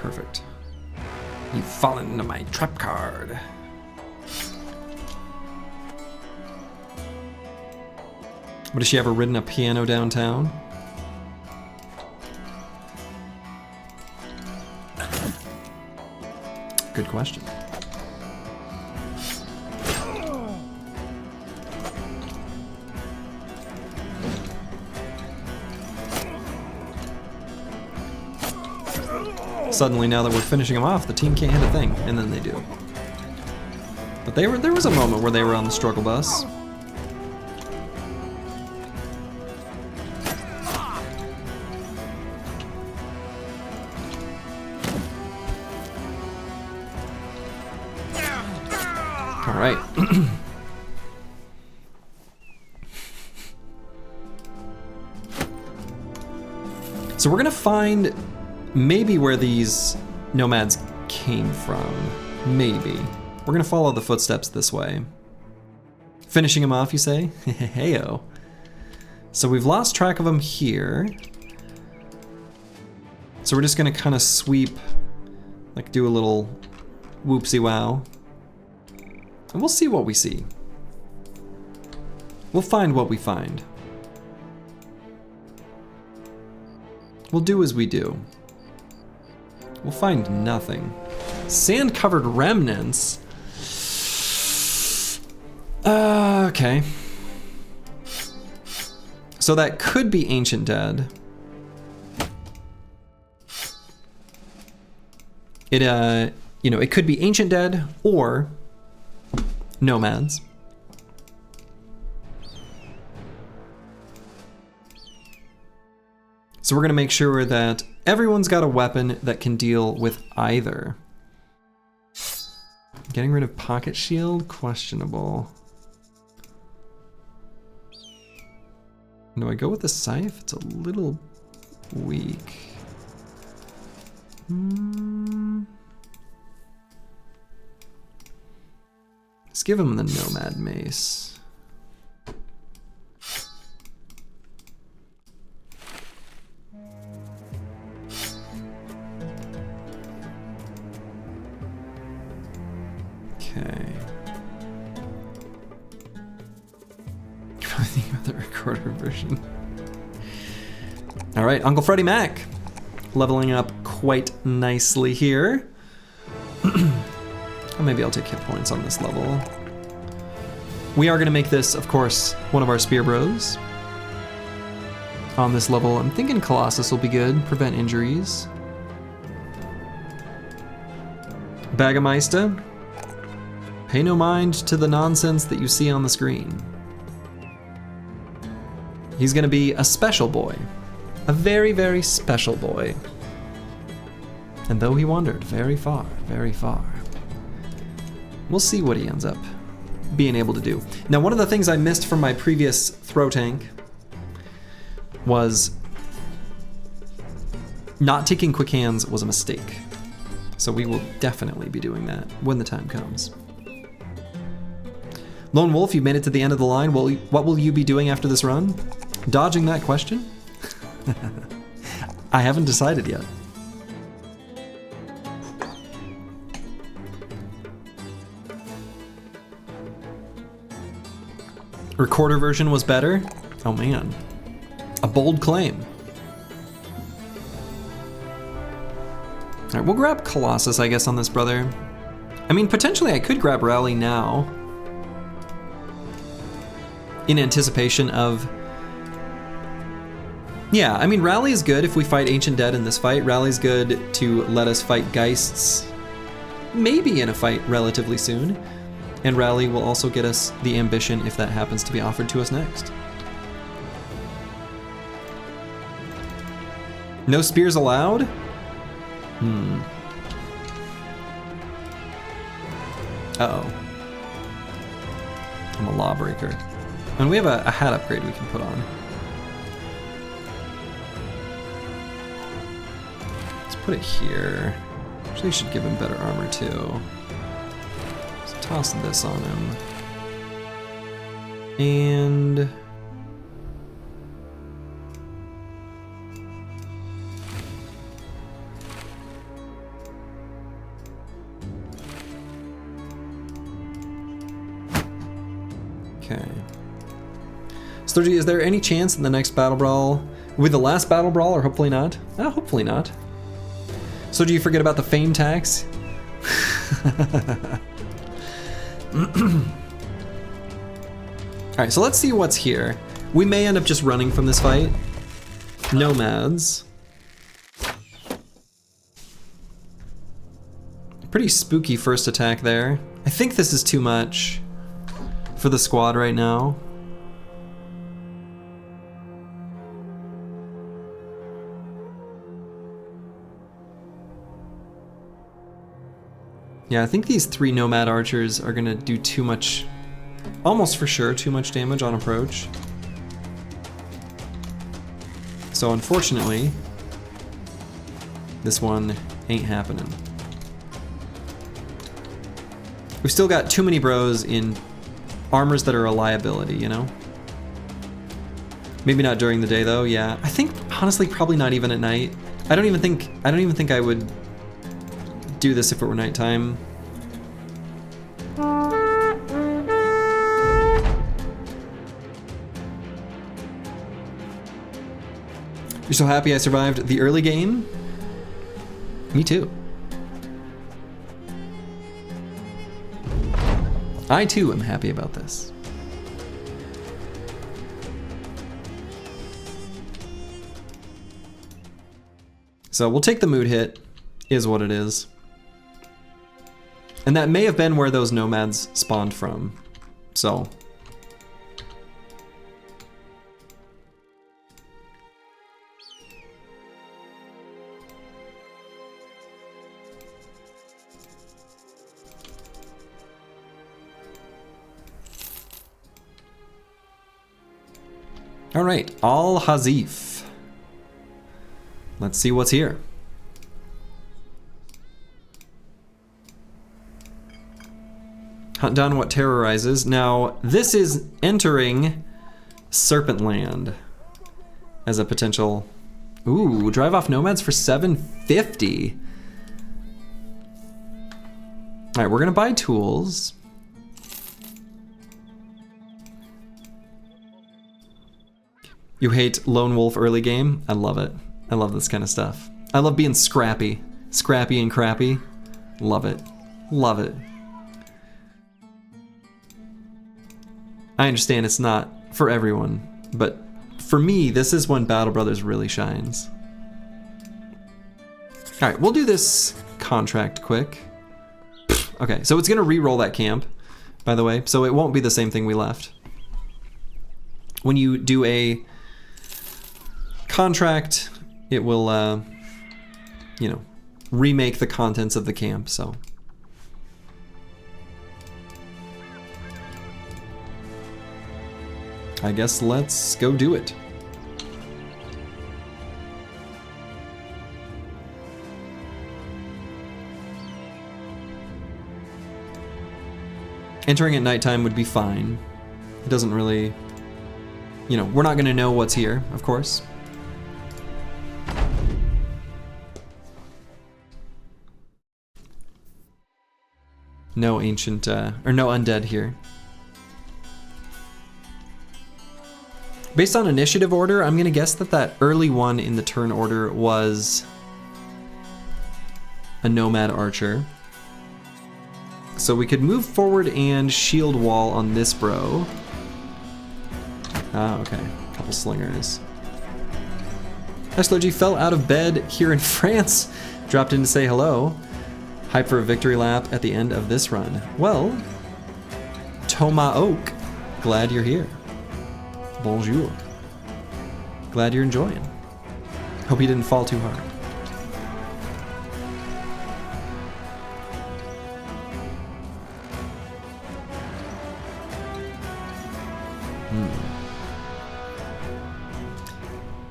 Perfect. You've fallen into my trap card. But has she ever ridden a piano downtown? Good question. Suddenly, now that we're finishing them off, the team can't hit a thing, and then they do. But there was a moment where they were on the struggle bus. All right. So we're gonna find maybe where these nomads came from. Maybe. We're gonna follow the footsteps this way. Finishing them off, you say? Heyo. So we've lost track of them here. So we're just gonna kind of sweep, like do a little whoopsie wow. And we'll see what we see. We'll find what we find. We'll do as we do. We'll find nothing. Sand-covered remnants? Okay. So that could be Ancient Dead. It, you know, it could be Ancient Dead or nomads. So we're gonna make sure that Everyone's got a weapon that can deal with either. Getting rid of pocket shield? Questionable. Do I go with the scythe? It's a little weak. Let's give him the nomad mace. Okay. Thinking about the recorder version. All right, Uncle Freddie Mac, leveling up quite nicely here. Oh, maybe I'll take hit points on this level. We are going to make this, of course, one of our spear bros. On this level, I'm thinking Colossus will be good, prevent injuries. Bagameister, pay no mind to the nonsense that you see on the screen. He's gonna be a special boy. A very, very special boy. And though he wandered very far, we'll see what he ends up being able to do. Now, one of the things I missed from my previous throw tank was not taking quick hands was a mistake. So we will definitely be doing that when the time comes. Lone Wolf, you made it to the end of the line. What will you be doing after this run? Dodging that question? I haven't decided yet. Recorder version was better? Oh man. A bold claim. Alright, we'll grab Colossus, I guess, on this brother. I mean, potentially I could grab Rally now. In anticipation of... Yeah, I mean, Rally is good if we fight Ancient Dead in this fight. Rally's good to let us fight Geists, maybe in a fight relatively soon. And Rally will also get us the ambition if that happens to be offered to us next. No spears allowed? Uh-oh. I'm a lawbreaker. And we have a hat upgrade we can put on. Let's put it here. Actually, should give him better armor too. Let's toss this on him. And... okay. Sturgy, is there any chance in the next Battle Brawl, with the last Battle Brawl, or hopefully not? Hopefully not. So do you forget about the fame tax? Alright, so let's see what's here. We may end up just running from this fight. Nomads. Pretty spooky first attack there. I think this is too much for the squad right now. Yeah, I think these 3 Nomad Archers are gonna do too much, almost for sure, too much damage on approach. So unfortunately, this one ain't happening. We've still got too many bros in armors that are a liability, you know? Maybe not during the day though, yeah. I think, honestly, probably not even at night. I don't even think I would do this if it were nighttime. You're so happy I survived the early game? Me too. I too am happy about this. So we'll take the mood hit, is what it is. And that may have been where those nomads spawned from. So. All right, Al Hazif. Let's see what's here. Hunt down what terrorizes. Now, this is entering Serpent Land as a potential. Ooh, drive off nomads for 750. All right, we're gonna buy tools. You hate lone wolf early game? I love it. I love this kind of stuff. I love being scrappy. Scrappy and crappy. Love it. Love it. I understand it's not for everyone, but for me, this is when Battle Brothers really shines. All right, we'll do this contract quick. Okay, so it's gonna re-roll that camp, by the way, so it won't be the same thing we left. When you do a contract, it will, you know, remake the contents of the camp, so. I guess let's go do it. Entering at nighttime would be fine. It doesn't really, you know, we're not gonna know what's here, of course. No ancient, or no undead here. Based on initiative order, I'm gonna guess that that early one in the turn order was a nomad archer. So we could move forward and shield wall on this bro. Ah, okay, couple slingers. Eslogy fell out of bed here in France, dropped in to say hello. Hype for a victory lap at the end of this run. Well, Toma Oak, glad you're here. Bonjour. Glad you're enjoying. Hope you didn't fall too hard.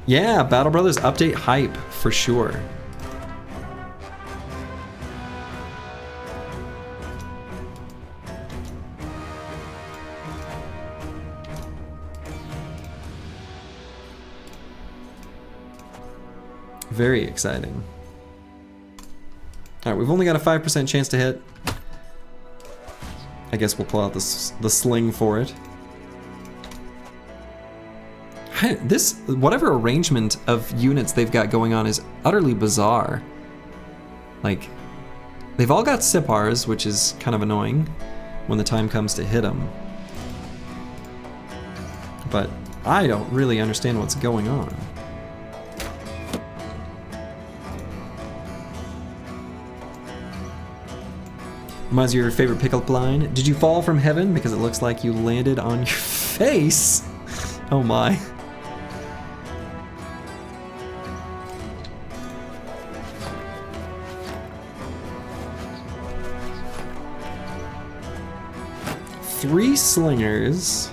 Yeah, Battle Brothers update hype for sure. Very exciting. All right, we've only got a 5% chance to hit. I guess we'll pull out the sling for it. This, whatever arrangement of units they've got going on is utterly bizarre. Like, they've all got Sipars, which is kind of annoying when the time comes to hit them. But I don't really understand what's going on. What's your favorite pickup line? Did you fall from heaven? Because it looks like you landed on your face. Oh my. Three slingers.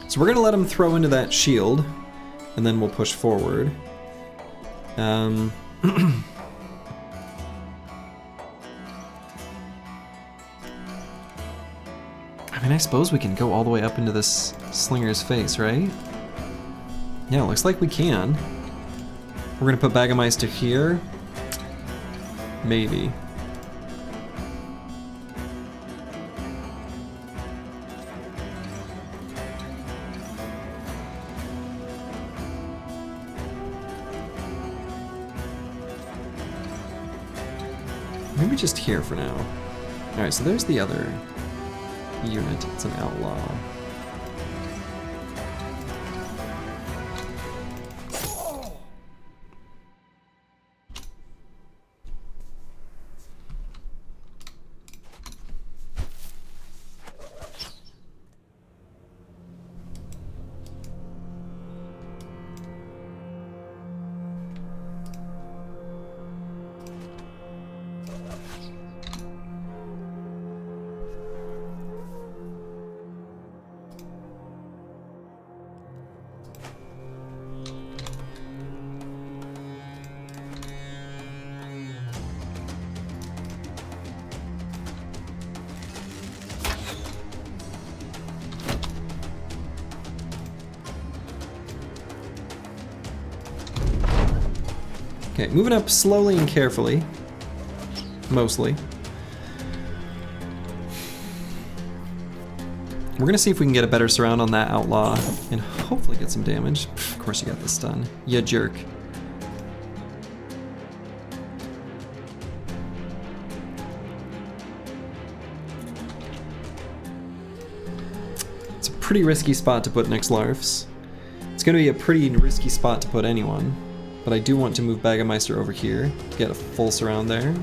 So we're gonna let him throw into that shield, and then we'll push forward. I mean, I suppose we can go all the way up into this slinger's face, right? Yeah, looks like we can. We're gonna put Baggermeister here. Maybe. Maybe just here for now. Alright, so there's the other unit. It's an outlaw. Okay, moving up slowly and carefully. Mostly. We're gonna see if we can get a better surround on that outlaw and hopefully get some damage. Of course you got the stun. You jerk. It's a pretty risky spot to put Nachzehrers. It's gonna be a pretty risky spot to put anyone. But I do want to move Baggermeister over here to get a full surround there.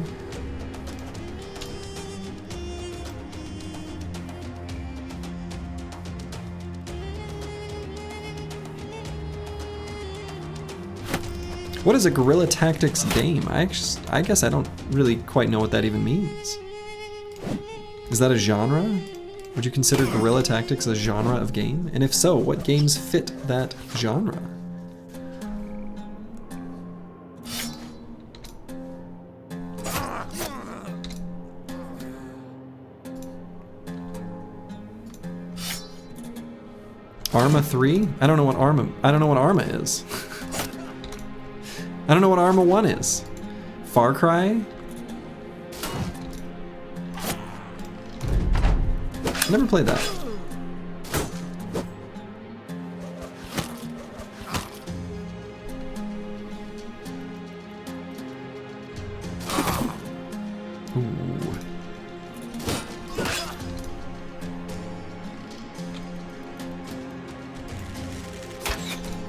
What is a guerrilla tactics game? I guess I don't really quite know what that even means. Is that a genre? Would you consider guerrilla tactics a genre of game? And if so, what games fit that genre? Arma 3? I don't know what Arma is. I don't know what Arma 1 is. Far Cry? Never played that.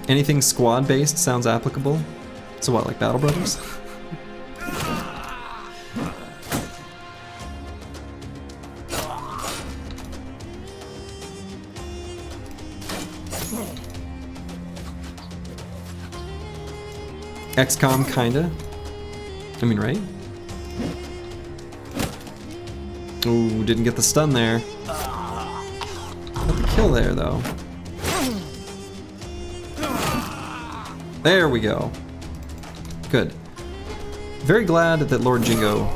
Anything squad-based sounds applicable. So what, like Battle Brothers? XCOM, kinda. I mean, right? Ooh, didn't get the stun there. Got the kill there, though. There we go. Good. Very glad that Lord Jingo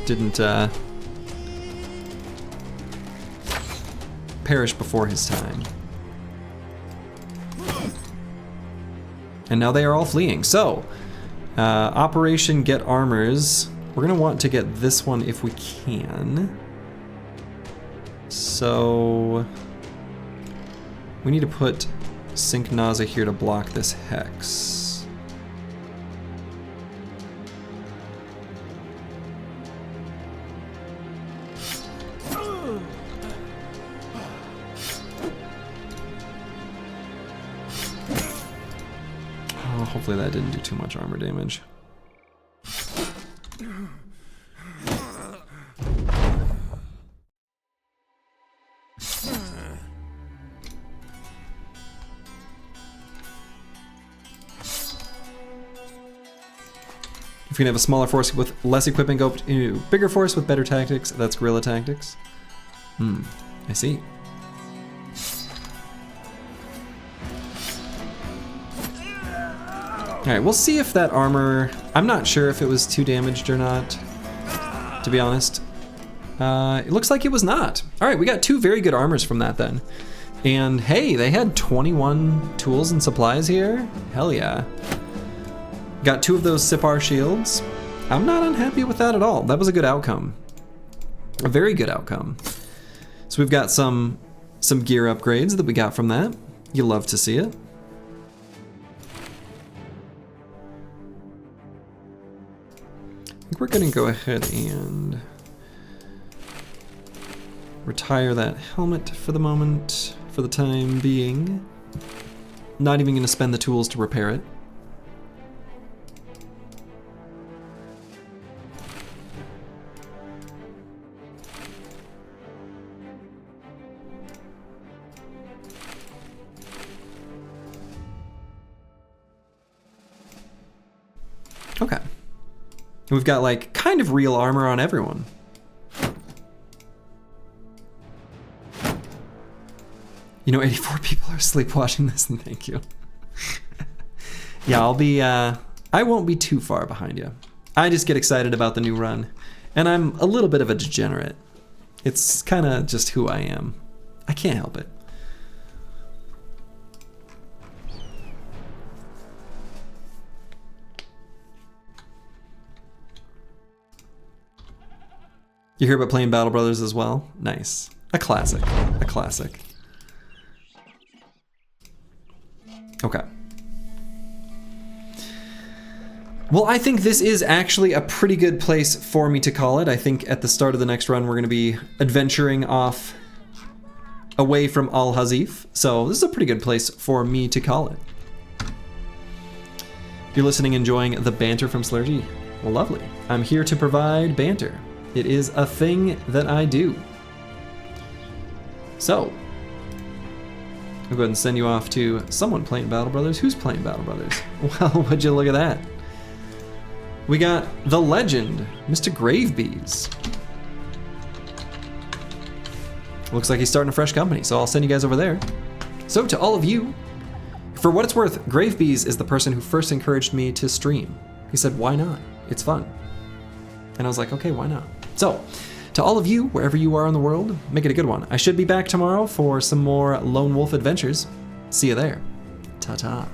didn't perish before his time. And now they are all fleeing. So, Operation Get Armors. We're gonna want to get this one if we can. So, we need to put Sync Naza here to block this hex. Oh, hopefully that didn't do too much armor damage. If you can have a smaller force with less equipment, go to bigger force with better tactics. That's guerrilla tactics. I see. Alright, we'll see if that armor... I'm not sure if it was too damaged or not, to be honest. It looks like it was not. Alright, we got two very good armors from that then. And hey, they had 21 tools and supplies here. Hell yeah. Got two of those Sipar shields. I'm not unhappy with that at all. That was a good outcome. A very good outcome. So we've got some gear upgrades that we got from that. You love to see it. think we're gonna go ahead and retire that helmet for the moment, for the time being. Not even gonna spend the tools to repair it. Okay. We've got like kind of real armor on everyone. You know, 84 people are asleep watching this, and thank you. Yeah, I won't be too far behind you. I just get excited about the new run, and I'm a little bit of a degenerate. It's kind of just who I am. I can't help it. You hear about playing Battle Brothers as well? Nice. A classic. A classic. Okay. Well, I think this is actually a pretty good place for me to call it. I think at the start of the next run, we're going to be adventuring off away from Al Hazif. So this is a pretty good place for me to call it. If you're listening, enjoying the banter from Slurgy, well, lovely. I'm here to provide banter. It is a thing that I do. So, I'll go ahead and send you off to someone playing Battle Brothers. Who's playing Battle Brothers? Well, would you look at that? We got the legend, Mr. Gravebees. Looks like he's starting a fresh company, so I'll send you guys over there. So to all of you, for what it's worth, Gravebees is the person who first encouraged me to stream. He said, why not? It's fun. And I was like, okay, why not? So, to all of you, wherever you are in the world, make it a good one. I should be back tomorrow for some more Lone Wolf adventures. See you there. Ta-ta.